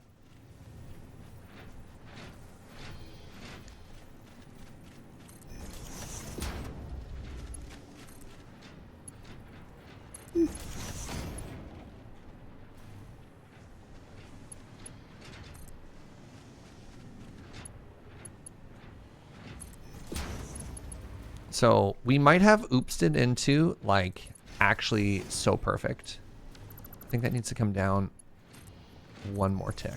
So we might have oopsed it into like actually so perfect. I think that needs to come down one more tick.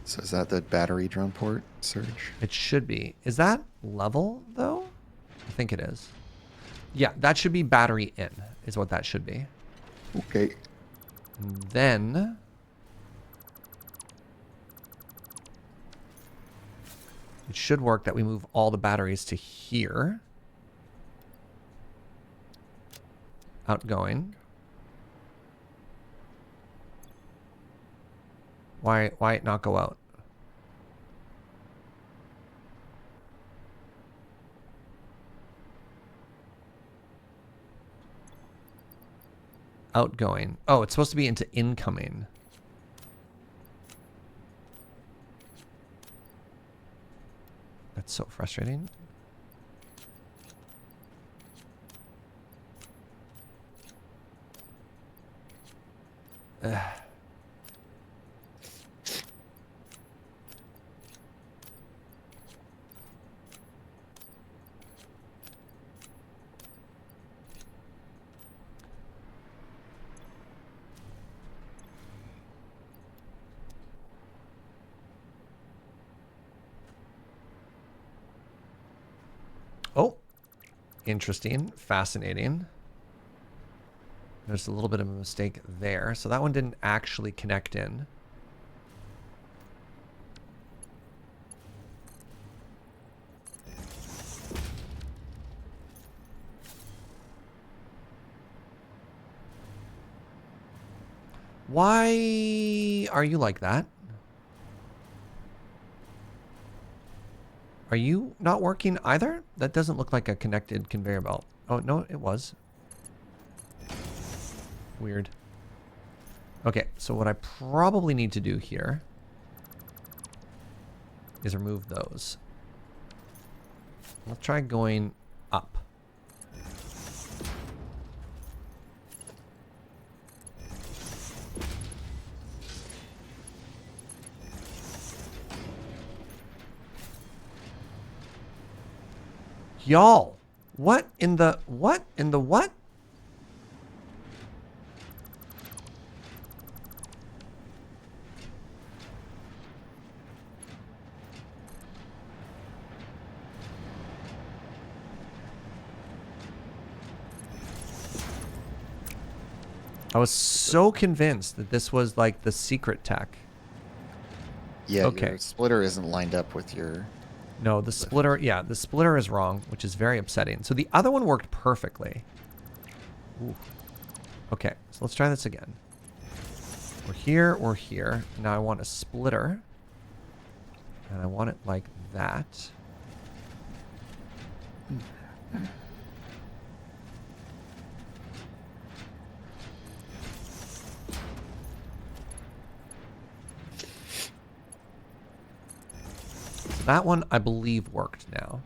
So is that the battery drone port, Serge? It should be. Is that level though? I think it is. Yeah, that should be battery in is what that should be. Okay. And then it should work that we move all the batteries to here. Outgoing. Why it not go out? Outgoing. Oh, it's supposed to be into incoming. That's so frustrating. Ugh. Oh, interesting, fascinating. There's a little bit of a mistake there. So that one didn't actually connect in. Why are you like that? Are you not working either? That doesn't look like a connected conveyor belt. Oh, no, it was. Weird. Okay, so what I probably need to do here is remove those. Let's try going up. Y'all, what in the what? I was so convinced that this was like the secret tech. Yeah, Okay. your splitter isn't lined up with your... No, the splitter, yeah, the splitter is wrong, which is very upsetting. So the other one worked perfectly. Ooh. Okay, so let's try this again. We're here, we're here. Now I want a splitter. And I want it like that. That one, I believe, worked now.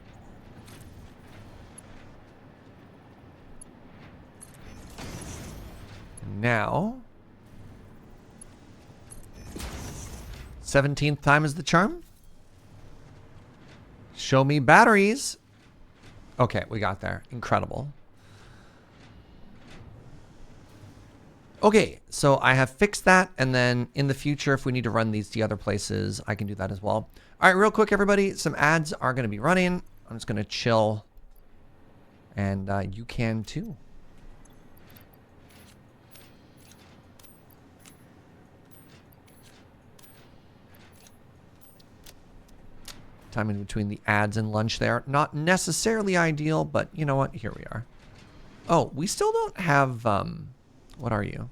Now, 17th time is the charm. Show me batteries. Okay, we got there. Incredible. Okay, so I have fixed that, and then in the future, if we need to run these to other places, I can do that as well. All right, real quick, everybody, some ads are going to be running. I'm just going to chill, and you can too. Time in between the ads and lunch there. Not necessarily ideal, but you know what? Here we are. Oh, we still don't have... what are you?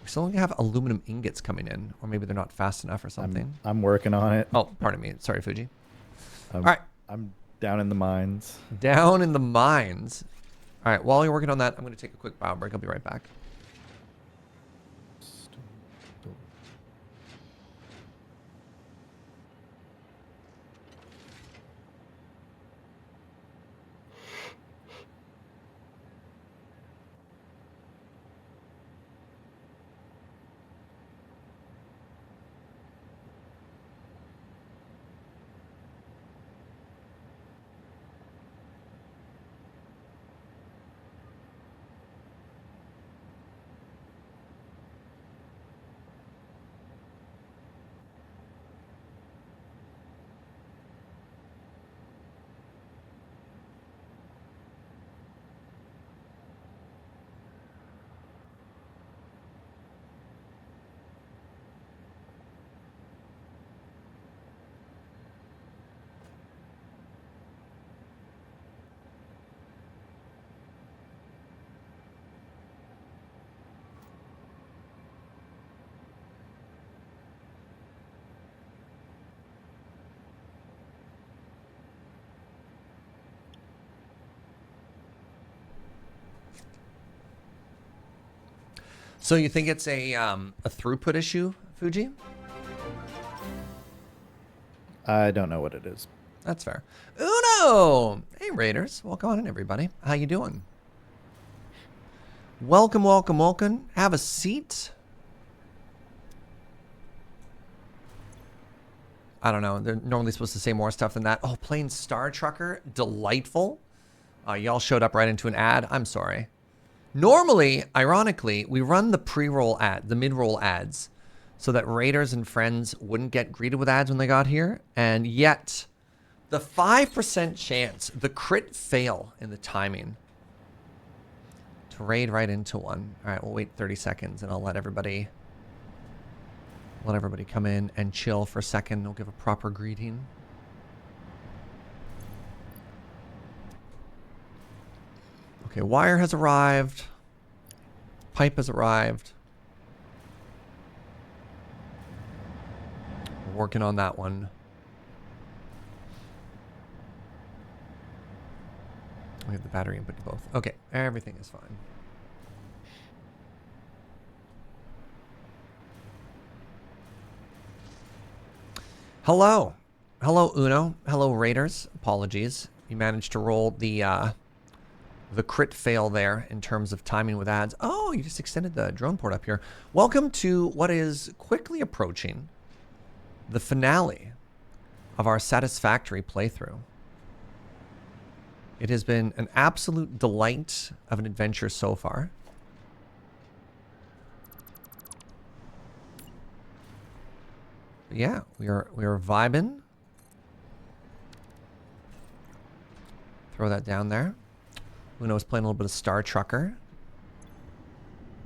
We still don't have aluminum ingots coming in. Or maybe they're not fast enough or something. I'm working on it. Oh, pardon me. Sorry, Fugi. All right. I'm down in the mines. Down in the mines. All right, while you're working on that, I'm going to take a quick bio break. I'll be right back. So you think it's a throughput issue, Fugi? I don't know what it is. That's fair. Uno! Hey, Raiders. Welcome on in, everybody. How you doing? Welcome, welcome, welcome. Have a seat. I don't know. They're normally supposed to say more stuff than that. Oh, playing Star Trucker. Delightful. Y'all showed up right into an ad. I'm sorry. Normally, ironically, we run the pre-roll ad, the mid-roll ads, so that raiders and friends wouldn't get greeted with ads when they got here. And yet, the 5% chance, the crit fail in the timing to raid right into one. All right, we'll wait 30 seconds, and I'll let everybody come in and chill for a second. We'll give a proper greeting. Okay, wire has arrived. Pipe has arrived. We're working on that one. We have the battery input to both. Okay, everything is fine. Hello. Hello, Uno. Hello, Raiders. Apologies. You managed to roll the crit fail there in terms of timing with ads. Oh, you just extended the drone port up here. Welcome to what is quickly approaching the finale of our Satisfactory playthrough. It has been an absolute delight of an adventure so far. But yeah, we are vibing. Throw that down there. Uno's playing a little bit of Star Trucker.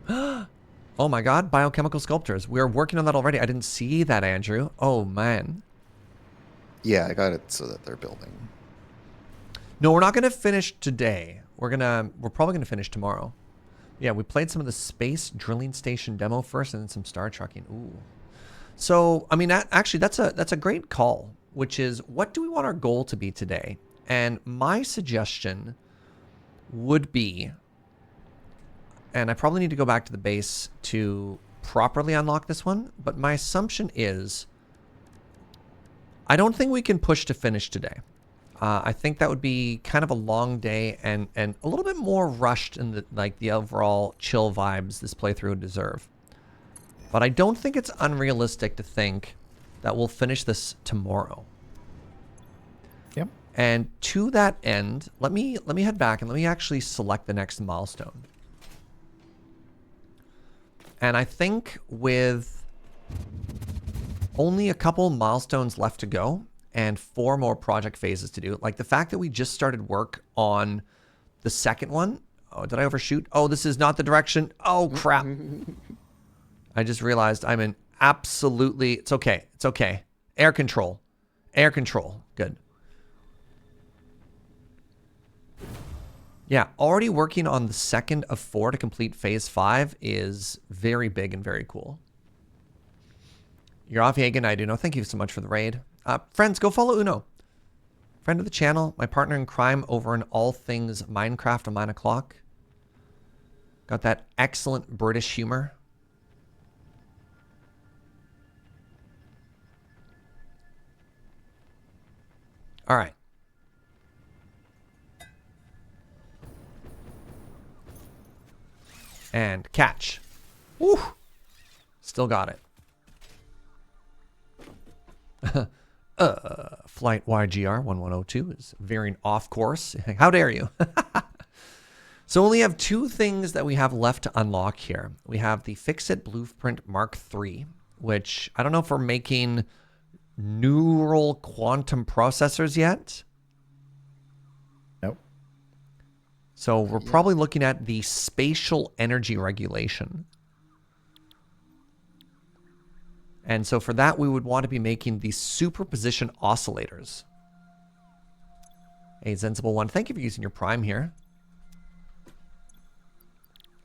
Oh my god, biochemical sculptors. We're working on that already. I didn't see that, Andrew. Oh man. Yeah, I got it so that they're building. No, we're not going to finish today. We're probably going to finish tomorrow. Yeah, we played some of the space drilling station demo first and then some Star Trucking. Ooh. So, I mean, actually, that's a great call, which is what do we want our goal to be today? And my suggestion would be, and I probably need to go back to the base to properly unlock this one, but my assumption is I don't think we can push to finish today. I think that would be kind of a long day and a little bit more rushed in the overall chill vibes this playthrough would deserve. But I don't think it's unrealistic to think that we'll finish this tomorrow. Yep. And to that end, let me head back and let me actually select the next milestone. And I think with only a couple milestones left to go and 4 more project phases to do, like the fact that we just started work on the second one. Oh, did I overshoot? Oh, this is not the direction. Oh, crap. I just realized I'm in absolutely... It's okay. It's okay. Air control. Air control. Good. Yeah, already working on the second of 4 to complete phase 5 is very big and very cool. You're off, Hagen. I do know. Thank you so much for the raid. Friends, go follow Uno. Friend of the channel, my partner in crime over in all things Minecraft on 9 o'clock. Got that excellent British humor. All right. And catch. Woo! Still got it. Flight YGR 1102 is veering off course. How dare you? So only have 2 things that we have left to unlock here. We have the Fix-It Blueprint Mark III, which I don't know if we're making neural quantum processors yet. Nope. So we're probably looking at the spatial energy regulation. And so for that, we would want to be making the superposition oscillators. Hey, Sensible One, thank you for using your Prime here.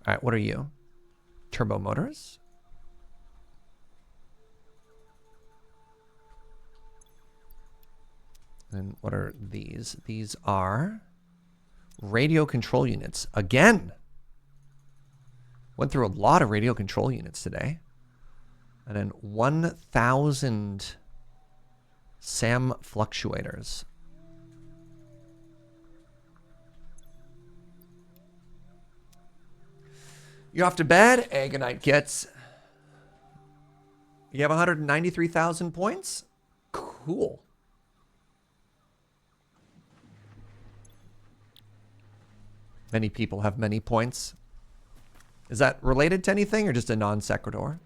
All right, what are you? Turbo motors? And what are these? These are radio control units. Again! Went through a lot of radio control units today. And then 1,000 SAM fluctuators. You're off to bed. Agonite gets... You have 193,000 points? Cool. Many people have many points. Is that related to anything or just a non sequitur?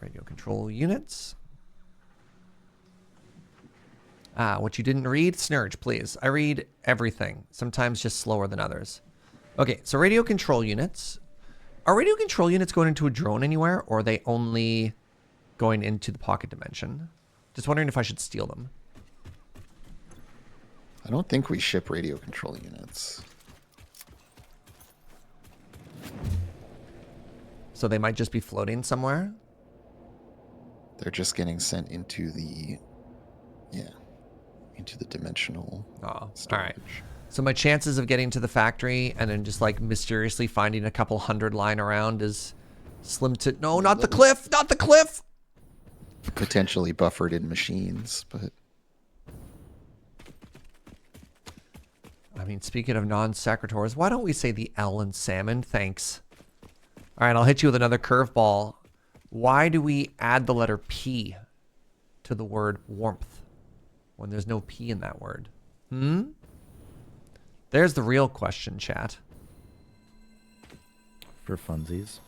Radio control units. What you didn't read? Snurge, please. I read everything. Sometimes just slower than others. Okay, so radio control units. Are radio control units going into a drone anywhere, or are they only going into the pocket dimension? Just wondering if I should steal them. I don't think we ship radio control units. So they might just be floating somewhere? They're just getting sent into the, into the dimensional storage. All right. So my chances of getting to the factory and then just like mysteriously finding a couple hundred lying around is slim to... No, not the cliff! Not the cliff! Potentially buffered in machines, but... I mean, speaking of non-secretors, why don't we say the L in salmon? Thanks. All right, I'll hit you with another curveball. Why do we add the letter P to the word warmth? when there's no P in that word? There's the real question, chat. For funsies.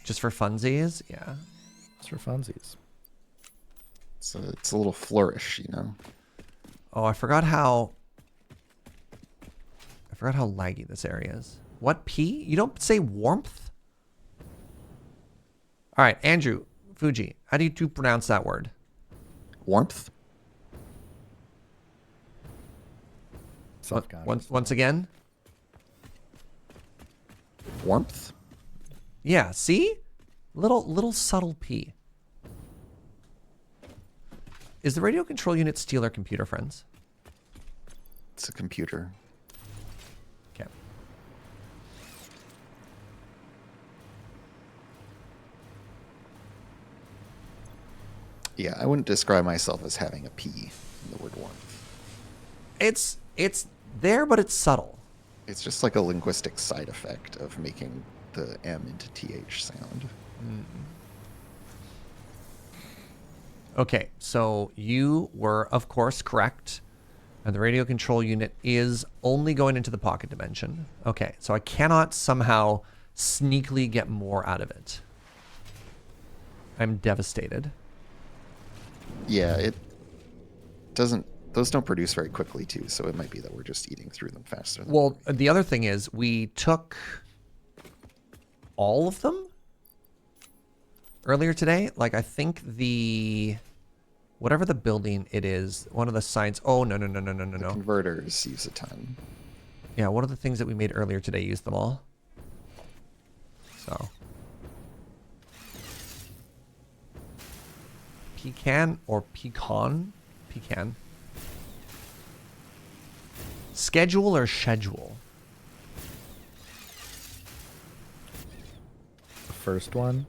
Just for funsies? Yeah. It's for funsies. So it's a little flourish, you know. Oh, I forgot how laggy this area is. What P? You don't say warmth? All right, Andrew, Fugi, how do you pronounce that word? Warmth. Once again? Warmth. Yeah, see? Little subtle P. Is the radio control unit steel or computer, friends? It's a computer. Okay. Yeah, I wouldn't describe myself as having a P in the word warmth. It's there, but it's subtle. It's just like a linguistic side effect of making the M into TH sound. Okay, so you were, of course, correct. And the radio control unit is only going into the pocket dimension. Okay, so I cannot somehow sneakily get more out of it. I'm devastated. Yeah, it doesn't. Those don't produce very quickly too, so it might be that we're just eating through them faster. Well, the other thing is we took all of them earlier today. Like, I think whatever the building it is, one of the signs. Oh, no. Converters use a ton. Yeah, one of the things that we made earlier today used them all. So. Pecan or pecan? Pecan. Schedule or schedule? The first one.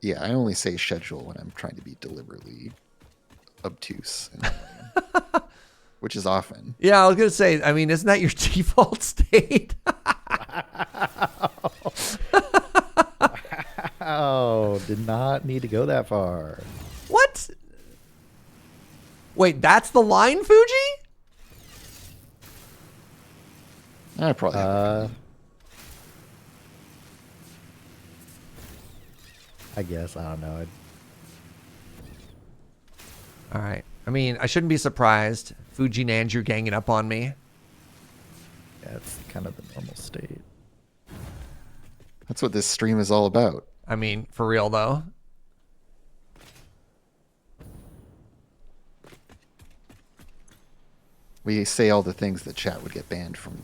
Yeah, I only say schedule when I'm trying to be deliberately obtuse, which is often. Yeah, I was gonna say. I mean, isn't that your default state? Oh, did not need to go that far. What? Wait, that's the line, Fugi? I probably have I guess, I don't know. All right. I mean, I shouldn't be surprised. Fuji and Andrew ganging up on me. Yeah, it's kind of the normal state. That's what this stream is all about. I mean, for real though. We say all the things that chat would get banned from.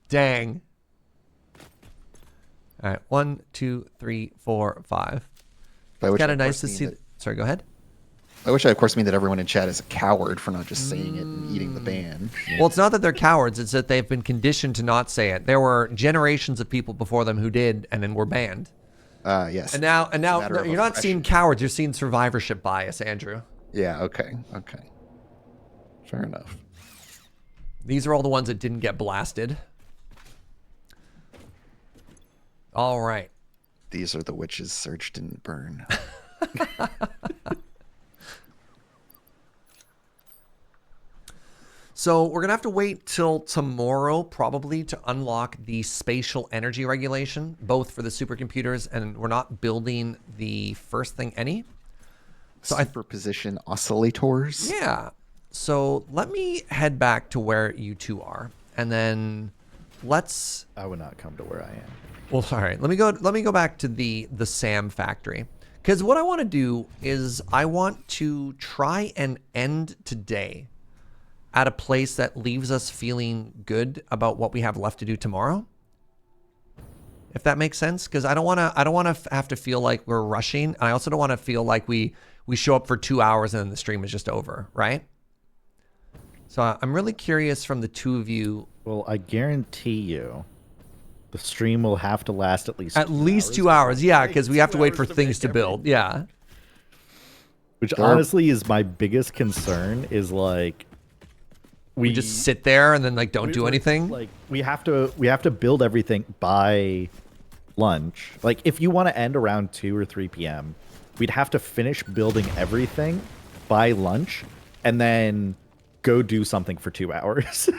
Dang. All right, 1, 2, 3, 4, 5. By which Kind I, of of nice course, to see. mean Sorry, go ahead. I wish I, of course, mean that everyone in chat is a coward for not just saying it and eating the ban. Well, it's not that they're cowards. It's that they've been conditioned to not say it. There were generations of people before them who did and then were banned. Yes. And now matter of you're not seeing oppression. cowards. You're seeing survivorship bias, Andrew. Yeah. Okay. Fair enough. These are all the ones that didn't get blasted. All right. These are the witches Serge didn't burn. So we're going to have to wait till tomorrow probably to unlock the spatial energy regulation, both for the supercomputers, and we're not building the first thing any. So Superposition oscillators. Yeah. So let me head back to where you two are, and then let's. I would not come to where I am. Well, all right. Let me go back to the Sam factory, because what I want to do is I want to try and end today at a place that leaves us feeling good about what we have left to do tomorrow. If that makes sense, because I don't want to have to feel like we're rushing. I also don't want to feel like we show up for 2 hours and then the stream is just over, right? So I'm really curious from the two of you. Well, I guarantee you the stream will have to last at least 2 hours. Yeah, because we have to wait for things to build. Yeah. Which honestly is my biggest concern, is like we just sit there and then like don't do anything. Like we have to build everything by lunch. Like if you want to end around 2 or 3 p.m., we'd have to finish building everything by lunch and then go do something for 2 hours.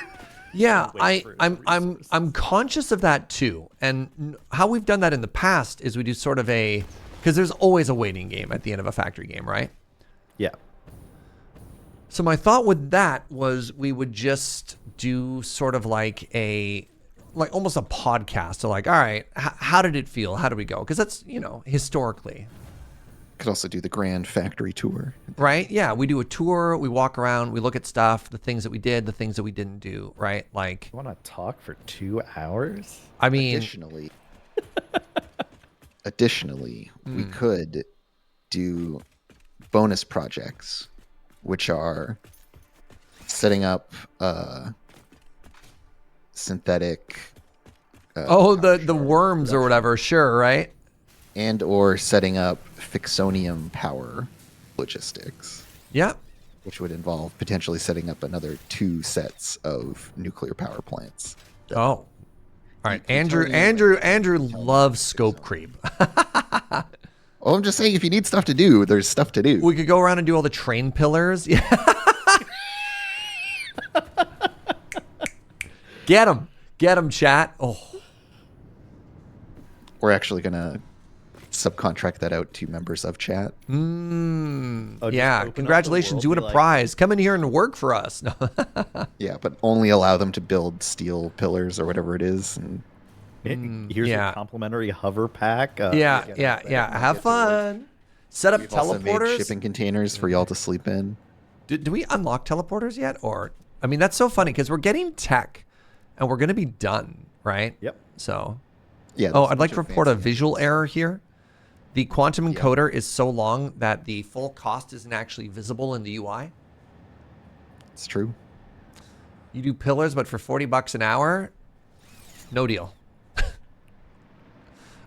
Yeah, I'm conscious of that too. And how we've done that in the past is we do sort of because there's always a waiting game at the end of a factory game, right? Yeah. So my thought with that was we would just do sort of like almost a podcast. So like, all right, how did it feel? How did we go? Because that's, historically. Could also do the grand factory tour. Right? Yeah, we do a tour, we walk around, we look at stuff, the things that we did, the things that we didn't do, right? Like, You want to talk for 2 hours? I mean, Additionally, we could do bonus projects, which are setting up synthetic. the worms or whatever, sure, right? And or setting up Fixonium power logistics, Yeah. which would involve potentially setting up another 2 sets of nuclear power plants. Oh. All right. Andrew loves scope creep. Well, I'm just saying, if you need stuff to do, there's stuff to do. We could go around and do all the train pillars. Yeah. Get him, chat. Oh. We're actually gonna subcontract that out to members of chat. Yeah. Congratulations. You win a prize. Come in here and work for us. No. Yeah, but only allow them to build steel pillars or whatever it is. And Here's yeah. a complimentary hover pack. Yeah. Have fun. Set up we've also made teleporters. shipping containers for y'all to sleep in. Do we unlock teleporters yet? Or, I mean, that's so funny because we're getting tech and we're going to be done, right? Yep. So, Yeah. oh, there's I'd like bunch to of report a fancy visual things. error here. The quantum encoder is so long that the full cost isn't actually visible in the UI. It's true. You do pillars, but for $40 an hour, no deal.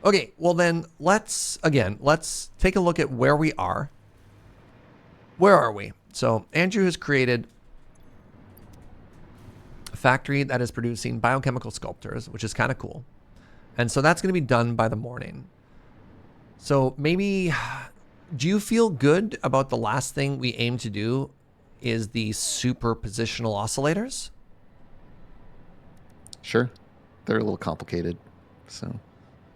Okay, well then let's take a look at where we are. Where are we? So Andrew has created a factory that is producing biochemical sculptors, which is kind of cool. And so that's going to be done by the morning. So maybe, do you feel good about the last thing we aim to do is the superpositional oscillators? Sure. They're a little complicated. So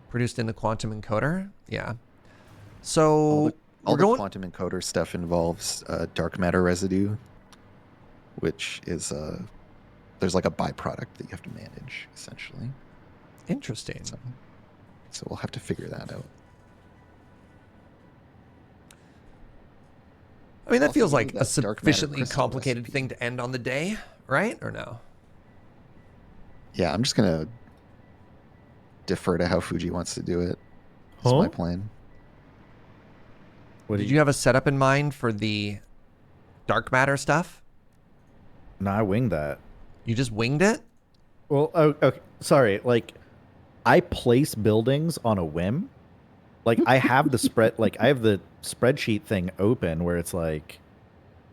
Produced in the quantum encoder? Yeah. So all we're the going... quantum encoder stuff involves dark matter residue, which is there's like a byproduct that you have to manage, essentially. Interesting. So we'll have to figure that out. I mean, that Also, feels we like need a that dark matter sufficiently crystal complicated recipe. thing to end on the day, right? Or no? Yeah, I'm just gonna defer to how Fuji wants to do it. That's my plan. What Did you have a setup in mind for the dark matter stuff? No, I winged that. You just winged it? Well, okay. Sorry. Like, I place buildings on a whim. Like, I have the spreadsheet thing open where it's like,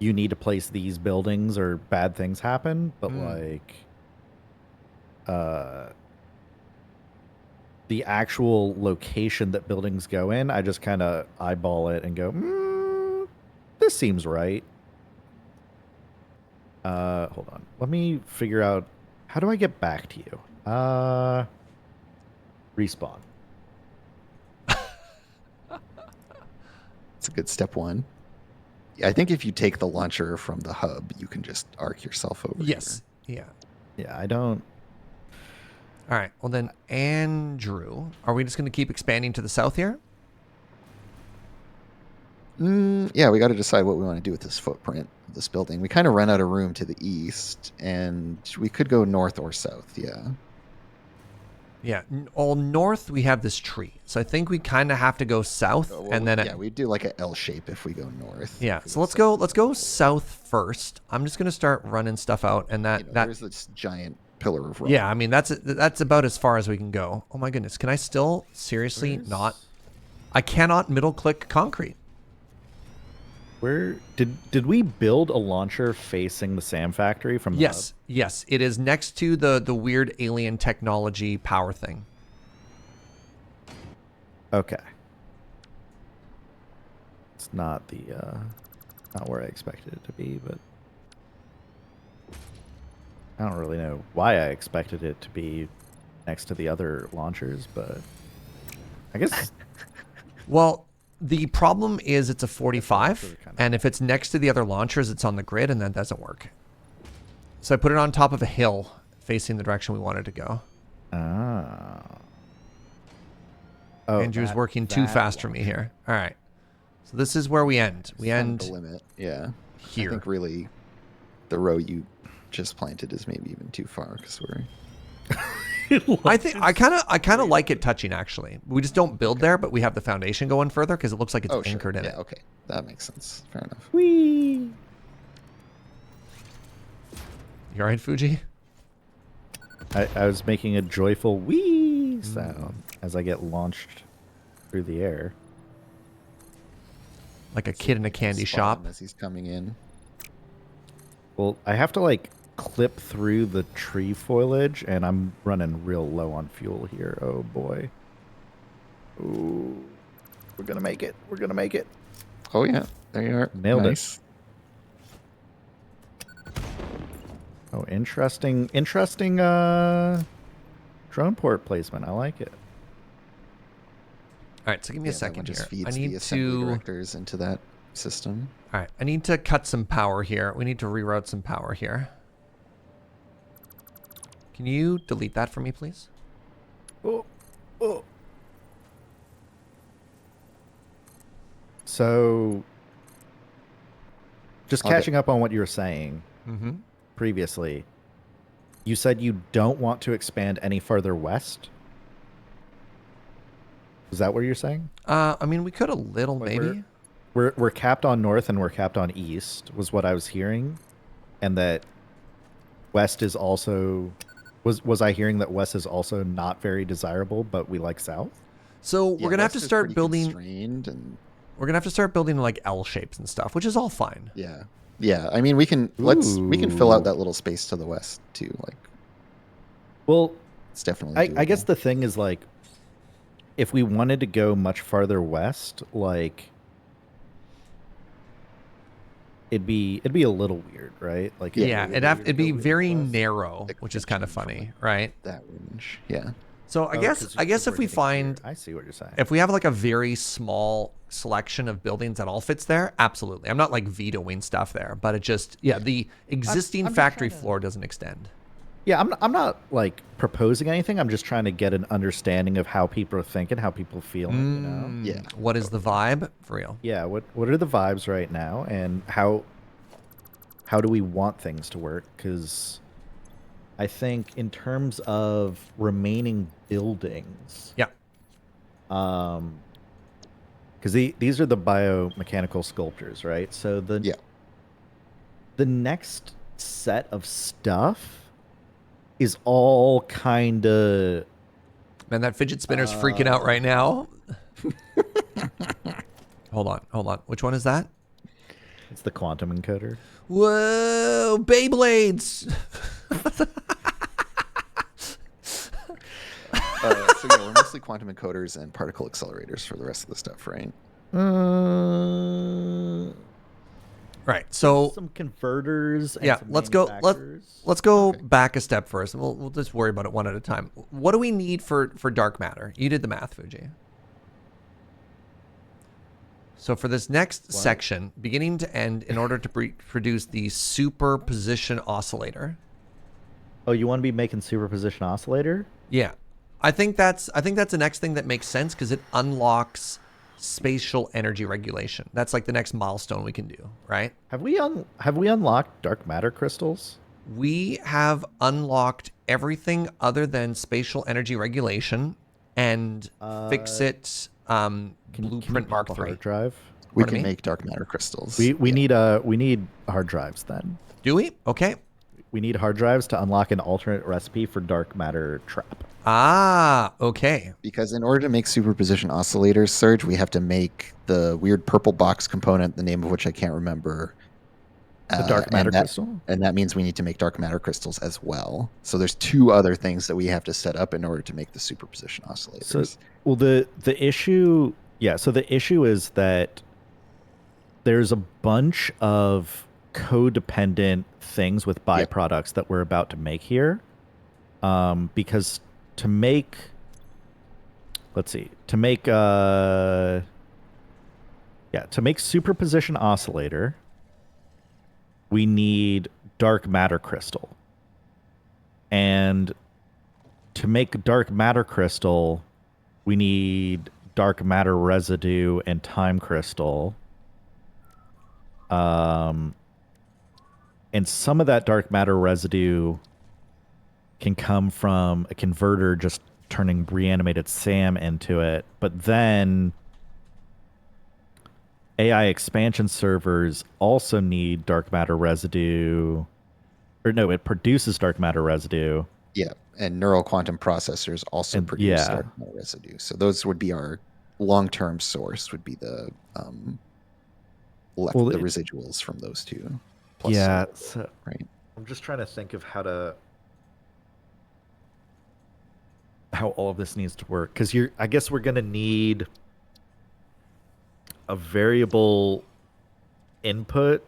you need to place these buildings or bad things happen. But the actual location that buildings go in, I just kind of eyeball it and go, this seems right. Hold on. Let me figure out, how do I get back to you? Respawn. It's a good step one. I think if you take the launcher from the hub, you can just arc yourself over. Yes. Yeah. Yeah, I don't. All right. Well, then, Andrew, are we just going to keep expanding to the south here? Yeah, we got to decide what we want to do with this footprint of this building. We kind of run out of room to the east, and we could go north or south. Yeah. Yeah. All north, we have this tree. So I think we kind of have to go south, and then yeah, we do like an L shape if we go north. yeah. So let's go south first. I'm just going to start running stuff out, and there's this giant pillar of rock. yeah. I mean, that's about as far as we can go. Oh my goodness, can I still seriously not? I cannot middle click concrete. Where did we build a launcher facing the Sam factory from the Yes, yes. It is next to the weird alien technology power thing. hub? Okay. It's not the not where I expected it to be, but I don't really know why I expected it to be next to the other launchers, but I guess Well, the problem is it's a 45, kinda- and if it's next to the other launchers, it's on the grid, and that doesn't work. So I put it on top of a hill facing the direction we wanted to go. ah. Oh, Andrew's that- working too that fast for me here. All right. So this is where we end. We Kind of end the limit. Yeah. here. I think really the row you just planted is maybe even too far because we're I think I kind of like it touching actually. We just don't build there, but we have the foundation going further because it looks like it's anchored in yeah, it. okay, that makes sense. Fair enough. Whee! You all right, Fuji? I was making a joyful wee sound as I get launched through the air. Like a kid in a candy Spot shop. him as he's coming in. Well, I have to like clip through the tree foliage, and I'm running real low on fuel here. Oh boy. Ooh, we're gonna make it. We're gonna make it. Oh yeah, there you are. Nailed it. Nice. Oh, interesting drone port placement. I like it. All right, so give me a Yeah, that second one just here. I feeds need the assembly to. directors into that system. All right, I need to cut some power here. We need to reroute some power here. Can you delete that for me, please? Oh, oh. So, just Okay. catching up on what you were saying Mm-hmm. previously, you said you don't want to expand any further west? Is that what you're saying? I mean, we could a little, Like maybe. We're capped on north and we're capped on east, was what I was hearing. And that west is also... Was I hearing that west is also not very desirable, but we like south? So we're Yeah, gonna have to west is start pretty building. constrained and We're gonna have to start building like L shapes and stuff, which is all fine. yeah. I mean, we can fill out that little space to the west too. Like, Well, it's definitely. I guess doable. the thing is, like, if we wanted to go much farther west, like, it'd be a little weird, right? Like, Yeah, it'd be it'd be weird to go very really west. narrow, which is kind of Extension from, funny, right? that range. Yeah. So Oh, 'cause I guess we're if we getting find here. I see what you're saying. if we have like a very small selection of buildings that all fits there, absolutely. I'm not like vetoing stuff there, but it just the existing I'm just factory trying to- floor doesn't extend. Yeah, I'm not like proposing anything. I'm just trying to get an understanding of how people are thinking, how people feel. You know? Yeah. What is the vibe for real? Yeah. What are the vibes right now, and how do we want things to work? Because I think in terms of remaining buildings, Yeah. because these are the biomechanical sculptures, right? So the next set of stuff is all kind of Man, that fidget spinner's freaking out right now. Hold on. Which one is that? it's the quantum encoder. Whoa, Beyblades! So yeah, we're mostly quantum encoders and particle accelerators for the rest of the stuff, right? Right. So Some converters. And yeah, some let's go. manufacturers. Let's go back a step first. We'll just worry about it one at a time. What do we need for dark matter? You did the math, Fuji. So for this next section, beginning to end, in order to produce the superposition oscillator. Oh, you want to be making superposition oscillator? Yeah, I think that's the next thing that makes sense because it unlocks spatial energy regulation. That's like the next milestone we can do, right? Have we unlocked dark matter crystals? We have unlocked everything other than spatial energy regulation and fix it Can blueprint you Mark pop a III. hard drive? We Pardon can me? make dark matter crystals. We need hard drives then. Do we? Okay. We need hard drives to unlock an alternate recipe for dark matter trap. Ah, okay. Because in order to make superposition oscillators, Surge, we have to make the weird purple box component, the name of which I can't remember. The dark matter and that, crystal? And that means we need to make dark matter crystals as well. So there's 2 other things that we have to set up in order to make the superposition oscillators. So, well, the issue, so the issue is that there's a bunch of codependent things with byproducts that we're about to make here. Because to make, to make superposition oscillator, we need dark matter crystal. And to make dark matter crystal, we need dark matter residue and time crystal. And some of that dark matter residue can come from a converter just turning reanimated SAM into it. But then AI expansion servers also need dark matter residue. Or no, it produces dark matter residue. Yeah, and neural quantum processors also produce dark matter residue. So those would be our long-term source, would be the the residuals from those 2. Plus so, right. I'm just trying to think of how all of this needs to work, because I guess we're going to need a variable input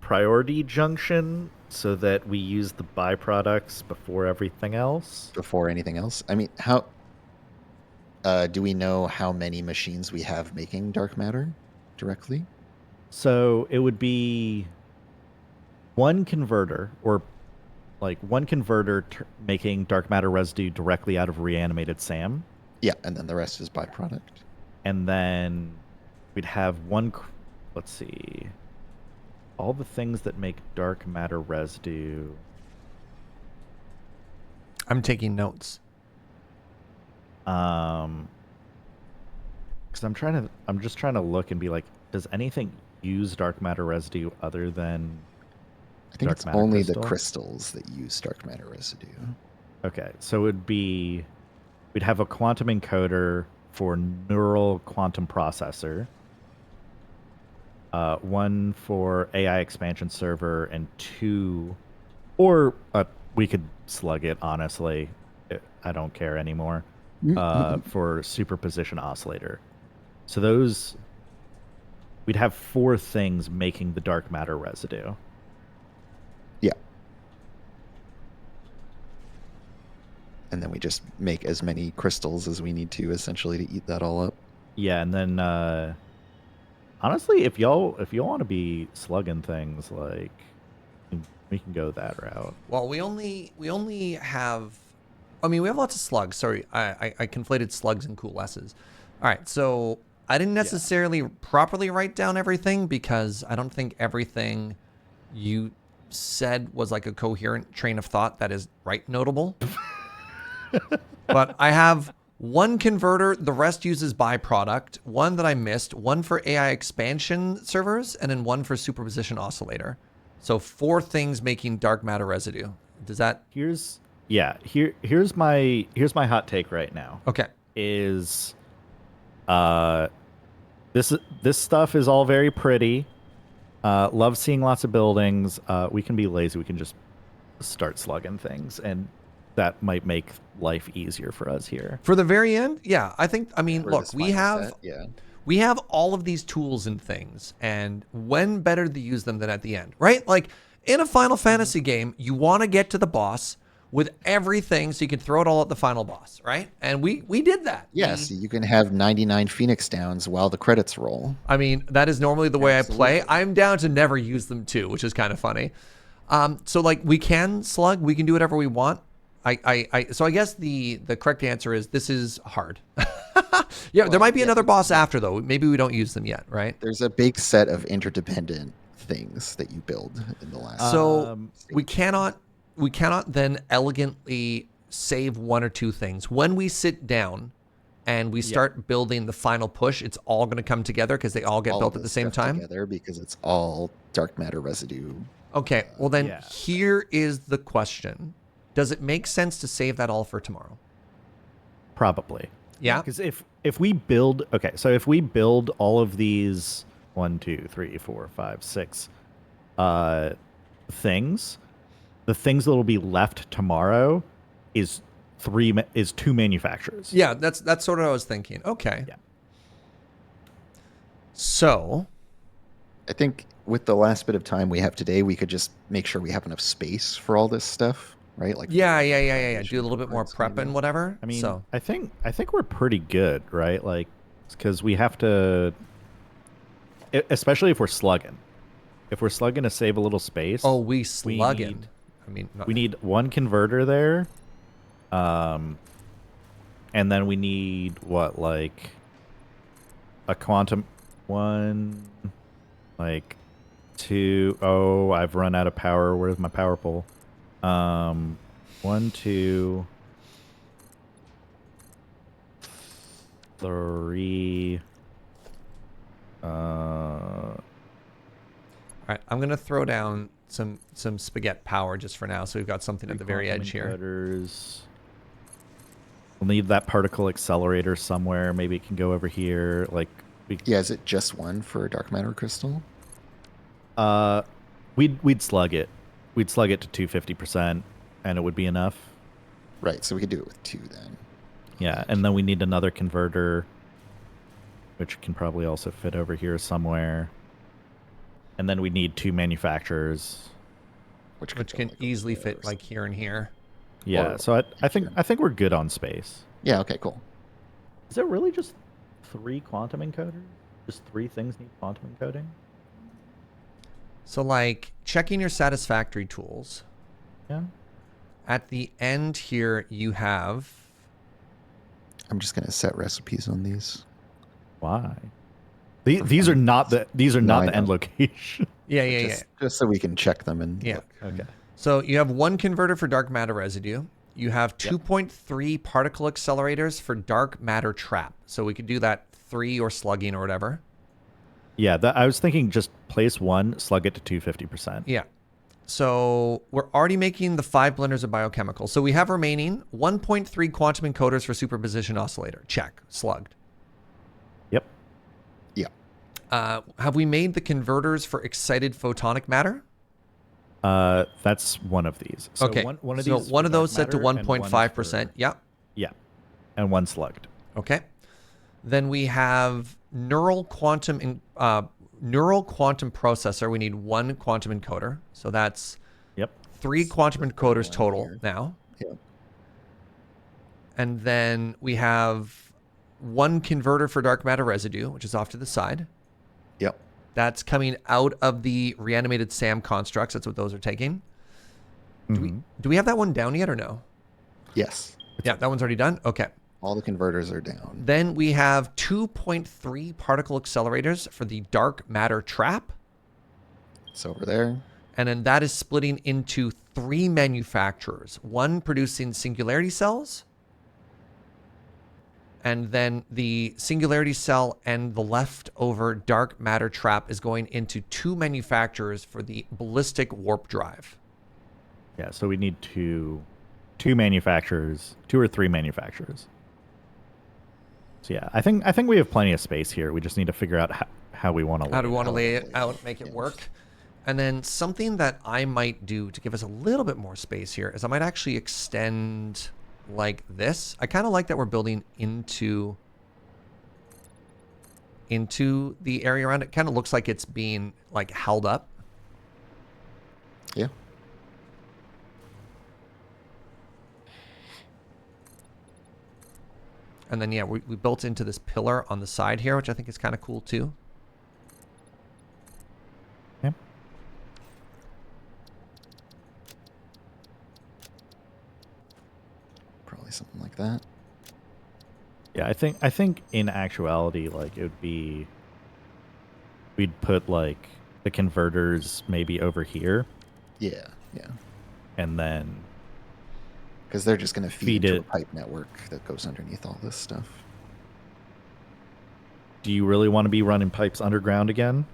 priority junction so that we use the byproducts before everything else. Before anything else? I mean, how do we know how many machines we have making dark matter directly? So it would be one converter, or like one converter making dark matter residue directly out of reanimated SAM. Yeah, and then the rest is byproduct. And then we'd have one, all the things that make dark matter residue. I'm taking notes. Because I'm just trying to look and be like, does anything use dark matter residue other than I think dark it's matter only crystal? the crystals that use dark matter residue. Okay, so we'd have a quantum encoder for neural quantum processor, one for AI expansion server, and 2, or we could slug it, honestly. I don't care anymore, for superposition oscillator. So those, we'd have 4 things making the dark matter residue. Yeah. And then we just make as many crystals as we need to, essentially, to eat that all up. Yeah, and then honestly, if y'all want to be slugging things, like, we can go that route. Well, we only have, I mean, we have lots of slugs. Sorry, I conflated slugs and coalesces. All right, so I didn't necessarily properly write down everything because I don't think everything you said was like a coherent train of thought that is notable. But I have one converter, the rest uses byproduct, one that I missed, one for AI expansion servers, and then one for superposition oscillator. So 4 things making dark matter residue. Does that? Here's my hot take right now. Okay. Is this stuff is all very pretty. Love seeing lots of buildings. We can be lazy. We can just start slugging things, and that might make life easier for us here. For the very end, yeah. I mean, For look, this we final have set, yeah. we have all of these tools and things, and when better to use them than at the end, right? Like in a Final Fantasy game, you want to get to the boss with everything so you can throw it all at the final boss, right? And we did that. Yes, you can have 99 Phoenix Downs while the credits roll. I mean, that is normally the way I play. I'm down to never use them too, which is kind of funny. So like we can slug, we can do whatever we want. So I guess the correct answer is this is hard. Yeah, there might be another boss after though. Maybe we don't use them yet, right? There's a big set of interdependent things that you build in the last. So we cannot then elegantly save 1 or 2 things. When we sit down and we start building the final push, it's all going to come together because they all get built at the same time. Together because it's all dark matter residue. Okay, well then here is the question. Does it make sense to save that all for tomorrow? Probably. Yeah. Because if we build, okay, so if we build all of these 1, 2, 3, 4, 5, 6 things, the things that will be left tomorrow is two manufacturers. Yeah, that's sort of what I was thinking. Okay. Yeah. So, I think with the last bit of time we have today, we could just make sure we have enough space for all this stuff, right? Like yeah. Do a little bit more prep and whatever. I mean, so. I think we're pretty good, right? Like, because we have to, especially if we're slugging. If we're slugging to save a little space. Oh, we slugging. need- I mean, We need one converter there. And then we need what, like a quantum one, like two. Oh, I've run out of power. Where's my power pole? 1, 2, 3. All right, I'm gonna throw down some spaghetti power just for now, so we've got something at the very edge here. Encoders. We'll need that particle accelerator somewhere. Maybe it can go over here. Like, Yeah, is it just one for a dark matter crystal? we'd slug it. We'd slug it to 250%, and it would be enough. Right, so we could do it with 2 then. Yeah, and then we need another converter, which can probably also fit over here somewhere. And then we need 2 manufacturers. Which Can go easily over fit there. like here and here. Yeah, Or- so I think we're good on space. Yeah, okay, cool. Is it really just 3 quantum encoders? Just 3 things need quantum encoding? So like checking your Satisfactory tools. Yeah. At the end here, you have. I'm just going to set recipes on these. Why? These are not the No, I end know. location. Yeah. Just so we can check them and Yeah. look. Okay. So you have 1 converter for dark matter residue. You have 2.3 particle accelerators for dark matter trap. So we could do that 3 or slugging or whatever. Yeah, I was thinking just place 1, slug it to 250%. Yeah. So we're already making the 5 blenders of biochemicals. So we have remaining 1.3 quantum encoders for superposition oscillator. Check. Slugged. Yep. Yeah. Have we made the converters for excited photonic matter? That's one of these. So Okay. One of so these. one for of those dark set to matter and one's 1.5%. for- Yep. Yeah. And 1 slugged. Okay. Then we have neural quantum processor. We need 1 quantum encoder. So that's Yep. 3 quantum encoders one total here. now. Yeah. And then we have 1 converter for dark matter residue, which is off to the side. Yep. That's coming out of the reanimated SAM constructs. That's what those are taking. Do we have that one down yet or no? Yes. Yeah, that one's already done. Okay. All the converters are down. Then we have 2.3 particle accelerators for the dark matter trap. It's over there. And then that is splitting into 3 manufacturers. 1 producing singularity cells. And then the singularity cell and the leftover dark matter trap is going into 2 manufacturers for the ballistic warp drive. Yeah, so we need two manufacturers, 2 or 3 manufacturers. So yeah, I think we have plenty of space here. We just need to figure out how we want to. How do we want to lay it lay it out, make it work? And then something that I might do to give us a little bit more space here is I might actually extend like this. I kind of like that we're building into the area around it. Kind of looks like it's being like held up. Yeah. And then, yeah, we built into this pillar on the side here, which I think is kind of cool too. Yep. Probably something like that. Yeah, I think in actuality, like it would be, we'd put like the converters maybe over here, Yeah. Yeah. and then Because they're just going to Feed feed into it. a pipe network that goes underneath all this stuff. do you really want to be running pipes underground again?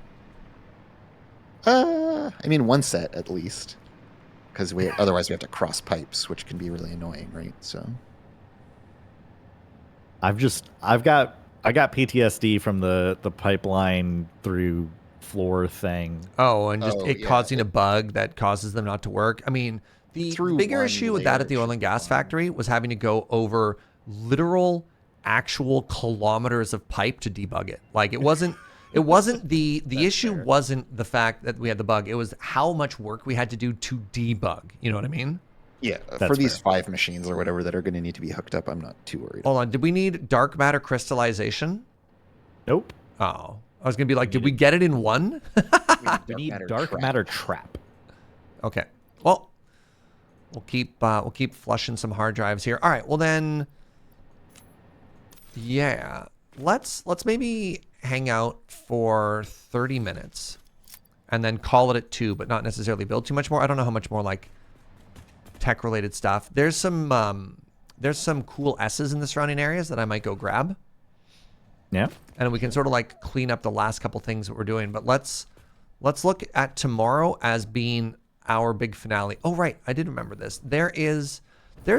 I mean, 1 set at least. Because otherwise we have to cross pipes, which can be really annoying, right? So I got PTSD from the pipeline through floor thing. Oh, and just Oh, it yeah. causing a bug that causes them not to work. I mean, the Through bigger one issue with that layer at the oil should and be gas fine. factory was having to go over literal, actual kilometers of pipe to debug it. Like it wasn't the issue wasn't the fact that we had the bug. It was how much work we had to do to debug. You know what I mean? Yeah, That's for these fair. 5 machines or whatever that are going to need to be hooked up, I'm not too worried. Hold on. Did we need dark matter crystallization? Nope. Oh, I was gonna be like, did we get it in one? We need dark matter trap. Okay. Well, we'll keep flushing some hard drives here. All right. Well then, yeah. Let's maybe hang out for 30 minutes, and then call it at 2, but not necessarily build too much more. I don't know how much more like tech related stuff. There's some cool S's in the surrounding areas that I might go grab. Yeah. And we can sort of like clean up the last couple things that we're doing. But let's look at tomorrow as being our big finale. Oh, right. I did remember this. There's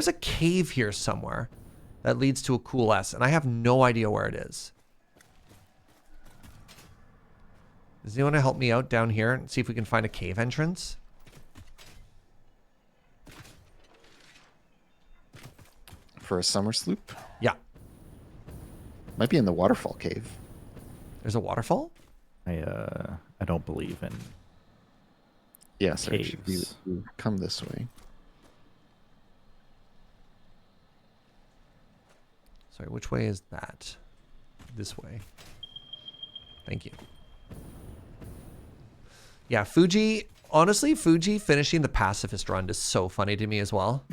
a cave here somewhere that leads to a cool S, and I have no idea where it is. Does anyone want to help me out down here and see if we can find a cave entrance? For a summer sloop? Yeah. Might be in the waterfall cave. There's a waterfall? I don't believe in Yeah, Serge, if caves. you come this way. Sorry, which way is that? This way. Thank you. Yeah, Fugi, honestly, Fugi finishing the pacifist run is so funny to me as well.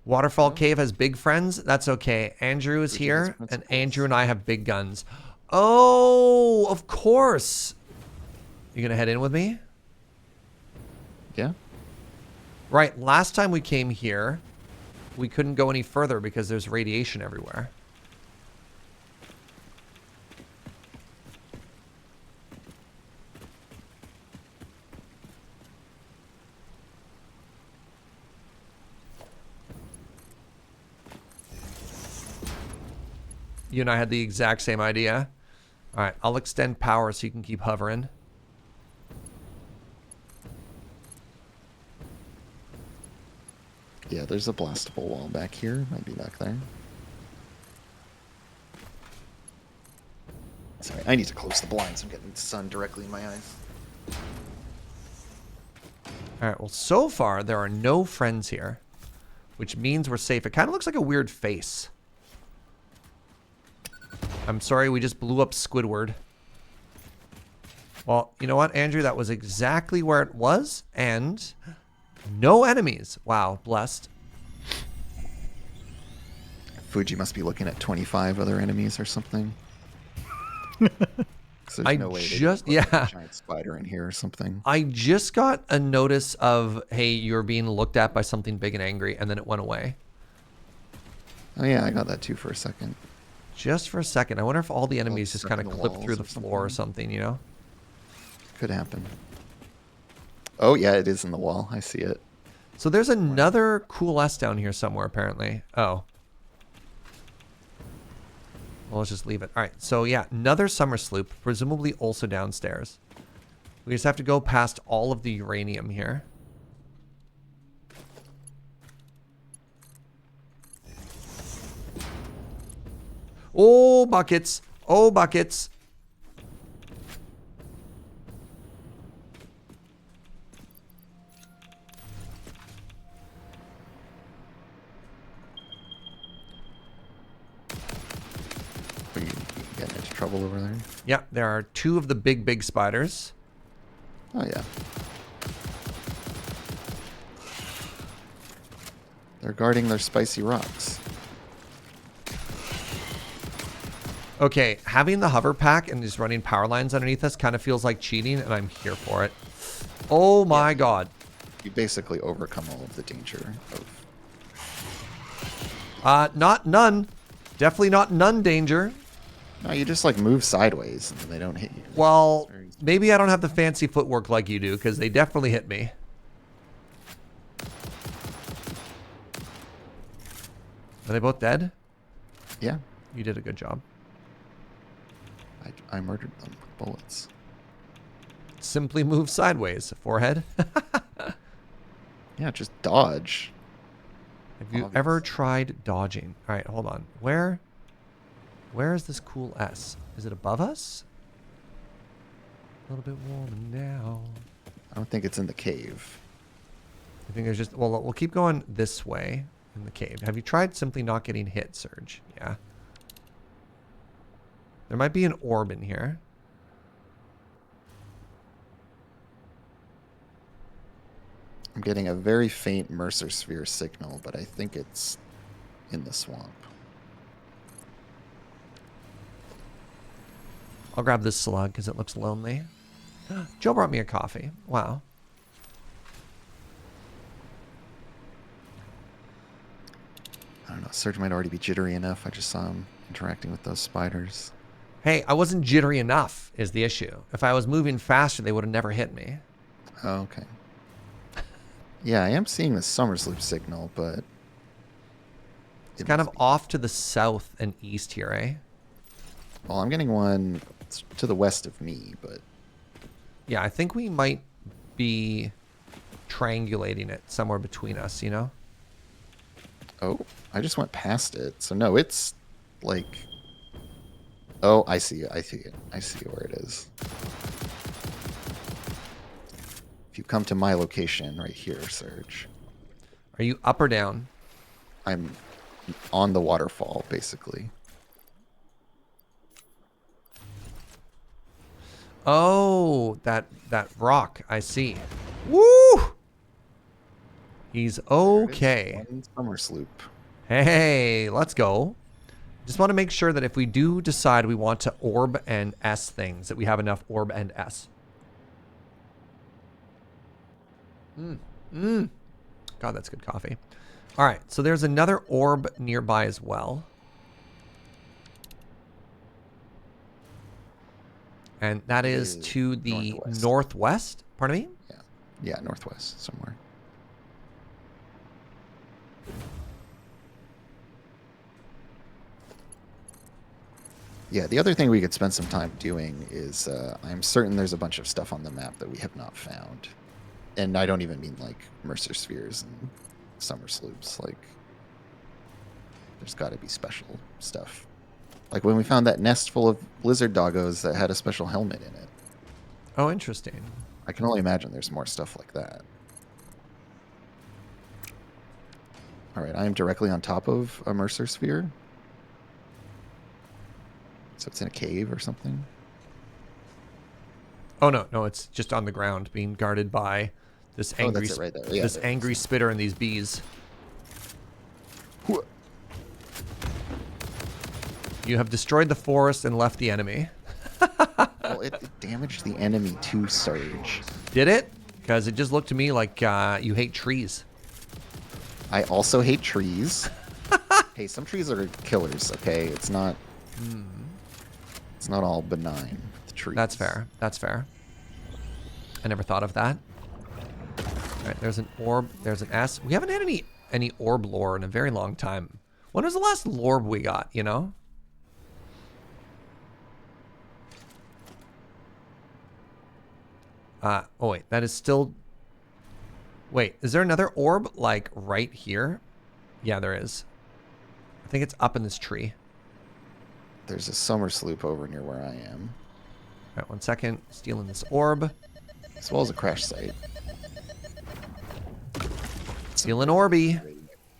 Waterfall Cave has big friends. That's okay. Andrew is here, and Andrew and I have big guns. Oh, of course. You gonna head in with me? Yeah? Right, last time we came here, we couldn't go any further because there's radiation everywhere. You and I had the exact same idea. All right, I'll extend power so you can keep hovering. Yeah, there's a blastable wall back here. Might be back there. Sorry, I need to close the blinds. I'm getting the sun directly in my eyes. All right, well, so far there are no friends here, which means we're safe. It kind of looks like a weird face. I'm sorry, we just blew up Squidward. Well, you know what, Andrew? That was exactly where it was, and no enemies. Wow, blessed. Fuji must be looking at 25 other enemies or something. 'Cause there's I no way they just- could put yeah. a giant spider in here or something. I just got a notice of, hey, you're being looked at by something big and angry, and then it went away. Oh yeah, I got that too for a second. Just for a second. I wonder if all the enemies just stuck kind in of the clip walls through the or floor or something, you know? Could happen. Oh yeah, it is in the wall. I see it. So there's another cool S down here somewhere, apparently. Oh. Well, let's just leave it. All right. So, yeah, another summer sloop, presumably also downstairs. We just have to go past all of the uranium here. Oh, buckets. Oh, buckets. Are you getting into trouble over there? Yeah, there are two of the big spiders. Oh yeah. They're guarding their spicy rocks. Okay, having the hover pack and just running power lines underneath us kind of feels like cheating, and I'm here for it. Oh my god. You basically overcome all of the danger of... Not none. Definitely not none danger. No, you just like move sideways and they don't hit you. Well, It's very easy. maybe I don't have the fancy footwork like you do, because they definitely hit me. Are they both dead? Yeah, You did a good job. I murdered them with bullets. Simply move sideways. Forehead. Yeah, just dodge. Have you Obvious. ever tried dodging? All right, hold on. Where is this cool S? Is it above us? A little bit warmer now. I don't think it's in the cave. I think there's just, well, we'll keep going this way in the cave. Have you tried simply not getting hit, Serge? Yeah. There might be an orb in here. I'm getting a very faint Mercer Sphere signal, but I think it's in the swamp. I'll grab this slug because it looks lonely. Joe brought me a coffee. Wow. I don't know. Serge might already be jittery enough. I just saw him interacting with those spiders. Hey, I wasn't jittery enough is the issue. If I was moving faster, they would have never hit me. Oh, okay. Yeah, I am seeing the summer sloop signal, but It's kind of off to the south and east here, eh? well, I'm getting one to the west of me, but Yeah, I think we might be triangulating it somewhere between us, you know? oh, I just went past it. So no, it's like, oh, I see it. I see it. I see where it is. If you come to my location right here, Serge, Are you up or down? I'm on the waterfall, basically. Oh, that rock. I see. Woo! He's okay. One summer sloop. Hey, let's go. Just want to make sure that if we do decide we want to orb and S things, that we have enough orb and S. God, that's good coffee. All right, so there's another orb nearby as well. And that is to the northwest. Pardon me? Yeah, northwest somewhere. Yeah, the other thing we could spend some time doing is I'm certain there's a bunch of stuff on the map that we have not found. And I don't even mean like Mercer Spheres and summer sloops. Like, there's got to be special stuff. Like when we found that nest full of lizard doggos that had a special helmet in it. Oh, interesting. I can only imagine there's more stuff like that. All right, I am directly on top of a Mercer Sphere. So it's in a cave or something. Oh no, it's just on the ground, being guarded by this Oh, angry, that's it right there. Yeah, this there it angry is. spitter and these bees. You have destroyed the forest and left the enemy. Well, it damaged the enemy too, Serge. Did it? Because it just looked to me like you hate trees. I also hate trees. Hey, some trees are killers. Okay, it's not. It's not all benign. The trees. That's fair. That's fair. I never thought of that. All right, there's an orb. There's an S. We haven't had any orb lore in a very long time. When was the last lorb we got? You know. Oh wait, that is still. Wait, is there another orb like right here? Yeah, there is. I think it's up in this tree. There's a summer sloop over near where I am, All right, 1 second. Stealing this orb. as well as a crash site. Stealing Orby.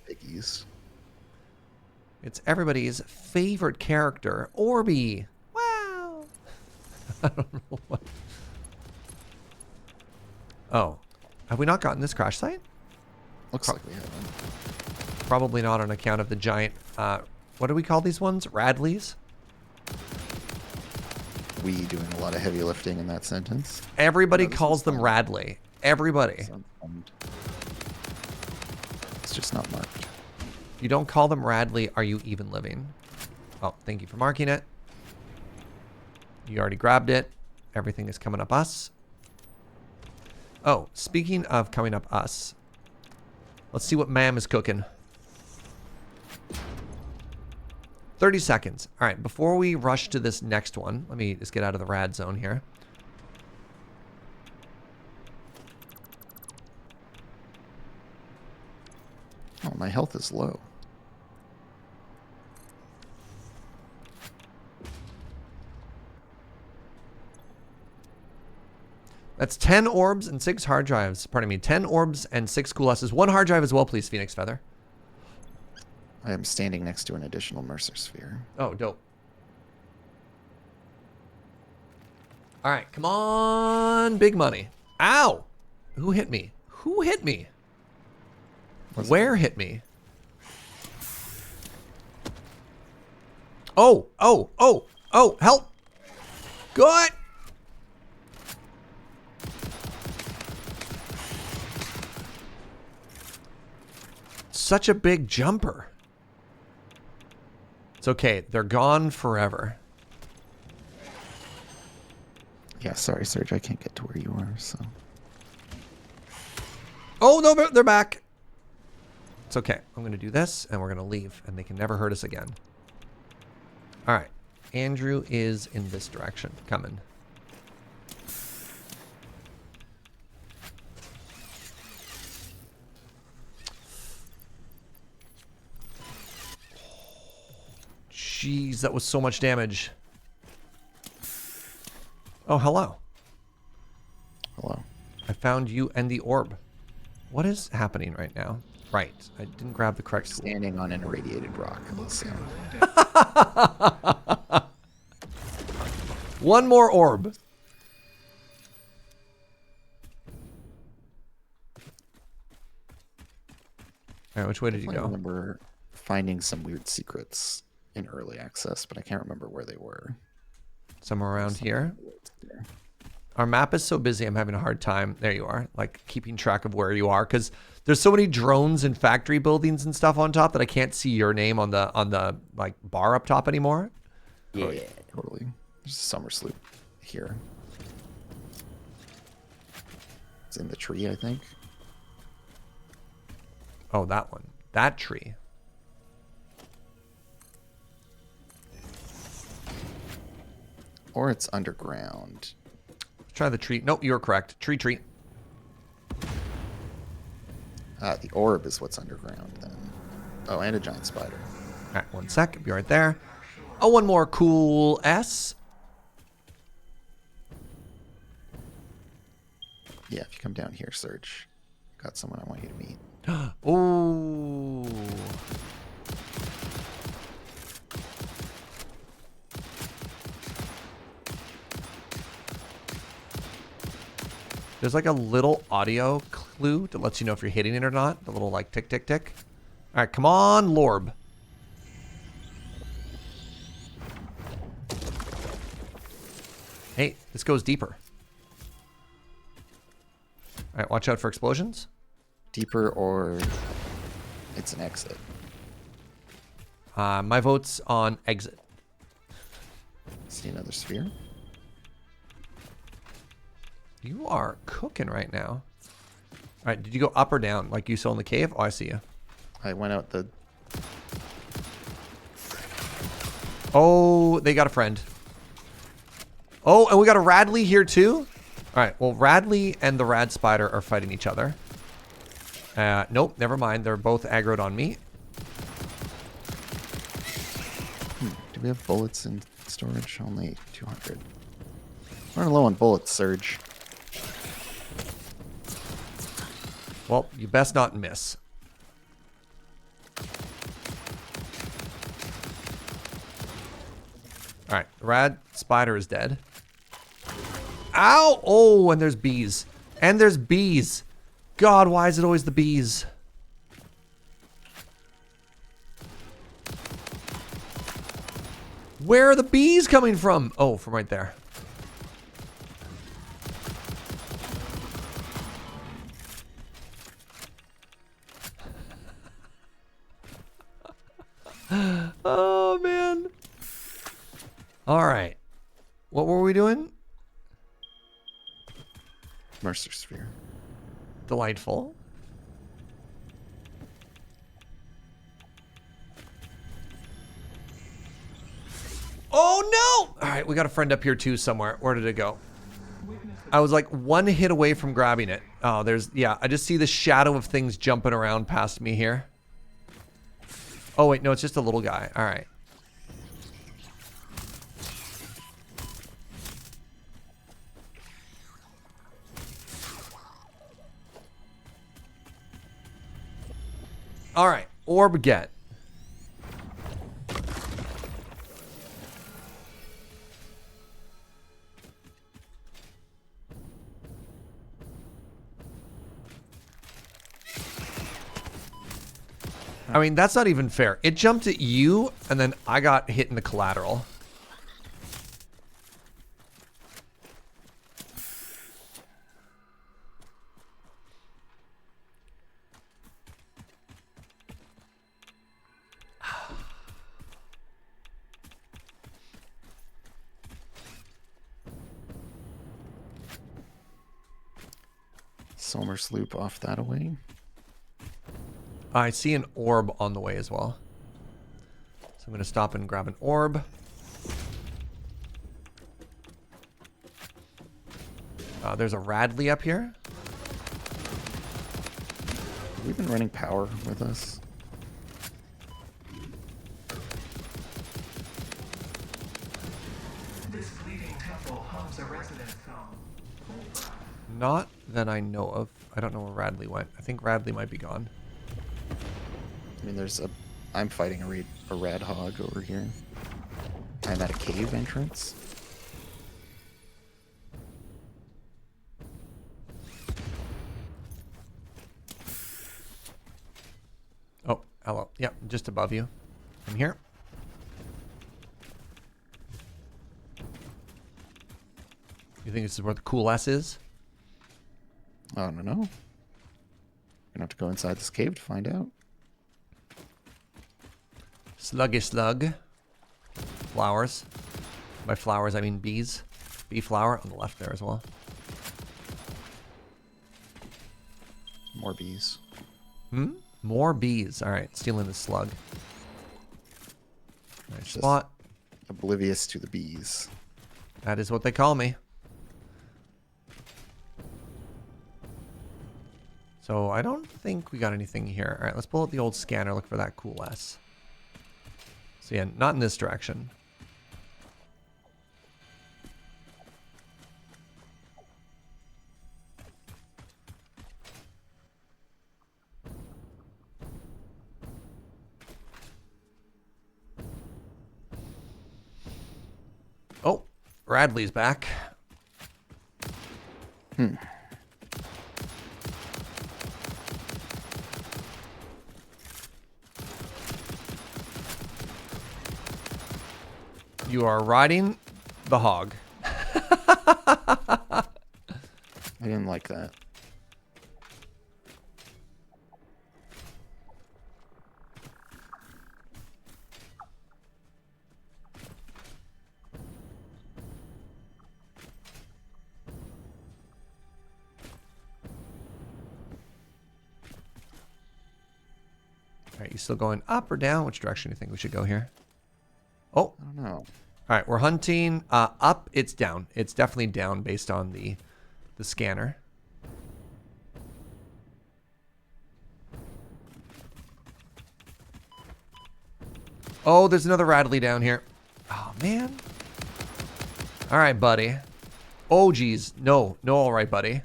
Piggies. It's everybody's favorite character, Orby. Wow. I don't know what. Oh, have we not gotten this crash site? Looks like we haven't. Probably not on account of the giant. What do we call these ones? Radleys. We doing a lot of heavy lifting in that sentence. Everybody No, this calls is them fun. Radley. Everybody. Sounds fun. It's just not marked. If you don't call them Radley, are you even living? Oh, thank you for marking it. You already grabbed it. Everything is coming up us. Oh, speaking of coming up us, let's see what Ma'am is cooking. 30 seconds. All right, before we rush to this next one, let me just get out of the rad zone here. Oh, my health is low. That's 10 orbs and 6 hard drives. Pardon me, 10 orbs and 6 cool S's. 1 hard drive as well, please, Phoenix Feather. I am standing next to an additional Mercer Sphere. Oh, dope. All right, come on, big money. Ow! Who hit me? Who hit me? Where hit me? Oh, oh, oh, oh, help! Good! Such a big jumper. It's okay. They're gone forever. Yeah, sorry, Serge. I can't get to where you are, so... Oh, no, they're back. It's okay. I'm going to do this, and we're going to leave, and they can never hurt us again. All right. Andrew is in this direction. Coming. Jeez, that was so much damage. Oh, hello. Hello. I found you and the orb. What is happening right now? Right. I didn't grab the correct tool. Standing on an irradiated rock. So. One more orb. All right, which way did you I go? remember finding some weird secrets in early access, but I can't remember where they were. Somewhere around here. Our map is so busy, I'm having a hard time. There you are. Like keeping track of where you are, because there's so many drones and factory buildings and stuff on top that I can't see your name on the like bar up top anymore. Yeah, totally. There's a summer sloop here. It's in the tree, I think. Oh, that one. That tree. Or it's underground. Let's try the tree. Nope, you're correct. Tree. The orb is what's underground then. Oh, and a giant spider. All right, 1 sec. Be right there. Oh, one more cool S. Yeah, if you come down here, Serge. Got someone I want you to meet. Oh. There's like a little audio clue that lets you know if you're hitting it or not. The little like tick, tick, tick. All right, come on, Lorb. Hey, this goes deeper. All right, watch out for explosions. Deeper or it's an exit. My vote's on exit. See another sphere? You are cooking right now. All right, did you go up or down like you saw in the cave? Oh, I see you. I went out the... Oh, they got a friend. Oh, and we got a Radley here too? All right, well, Radley and the Rad Spider are fighting each other. Nope, never mind. They're both aggroed on me. Do we have bullets in storage? Only 200. We're low on bullets, Serge. Well, you best not miss. All right, the Rad Spider is dead. Ow! Oh, and there's bees. And there's bees. God, why is it always the bees? Where are the bees coming from? Oh, from right there. Oh, man. All right. What were we doing? Mercer Sphere. Delightful. right, we got a friend up here too somewhere. Where did it go? I was like one hit away from grabbing it. Oh, yeah, I just see the shadow of things jumping around past me here. Oh, wait, no, it's just a little guy. All right. All right, orb get. I mean, that's not even fair. It jumped at you, and then I got hit in the collateral. Somer sloop off that away. I see an orb on the way as well. So I'm going to stop and grab an orb. There's a Radley up here. We've been running power with us. This fleeting temple hums a residence zone. Not that I know of. I don't know where Radley went. I think Radley might be gone. I mean, I'm fighting a rad hog over here. I'm at a cave entrance. Oh, hello. Yep, just above you. I'm here. You think this is where the cool S is? I don't know. We're gonna have to go inside this cave to find out. Sluggy slug. Flowers. By flowers, I mean bees. Bee flower on the left there as well. More bees. More bees. All right, stealing the slug. Nice Just spot. Oblivious to the bees. That is what they call me. So I don't think we got anything here. All right, let's pull out the old scanner, look for that cool S. So yeah, not in this direction. Oh, Radley's back. You are riding the hog. I didn't like that. All right, you still going up or down? Which direction do you think we should go here? Oh, I don't know. all right, we're hunting up. It's down. It's definitely down based on the scanner. Oh, there's another Radley down here. Oh, man. All right, buddy. Oh, geez. No, all right, buddy.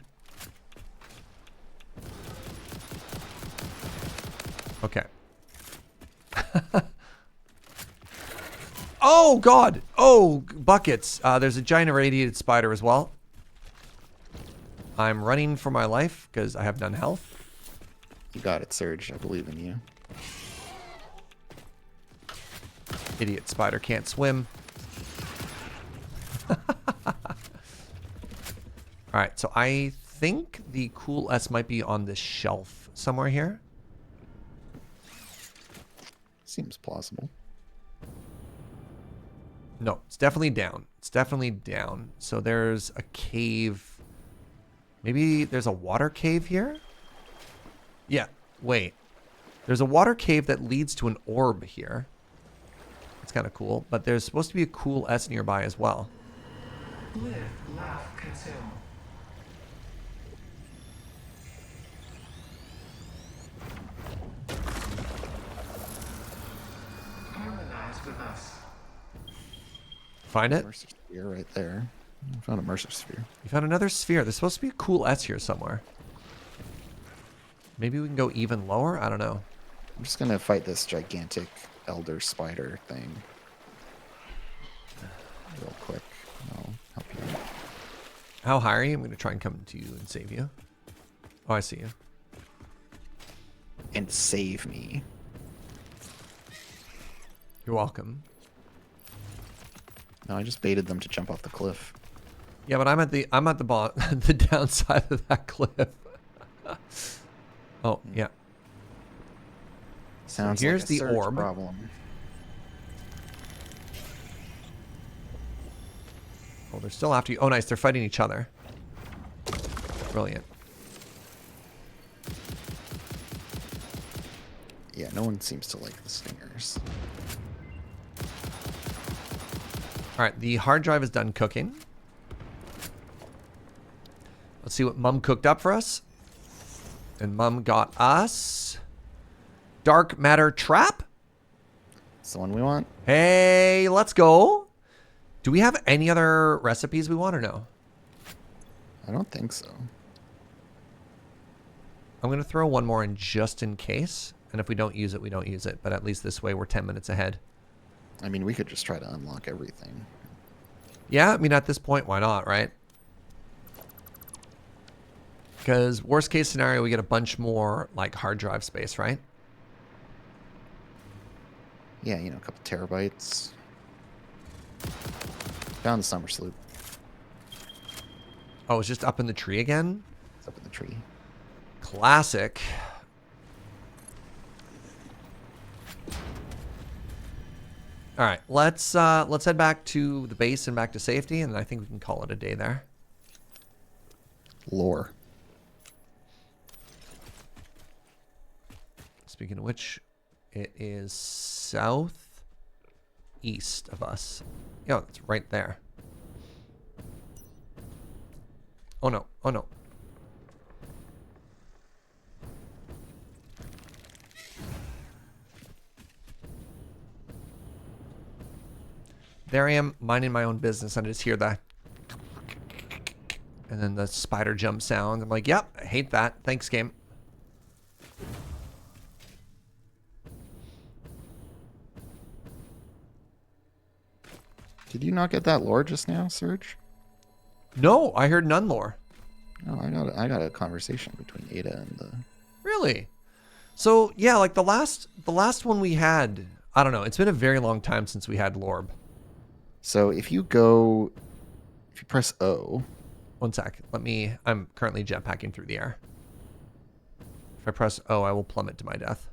Okay. Oh, God. Oh, buckets. There's a giant irradiated spider as well. I'm running for my life because I have none health. You got it, Serge. I believe in you. Idiot spider can't swim. Alright, so I think the cool S might be on this shelf somewhere here. Seems plausible. No, it's definitely down. It's definitely down. So there's a cave. Maybe there's a water cave here? Yeah, wait. There's a water cave that leads to an orb here. It's kind of cool. But there's supposed to be a cool S nearby as well. Live, laugh, consume. Harmonize with us. Find it? Mercer sphere right there. I found a Mercer sphere. You found another sphere. There's supposed to be a cool S here somewhere. Maybe we can go even lower? I don't know. I'm just gonna fight this gigantic elder spider thing real quick. I'll help you out. How high are you? I'm going to try and come to you and save you. Oh, I see you. And save me. You're welcome. No, I just baited them to jump off the cliff. Yeah, but I'm at the the downside of that cliff. Oh, yeah. Sounds here's like a the Surge orb. problem. Oh, they're still after you. Oh, nice. They're fighting each other. Brilliant. Yeah, no one seems to like the stingers. All right, the hard drive is done cooking. Let's see what Mum cooked up for us. And Mum got us Dark Matter Trap. It's the one we want. Hey, let's go. Do we have any other recipes we want or no? I don't think so. I'm going to throw one more in just in case. And if we don't use it, we don't use it. But at least this way we're 10 minutes ahead. I mean, we could just try to unlock everything. Yeah, I mean, at this point, why not, right? Because worst case scenario, we get a bunch more like hard drive space, right? Yeah, you know, a couple terabytes. Found the summer sloop. Oh, it's just up in the tree again? It's up in the tree. Classic. All right, let's head back to the base and back to safety, and I think we can call it a day there. Lore. Speaking of which, it is southeast of us. Yeah, it's right there. Oh no! Oh no! There I am, minding my own business, and I just hear that. And then the spider jump sound. I'm like, yep, I hate that. Thanks, game. Did you not get that lore just now, Serge? No, I heard none lore. No, I got a conversation between Ada and the. Really? So yeah, like the last one we had, I don't know. It's been a very long time since we had Lorb. So if you press O. One sec. I'm currently jetpacking through the air. If I press O, I will plummet to my death.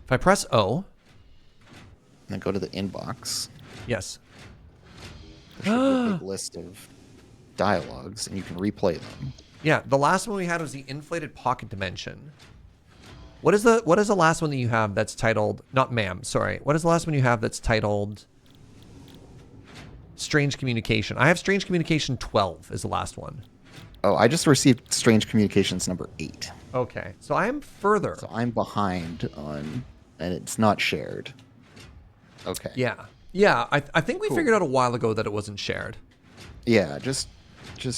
If I press O. And then go to the inbox. Yes. There should be a big list of dialogues, and you can replay them. Yeah, the last one we had was the inflated pocket dimension. What is the last one that you have that's titled, not ma'am, sorry. What is the last one you have that's titled Strange Communication? I have Strange Communication 12 is the last one. Oh, I just received Strange Communications number 8. Okay, so I am further. So I'm behind on, and it's not shared. Okay. Yeah. Yeah, I think we Cool. figured out a while ago that it wasn't shared. Yeah, just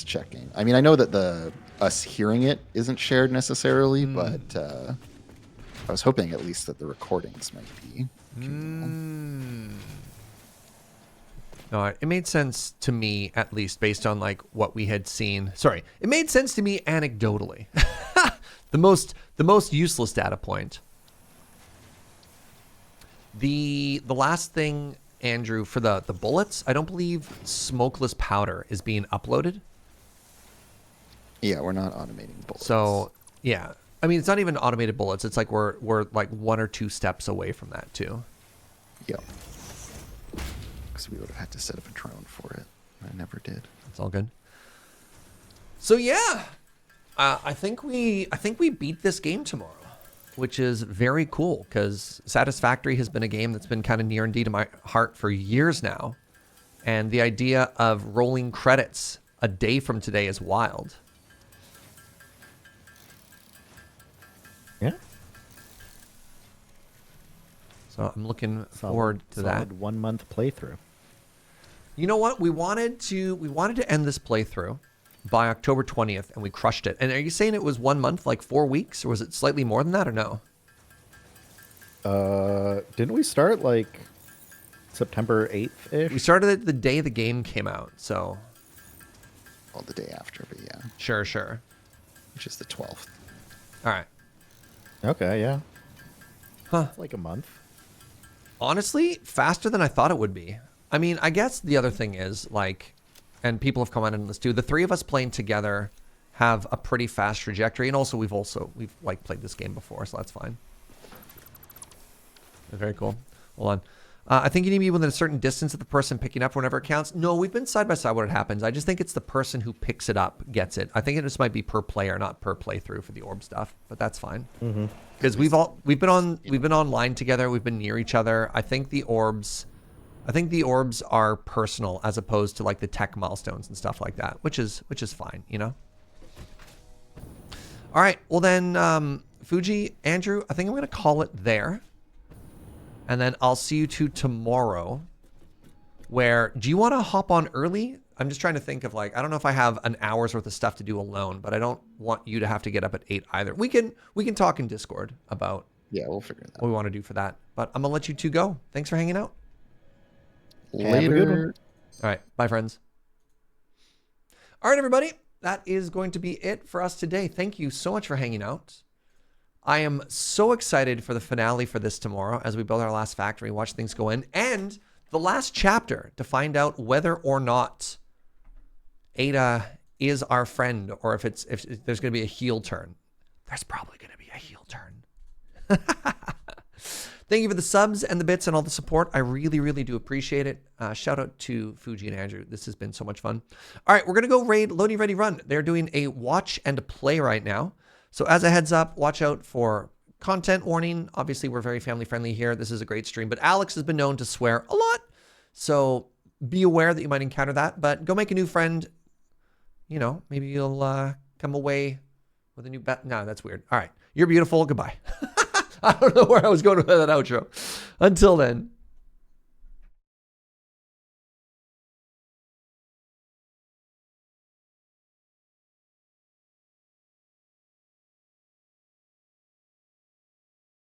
checking. I mean, I know that us hearing it isn't shared necessarily, but I was hoping at least that the recordings might be. No, it made sense to me, at least based on like what we had seen. Sorry, it made sense to me anecdotally. the most useless data point. The last thing, Andrew, for the bullets, I don't believe smokeless powder is being uploaded. Yeah, we're not automating bullets. So yeah, I mean it's not even automated bullets. It's like we're like 1 or 2 steps away from that too. Yeah. Because we would have had to set up a drone for it. I never did. It's all good. So yeah, I think we beat this game tomorrow. which is very cool because Satisfactory has been a game that's been kind of near and dear to my heart for years now. And the idea of rolling credits a day from today is wild. Yeah. So I'm looking forward to that. 1 month playthrough. You know what? We wanted to end this playthrough by October 20th, and we crushed it. And are you saying it was 1 month, like 4 weeks, or was it slightly more than that, or no? Didn't we start like September 8th-ish? We started it the day the game came out, so... Well, the day after, but yeah, Sure. which is the 12th. All right. Okay, yeah. Huh. It's like a month. Honestly, faster than I thought it would be. I mean, I guess the other thing is, like, and people have commented on this too, the three of us playing together have a pretty fast trajectory, and also we've like played this game before, so that's fine. Very cool. Hold on. I think you need to be within a certain distance of the person picking up whenever it counts. No, we've been side by side when it happens. I just think it's the person who picks it up gets it. I think it just might be per player, not per playthrough for the orb stuff, but that's fine. Because we've been online together. We've been near each other. I think the orbs are personal as opposed to like the tech milestones and stuff like that, which is fine, you know. All right, well then, Fugi, Andrew, I think I'm gonna call it there. And then I'll see you two tomorrow. Where, do you want to hop on early? I'm just trying to think of like, I don't know if I have an hour's worth of stuff to do alone, but I don't want you to have to get up at 8 either. We can talk in Discord about Yeah, we'll figure it out. what we want to do for that. But I'm gonna let you two go. Thanks for hanging out. Have a good one. Later. All right, bye friends. All right, everybody, that is going to be it for us today. Thank you so much for hanging out. I am so excited for the finale for this tomorrow as we build our last factory, watch things go in, and the last chapter to find out whether or not Ada is our friend, or if there's going to be a heel turn. There's probably going to be a heel turn. Thank you for the subs and the bits and all the support. I really, really do appreciate it. Shout out to Fugi and Andrew. This has been so much fun. All right, we're going to go raid Loading Ready Run. They're doing a watch and play right now. So as a heads up, watch out for content warning. Obviously, we're very family friendly here. This is a great stream, but Alex has been known to swear a lot. So be aware that you might encounter that, but go make a new friend. You know, maybe you'll come away with a new bet. No, that's weird. All right. You're beautiful. Goodbye. I don't know where I was going with that outro. Until then.